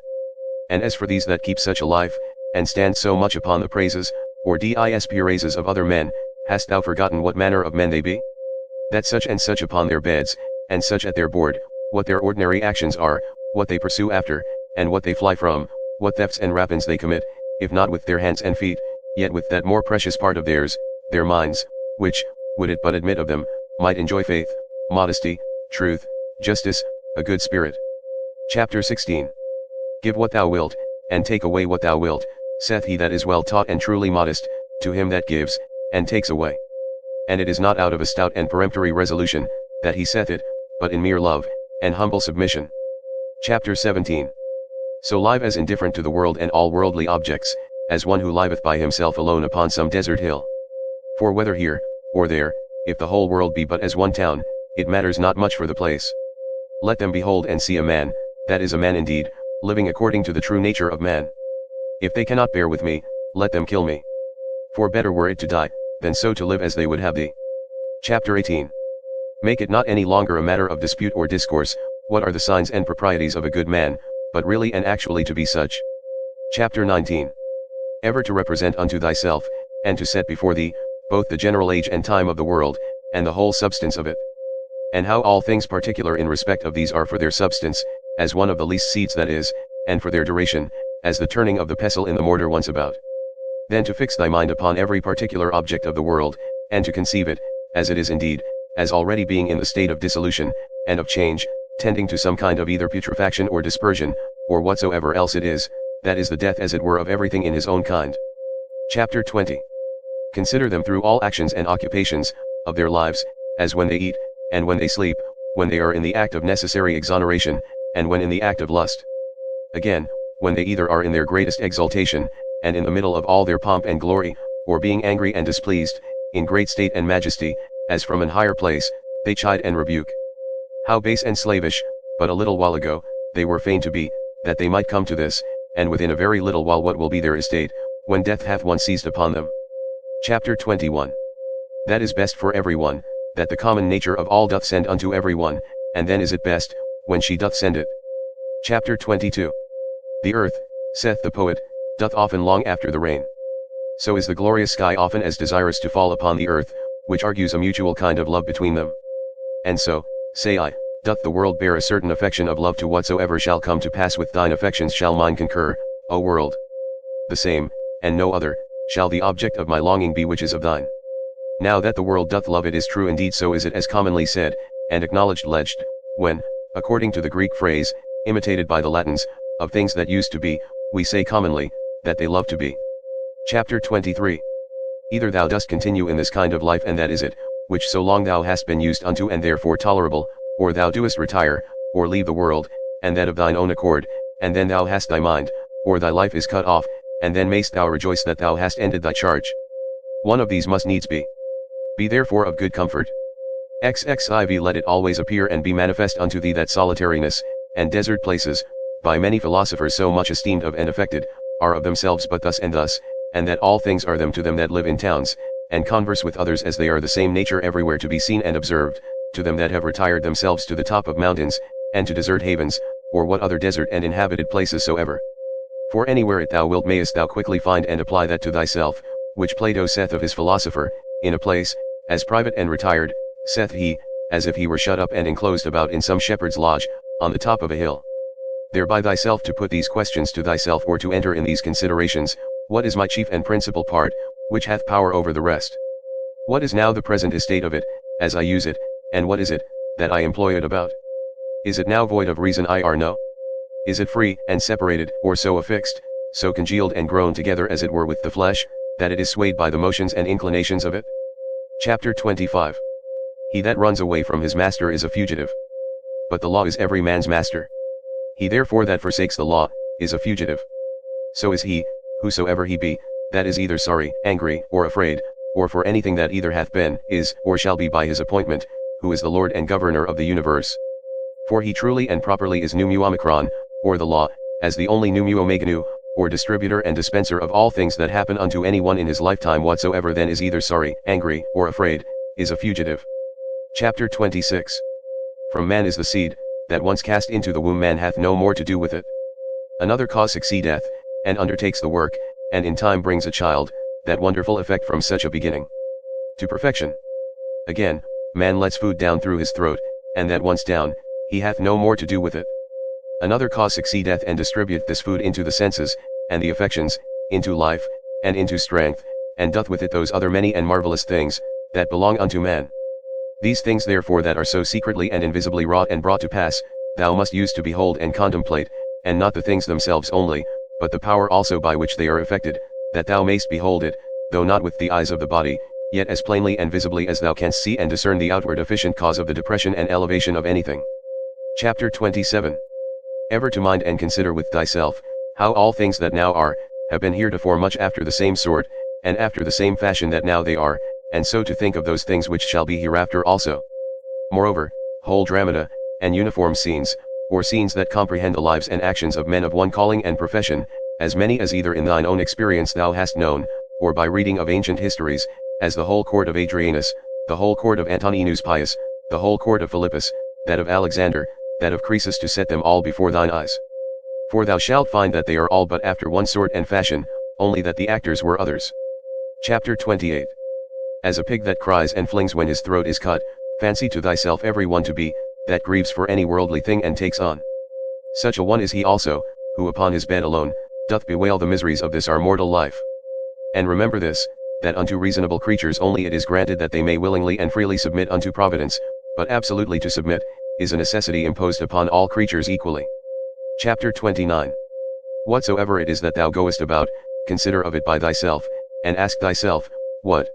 And as for these that keep such a life, and stand so much upon the praises, or praises of other men, hast thou forgotten what manner of men they be? That such and such upon their beds, and such at their board, what their ordinary actions are, what they pursue after, and what they fly from, what thefts and rapines they commit, if not with their hands and feet, yet with that more precious part of theirs, their minds, which, would it but admit of them, might enjoy faith, modesty, truth, justice, a good spirit. Chapter 16. Give what thou wilt, and take away what thou wilt, saith he that is well taught and truly modest, to him that gives, and takes away. And it is not out of a stout and peremptory resolution, that he saith it, but in mere love, and humble submission. Chapter 17. So live as indifferent to the world and all worldly objects, as one who liveth by himself alone upon some desert hill. For whether here, or there, if the whole world be but as one town, it matters not much for the place. Let them behold and see a man, that is a man indeed, living according to the true nature of man. If they cannot bear with me, let them kill me. For better were it to die, than so to live as they would have thee. Chapter 18. Make it not any longer a matter of dispute or discourse, what are the signs and proprieties of a good man, but really and actually to be such. Chapter 19. Ever to represent unto thyself, and to set before thee, both the general age and time of the world, and the whole substance of it. And how all things particular in respect of these are for their substance, as one of the least seeds that is, and for their duration, as the turning of the pestle in the mortar once about. Then to fix thy mind upon every particular object of the world, and to conceive it, as it is indeed, as already being in the state of dissolution, and of change, tending to some kind of either putrefaction or dispersion, or whatsoever else it is, that is the death as it were of everything in his own kind. Chapter 20. Consider them through all actions and occupations of their lives, as when they eat, and when they sleep, when they are in the act of necessary exoneration, and when in the act of lust. Again, when they either are in their greatest exaltation, and in the middle of all their pomp and glory, or being angry and displeased, in great state and majesty, as from an higher place, they chide and rebuke. How base and slavish, but a little while ago, they were fain to be, that they might come to this, and within a very little while what will be their estate, when death hath once seized upon them. Chapter 21. That is best for every one, that the common nature of all doth send unto every one, and then is it best, when she doth send it. Chapter 22. The earth, saith the poet, doth often long after the rain. So is the glorious sky often as desirous to fall upon the earth, which argues a mutual kind of love between them. And so, say I, doth the world bear a certain affection of love to whatsoever shall come to pass with thine affections shall mine concur, O world. The same, and no other, shall the object of my longing be which is of thine. Now that the world doth love it is true indeed, so is it as commonly said, and acknowledged alleged, when, according to the Greek phrase, imitated by the Latins, of things that used to be, we say commonly, that they love to be. Chapter 23. Either thou dost continue in this kind of life and that is it, which so long thou hast been used unto and therefore tolerable, or thou doest retire, or leave the world, and that of thine own accord, and then thou hast thy mind, or thy life is cut off, and then mayst thou rejoice that thou hast ended thy charge. One of these must needs be. Be therefore of good comfort. XXIV Let it always appear and be manifest unto thee that solitariness, and desert places, by many philosophers so much esteemed of and affected, are of themselves but thus and thus, and that all things are them to them that live in towns, and converse with others as they are the same nature everywhere to be seen and observed, to them that have retired themselves to the top of mountains, and to desert havens, or what other desert and inhabited places soever. For anywhere it thou wilt mayest thou quickly find and apply that to thyself, which Plato saith of his philosopher, in a place, as private and retired, saith he, as if he were shut up and enclosed about in some shepherd's lodge, on the top of a hill. Thereby thyself to put these questions to thyself or to enter in these considerations, what is my chief and principal part, which hath power over the rest? What is now the present estate of it, as I use it, and what is it, that I employ it about? Is it now void of reason I or no? Is it free and separated, or so affixed, so congealed and grown together as it were with the flesh, that it is swayed by the motions and inclinations of it? Chapter 25. He that runs away from his master is a fugitive. But the law is every man's master. He therefore that forsakes the law, is a fugitive. So is he, whosoever he be, that is either sorry, angry, or afraid, or for anything that either hath been, is, or shall be by his appointment, who is the Lord and Governor of the universe. For he truly and properly is nu omicron, or the law, as the only nu omega, or distributor and dispenser of all things that happen unto any one in his lifetime whatsoever then is either sorry, angry, or afraid, is a fugitive. Chapter 26. From man is the seed, that once cast into the womb man hath no more to do with it. Another cause succeedeth, and undertakes the work, and in time brings a child, that wonderful effect from such a beginning to perfection. Again, man lets food down through his throat, and that once down, he hath no more to do with it. Another cause succeedeth and distributeth this food into the senses, and the affections, into life, and into strength, and doth with it those other many and marvelous things, that belong unto man. These things therefore that are so secretly and invisibly wrought and brought to pass, thou must use to behold and contemplate, and not the things themselves only, but the power also by which they are effected, that thou mayst behold it, though not with the eyes of the body, yet as plainly and visibly as thou canst see and discern the outward efficient cause of the depression and elevation of anything. Chapter 27. Ever to mind and consider with thyself, how all things that now are, have been heretofore much after the same sort, and after the same fashion that now they are, and so to think of those things which shall be hereafter also. Moreover, whole dramata, and uniform scenes, or scenes that comprehend the lives and actions of men of one calling and profession, as many as either in thine own experience thou hast known, or by reading of ancient histories, as the whole court of Adrianus, the whole court of Antoninus Pius, the whole court of Philippus, that of Alexander, that of Croesus, to set them all before thine eyes. For thou shalt find that they are all but after one sort and fashion, only that the actors were others. Chapter 28. As a pig that cries and flings when his throat is cut, fancy to thyself every one to be, that grieves for any worldly thing and takes on. Such a one is he also, who upon his bed alone, doth bewail the miseries of this our mortal life. And remember this, that unto reasonable creatures only it is granted that they may willingly and freely submit unto Providence, but absolutely to submit, is a necessity imposed upon all creatures equally. Chapter 29. Whatsoever it is that thou goest about, consider of it by thyself, and ask thyself, what?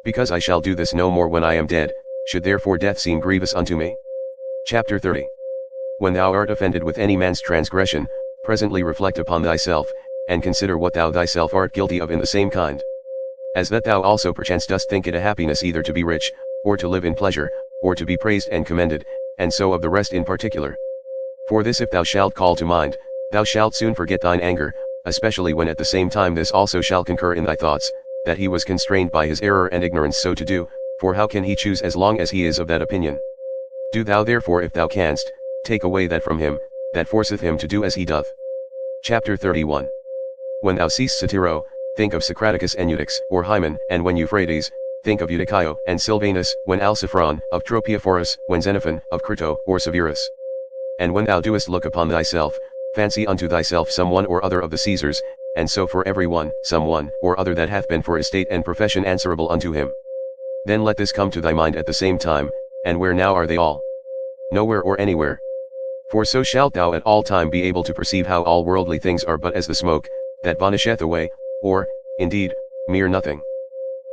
Because I shall do this no more when I am dead, should therefore death seem grievous unto me? Chapter 30. When thou art offended with any man's transgression, presently reflect upon thyself, and consider what thou thyself art guilty of in the same kind. As that thou also perchance dost think it a happiness either to be rich, or to live in pleasure, or to be praised and commended, and so of the rest in particular. For this if thou shalt call to mind, thou shalt soon forget thine anger, especially when at the same time this also shall concur in thy thoughts, that he was constrained by his error and ignorance so to do, for how can he choose as long as he is of that opinion? Do thou therefore if thou canst, take away that from him, that forceth him to do as he doth. Chapter 31. When thou seest Satiro, think of Socraticus and Eutychus or Hymen, and when Euphrates, think of Eutychio and Silvanus, when Alciphron, of Tropiophorus, when Xenophon, of Crito, or Severus. And when thou doest look upon thyself, fancy unto thyself some one or other of the Caesars, and so for every one, some one or other that hath been for estate and profession answerable unto him. Then let this come to thy mind at the same time, and where now are they all? Nowhere or anywhere. For so shalt thou at all time be able to perceive how all worldly things are but as the smoke, that vanisheth away, or, indeed, mere nothing.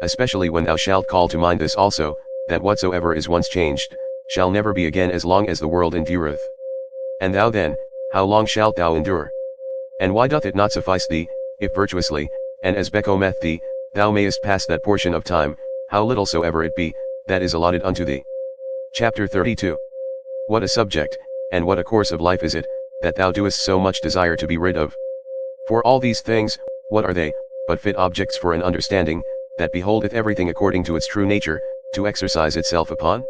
Especially when thou shalt call to mind this also, that whatsoever is once changed, shall never be again as long as the world endureth. And thou then, how long shalt thou endure? And why doth it not suffice thee, if virtuously, and as becometh thee, thou mayest pass that portion of time, how little soever it be, that is allotted unto thee? Chapter 32. What a subject, and what a course of life is it, that thou doest so much desire to be rid of? For all these things, what are they, but fit objects for an understanding, that beholdeth everything according to its true nature, to exercise itself upon?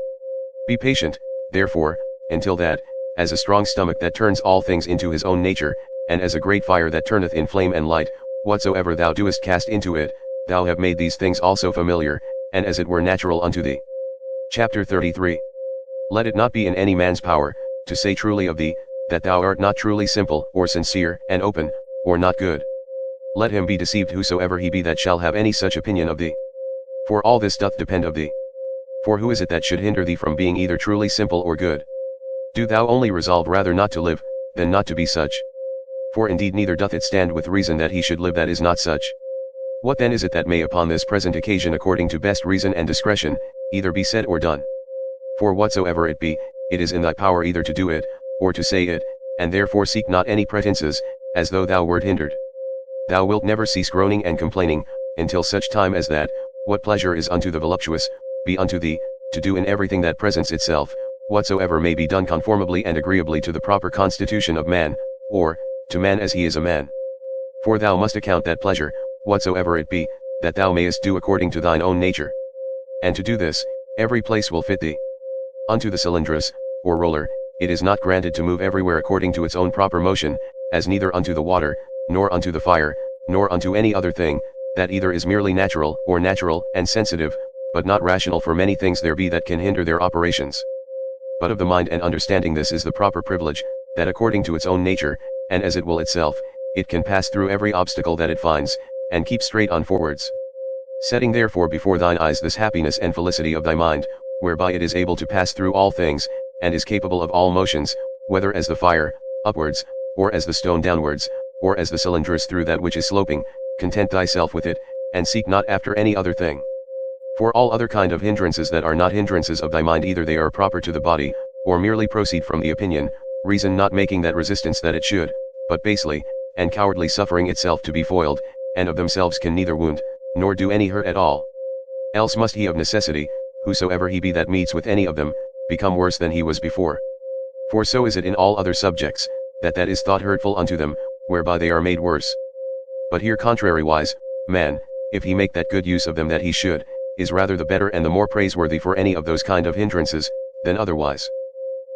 Be patient, therefore, until that, as a strong stomach that turns all things into his own nature, and as a great fire that turneth in flame and light, whatsoever thou doest cast into it, thou have made these things also familiar, and as it were natural unto thee. Chapter 33. Let it not be in any man's power, to say truly of thee, that thou art not truly simple, or sincere, and open, or not good. Let him be deceived whosoever he be that shall have any such opinion of thee. For all this doth depend of thee. For who is it that should hinder thee from being either truly simple or good? Do thou only resolve rather not to live, than not to be such. For indeed neither doth it stand with reason that he should live that is not such. What then is it that may upon this present occasion according to best reason and discretion, either be said or done? For whatsoever it be, it is in thy power either to do it, or to say it, and therefore seek not any pretences, as though thou wert hindered. Thou wilt never cease groaning and complaining, until such time as that, what pleasure is unto the voluptuous, be unto thee, to do in everything that presents itself, whatsoever may be done conformably and agreeably to the proper constitution of man, or, to man as he is a man. For thou must account that pleasure, whatsoever it be, that thou mayest do according to thine own nature. And to do this, every place will fit thee. Unto the cylindrous, or roller, it is not granted to move everywhere according to its own proper motion, as neither unto the water, nor unto the fire, nor unto any other thing, that either is merely natural, or natural and sensitive, but not rational, for many things there be that can hinder their operations. But of the mind and understanding this is the proper privilege, that according to its own nature, and as it will itself, it can pass through every obstacle that it finds, and keep straight on forwards. Setting therefore before thine eyes this happiness and felicity of thy mind, whereby it is able to pass through all things, and is capable of all motions, whether as the fire, upwards, or as the stone downwards, or as the cylindrous through that which is sloping, content thyself with it, and seek not after any other thing. For all other kind of hindrances that are not hindrances of thy mind, either they are proper to the body, or merely proceed from the opinion, reason not making that resistance that it should, but basely, and cowardly suffering itself to be foiled, and of themselves can neither wound, nor do any hurt at all. Else must he of necessity, whosoever he be that meets with any of them, become worse than he was before. For so is it in all other subjects, that is thought hurtful unto them, whereby they are made worse. But here contrariwise, man, if he make that good use of them that he should, is rather the better and the more praiseworthy for any of those kind of hindrances, than otherwise.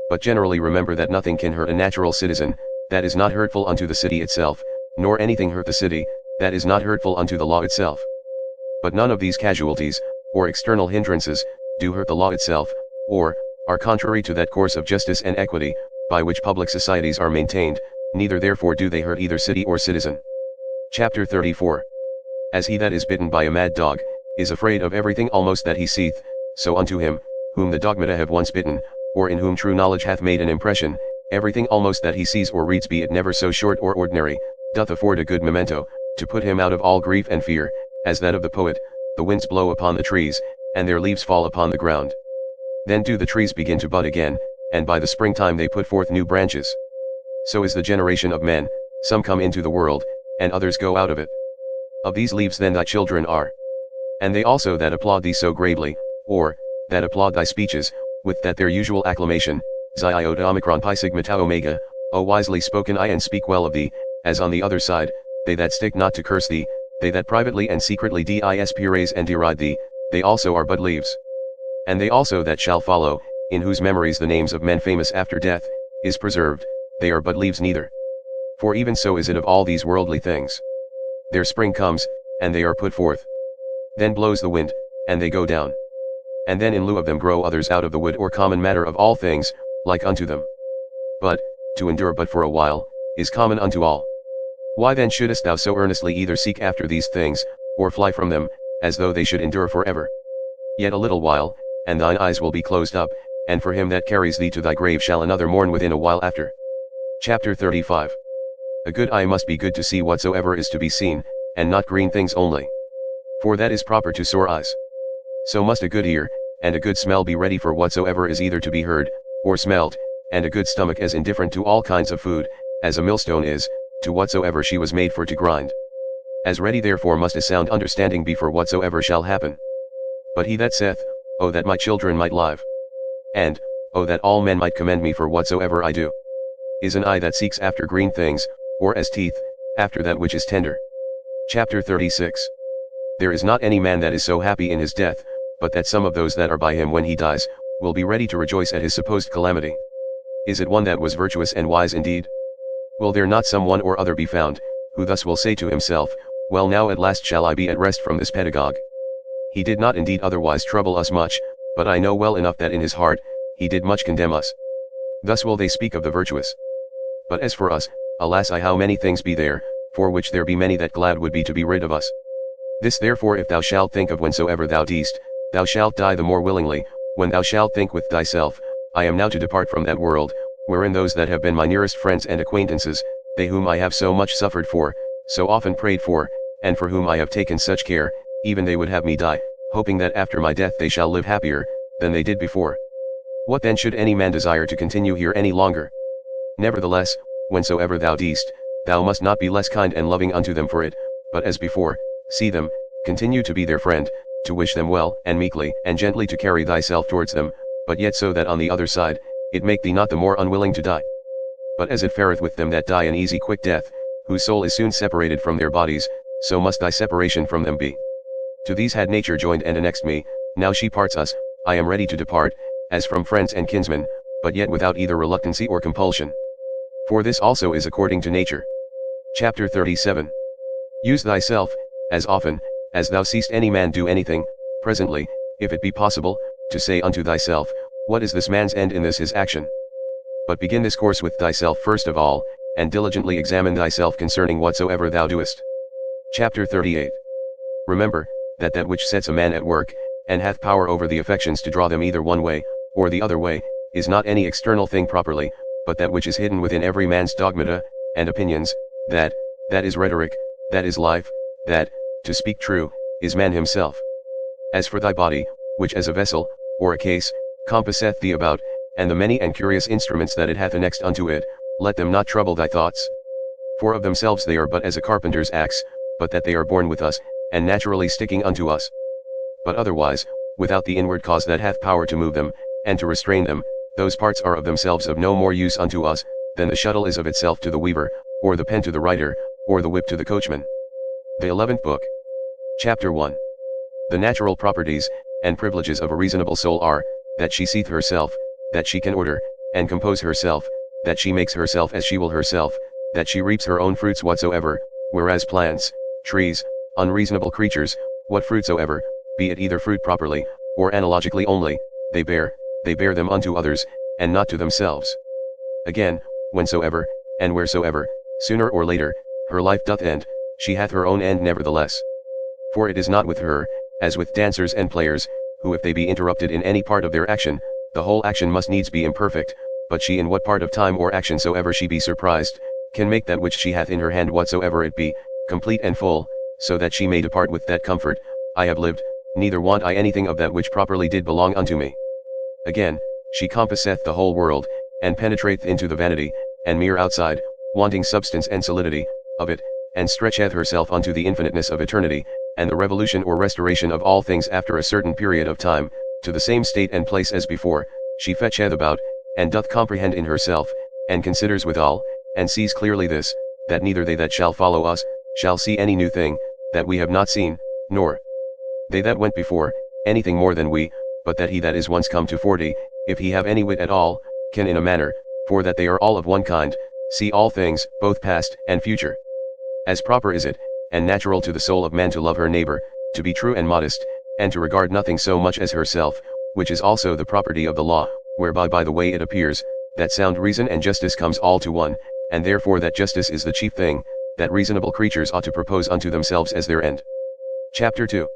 But generally remember that nothing can hurt a natural citizen, that is not hurtful unto the city itself, nor anything hurt the city, that is not hurtful unto the law itself. But none of these casualties, or external hindrances, do hurt the law itself, or, are contrary to that course of justice and equity, by which public societies are maintained, neither therefore do they hurt either city or citizen. Chapter 34. As he that is bitten by a mad dog, is afraid of everything almost that he seeth, so unto him, whom the dogmata have once bitten, or in whom true knowledge hath made an impression, everything almost that he sees or reads, be it never so short or ordinary, doth afford a good memento, to put him out of all grief and fear, as that of the poet, the winds blow upon the trees, and their leaves fall upon the ground. Then do the trees begin to bud again, and by the springtime they put forth new branches. So is the generation of men, some come into the world, and others go out of it. Of these leaves then thy children are. And they also that applaud thee so gravely, or, that applaud thy speeches, with that their usual acclamation, Xi iota omicron pi sigma tau omega, O wisely spoken I and speak well of thee, as on the other side, they that stick not to curse thee, they that privately and secretly praise and deride thee, they also are but leaves. And they also that shall follow, in whose memories the names of men famous after death, is preserved, they are but leaves neither. For even so is it of all these worldly things. Their spring comes, and they are put forth. Then blows the wind, and they go down. And then in lieu of them grow others out of the wood or common matter of all things, like unto them. But, to endure but for a while, is common unto all. Why then shouldest thou so earnestly either seek after these things, or fly from them, as though they should endure forever? Yet a little while, and thine eyes will be closed up, and for him that carries thee to thy grave shall another mourn within a while after. Chapter 35. A good eye must be good to see whatsoever is to be seen, and not green things only. For that is proper to sore eyes. So must a good ear, and a good smell be ready for whatsoever is either to be heard, or smelt, and a good stomach as indifferent to all kinds of food, as a millstone is, to whatsoever she was made for to grind. As ready therefore must a sound understanding be for whatsoever shall happen. But he that saith, O that my children might live, and, O that all men might commend me for whatsoever I do, is an eye that seeks after green things, or as teeth, after that which is tender. Chapter 36. There is not any man that is so happy in his death, but that some of those that are by him when he dies, will be ready to rejoice at his supposed calamity. Is it one that was virtuous and wise indeed? Will there not some one or other be found, who thus will say to himself, Well now at last shall I be at rest from this pedagogue. He did not indeed otherwise trouble us much, but I know well enough that in his heart, he did much condemn us. Thus will they speak of the virtuous. But as for us, alas how many things be there, for which there be many that glad would be to be rid of us. This therefore if thou shalt think of whensoever thou deest, thou shalt die the more willingly, when thou shalt think with thyself, I am now to depart from that world, wherein those that have been my nearest friends and acquaintances, they whom I have so much suffered for, so often prayed for, and for whom I have taken such care, even they would have me die, hoping that after my death they shall live happier, than they did before. What then should any man desire to continue here any longer? Nevertheless, whensoever thou deest, thou must not be less kind and loving unto them for it, but as before, see them, continue to be their friend, to wish them well, and meekly and gently to carry thyself towards them, but yet so that on the other side, it make thee not the more unwilling to die. But as it fareth with them that die an easy quick death, whose soul is soon separated from their bodies, so must thy separation from them be. To these had nature joined and annexed me, now she parts us, I am ready to depart, as from friends and kinsmen, but yet without either reluctancy or compulsion. For this also is according to nature. Chapter 37. Use thyself, as often, as thou seest any man do anything, presently, if it be possible, to say unto thyself, What is this man's end in this his action? But begin this course with thyself first of all, and diligently examine thyself concerning whatsoever thou doest. Chapter 38. Remember, that that which sets a man at work, and hath power over the affections to draw them either one way, or the other way, is not any external thing properly, but that which is hidden within every man's dogmata, and opinions, that is rhetoric, that is life, that, to speak true, is man himself. As for thy body, which as a vessel, or a case, compasseth thee about, and the many and curious instruments that it hath annexed unto it, let them not trouble thy thoughts. For of themselves they are but as a carpenter's axe, but that they are born with us, and naturally sticking unto us. But otherwise, without the inward cause that hath power to move them, and to restrain them, those parts are of themselves of no more use unto us, than the shuttle is of itself to the weaver, or the pen to the writer, or the whip to the coachman. The 11th Book. Chapter 1. The natural properties, and privileges of a reasonable soul are, that she seeth herself, that she can order, and compose herself, that she makes herself as she will herself, that she reaps her own fruits whatsoever, whereas plants, trees, unreasonable creatures, what fruit soever, be it either fruit properly, or analogically only, they bear them unto others, and not to themselves. Again, whensoever, and wheresoever, sooner or later, her life doth end, she hath her own end nevertheless. For it is not with her, as with dancers and players, who if they be interrupted in any part of their action, the whole action must needs be imperfect, but she in what part of time or action soever she be surprised, can make that which she hath in her hand whatsoever it be, complete and full, so that she may depart with that comfort, I have lived, neither want I anything of that which properly did belong unto me. Again, she compasseth the whole world, and penetrateth into the vanity, and mere outside, wanting substance and solidity, of it, and stretcheth herself unto the infiniteness of eternity, and the revolution or restoration of all things after a certain period of time, to the same state and place as before, she fetcheth about, and doth comprehend in herself, and considers withal, and sees clearly this, that neither they that shall follow us, shall see any new thing, that we have not seen, nor they that went before, anything more than we, but that he that is once come to 40, if he have any wit at all, can in a manner, for that they are all of one kind, see all things, both past and future. As proper is it, and natural to the soul of man to love her neighbor, to be true and modest, and to regard nothing so much as herself, which is also the property of the law, whereby by the way it appears, that sound reason and justice comes all to one, and therefore that justice is the chief thing, that reasonable creatures ought to propose unto themselves as their end. Chapter 2.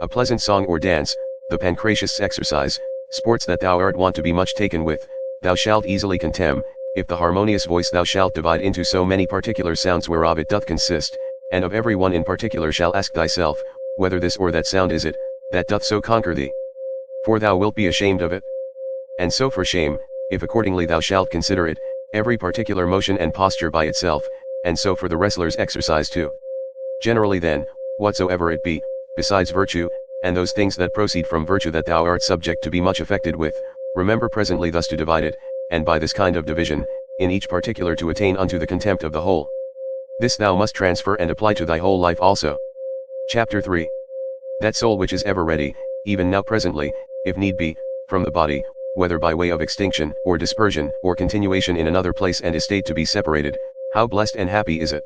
A pleasant song or dance, the pancratius exercise, sports that thou art wont to be much taken with, thou shalt easily contemn, if the harmonious voice thou shalt divide into so many particular sounds whereof it doth consist, and of every one in particular shall ask thyself, whether this or that sound is it, that doth so conquer thee. For thou wilt be ashamed of it. And so for shame, if accordingly thou shalt consider it, every particular motion and posture by itself, and so for the wrestler's exercise too. Generally then, whatsoever it be, besides virtue, and those things that proceed from virtue that thou art subject to be much affected with, remember presently thus to divide it, and by this kind of division, in each particular to attain unto the contempt of the whole. This thou must transfer and apply to thy whole life also. Chapter 3. That soul which is ever ready, even now presently, if need be, from the body, whether by way of extinction, or dispersion, or continuation in another place and estate to be separated, how blessed and happy is it!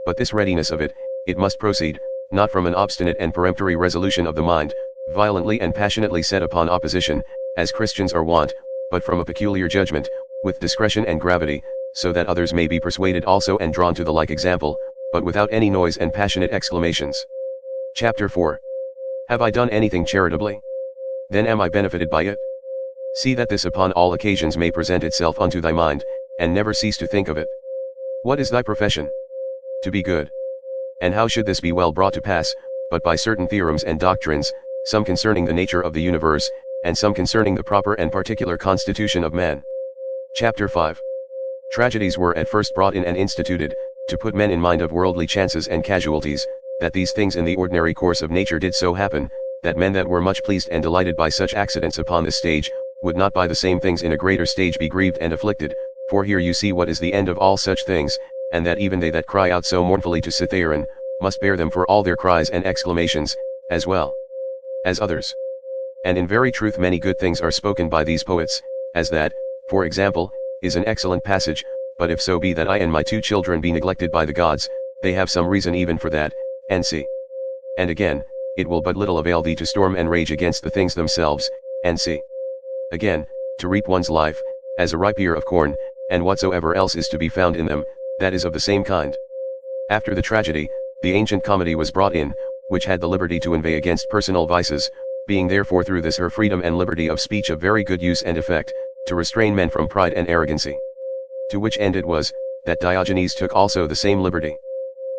But this readiness of it, it must proceed, not from an obstinate and peremptory resolution of the mind, violently and passionately set upon opposition, as Christians are wont, but from a peculiar judgment, with discretion and gravity, so that others may be persuaded also and drawn to the like example, but without any noise and passionate exclamations. Chapter 4. Have I done anything charitably? Then am I benefited by it? See that this upon all occasions may present itself unto thy mind, and never cease to think of it. What is thy profession? To be good. And how should this be well brought to pass, but by certain theorems and doctrines, some concerning the nature of the universe, and some concerning the proper and particular constitution of man. Chapter 5. Tragedies were at first brought in and instituted, to put men in mind of worldly chances and casualties, that these things in the ordinary course of nature did so happen, that men that were much pleased and delighted by such accidents upon this stage, would not by the same things in a greater stage be grieved and afflicted, for here you see what is the end of all such things, and that even they that cry out so mournfully to Cytheron, must bear them for all their cries and exclamations, as well as others. And in very truth many good things are spoken by these poets, as that, for example, is an excellent passage, but if so be that I and my 2 children be neglected by the gods, they have some reason even for that, and see. And again, it will but little avail thee to storm and rage against the things themselves, and see. Again, to reap one's life, as a ripe ear of corn, and whatsoever else is to be found in them, that is of the same kind. After the tragedy, the ancient comedy was brought in, which had the liberty to inveigh against personal vices, being therefore through this her freedom and liberty of speech of very good use and effect, to restrain men from pride and arrogancy. To which end it was, that Diogenes took also the same liberty.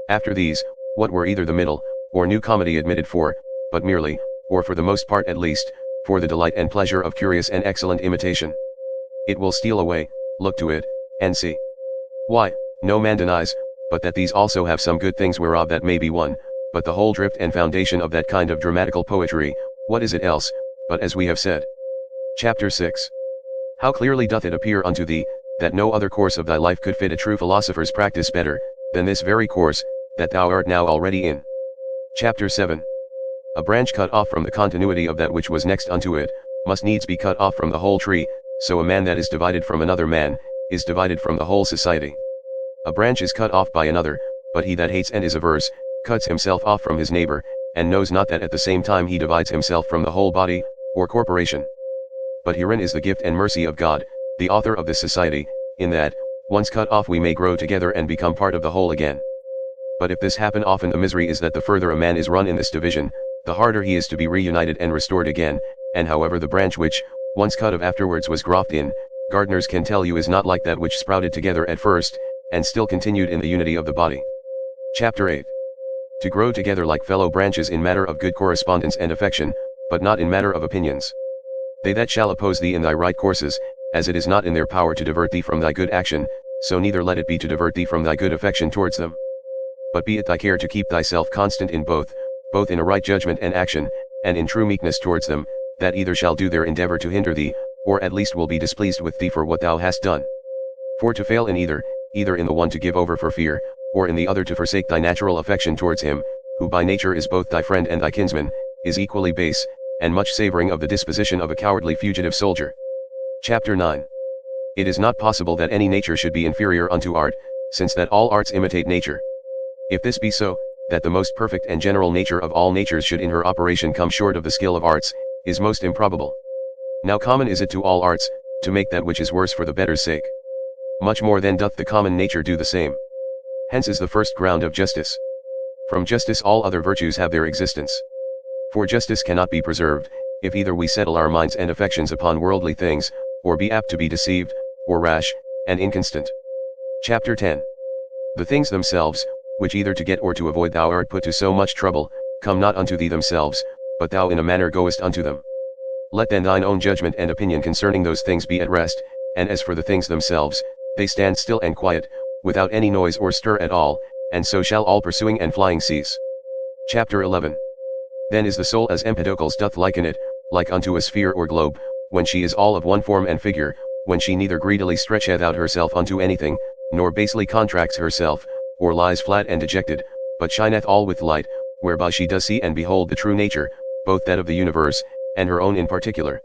After these, what were either the middle, or new comedy admitted for, but merely, or for the most part at least, for the delight and pleasure of curious and excellent imitation. It will steal away, look to it, and see. Why, no man denies, but that these also have some good things whereof that may be one, but the whole drift and foundation of that kind of dramatical poetry, what is it else, but as we have said. Chapter 6. How clearly doth it appear unto thee, that no other course of thy life could fit a true philosopher's practice better, than this very course, that thou art now already in. Chapter 7. A branch cut off from the continuity of that which was next unto it, must needs be cut off from the whole tree, so a man that is divided from another man, is divided from the whole society. A branch is cut off by another, but he that hates and is averse, cuts himself off from his neighbor, and knows not that at the same time he divides himself from the whole body, or corporation. But herein is the gift and mercy of God, the author of this society, in that, once cut off we may grow together and become part of the whole again. But if this happen often, the misery is that the further a man is run in this division, the harder he is to be reunited and restored again, and however the branch which, once cut off afterwards was grafted in, gardeners can tell you is not like that which sprouted together at first, and still continued in the unity of the body. Chapter 8. To grow together like fellow branches in matter of good correspondence and affection, but not in matter of opinions. They that shall oppose thee in thy right courses, as it is not in their power to divert thee from thy good action, so neither let it be to divert thee from thy good affection towards them. But be it thy care to keep thyself constant in both in a right judgment and action, and in true meekness towards them, that either shall do their endeavor to hinder thee, or at least will be displeased with thee for what thou hast done. For to fail in either in the one to give over for fear, or in the other to forsake thy natural affection towards him, who by nature is both thy friend and thy kinsman, is equally base, and much savoring of the disposition of a cowardly fugitive soldier. Chapter 9. It is not possible that any nature should be inferior unto art, since that all arts imitate nature. If this be so, that the most perfect and general nature of all natures should in her operation come short of the skill of arts, is most improbable. Now common is it to all arts, to make that which is worse for the better's sake. Much more then doth the common nature do the same. Hence is the first ground of justice. From justice all other virtues have their existence. For justice cannot be preserved, if either we settle our minds and affections upon worldly things, or be apt to be deceived, or rash, and inconstant. Chapter 10. The things themselves, which either to get or to avoid thou art put to so much trouble, come not unto thee themselves, but thou in a manner goest unto them. Let then thine own judgment and opinion concerning those things be at rest, and as for the things themselves, they stand still and quiet, without any noise or stir at all, and so shall all pursuing and flying cease. Chapter 11. Then is the soul as Empedocles doth liken it, like unto a sphere or globe, when she is all of one form and figure, when she neither greedily stretcheth out herself unto anything, nor basely contracts herself, or lies flat and dejected, but shineth all with light, whereby she does see and behold the true nature, both that of the universe, and her own in particular.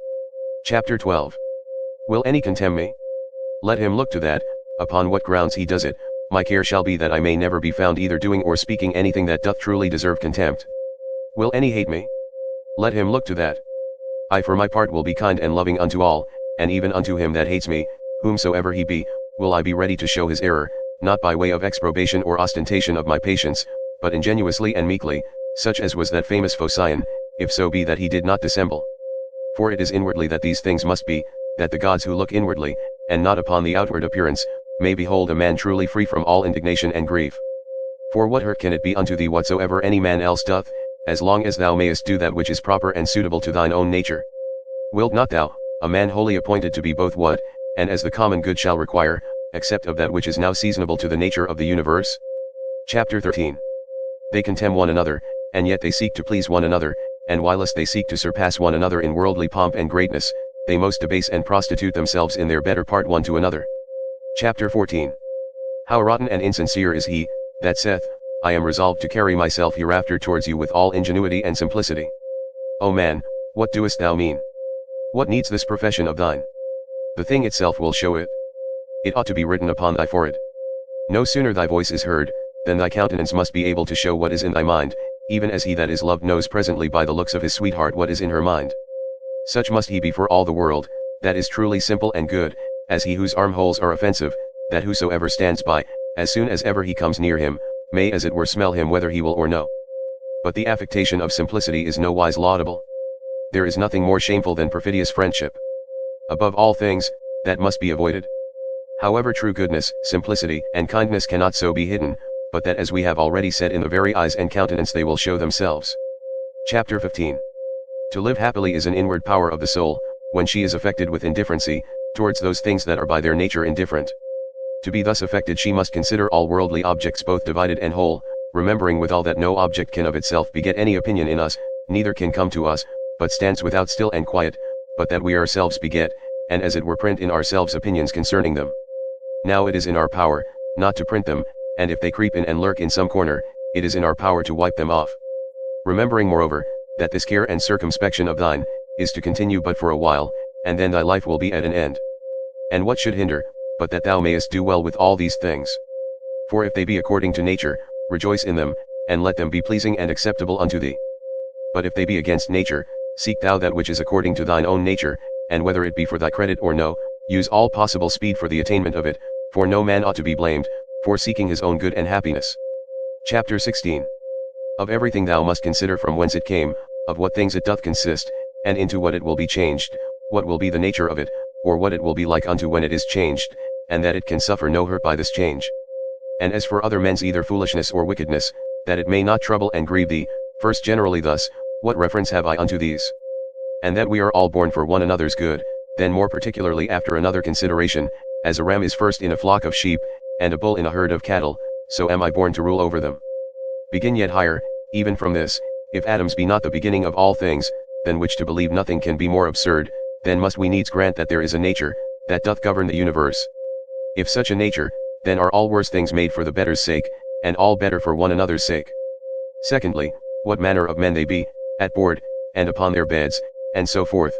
Chapter 12. Will any contemn me? Let him look to that, upon what grounds he does it. My care shall be that I may never be found either doing or speaking anything that doth truly deserve contempt. Will any hate me? Let him look to that. I for my part will be kind and loving unto all, and even unto him that hates me, whomsoever he be, will I be ready to show his error, not by way of exprobation or ostentation of my patience, but ingenuously and meekly, such as was that famous Phocion, if so be that he did not dissemble. For it is inwardly that these things must be, that the gods who look inwardly, and not upon the outward appearance, may behold a man truly free from all indignation and grief. For what hurt can it be unto thee whatsoever any man else doth, as long as thou mayest do that which is proper and suitable to thine own nature? Wilt not thou, a man wholly appointed to be both what, and as the common good shall require, accept of that which is now seasonable to the nature of the universe? Chapter 13. They contemn one another, and yet they seek to please one another, and whilst they seek to surpass one another in worldly pomp and greatness, they most debase and prostitute themselves in their better part one to another. Chapter 14. How rotten and insincere is he, that saith, I am resolved to carry myself hereafter towards you with all ingenuity and simplicity. O man, what doest thou mean? What needs this profession of thine? The thing itself will show it. It ought to be written upon thy forehead. No sooner thy voice is heard, than thy countenance must be able to show what is in thy mind, even as he that is loved knows presently by the looks of his sweetheart what is in her mind. Such must he be for all the world, that is truly simple and good, as he whose armholes are offensive, that whosoever stands by, as soon as ever he comes near him, may as it were smell him whether he will or no. But the affectation of simplicity is no wise laudable. There is nothing more shameful than perfidious friendship. Above all things, that must be avoided. However true goodness, simplicity, and kindness cannot so be hidden, but that as we have already said in the very eyes and countenance they will show themselves. Chapter 15. To live happily is an inward power of the soul, when she is affected with indifferency, towards those things that are by their nature indifferent. To be thus affected she must consider all worldly objects both divided and whole, remembering withal that no object can of itself beget any opinion in us, neither can come to us, but stands without still and quiet, but that we ourselves beget, and as it were print in ourselves opinions concerning them. Now it is in our power, not to print them, and if they creep in and lurk in some corner, it is in our power to wipe them off. Remembering moreover, that this care and circumspection of thine, is to continue but for a while, and then thy life will be at an end. And what should hinder, but that thou mayest do well with all these things? For if they be according to nature, rejoice in them, and let them be pleasing and acceptable unto thee. But if they be against nature, seek thou that which is according to thine own nature, and whether it be for thy credit or no, use all possible speed for the attainment of it, for no man ought to be blamed, for seeking his own good and happiness. Chapter 16. Of everything thou must consider from whence it came, of what things it doth consist, and into what it will be changed, what will be the nature of it, or what it will be like unto when it is changed, and that it can suffer no hurt by this change. And as for other men's either foolishness or wickedness, that it may not trouble and grieve thee. First generally thus, what reference have I unto these? And that we are all born for one another's good, then more particularly after another consideration, as a ram is first in a flock of sheep, and a bull in a herd of cattle, so am I born to rule over them. Begin yet higher, even from this, if atoms be not the beginning of all things, than which to believe nothing can be more absurd, then must we needs grant that there is a nature, that doth govern the universe. If such a nature, then are all worse things made for the better's sake, and all better for one another's sake. Secondly, what manner of men they be, at board, and upon their beds, and so forth.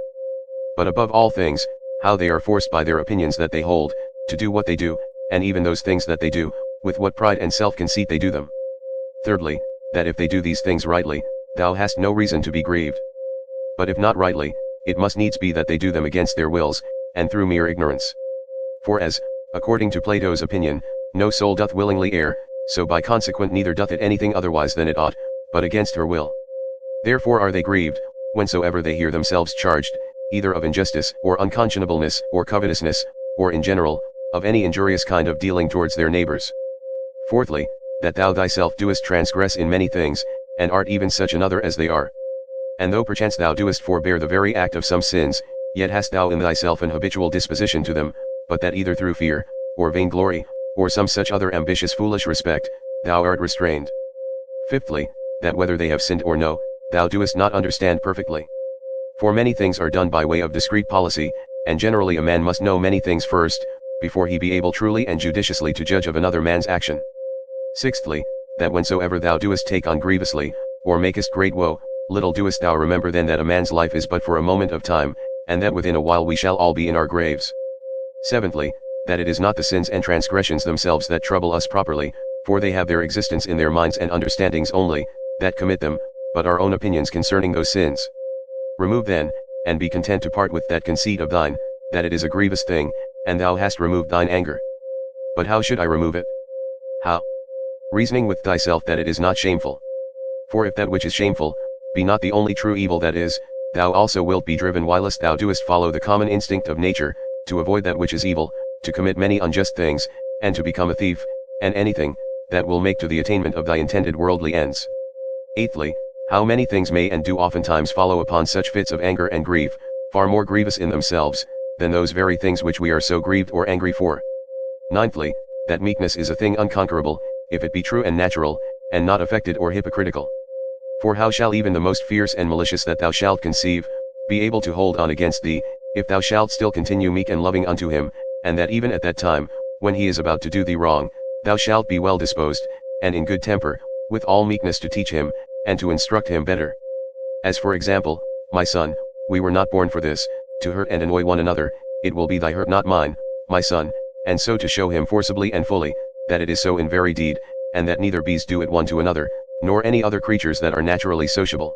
But above all things, how they are forced by their opinions that they hold, to do what they do, and even those things that they do, with what pride and self-conceit they do them. Thirdly, that if they do these things rightly, thou hast no reason to be grieved. But if not rightly, it must needs be that they do them against their wills, and through mere ignorance. For as, according to Plato's opinion, no soul doth willingly err, so by consequent neither doth it anything otherwise than it ought, but against her will. Therefore are they grieved, whensoever they hear themselves charged, either of injustice, or unconscionableness, or covetousness, or in general, of any injurious kind of dealing towards their neighbors. Fourthly, that thou thyself doest transgress in many things, and art even such another as they are. And though perchance thou doest forbear the very act of some sins, yet hast thou in thyself an habitual disposition to them, but that either through fear, or vainglory, or some such other ambitious foolish respect, thou art restrained. Fifthly, that whether they have sinned or no, thou doest not understand perfectly. For many things are done by way of discreet policy, and generally a man must know many things first, before he be able truly and judiciously to judge of another man's action. Sixthly, that whensoever thou doest take on grievously, or makest great woe, little doest thou remember then that a man's life is but for a moment of time, and that within a while we shall all be in our graves. Seventhly, that it is not the sins and transgressions themselves that trouble us properly, for they have their existence in their minds and understandings only, that commit them, but our own opinions concerning those sins. Remove then, and be content to part with that conceit of thine, that it is a grievous thing, and thou hast removed thine anger. But how should I remove it? How? Reasoning with thyself that it is not shameful. For if that which is shameful, be not the only true evil that is, thou also wilt be driven whilst thou doest follow the common instinct of nature, to avoid that which is evil, to commit many unjust things, and to become a thief, and anything, that will make to the attainment of thy intended worldly ends. Eighthly, how many things may and do oftentimes follow upon such fits of anger and grief, far more grievous in themselves, than those very things which we are so grieved or angry for. Ninthly, that meekness is a thing unconquerable, if it be true and natural, and not affected or hypocritical. For how shall even the most fierce and malicious that thou shalt conceive, be able to hold on against thee, if thou shalt still continue meek and loving unto him, and that even at that time, when he is about to do thee wrong, thou shalt be well disposed, and in good temper, with all meekness to teach him, and to instruct him better. As for example, my son, we were not born for this, to hurt and annoy one another, it will be thy hurt not mine, my son, and so to show him forcibly and fully, that it is so in very deed, and that neither bees do it one to another, nor any other creatures that are naturally sociable.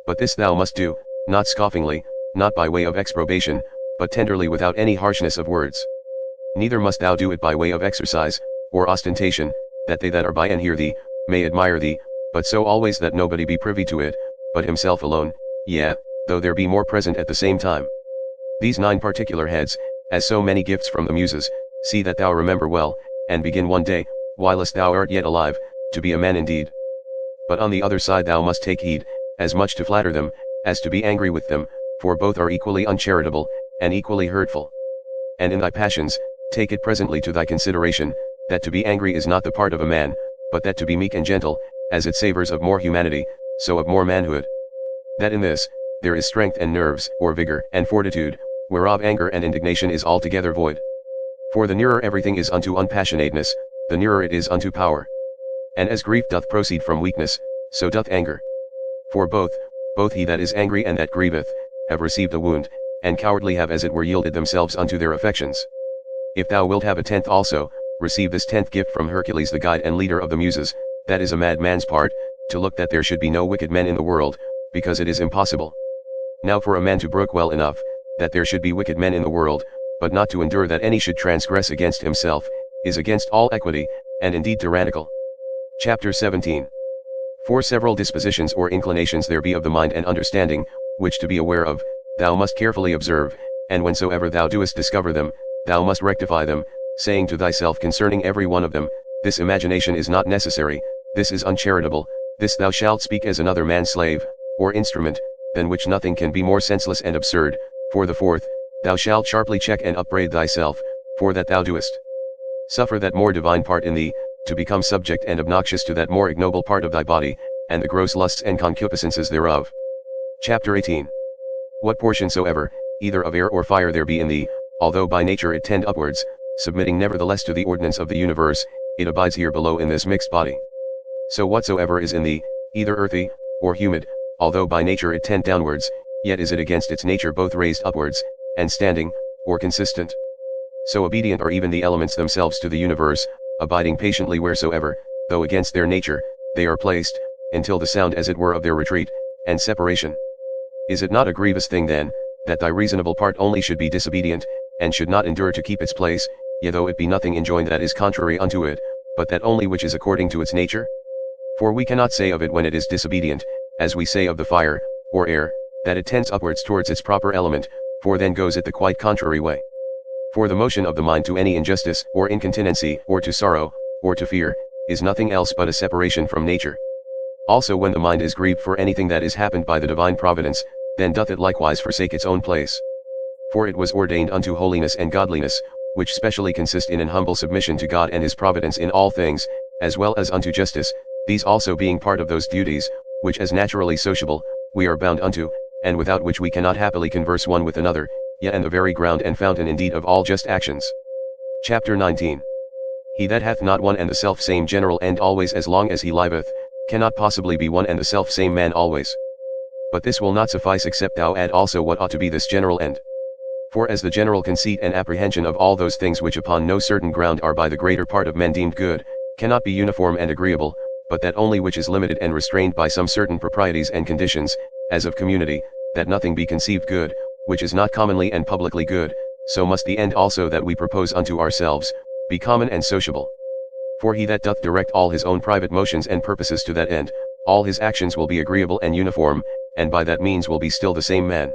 But this thou must do, not scoffingly, not by way of exprobation, but tenderly without any harshness of words. Neither must thou do it by way of exercise, or ostentation, that they that are by and hear thee, may admire thee, but so always that nobody be privy to it, but himself alone, yea, though there be more present at the same time. These 9 particular heads, as so many gifts from the Muses, see that thou remember well, and begin one day, whilst thou art yet alive, to be a man indeed. But on the other side thou must take heed, as much to flatter them, as to be angry with them, for both are equally uncharitable, and equally hurtful. And in thy passions, take it presently to thy consideration, that to be angry is not the part of a man, but that to be meek and gentle, as it savours of more humanity, so of more manhood. That in this, there is strength and nerves, or vigour and fortitude, whereof anger and indignation is altogether void. For the nearer everything is unto unpassionateness, the nearer it is unto power. And as grief doth proceed from weakness, so doth anger. For both he that is angry and that grieveth, have received a wound, and cowardly have as it were yielded themselves unto their affections. If thou wilt have a 10th also, receive this 10th gift from Hercules the guide and leader of the Muses, that is a madman's part, to look that there should be no wicked men in the world, because it is impossible. Now for a man to brook well enough, that there should be wicked men in the world, but not to endure that any should transgress against himself, is against all equity, and indeed tyrannical. Chapter 17. For several dispositions or inclinations there be of the mind and understanding, which to be aware of, thou must carefully observe, and whensoever thou doest discover them, thou must rectify them, saying to thyself concerning every one of them, this imagination is not necessary, this is uncharitable, this thou shalt speak as another man's slave, or instrument, than which nothing can be more senseless and absurd. For the fourth, thou shalt sharply check and upbraid thyself, for that thou doest suffer that more divine part in thee, to become subject and obnoxious to that more ignoble part of thy body, and the gross lusts and concupiscences thereof. Chapter 18. What portion soever, either of air or fire there be in thee, although by nature it tend upwards, submitting nevertheless to the ordinance of the universe, it abides here below in this mixed body. So whatsoever is in thee, either earthy, or humid, although by nature it tend downwards, yet is it against its nature both raised upwards, and standing, or consistent. So obedient are even the elements themselves to the universe, abiding patiently wheresoever, though against their nature, they are placed, until the sound as it were of their retreat, and separation. Is it not a grievous thing then, that thy reasonable part only should be disobedient, and should not endure to keep its place, yea though it be nothing enjoined that is contrary unto it, but that only which is according to its nature? For we cannot say of it when it is disobedient, as we say of the fire, or air, that it tends upwards towards its proper element, for then goes it the quite contrary way. For the motion of the mind to any injustice, or incontinency, or to sorrow, or to fear, is nothing else but a separation from nature. Also when the mind is grieved for anything that is happened by the divine providence, then doth it likewise forsake its own place. For it was ordained unto holiness and godliness, which specially consist in an humble submission to God and his providence in all things, as well as unto justice, these also being part of those duties, which as naturally sociable, we are bound unto, and without which we cannot happily converse one with another, yea and the very ground and fountain indeed of all just actions. Chapter 19. He that hath not one and the self-same general end always as long as he liveth, cannot possibly be one and the self-same man always. But this will not suffice except thou add also what ought to be this general end. For as the general conceit and apprehension of all those things which upon no certain ground are by the greater part of men deemed good, cannot be uniform and agreeable, but that only which is limited and restrained by some certain proprieties and conditions, as of community, that nothing be conceived good, which is not commonly and publicly good, so must the end also that we propose unto ourselves, be common and sociable. For he that doth direct all his own private motions and purposes to that end, all his actions will be agreeable and uniform, and by that means will be still the same man.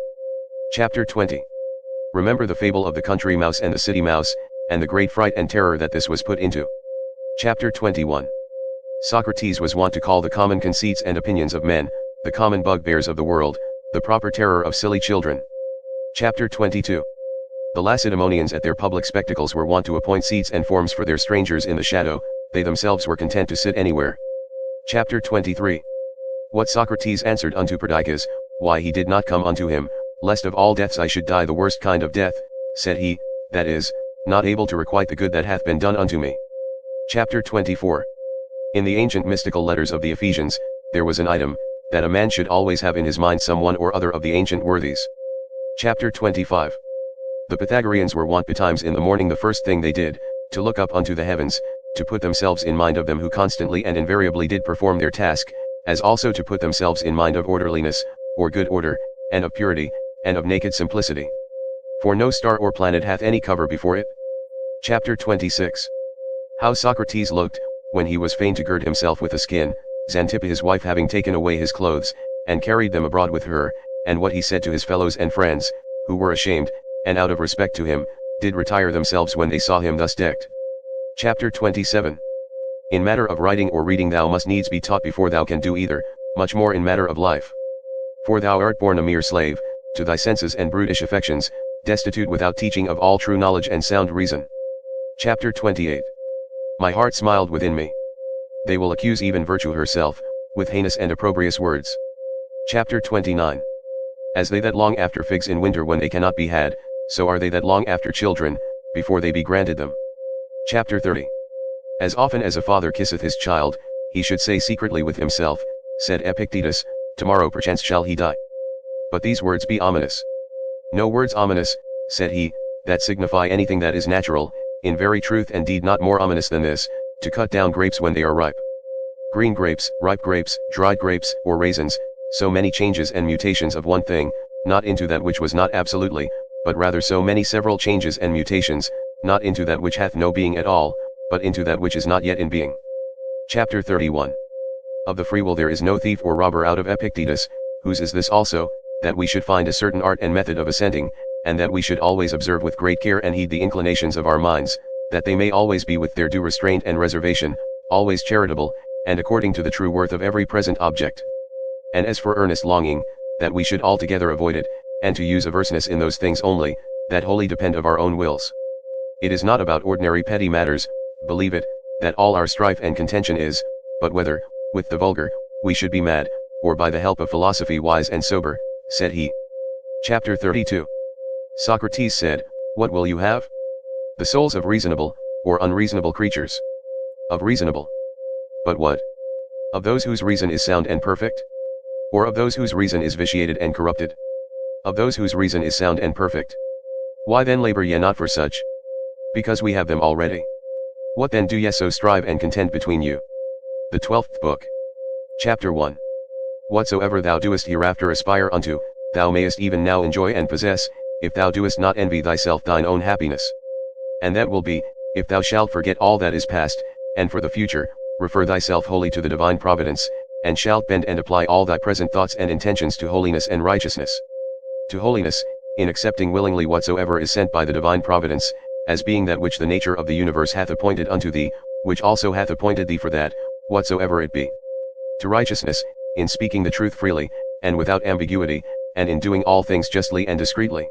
Chapter 20. Remember the fable of the country mouse and the city mouse, and the great fright and terror that this was put into. Chapter 21. Socrates was wont to call the common conceits and opinions of men, the common bugbears of the world, the proper terror of silly children. Chapter 22. The Lacedaemonians at their public spectacles were wont to appoint seats and forms for their strangers in the shadow, they themselves were content to sit anywhere. Chapter 23. What Socrates answered unto Perdiccas, why he did not come unto him, lest of all deaths I should die the worst kind of death, said he, that is, not able to requite the good that hath been done unto me. Chapter 24. In the ancient mystical letters of the Ephesians, there was an item, that a man should always have in his mind some one or other of the ancient worthies. Chapter 25. The Pythagoreans were wont betimes in the morning the first thing they did, to look up unto the heavens, to put themselves in mind of them who constantly and invariably did perform their task, as also to put themselves in mind of orderliness, or good order, and of purity, and of naked simplicity. For no star or planet hath any cover before it. Chapter 26. How Socrates looked, when he was fain to gird himself with a skin, Xanthippe his wife having taken away his clothes, and carried them abroad with her, and what he said to his fellows and friends, who were ashamed, and out of respect to him, did retire themselves when they saw him thus decked. Chapter 27. In matter of writing or reading thou must needs be taught before thou can do either, much more in matter of life. For thou art born a mere slave, to thy senses and brutish affections, destitute without teaching of all true knowledge and sound reason. Chapter 28. My heart smiled within me. They will accuse even virtue herself, with heinous and opprobrious words. Chapter 29. As they that long after figs in winter when they cannot be had, so are they that long after children, before they be granted them. Chapter 30. As often as a father kisseth his child, he should say secretly with himself, said Epictetus, tomorrow perchance shall he die. But these words be ominous. No words ominous, said he, that signify anything that is natural, in very truth and deed not more ominous than this, to cut down grapes when they are ripe. Green grapes, ripe grapes, dried grapes, or raisins, so many changes and mutations of one thing, not into that which was not absolutely, but rather so many several changes and mutations, not into that which hath no being at all, but into that which is not yet in being. Chapter 31. Of the free will there is no thief or robber out of Epictetus, whose is this also, that we should find a certain art and method of assenting, and that we should always observe with great care and heed the inclinations of our minds, that they may always be with their due restraint and reservation, always charitable, and according to the true worth of every present object. And as for earnest longing, that we should altogether avoid it, and to use averseness in those things only, that wholly depend of our own wills. It is not about ordinary petty matters, believe it, that all our strife and contention is, but whether, with the vulgar, we should be mad, or by the help of philosophy wise and sober, said he. Chapter 32. Socrates said, "What will you have? The souls of reasonable, or unreasonable creatures? Of reasonable. But what? Of those whose reason is sound and perfect? Or of those whose reason is vitiated and corrupted? Of those whose reason is sound and perfect. Why then labor ye not for such? Because we have them already. What then do ye so strive and contend between you?" The 12th book. Chapter 1. Whatsoever thou doest hereafter aspire unto, thou mayest even now enjoy and possess, if thou doest not envy thyself thine own happiness. And that will be, if thou shalt forget all that is past, and for the future, refer thyself wholly to the divine providence, and shalt bend and apply all thy present thoughts and intentions to holiness and righteousness. To holiness, in accepting willingly whatsoever is sent by the divine providence, as being that which the nature of the universe hath appointed unto thee, which also hath appointed thee for that, whatsoever it be. To righteousness, in speaking the truth freely, and without ambiguity, and in doing all things justly and discreetly.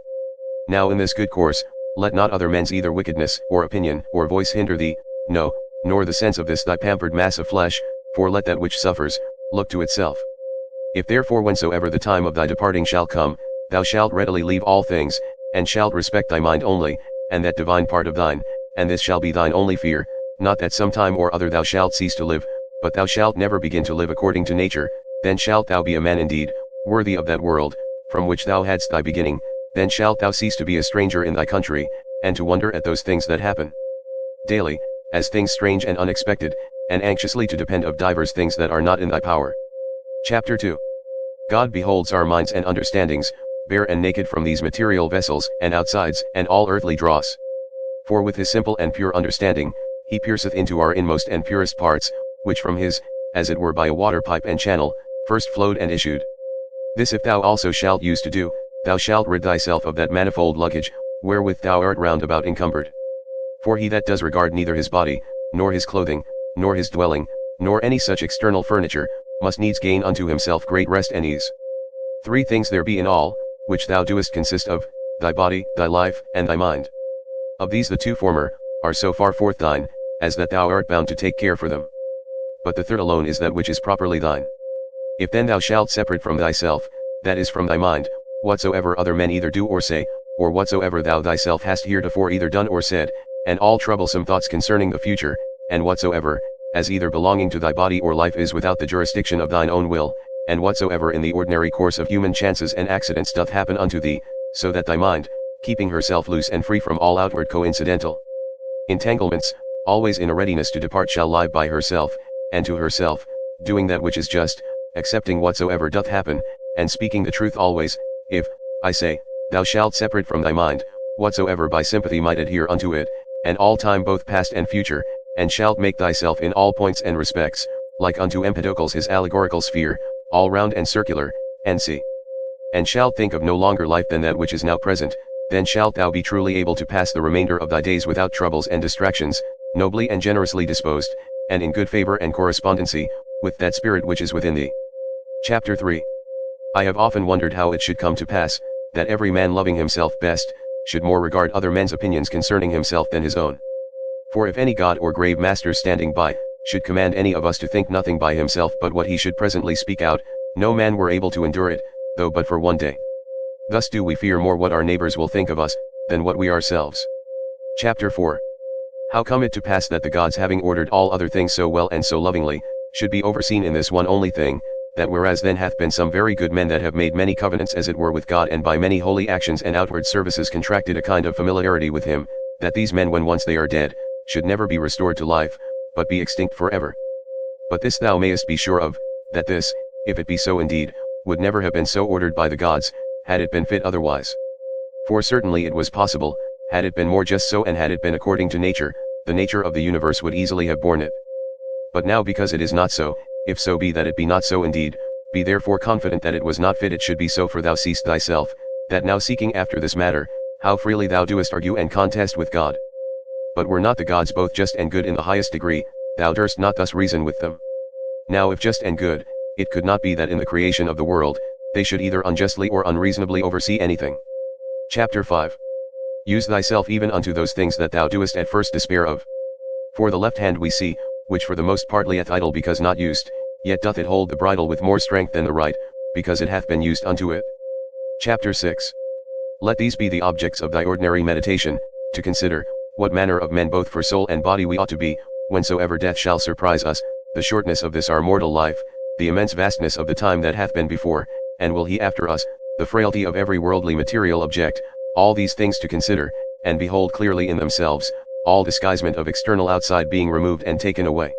Now in this good course, let not other men's either wickedness, or opinion, or voice hinder thee, no, nor the sense of this thy pampered mass of flesh, for let that which suffers, look to itself. If therefore whensoever the time of thy departing shall come, thou shalt readily leave all things, and shalt respect thy mind only, and that divine part of thine, and this shall be thine only fear, not that some time or other thou shalt cease to live, but thou shalt never begin to live according to nature, then shalt thou be a man indeed, worthy of that world, from which thou hadst thy beginning, then shalt thou cease to be a stranger in thy country, and to wonder at those things that happen daily, as things strange and unexpected, and anxiously to depend of divers things that are not in thy power. Chapter 2. God beholds our minds and understandings, bare and naked from these material vessels and outsides and all earthly dross. For with his simple and pure understanding, he pierceth into our inmost and purest parts, which from his, as it were by a water pipe and channel, first flowed and issued. This if thou also shalt use to do, thou shalt rid thyself of that manifold luggage, wherewith thou art round about encumbered. For he that does regard neither his body, nor his clothing, nor his dwelling, nor any such external furniture, must needs gain unto himself great rest and ease. 3 things there be in all, which thou doest consist of, thy body, thy life, and thy mind. Of these the 2 former, are so far forth thine, as that thou art bound to take care for them. But the third alone is that which is properly thine. If then thou shalt separate from thyself, that is from thy mind, whatsoever other men either do or say, or whatsoever thou thyself hast heretofore either done or said, and all troublesome thoughts concerning the future, and whatsoever, as either belonging to thy body or life is without the jurisdiction of thine own will, and whatsoever in the ordinary course of human chances and accidents doth happen unto thee, so that thy mind, keeping herself loose and free from all outward coincidental entanglements, always in a readiness to depart shall lie by herself, and to herself, doing that which is just, accepting whatsoever doth happen, and speaking the truth always, if, I say, thou shalt separate from thy mind, whatsoever by sympathy might adhere unto it, and all time both past and future, and shalt make thyself in all points and respects, like unto Empedocles his allegorical sphere, all round and circular, and shalt think of no longer life than that which is now present, then shalt thou be truly able to pass the remainder of thy days without troubles and distractions, nobly and generously disposed, and in good favor and correspondency, with that spirit which is within thee. Chapter 3. I have often wondered how it should come to pass, that every man loving himself best, should more regard other men's opinions concerning himself than his own. For if any god or grave master standing by, should command any of us to think nothing by himself but what he should presently speak out, no man were able to endure it, though but for one day. Thus do we fear more what our neighbors will think of us, than what we ourselves. Chapter 4. How come it to pass that the gods having ordered all other things so well and so lovingly, should be overseen in this one only thing, that whereas then hath been some very good men that have made many covenants as it were with God and by many holy actions and outward services contracted a kind of familiarity with him, that these men when once they are dead, should never be restored to life, but be extinct forever. But this thou mayest be sure of, that this, if it be so indeed, would never have been so ordered by the gods, had it been fit otherwise. For certainly it was possible, had it been more just so and had it been according to nature, the nature of the universe would easily have borne it. But now because it is not so, if so be that it be not so indeed, be therefore confident that it was not fit it should be so, for thou seest thyself, that now seeking after this matter, how freely thou doest argue and contest with God. But were not the gods both just and good in the highest degree, thou durst not thus reason with them. Now if just and good, it could not be that in the creation of the world, they should either unjustly or unreasonably oversee anything. Chapter 5. Use thyself even unto those things that thou doest at first despair of. For the left hand we see, which for the most part lieth idle because not used, yet doth it hold the bridle with more strength than the right, because it hath been used unto it. Chapter 6. Let these be the objects of thy ordinary meditation, to consider, what manner of men both for soul and body we ought to be, whensoever death shall surprise us, the shortness of this our mortal life, the immense vastness of the time that hath been before, and will he after us, the frailty of every worldly material object, all these things to consider, and behold clearly in themselves, all disguisement of external outside being removed and taken away.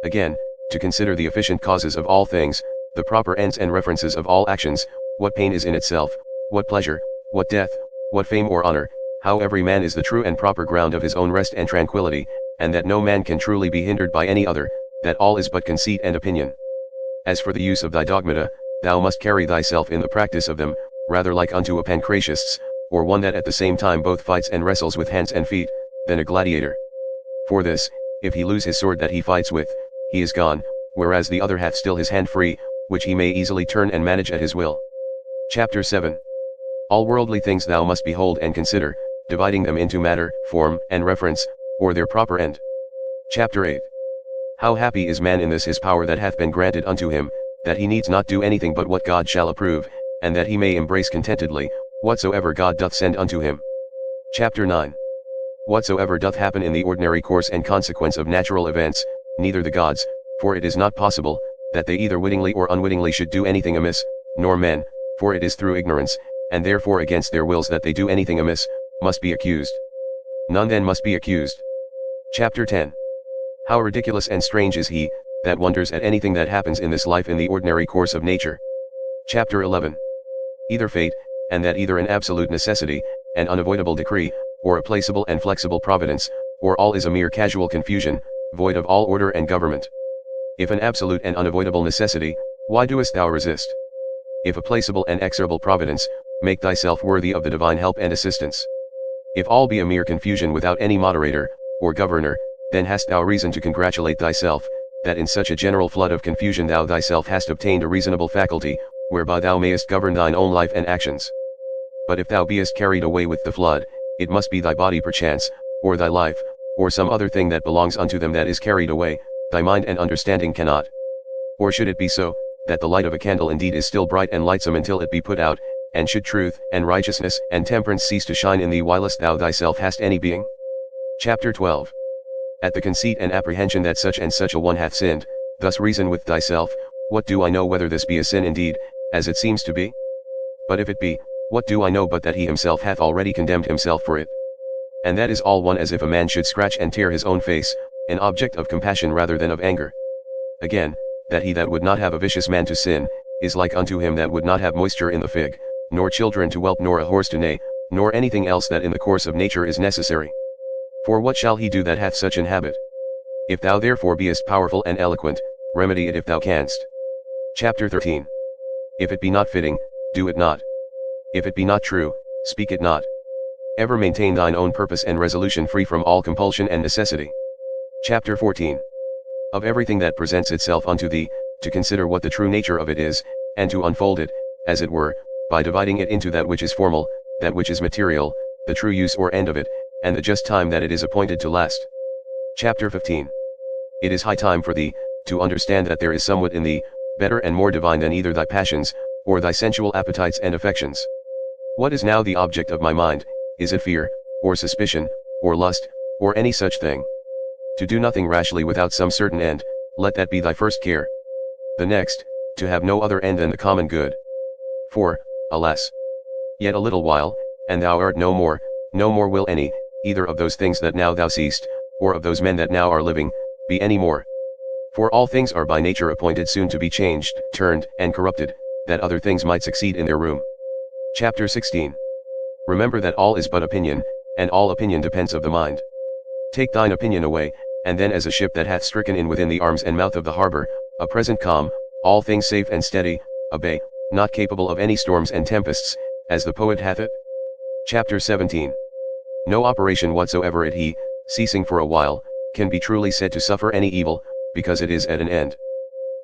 Again, to consider the efficient causes of all things, the proper ends and references of all actions, what pain is in itself, what pleasure, what death, what fame or honor, how every man is the true and proper ground of his own rest and tranquility, and that no man can truly be hindered by any other, that all is but conceit and opinion. As for the use of thy dogmata, thou must carry thyself in the practice of them, rather like unto a pancratiast, or one that at the same time both fights and wrestles with hands and feet, than a gladiator. For this, if he lose his sword that he fights with, he is gone, whereas the other hath still his hand free, which he may easily turn and manage at his will. Chapter 7. All worldly things thou must behold and consider, dividing them into matter, form, and reference, or their proper end. Chapter 8. How happy is man in this his power that hath been granted unto him, that he needs not do anything but what God shall approve, and that he may embrace contentedly, whatsoever God doth send unto him. Chapter 9. Whatsoever doth happen in the ordinary course and consequence of natural events, neither the gods, for it is not possible, that they either wittingly or unwittingly should do anything amiss, nor men, for it is through ignorance, and therefore against their wills that they do anything amiss, must be accused. None then must be accused. Chapter 10. How ridiculous and strange is he, that wonders at anything that happens in this life in the ordinary course of nature. Chapter 11. Either fate, and that either an absolute necessity, an unavoidable decree, or a placeable and flexible providence, or all is a mere casual confusion, void of all order and government. If an absolute and unavoidable necessity, why doest thou resist? If a placeable and exorable providence, make thyself worthy of the divine help and assistance. If all be a mere confusion without any moderator, or governor, then hast thou reason to congratulate thyself, that in such a general flood of confusion thou thyself hast obtained a reasonable faculty, whereby thou mayest govern thine own life and actions. But if thou beest carried away with the flood, it must be thy body perchance, or thy life, or some other thing that belongs unto them that is carried away, thy mind and understanding cannot. Or should it be so, that the light of a candle indeed is still bright and lightsome until it be put out, and should truth, and righteousness, and temperance cease to shine in thee whilst thou thyself hast any being? Chapter 12. At the conceit and apprehension that such and such a one hath sinned, thus reason with thyself, what do I know whether this be a sin indeed, as it seems to be? But if it be, what do I know but that he himself hath already condemned himself for it? And that is all one as if a man should scratch and tear his own face, an object of compassion rather than of anger. Again, that he that would not have a vicious man to sin, is like unto him that would not have moisture in the fig, nor children to whelp nor a horse to neigh, nor anything else that in the course of nature is necessary. For what shall he do that hath such an habit? If thou therefore beest powerful and eloquent, remedy it if thou canst. Chapter 13. If it be not fitting, do it not. If it be not true, speak it not. Ever maintain thine own purpose and resolution free from all compulsion and necessity. Chapter 14. Of everything that presents itself unto thee, to consider what the true nature of it is, and to unfold it, as it were, by dividing it into that which is formal, that which is material, the true use or end of it, and the just time that it is appointed to last. Chapter 15. It is high time for thee, to understand that there is somewhat in thee, better and more divine than either thy passions, or thy sensual appetites and affections. What is now the object of my mind? Is it fear, or suspicion, or lust, or any such thing? To do nothing rashly without some certain end, let that be thy first care. The next, to have no other end than the common good. For, alas! Yet a little while, and thou art no more will any, either of those things that now thou seest, or of those men that now are living, be any more. For all things are by nature appointed soon to be changed, turned, and corrupted, that other things might succeed in their room. Chapter 16. Remember that all is but opinion, and all opinion depends of the mind. Take thine opinion away, and then as a ship that hath stricken in within the arms and mouth of the harbor, a present calm, all things safe and steady, a bay, not capable of any storms and tempests, as the poet hath it. Chapter 17. No operation whatsoever at he, ceasing for a while, can be truly said to suffer any evil, because it is at an end.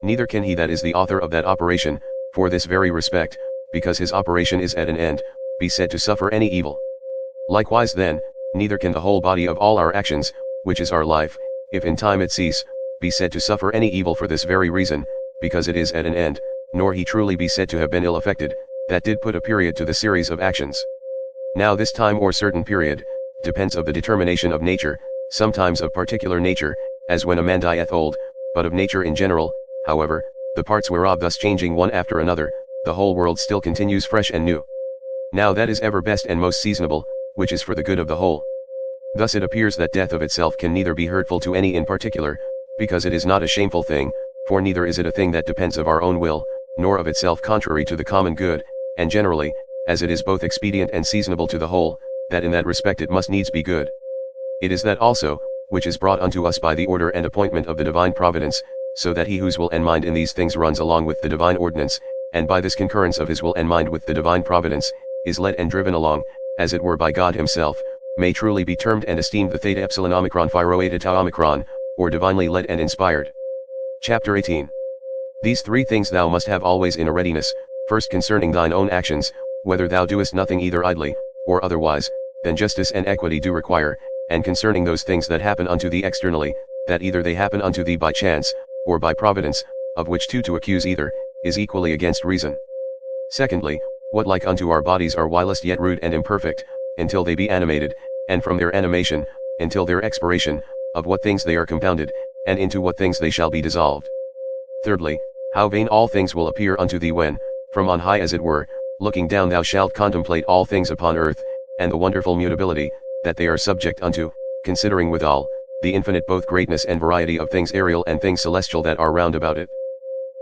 Neither can he that is the author of that operation, for this very respect, because his operation is at an end, be said to suffer any evil. Likewise then, neither can the whole body of all our actions, which is our life, if in time it cease, be said to suffer any evil for this very reason, because it is at an end, nor he truly be said to have been ill affected, that did put a period to the series of actions. Now this time or certain period, depends of the determination of nature, sometimes of particular nature, as when a man dieth old, but of nature in general, however, the parts whereof thus changing one after another, the whole world still continues fresh and new. Now that is ever best and most seasonable, which is for the good of the whole. Thus it appears that death of itself can neither be hurtful to any in particular, because it is not a shameful thing, for neither is it a thing that depends of our own will, nor of itself contrary to the common good, and generally, as it is both expedient and seasonable to the whole, that in that respect it must needs be good. It is that also, which is brought unto us by the order and appointment of the divine providence, so that he whose will and mind in these things runs along with the divine ordinance, and by this concurrence of his will and mind with the divine providence, is led and driven along, as it were by God himself, may truly be termed and esteemed the theta epsilon omicron phi eta tau omicron, or divinely led and inspired. Chapter 18. These three things thou must have always in a readiness, first concerning thine own actions, whether thou doest nothing either idly, or otherwise, than justice and equity do require, and concerning those things that happen unto thee externally, that either they happen unto thee by chance, or by providence, of which two to accuse either, is equally against reason. Secondly, what like unto our bodies are whilst yet rude and imperfect, until they be animated, and from their animation, until their expiration, of what things they are compounded, and into what things they shall be dissolved. Thirdly, how vain all things will appear unto thee when, from on high as it were, looking down thou shalt contemplate all things upon earth, and the wonderful mutability, that they are subject unto, considering withal, the infinite both greatness and variety of things aerial and things celestial that are round about it.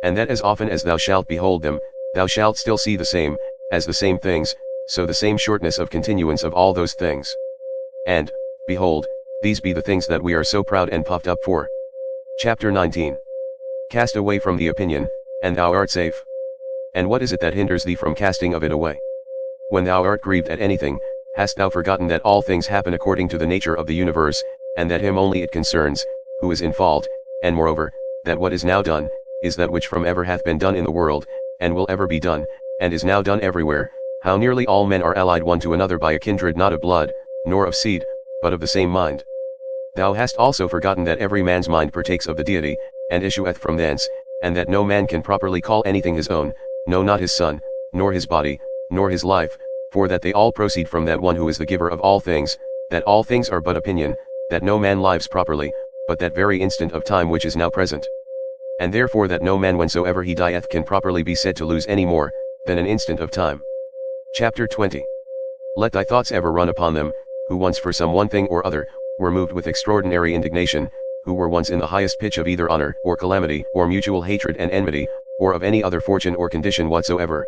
And that as often as thou shalt behold them, thou shalt still see the same, as the same things, so the same shortness of continuance of all those things. And, behold, these be the things that we are so proud and puffed up for. Chapter 19. Cast away from the opinion, and thou art safe. And what is it that hinders thee from casting of it away? When thou art grieved at anything, hast thou forgotten that all things happen according to the nature of the universe, and that him only it concerns, who is in fault, and moreover, that what is now done, is that which from ever hath been done in the world, and will ever be done, and is now done everywhere, how nearly all men are allied one to another by a kindred not of blood, nor of seed, but of the same mind. Thou hast also forgotten that every man's mind partakes of the deity, and issueth from thence, and that no man can properly call anything his own, no not his son, nor his body, nor his life, for that they all proceed from that one who is the giver of all things, that all things are but opinion, that no man lives properly, but that very instant of time which is now present. And therefore that no man whensoever he dieth can properly be said to lose any more, than an instant of time. Chapter 20. Let thy thoughts ever run upon them, who once for some one thing or other, were moved with extraordinary indignation, who were once in the highest pitch of either honor or calamity or mutual hatred and enmity, or of any other fortune or condition whatsoever.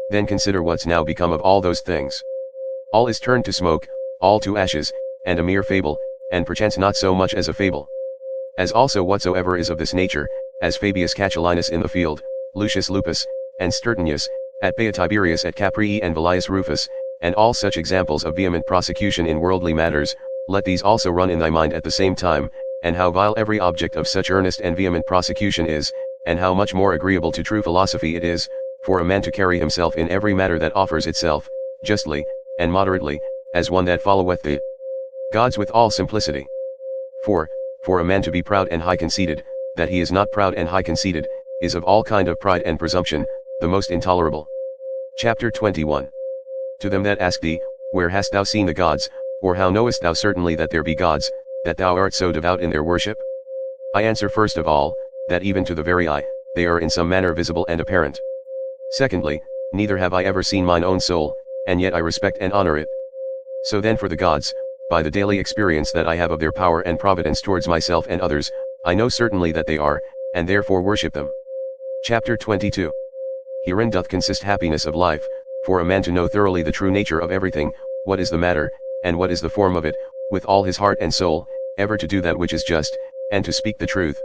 Then consider what's now become of all those things. All is turned to smoke, all to ashes, and a mere fable, and perchance not so much as a fable. As also whatsoever is of this nature, as Fabius Catilinus in the field, Lucius Lupus, and Stertonius, at Bea Tiberius at Caprii and Velius Rufus, and all such examples of vehement prosecution in worldly matters, let these also run in thy mind at the same time, and how vile every object of such earnest and vehement prosecution is, and how much more agreeable to true philosophy it is, for a man to carry himself in every matter that offers itself, justly, and moderately, as one that followeth the gods with all simplicity. For a man to be proud and high conceited, that he is not proud and high conceited, is of all kind of pride and presumption, the most intolerable. Chapter 21. To them that ask thee, where hast thou seen the gods, or how knowest thou certainly that there be gods, that thou art so devout in their worship? I answer first of all, that even to the very eye, they are in some manner visible and apparent. Secondly, neither have I ever seen mine own soul, and yet I respect and honor it. So then for the gods, by the daily experience that I have of their power and providence towards myself and others, I know certainly that they are, and therefore worship them. Chapter 22. Herein doth consist happiness of life, for a man to know thoroughly the true nature of everything, what is the matter, and what is the form of it, with all his heart and soul, ever to do that which is just, and to speak the truth.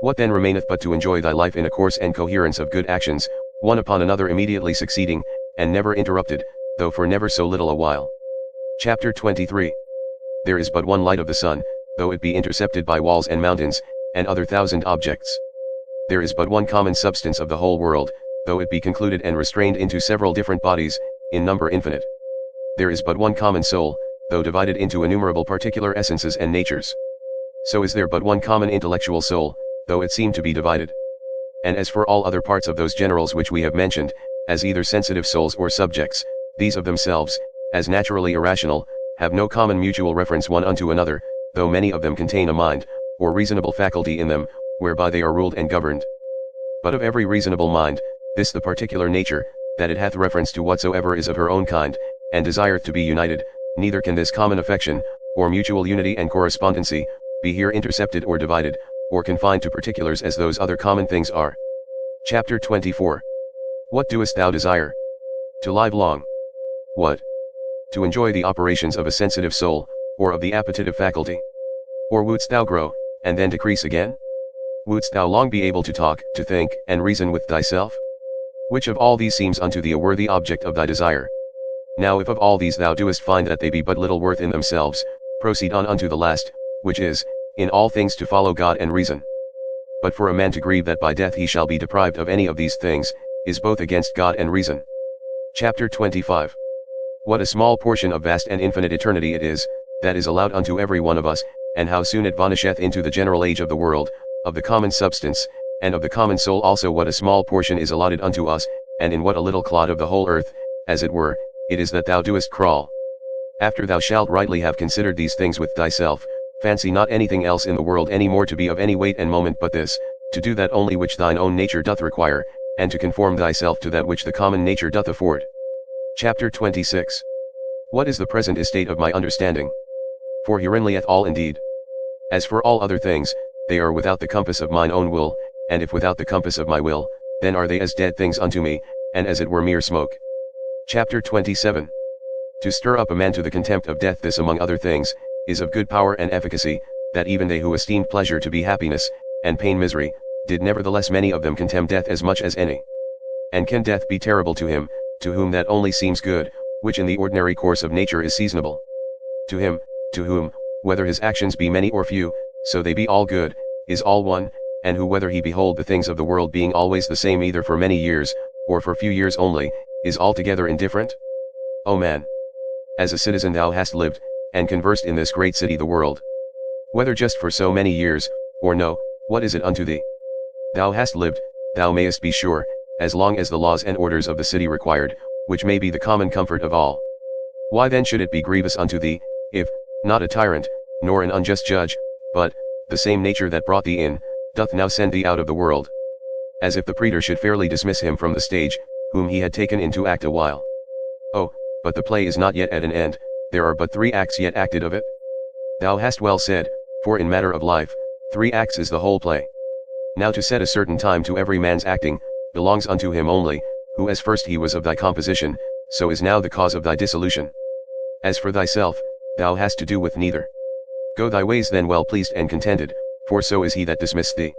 What then remaineth but to enjoy thy life in a course and coherence of good actions, one upon another immediately succeeding, and never interrupted, though for never so little a while. Chapter 23. There is but one light of the sun, though it be intercepted by walls and mountains, and other thousand objects. There is but one common substance of the whole world, though it be concluded and restrained into several different bodies, in number infinite. There is but one common soul, though divided into innumerable particular essences and natures. So is there but one common intellectual soul, though it seem to be divided. And as for all other parts of those generals which we have mentioned, as either sensitive souls or subjects, these of themselves, as naturally irrational, have no common mutual reference one unto another, though many of them contain a mind, or reasonable faculty in them, whereby they are ruled and governed. But of every reasonable mind, this the particular nature, that it hath reference to whatsoever is of her own kind, and desireth to be united, neither can this common affection, or mutual unity and correspondency, be here intercepted or divided, or confined to particulars as those other common things are. Chapter 24. What doest thou desire? To live long. What? To enjoy the operations of a sensitive soul, or of the appetitive faculty? Or wouldst thou grow, and then decrease again? Wouldst thou long be able to talk, to think, and reason with thyself? Which of all these seems unto thee a worthy object of thy desire? Now if of all these thou doest find that they be but little worth in themselves, proceed on unto the last, which is, in all things to follow God and reason. But for a man to grieve that by death he shall be deprived of any of these things, is both against God and reason. Chapter 25. What a small portion of vast and infinite eternity it is, that is allowed unto every one of us, and how soon it vanisheth into the general age of the world, of the common substance, and of the common soul also what a small portion is allotted unto us, and in what a little clod of the whole earth, as it were, it is that thou doest crawl. After thou shalt rightly have considered these things with thyself, fancy not anything else in the world any more to be of any weight and moment but this, to do that only which thine own nature doth require, and to conform thyself to that which the common nature doth afford. Chapter 26. What is the present estate of my understanding? For herein lieth all indeed. As for all other things, they are without the compass of mine own will, and if without the compass of my will, then are they as dead things unto me, and as it were mere smoke. Chapter 27. To stir up a man to the contempt of death, this among other things, is of good power and efficacy, that even they who esteemed pleasure to be happiness, and pain misery, did nevertheless many of them contemn death as much as any. And can death be terrible to him, to whom that only seems good, which in the ordinary course of nature is seasonable? To him, to whom, whether his actions be many or few, so they be all good, is all one, and who whether he behold the things of the world being always the same either for many years, or for few years only, is altogether indifferent? O man! As a citizen thou hast lived, and conversed in this great city the world. Whether just for so many years, or no, what is it unto thee? Thou hast lived, thou mayest be sure, as long as the laws and orders of the city required, which may be the common comfort of all. Why then should it be grievous unto thee, if, not a tyrant, nor an unjust judge, but, the same nature that brought thee in, doth now send thee out of the world? As if the praetor should fairly dismiss him from the stage, whom he had taken in to act a while. Oh, but the play is not yet at an end, there are but 3 acts yet acted of it. Thou hast well said, for in matter of life, 3 acts is the whole play. Now to set a certain time to every man's acting, belongs unto him only, who as first he was of thy composition, so is now the cause of thy dissolution. As for thyself, thou hast to do with neither. Go thy ways then well pleased and contented, for so is he that dismissed thee.